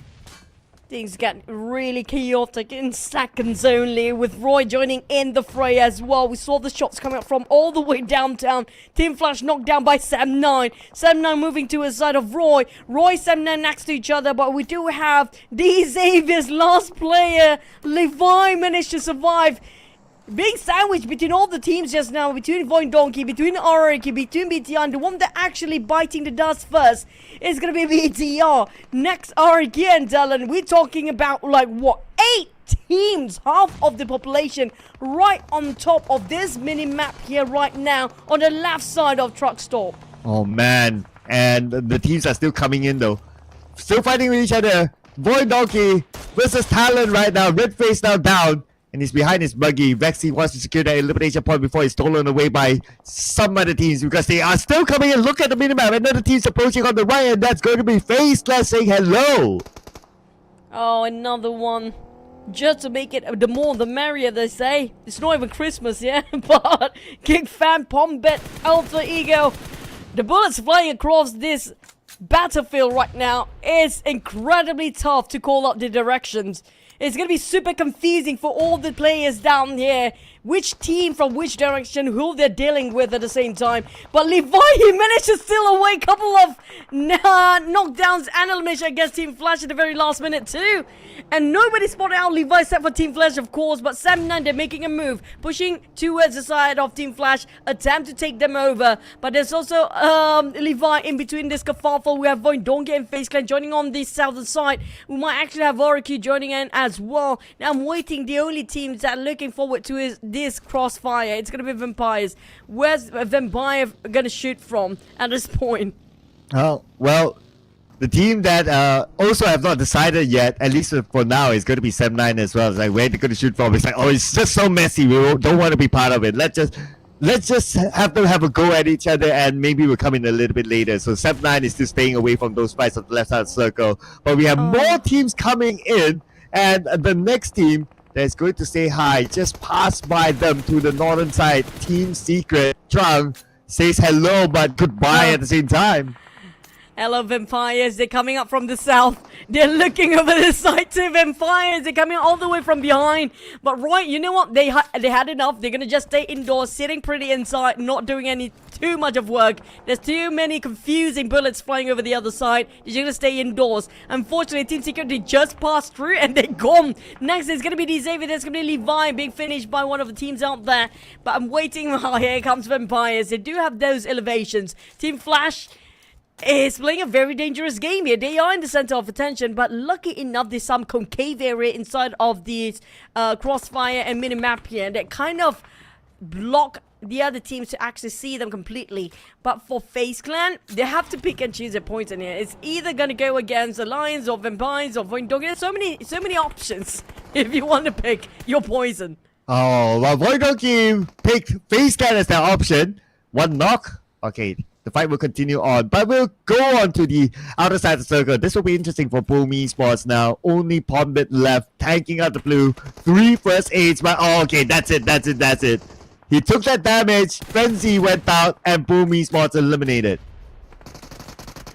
Things got really chaotic in seconds only, with Roy joining in the fray as well. We saw the shots coming up from all the way downtown. Team Flash knocked down by Sam9. Sam9 moving to his side of Roy. Roy, Sam9 next to each other, but we do have Xavier's last player. Levi managed to survive. Being sandwiched between all the teams just now, between VOIN Donkey, between RRQ, between BTR, and the one that actually biting the dust first is going to be BTR. Next, RRQ and TALON. We're talking about, like, what, 8 teams, half of the population, right on top of this mini-map here right now, on the left side of Truck Stop. Oh man, and the teams are still coming in though. Still fighting with each other. VOIN Donkey versus TALON right now. Red face now down. And he's behind his buggy. Vexy wants to secure that elimination point before he's stolen away by some other teams, because they are still coming in. Look at the minimap. Another team's approaching on the right, and that's going to be FAZE saying hello. Oh, another one. Just to make it the more the merrier, they say. It's not even Christmas, yeah? But King Fan, Pombet, Alter Ego. The bullets flying across this battlefield right now is incredibly tough to call out the directions. It's going to be super confusing for all the players down here. Which team from which direction, who they're dealing with at the same time. But Levi, he managed to steal away a couple of knockdowns and elimination against Team Flash at the very last minute too. And nobody spotted out Levi except for Team Flash, of course. But Sam9, they're making a move, pushing towards the side of Team Flash, attempt to take them over. But there's also Levi in between this kerfuffle. We have VOIN Donkey and FaZe Clan joining on the southern side. We might actually have RRQ joining in as well. Now I'm waiting. The only teams that are looking forward to is this crossfire. It's going to be Vampires. Where's Vampire going to shoot from at this point? Oh, well, the team that also have not decided yet, at least for now, is going to be Sam9 as well. It's like, where they're going to shoot from. It's like, oh, it's just so messy. We don't want to be part of it. Let's just have them have a go at each other, and maybe we'll come in a little bit later. So Sam9 is still staying away from those fights on the left side circle. But we have more teams coming in, and the next team that's going to say hi just passed by them to the northern side. Team Secret Trunk says hello but goodbye at the same time. Hello, Vampires. They're coming up from the south. They're looking over the side to Vampires. They're coming all the way from behind. But right, you know what? They had enough. They're going to just stay indoors, sitting pretty inside, not doing any too much of work. There's too many confusing bullets flying over the other side. You're going to stay indoors. Unfortunately, Team Security just passed through and they're gone. Next, there's going to be Xavier. There's going to be Levi being finished by one of the teams out there. But I'm waiting. Oh, here comes Vampires. They do have those elevations. Team Flash is playing a very dangerous game here. They are in the center of attention, but lucky enough, there's some concave area inside of this crossfire and minimap here that kind of block the other teams to actually see them completely. But for FaZe Clan, they have to pick and choose their poison here. It's either going to go against Alliance or Vampires or VOIN. There's so many options if you want to pick your poison. Oh, well, VOIN picked FaZe Clan as their option. One knock. Okay, the fight will continue on, but we'll go on to the outer side of the circle. This will be interesting for Boom Esports now. Only Pombit left, tanking out the blue. 3 first aids, but oh, okay, that's it. He took that damage, Frenzy went out, and Boom Esports eliminated.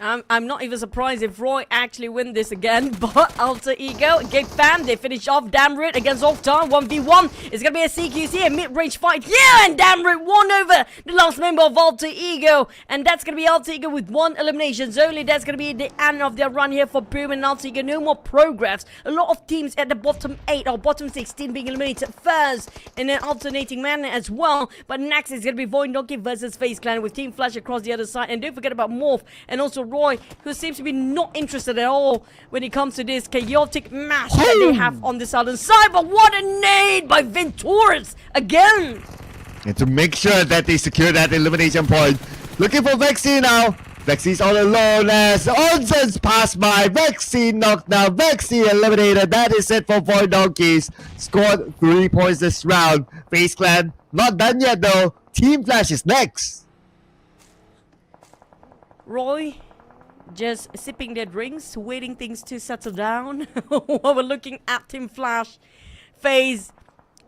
I'm not even surprised if Roy actually win this again, but Alter Ego, Gig Fam, they finish off Damrit against Octar, 1v1. It's going to be a CQC, a mid-range fight. Yeah, and Damrit won over the last member of Alter Ego, and that's going to be Alter Ego with 1 elimination. Only that's going to be the end of their run here for Boom and Alter Ego. No more progress. A lot of teams at the bottom 8 or bottom 16 being eliminated first in an alternating manner as well. But next is going to be VOIN Donkey versus FaZe Clan with Team Flash across the other side. And don't forget about MORPH and also Roy, who seems to be not interested at all when it comes to this chaotic mash that they have on the southern side. But what a nade by Venturas again! And to make sure that they secure that elimination point, looking for Vexi now. Vexi's all alone as Onsens passed by. Vexi knocked down. Vexi eliminated. That is it for VOIN Donkeys. Scored 3 points this round. FaZe Clan not done yet though. Team Flash is next. Roy just sipping their drinks, waiting things to settle down while we're looking at Team Flash. FaZe,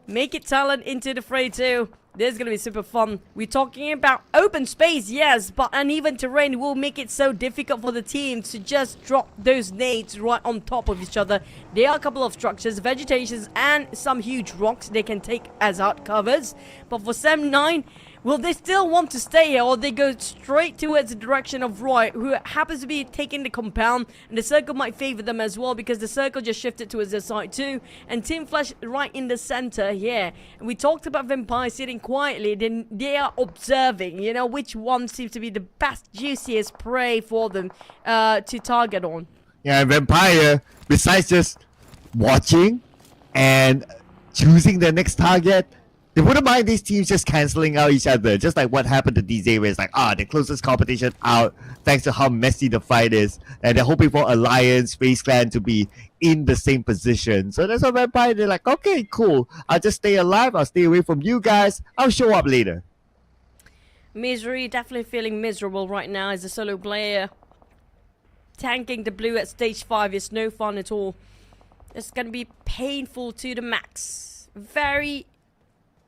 make it talent into the fray too. This is going to be super fun. We're talking about open space, yes, but uneven terrain will make it so difficult for the teams to just drop those nades right on top of each other. There are a couple of structures, vegetations, and some huge rocks they can take as art covers. But for Sem9, will they still want to stay here, or they go straight towards the direction of Roy, who happens to be taking the compound, and the circle might favor them as well because the circle just shifted towards their side too. And Team Flash right in the center here. And we talked about Vampire sitting quietly. Then they are observing, you know, which one seems to be the best, juiciest prey for them to target on. Yeah, Vampire, besides just watching and choosing their next target, they wouldn't mind these teams just cancelling out each other, just like what happened to DZ, where it's like, the closest competition out, thanks to how messy the fight is. And they're hoping for Alliance, FaZe Clan to be in the same position. So that's why Vampire, they're like, okay, cool. I'll just stay alive. I'll stay away from you guys. I'll show up later. Misery, definitely feeling miserable right now as a solo player. Tanking the blue at stage 5 is no fun at all. It's going to be painful to the max. Very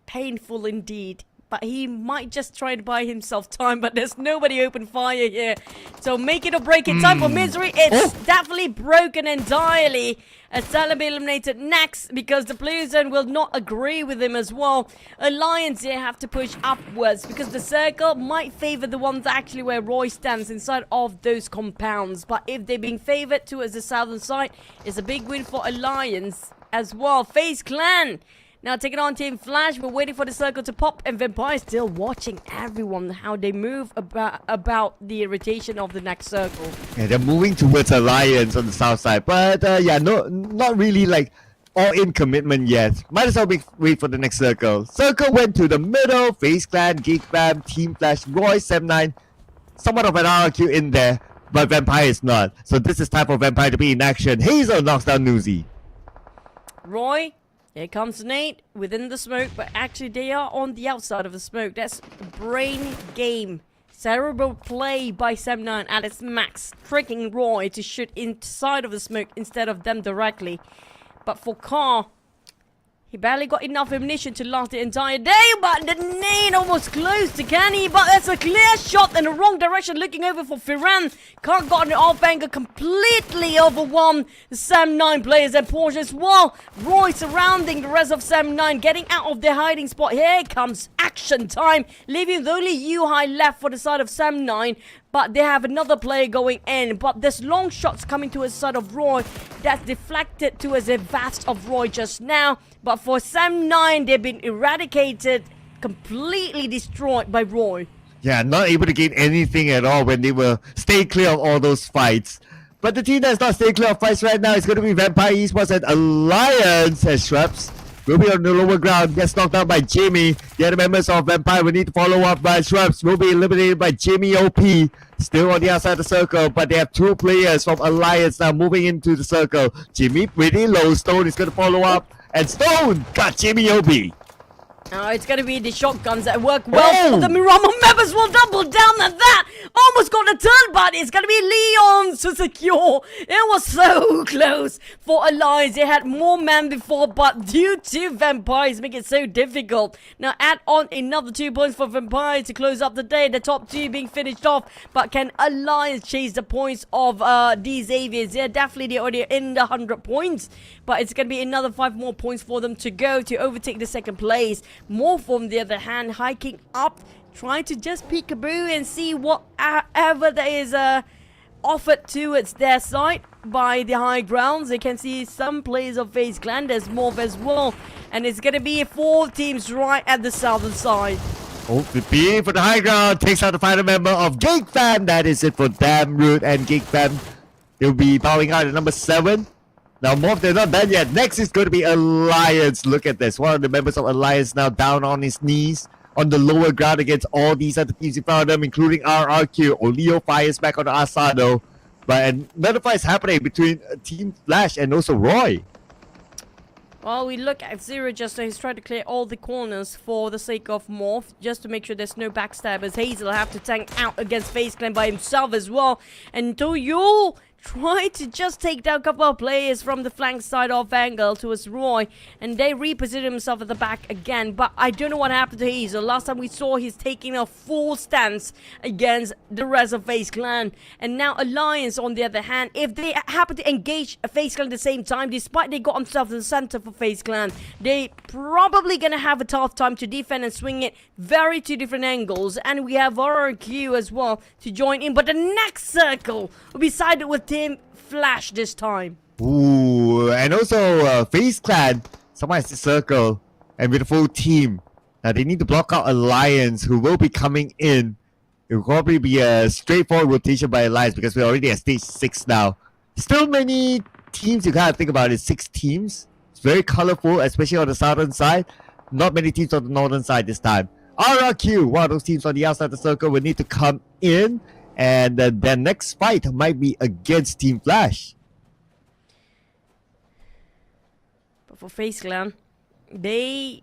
painful indeed, but he might just try to buy himself time, but there's nobody open fire here, so make it or break it. Time for Misery. It's definitely broken entirely as Talon be eliminated next because the blue zone will not agree with him as well. Alliance here have to push upwards because the circle might favor the ones actually where Roy stands inside of those compounds, but if they're being favored towards the southern side, it's a big win for Alliance as well. FaZe Clan now taking on Team Flash. We're waiting for the circle to pop, and Vampire still watching everyone, how they move about the rotation of the next circle. Yeah, they're moving towards Alliance on the south side, but yeah, not really like all-in commitment yet. Might as well wait for the next circle. Circle went to the middle. FaZe Clan, Geek Bam, Team Flash, Roy, Sem9. Somewhat of an RQ in there, but Vampire is not. So this is time for Vampire to be in action. Hazel knocks down Newsy. Roy, here comes Nate within the smoke, but actually they are on the outside of the smoke. That's brain game. Cerebral play by Sem9 at its max, tricking Roy to shoot inside of the smoke instead of them directly. But for Carr, He barely got enough ammunition to last the entire day, but the nade almost close to Kenny, but that's a clear shot in the wrong direction, looking over for Firan. Can't got an off angle, completely overwhelmed the Sam9 players and Porsche as well. Roy surrounding the rest of Sam9, getting out of their hiding spot. Here comes action time, leaving only Yuhai left for the side of Sam9. But they have another player going in. But there's long shots coming to the side of Roy. That's deflected towards the vast of Roy just now. But for Sam9, they've been eradicated, completely destroyed by Roy. Yeah, not able to gain anything at all when they were stay clear of all those fights. But the team that's not staying clear of fights right now is going to be Vampire Esports and Alliance as Shreps will be on the lower ground, gets knocked out by Jimmy. The other members of Vampire will need to follow up by Shreps, will be eliminated by Jimmy OP. Still on the outside of the circle, but they have two players from Alliance now moving into the circle. Jimmy pretty low, Stone is going to follow up, and Stone got Jimmy OP. It's going to be the shotguns that work well for the Mirama members. Will double down at that. Almost got a turn, but it's going to be Leon to secure. It was so close for Alliance. They had more men before, but due to Vampires, make it so difficult. Now add on another 2 points for Vampires to close up the day. The top 2 being finished off, but can Alliance chase the points of these Xaviers? Yeah, definitely they're already in the 100 points, but it's going to be another 5 more points for them to go to overtake the second place. MORPH, on the other hand, hiking up, trying to just peekaboo and see whatever there is offered towards their side by the high grounds. They can see some players of FaZe Clan. There's MORPH as well, and it's going to be 4 teams right at the southern side. Oh, the B for the high ground takes out the final member of GEEK Fam. That is it for Damn Root and GEEK Fam. They'll be bowing out at number 7. Now, MORPH, they're not done yet. Next is going to be Alliance. Look at this. One of the members of Alliance now down on his knees on the lower ground against all these other teams in front of them, including RRQ. Oleo fires back on the Asado. But another fight is happening between Team Flash and also Roy. Well, we look at Zero just now. He's trying to clear all the corners for the sake of MORPH, just to make sure there's no backstabbers. Hazel will have to tank out against FaZe Clan by himself as well. And Toyo try to just take down a couple of players from the flank side off angle towards Roy, and they reposition himself at the back again. But I don't know what happened to Hazel. Last time we saw he's taking a full stance against the rest of FaZe Clan. And now Alliance, on the other hand, if they happen to engage FaZe Clan at the same time, despite they got themselves in the center for FaZe Clan, they probably gonna have a tough time to defend and swing it very 2 different angles. And we have RRQ as well to join in, but the next circle will be sided with Team Flash this time. Ooh, and also FaZe Clan, someone has the circle, and with a full team. Now they need to block out Alliance, who will be coming in. It will probably be a straightforward rotation by Alliance because we're already at stage 6 now. Still many teams you gotta think about it. 6 teams. It's very colorful, especially on the southern side. Not many teams on the northern side this time. RRQ, one of those teams on the outside of the circle, will need to come in. And their next fight might be against Team Flash. But for FaZe Clan, they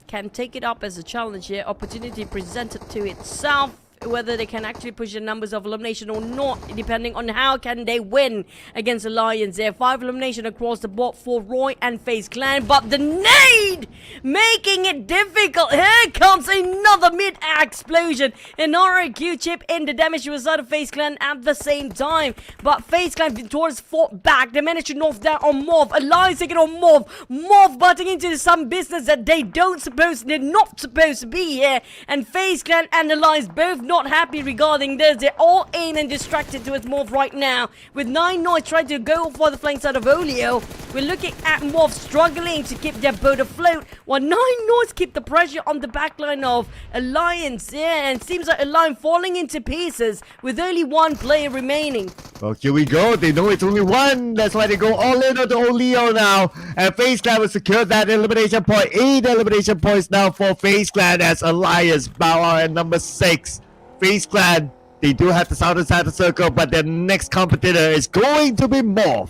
can take it up as a challenge here. Opportunity presented to itself. Whether they can actually push the numbers of elimination or not, depending on how can they win against Alliance. There are 5 elimination across the board for Roy and FaZe Clan, but the nade making it difficult. Here comes another mid-air explosion, and RRQ chip in the damage to the side of FaZe Clan at the same time. But FaZe Clan victorious fought back. They managed to knock down on MORPH. Alliance taking on MORPH. MORPH butting into some business that they're not supposed to be here, and FaZe Clan and Alliance both not happy regarding this. They're all in and distracted towards MORPH right now, with 9 Noise trying to go for the flank side of Oleo. We're looking at MORPH struggling to keep their boat afloat, while 9 Noise keep the pressure on the backline of Alliance. Yeah, and seems like Alliance falling into pieces with only 1 player remaining. Well, here we go. They know it's only 1. That's why they go all in on the Oleo now. And FaZe Clan will secure that elimination point. 8 elimination points now for FaZe Clan as Alliance bow out at number 6. FaZe Clan, they do have the southern side of the circle, but their next competitor is going to be MORPH.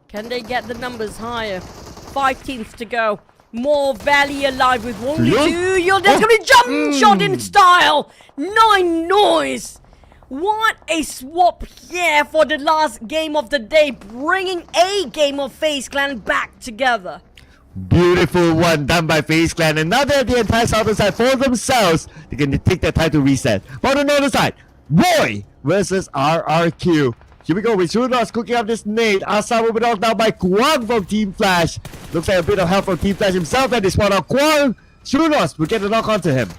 Can they get the numbers higher? 5 teams to go. More Valley alive with only 2. There's gonna be jump shot in style. 9 Noise. What a swap here for the last game of the day, bringing a game of FaZe Clan back together. Beautiful one done by FaZe Clan. And now they have the entire southern side for themselves. They can take their time to reset. But on the other side, Roy versus RRQ. Here we go with Shunos cooking up this nade. Asa will be knocked down by Kwang from Team Flash. Looks like a bit of help from Team Flash himself, and they spawn out Kwang. Shunos will get the knock onto him.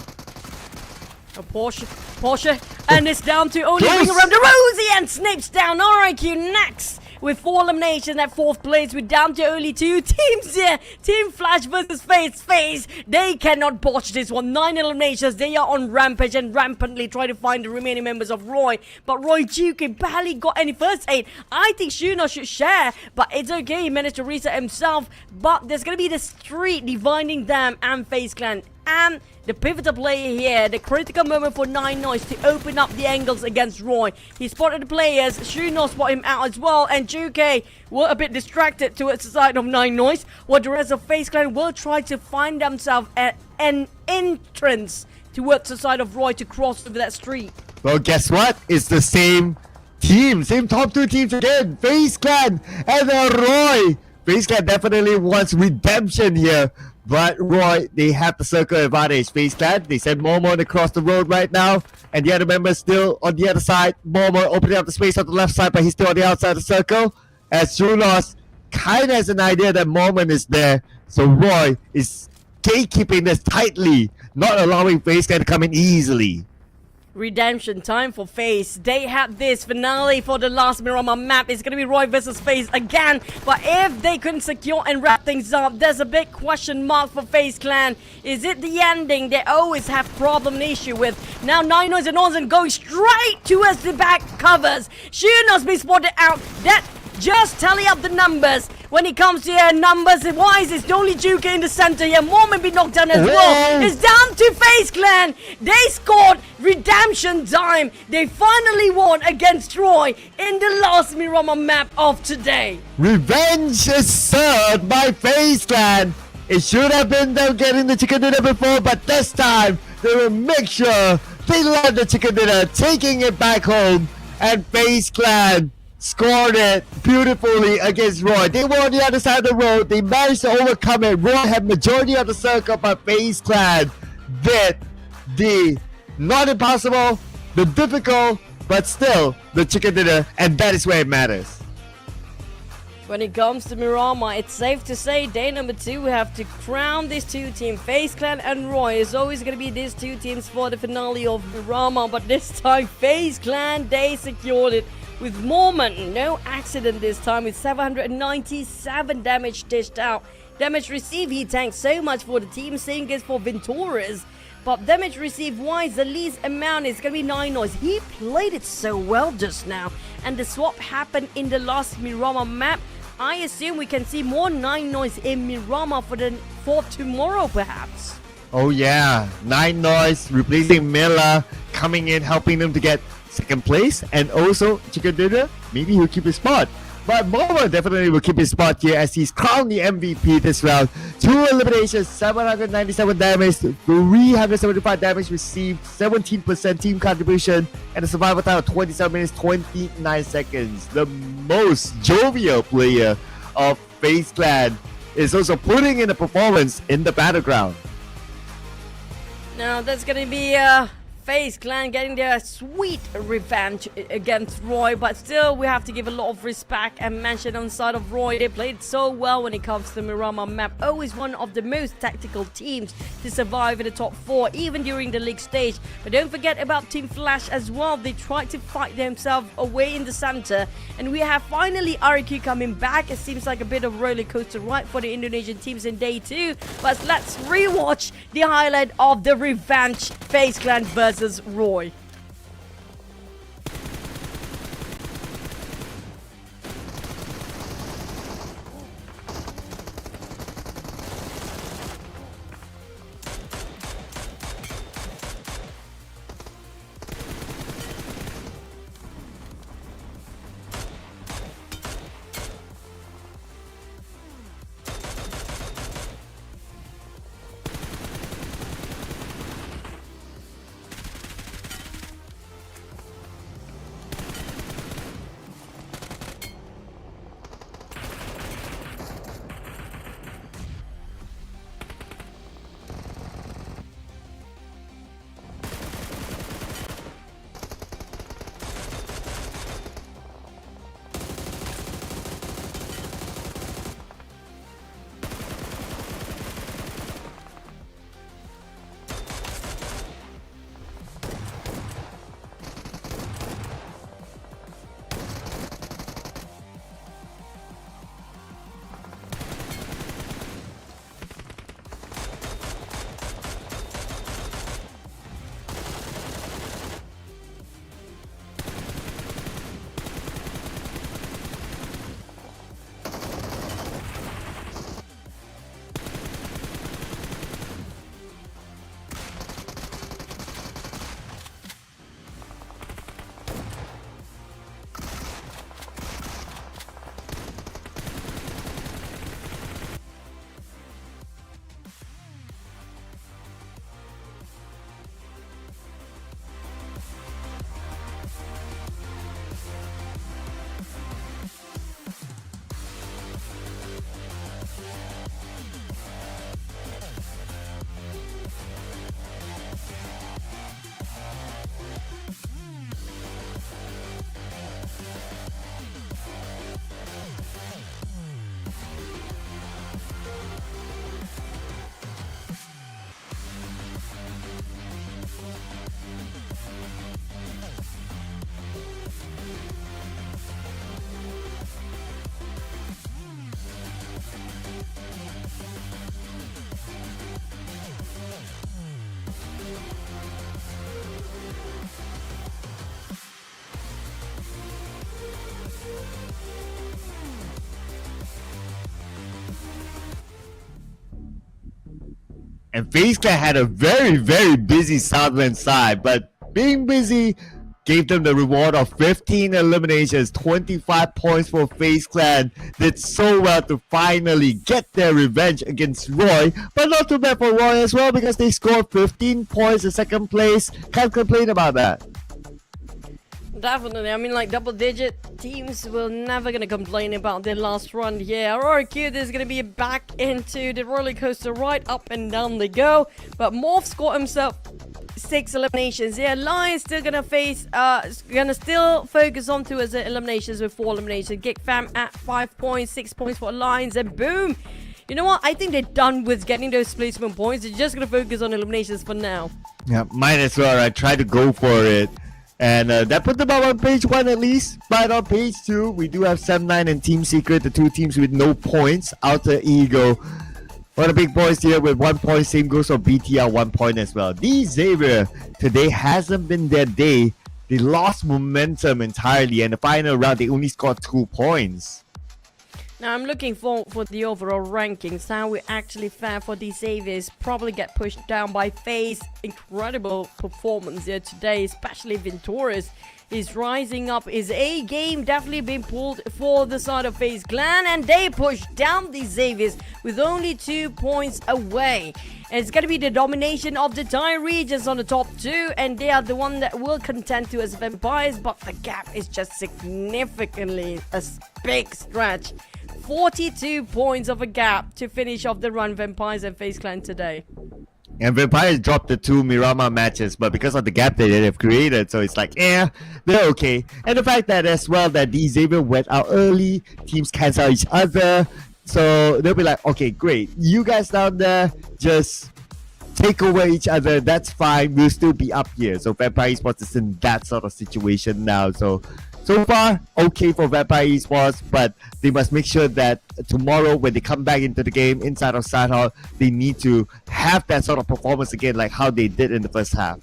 A Porsche, and it's down to only ring around the Rosie and snips down RIQ next. With 4 eliminations at 4th place, we're down to only 2 teams here. Team Flash versus FaZe. They cannot botch this one. 9 eliminations. They are on rampage and rampantly try to find the remaining members of Roy. But Roy GEEK barely got any first aid. I think Shuno should share, but it's okay. He managed to reset himself. But there's going to be the street dividing them and FaZe Clan. And the pivotal player here, the critical moment for 9 Noise to open up the angles against Roy. He spotted the players, Shuno spotted him out as well, and GEEK were a bit distracted towards the side of 9 Noise, while the rest of FaZe Clan will try to find themselves at an entrance towards the side of Roy to cross over that street. Well, guess what? It's the same team, same top 2 teams again. FaZe Clan and Roy. FaZe Clan definitely wants redemption here. But Roy, they have the circle advantage. FaZe Clan, they send Momo across the road right now. And the other members still on the other side. Momo opening up the space on the left side, but he's still on the outside of the circle. As Shunos kind of has an idea that Moment is there. So Roy is gatekeeping this tightly, not allowing FaZe Clan to come in easily. Redemption time for FaZe. They have this finale for the last Miramar map. It's going to be Roy versus FaZe again. But if they couldn't secure and wrap things up, there's a big question mark for FaZe Clan. Is it the ending they always have problem and issue with? Now 9 Noise and Onzen going straight towards the back covers. Shuno's been spotted out. That just tally up the numbers. When it comes to numbers wise, it's only GEEK in the center here. Moment be knocked down as well. It's down to FaZe Clan. They scored redemption time. They finally won against Roy in the last Miramar map of today. Revenge is served by FaZe Clan. It should have been them getting the chicken dinner before, but this time they will make sure they land the chicken dinner, taking it back home. And FaZe Clan scored it beautifully against Roy. They were on the other side of the road. They managed to overcome it. Roy had majority of the circle, but FaZe Clan did the not impossible, the difficult, but still the chicken dinner, and that is where it matters. When it comes to Miramar, it's safe to say day number 2 we have to crown these 2 teams. FaZe Clan and Roy. It's always going to be these 2 teams for the finale of Miramar, but this time FaZe Clan, they secured it. With Moment, no accident this time, with 797 damage dished out. Damage received, he tanked so much for the team, same goes for Venturas. But damage received wise, the least amount is going to be 9 Noise. He played it so well just now. And the swap happened in the last Miramar map. I assume we can see more 9 Noise in Miramar for tomorrow perhaps. Oh yeah, 9 Noise replacing Miller, coming in, helping them to get second place, and also chicken dinner, maybe he'll keep his spot. But Momo definitely will keep his spot here as he's crowned the MVP this round. 2 eliminations, 797 damage, 375 damage received, 17% team contribution, and a survival time of 27 minutes, 29 seconds. The most jovial player of FaZe Clan is also putting in a performance in the battleground. Now that's going to be FaZe Clan getting their sweet revenge against Roy, but still we have to give a lot of respect and mention on the side of Roy. They played so well when it comes to the Miramar map. Always one of the most tactical teams to survive in the top 4, even during the league stage. But don't forget about Team Flash as well. They tried to fight themselves away in the center, and we have finally RQ coming back. It seems like a bit of roller coaster ride for the Indonesian teams in day 2. But let's rewatch the highlight of the revenge FaZe Clan versus Roy. And FaZe Clan had a very, very busy Southland side, but being busy gave them the reward of 15 eliminations, 25 points for FaZe Clan. Did so well to finally get their revenge against Roy, but not too bad for Roy as well because they scored 15 points in second place. Can't complain about that. Definitely. I mean, like, double-digit teams will never going to complain about their last run here. RRQ is going to be back into the roller coaster, right up and down they go. But MORPH scored himself 6 eliminations. Yeah, Lions still going to face, still focus on 2 as eliminations with 4 eliminations. GEEK fam at 5 points, 6 points for Lions, and boom! You know what? I think they're done with getting those placement points. They're just going to focus on eliminations for now. Yeah, might as well. I tried to go for it. And that put them up on page 1 at least. But on page 2, we do have Sem9 and Team Secret, the 2 teams with no points. Alter Ego, one of the big boys here with 1 point. Same goes for BTR, 1 point as well. The Xavier, today hasn't been their day. They lost momentum entirely. And the final round, they only scored 2 points. Now I'm looking for the overall rankings. How we actually fare for these Xaviers. Probably get pushed down by FaZe. Incredible performance here today, especially Venturis is rising up. His A game definitely been pulled for the side of FaZe Clan, and they push down the Xaviers with only 2 points away. And it's going to be the domination of the Thai regions on the top 2, and they are the one that will contend to as Vampires, but the gap is just significantly a big stretch. 42 points of a gap to finish off the run, Vampires and FaZe Clan today. And Vampires dropped the 2 Miramar matches, but because of the gap that they have created, so it's like, they're okay. And the fact that as well that the Xavier went out early, teams cancel each other, so they'll be like, okay, great. You guys down there, just take over each other. That's fine. We'll still be up here. So Vampire Esports is in that sort of situation now. So far, okay for Vampire Esports, but they must make sure that tomorrow when they come back into the game inside of Side Hall, they need to have that sort of performance again like how they did in the first half.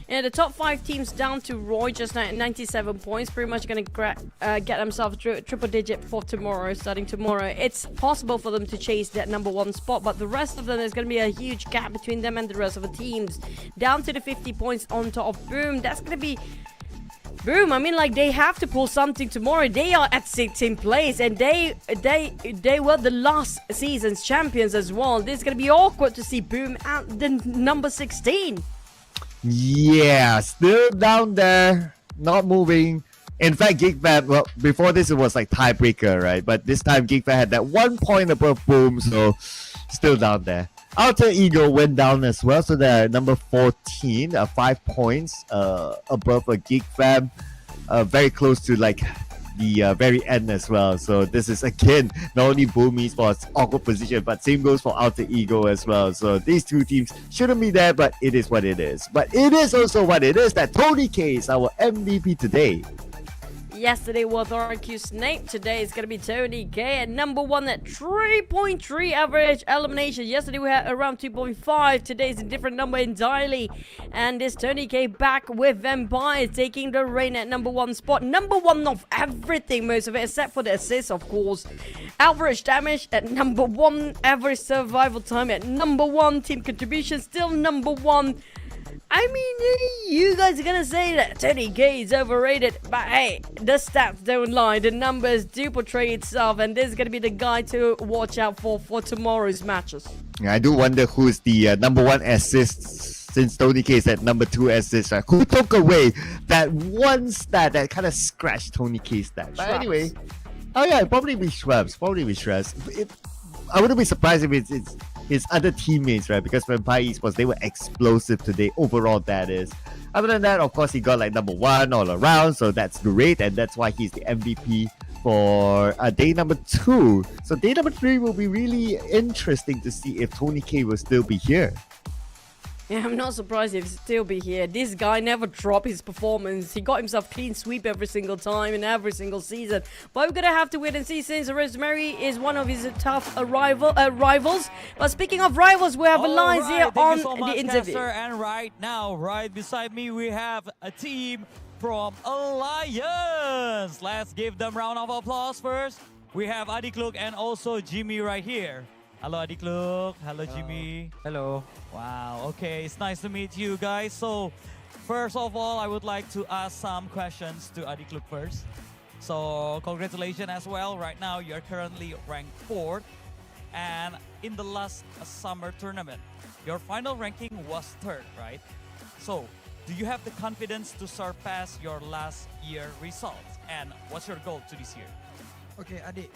Yeah, the top 5 teams down to Roy just now at 97 points. Pretty much going to get themselves triple digit for tomorrow, starting tomorrow. It's possible for them to chase that number 1 spot, but the rest of them, there's going to be a huge gap between them and the rest of the teams. Down to the 50 points on top of Boom. That's going to be... Boom, I mean, like, they have to pull something tomorrow. They are at 16th place, and they were the last season's champions as well. This is going to be awkward to see Boom at the number 16. Yeah, still down there, not moving. In fact, GEEK Fam, well, before this it was like tiebreaker, right? But this time GEEK Fam had that 1 point above Boom, so still down there. Alter Ego went down as well, so they're number 14, 5 points above a GEEK Fam, very close to like the very end as well. So this is again not only Boom Esports awkward position, but same goes for Alter Ego as well. So these 2 teams shouldn't be there, but it is what it is. But it is also what it is that Tony K is our MVP today. Yesterday was RQ Snape. Today is going to be Tony K at number 1 at 3.3 average elimination. Yesterday we had around 2.5. Today is a different number entirely. And this Tony K back with Vampires taking the reign at number 1 spot. Number 1 of everything, most of it, except for the assists, of course. Average damage at number 1. Average survival time at number 1. Team contribution still number 1. I mean, you guys are gonna say that Tony K is overrated, but hey, the stats don't lie, the numbers do portray itself, and this is gonna be the guy to watch out for tomorrow's matches. Yeah, I do wonder who's the number 1 assists, since Tony K is at number 2 assists, right? Who took away that one stat that kind of scratched Tony K's stat? But anyway, oh yeah, probably be Schwabs, I wouldn't be surprised if it's his other teammates, right? Because Vampire Esports, they were explosive today, overall that is. Other than that, of course, he got like number 1 all around, so that's great, and that's why he's the MVP for day number 2. So day number 3 will be really interesting to see if Tony K will still be here. Yeah, I'm not surprised if he'll still be here. This guy never dropped his performance. He got himself clean sweep every single time in every single season. But we're going to have to wait and see, since Rosemary is one of his tough rivals. But speaking of rivals, we have Alliance here on the interview. And right now, right beside me, we have a team from Alliance. Let's give them a round of applause first. We have Adi Kluk and also Jimmy right here. Halo Adik Luke, halo Jimmy. Hello. Wow, okay, it's nice to meet you guys. So, first of all, I would like to ask some questions to Adik Luke first. So, congratulations as well. Right now, you're currently ranked 4th. And in the last summer tournament, your final ranking was 3rd, right? So, do you have the confidence to surpass your last year results? And what's your goal to this year? Okey adik,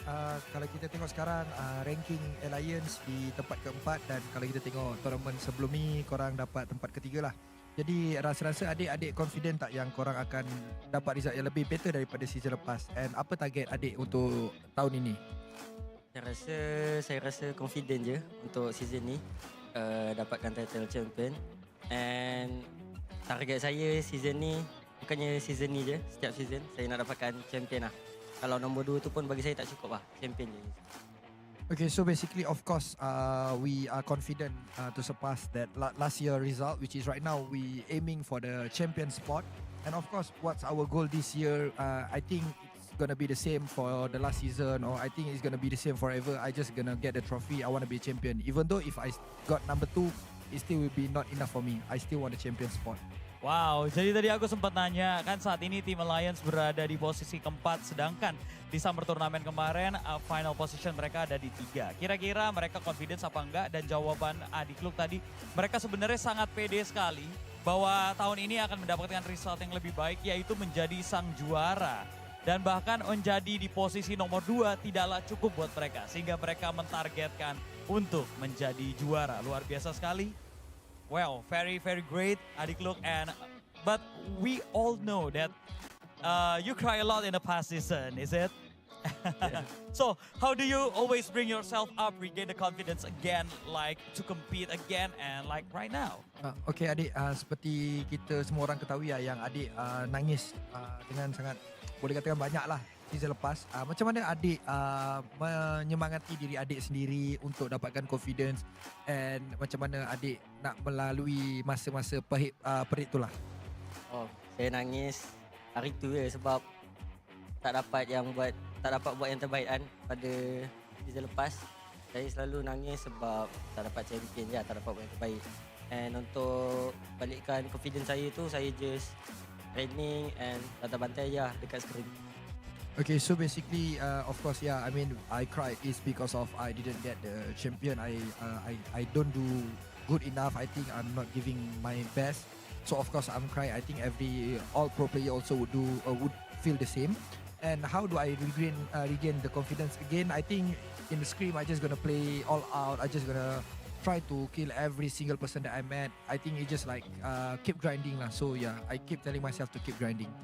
kalau kita tengok sekarang ranking Alliance di tempat keempat dan kalau kita tengok tournament sebelum ni korang dapat tempat ketiga lah. Jadi rasa-rasa adik confident tak yang korang akan dapat result yang lebih better daripada season lepas? And apa target adik untuk tahun ini? Saya rasa confident je untuk season ni dapatkan title champion. And target saya season ni bukannya season ni je, setiap season saya nak dapatkan champion lah. Kalau nombor 2 tu pun bagi saya tak cukup lah, champion je. Okay, so basically of course we are confident to surpass that last year result, which is right now we aiming for the champion spot. And of course what's our goal this year, I think it's gonna be the same for the last season, or I think it's gonna be the same forever. I just gonna get the trophy, I want to be a champion. Even though if I got number 2, it still will be not enough for me. I still want the champion spot. Wow, jadi tadi aku sempat nanya kan saat ini tim Alliance berada di posisi keempat, sedangkan di summer turnamen kemarin final position mereka ada di 3. Kira-kira mereka confidence apa enggak? Dan jawaban Adik Luke tadi, mereka sebenarnya sangat pede sekali bahwa tahun ini akan mendapatkan result yang lebih baik, yaitu menjadi sang juara. Dan bahkan menjadi di posisi nomor 2 tidaklah cukup buat mereka, sehingga mereka mentargetkan untuk menjadi juara. Luar biasa sekali. Well, very great, Adik Luke. But we all know that you cry a lot in the past season, is it? Yeah. So, how do you always bring yourself up, regain the confidence again, like to compete again, and like right now? Okay, adik, seperti kita semua orang ketahui yang adik nangis dengan sangat, boleh katakan banyak lah season lepas. Macam mana adik menyemangati diri adik sendiri untuk dapatkan confidence, and macam mana adik nak melalui masa-masa perit tu lah? Oh, saya nangis hari tu je sebab tak dapat buat yang terbaik kan pada season lepas. Saya selalu nangis sebab tak dapat champion je, tak dapat buat yang terbaik. And untuk balikkan confidence saya tu, saya just training and bantai-bantai je dekat screen. Okay, so basically, of course, yeah, I mean, I cried is because of I didn't get the champion. I don't do good enough. I think I'm not giving my best. So of course, I'm crying. I think all pro player also would feel the same. And how do I regain the confidence again? I think in the scrim, I just gonna play all out. I just gonna try to kill every single person that I met. I think it just like keep grinding lah. So yeah, I keep telling myself to keep grinding.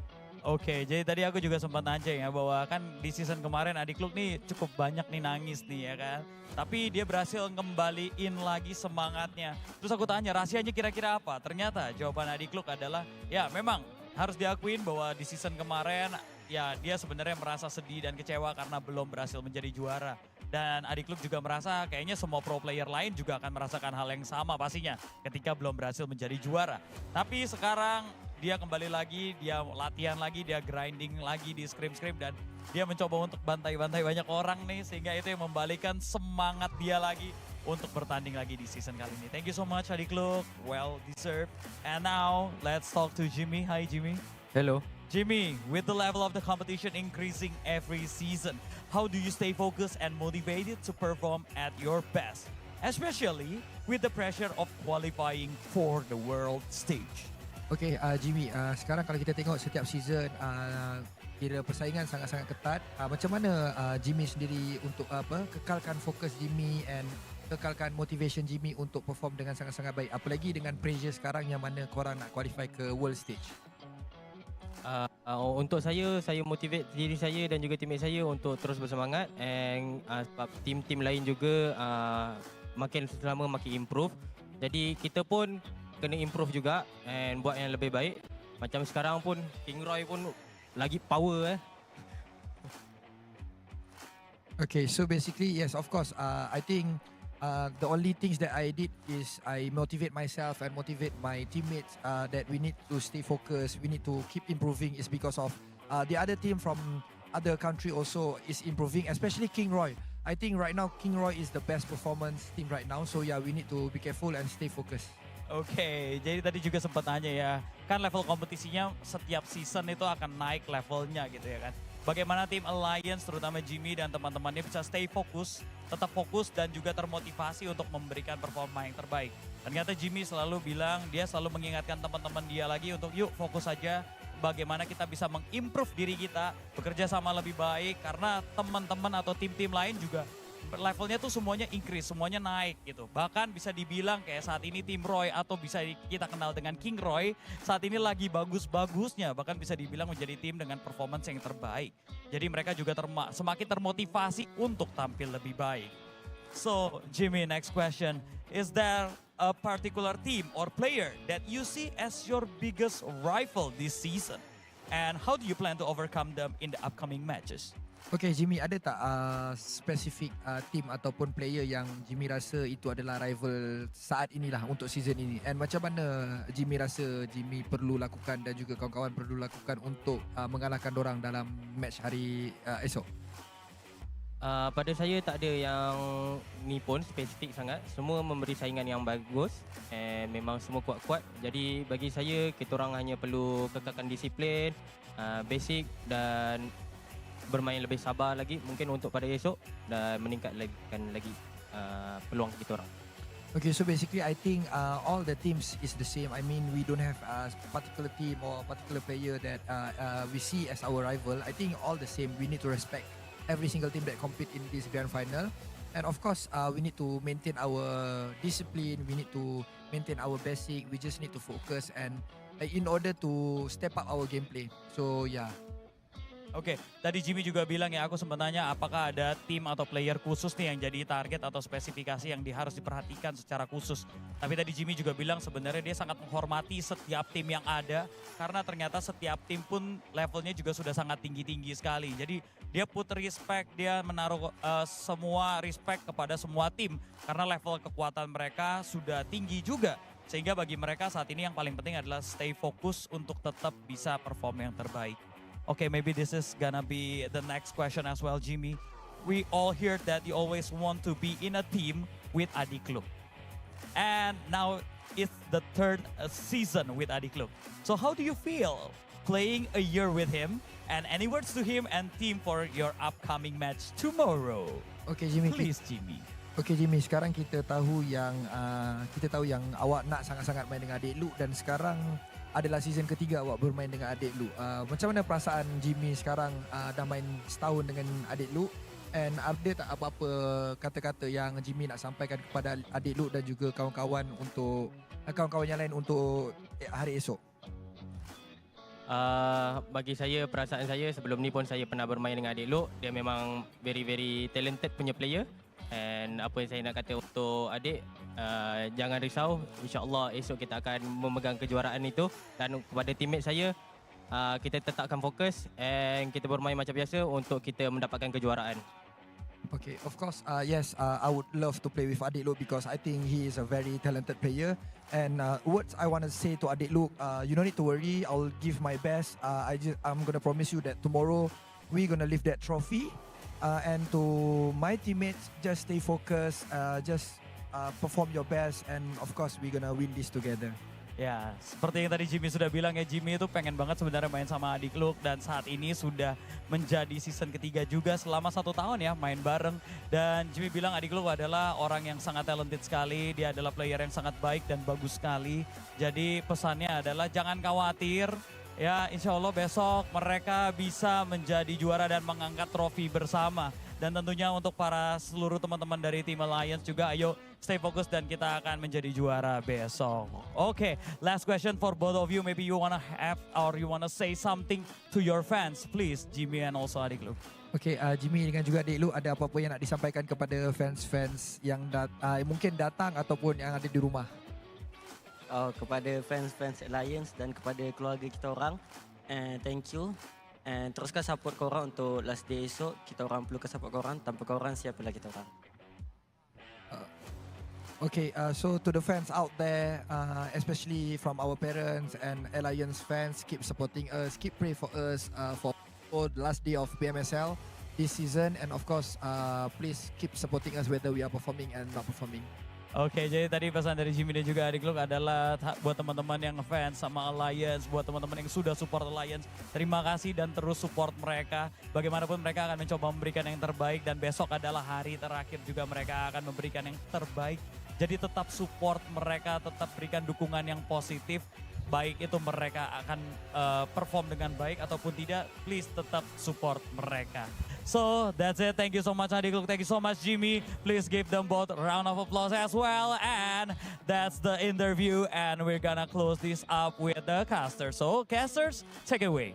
Oke, jadi tadi aku juga sempat nanya ya bahwa kan di season kemarin Adik Luke nih cukup banyak nih nangis nih ya kan. Tapi dia berhasil ngembaliin lagi semangatnya. Terus aku tanya rahasianya kira-kira apa? Ternyata jawaban Adik Luke adalah ya memang harus diakuin bahwa di season kemarin ya dia sebenarnya merasa sedih dan kecewa karena belum berhasil menjadi juara. Dan Adik Luke juga merasa kayaknya semua pro player lain juga akan merasakan hal yang sama pastinya ketika belum berhasil menjadi juara. Tapi sekarang dia kembali lagi, dia latihan lagi, dia grinding lagi di scrim-scrim dan dia mencoba untuk bantai-bantai banyak orang nih sehingga itu yang membalikan semangat dia lagi untuk bertanding lagi di season kali ini. Thank you so much Adik Luke, well deserved. And now let's talk to Jimmy. Hi Jimmy. Hello. Jimmy, with the level of the competition increasing every season, how do you stay focused and motivated to perform at your best? Especially with the pressure of qualifying for the world stage. Okay, Jimmy, sekarang kalau kita tengok setiap season, kira persaingan sangat-sangat ketat. Macam mana Jimmy sendiri untuk kekalkan fokus Jimmy and kekalkan motivation Jimmy untuk perform dengan sangat-sangat baik? Apalagi dengan pressure sekarang yang mana korang nak qualify ke world stage. Untuk saya motivate diri saya dan juga teammate saya untuk terus bersemangat, and sebab tim-tim lain juga makin lama makin improve. Jadi kita pun kena improve juga and buat yang lebih baik. Macam sekarang pun King Roy pun lagi power Okay, so basically yes, of course, I think the only things that I did is I motivate myself and motivate my teammates that we need to stay focused, we need to keep improving, is because of the other team from other country also is improving, especially King Roy. I think right now King Roy is the best performance team right now. So yeah, we need to be careful and stay focused. Oke, jadi tadi juga sempat nanya ya, kan level kompetisinya setiap season itu akan naik levelnya gitu ya kan. Bagaimana tim Alliance terutama Jimmy dan teman-temannya bisa stay fokus, tetap fokus dan juga termotivasi untuk memberikan performa yang terbaik. Ternyata Jimmy selalu bilang, dia selalu mengingatkan teman-teman dia lagi untuk yuk fokus saja bagaimana kita bisa mengimprove diri kita, bekerja sama lebih baik karena teman-teman atau tim-tim lain juga levelnya tuh semuanya increase, semuanya naik gitu. Bahkan bisa dibilang kayak saat ini tim Roy atau bisa kita kenal dengan King Roy, saat ini lagi bagus-bagusnya. Bahkan bisa dibilang menjadi tim dengan performance yang terbaik. Jadi mereka juga semakin termotivasi untuk tampil lebih baik. So Jimmy, next question. Is there a particular team or player that you see as your biggest rival this season? And how do you plan to overcome them in the upcoming matches? Okay Jimmy, ada tak spesifik team ataupun player yang Jimmy rasa itu adalah rival saat inilah untuk season ini? And macam mana Jimmy rasa Jimmy perlu lakukan dan juga kawan-kawan perlu lakukan untuk mengalahkan dorang dalam match hari esok? Pada saya tak ada yang ni pun spesifik sangat. Semua memberi saingan yang bagus and memang semua kuat-kuat. Jadi bagi saya, kita orang hanya perlu kekalkan disiplin, basic dan bermain lebih sabar lagi mungkin untuk pada esok dan meningkatkan lagi peluang kita orang. Okay, so basically I think all the teams is the same. I mean, we don't have a particular team or a particular player that we see as our rival. I think all the same. We need to respect every single team that compete in this grand final. And of course, we need to maintain our discipline. We need to maintain our basic. We just need to focus and in order to step up our gameplay. So yeah. Oke, tadi Jimmy juga bilang ya, aku sempat tanya apakah ada tim atau player khusus nih yang jadi target atau spesifikasi yang harus diperhatikan secara khusus. Tapi tadi Jimmy juga bilang sebenarnya dia sangat menghormati setiap tim yang ada karena ternyata setiap tim pun levelnya juga sudah sangat tinggi-tinggi sekali. Jadi dia put respect, dia menaruh semua respect kepada semua tim karena level kekuatan mereka sudah tinggi juga. Sehingga bagi mereka saat ini yang paling penting adalah stay fokus untuk tetap bisa perform yang terbaik. Okay, maybe this is gonna be the next question as well, Jimmy. We all hear that you always want to be in a team with Adikluk. And now it's the third season with Adikluk. So how do you feel playing a year with him? And any words to him and team for your upcoming match tomorrow? Okay, Jimmy. Please, Jimmy. Okay, Jimmy. Sekarang kita tahu yang awak nak sangat-sangat main dengan Adik Luke dan sekarang adalah season ketiga awak bermain dengan Adik Luke. Macam mana perasaan Jimmy sekarang dah main setahun dengan Adik Luke? And update tak apa-apa kata-kata yang Jimmy nak sampaikan kepada Adik Luke dan juga kawan-kawan untuk kawan-kawan yang lain untuk hari esok? Bagi saya, perasaan saya sebelum ni pun saya pernah bermain dengan Adik Luke. Dia memang very talented punya player. And apa yang saya nak kata untuk Adik, jangan risau, insyaAllah esok kita akan memegang kejuaraan itu. Dan kepada teammate saya, kita tetapkan fokus and kita bermain macam biasa untuk kita mendapatkan kejuaraan. Okay, of course, yes, I would love to play with Adik Luke because I think he is a very talented player. And words I want to say to Adik Luke, you don't need to worry, I'll give my best. I'm going to promise you that tomorrow we're going to lift that trophy. And to my teammates, just stay focused, just perform your best, and of course we're gonna win this together. Ya, seperti yang tadi Jimmy sudah bilang ya, Jimmy itu pengen banget sebenarnya main sama Adik Luke dan saat ini sudah menjadi season ketiga juga selama 1 tahun ya main bareng. Dan Jimmy bilang Adik Luke adalah orang yang sangat talented sekali, dia adalah player yang sangat baik dan bagus sekali. Jadi pesannya adalah jangan khawatir. Ya, insya Allah besok mereka bisa menjadi juara dan mengangkat trofi bersama. Dan tentunya untuk para seluruh teman-teman dari tim Alliance juga, ayo stay fokus dan kita akan menjadi juara besok. Okay, last question for both of you. Maybe you wanna have or you wanna say something to your fans, please, Jimmy and also Adik Luke. Okay, Jimmy dengan juga Adik Luke, ada apa-apa yang nak disampaikan kepada fans-fans yang mungkin datang ataupun yang ada di rumah? Kepada fans-fans Alliance dan kepada keluarga kita orang, thank you. And teruskan support korang untuk last day esok. Kita orang perlukan support korang. Tanpa korang, siapalah kita orang. Okay, so to the fans out there, especially from our parents and Alliance fans, keep supporting us, keep praying for us for the last day of PMSL. this season, and of course, please keep supporting us whether we are performing and not performing. Oke, jadi tadi pesan dari Jimmy dan juga Adik Luk adalah buat teman-teman yang ngefans sama Alliance, buat teman-teman yang sudah support Alliance, terima kasih dan terus support mereka. Bagaimanapun mereka akan mencoba memberikan yang terbaik dan besok adalah hari terakhir juga mereka akan memberikan yang terbaik. Jadi tetap support mereka, tetap berikan dukungan yang positif. Baik itu mereka akan perform dengan baik ataupun tidak, please tetap support mereka. So that's it. Thank you so much Adik Luk. Thank you so much Jimmy. Please give them both a round of applause as well. And that's the interview and we're gonna close this up with the casters. So casters, take it away.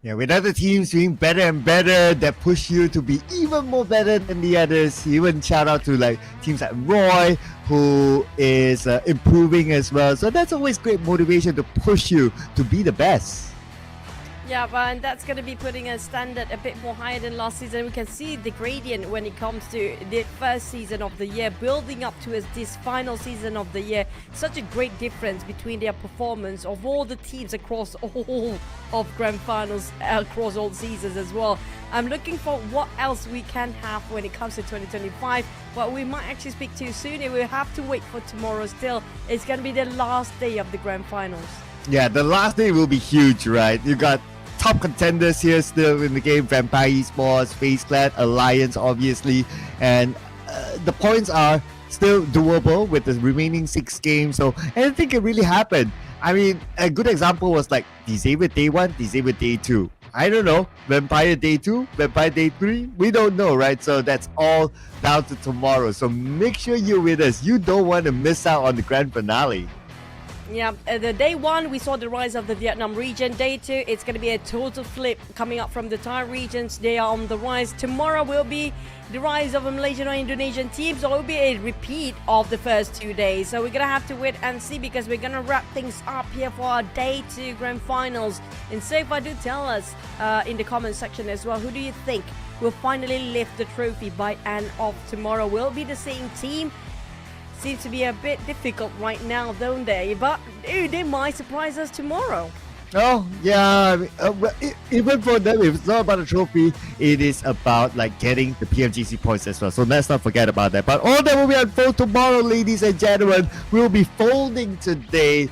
Yeah, with other teams doing better and better, that push you to be even more better than the others. Even shout out to like teams like Roy, who is improving as well. So that's always great motivation to push you to be the best. Yeah, and that's going to be putting a standard a bit more higher than last season. We can see the gradient when it comes to the first season of the year, building up to this final season of the year. Such a great difference between their performance of all the teams across all of grand finals, across all seasons as well. I'm looking for what else we can have when it comes to 2025, but we might actually speak too soon. We'll have to wait for tomorrow still. It's going to be the last day of the grand finals. Yeah, the last day will be huge, right? You got top contenders here still in the game: Vampire Esports, FaZe Clan, Alliance, obviously, and the points are still doable with the remaining 6 games. So anything can really happen. I mean, a good example was like Xavier Day 1, Xavier Day 2. I don't know, Vampire Day 2, Vampire Day 3, we don't know, right? So that's all down to tomorrow. So make sure you're with us. You don't want to miss out on the grand finale. Yeah, the day 1 we saw the rise of the Vietnam region. Day 2 it's going to be a total flip coming up from the Thai regions. They are on the rise. Tomorrow will be the rise of a Malaysian or Indonesian team, so it will be a repeat of the first 2 days. So we're going to have to wait and see, because we're going to wrap things up here for our day 2 grand finals. And so far, do tell us in the comment section as well, who do you think will finally lift the trophy by end of tomorrow? Will it be the same team? Seems to be a bit difficult right now, don't they? But they might surprise us tomorrow. Oh, yeah. Even for them, if it's not about a trophy, it is about like getting the PMGC points as well. So let's not forget about that. But all that will be unfold tomorrow, ladies and gentlemen. We'll be folding today,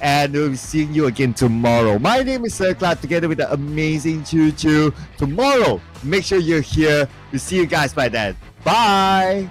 and we'll be seeing you again tomorrow. My name is Sir Clark, together with the amazing Choo Choo. Tomorrow, make sure you're here. We'll see you guys by then. Bye.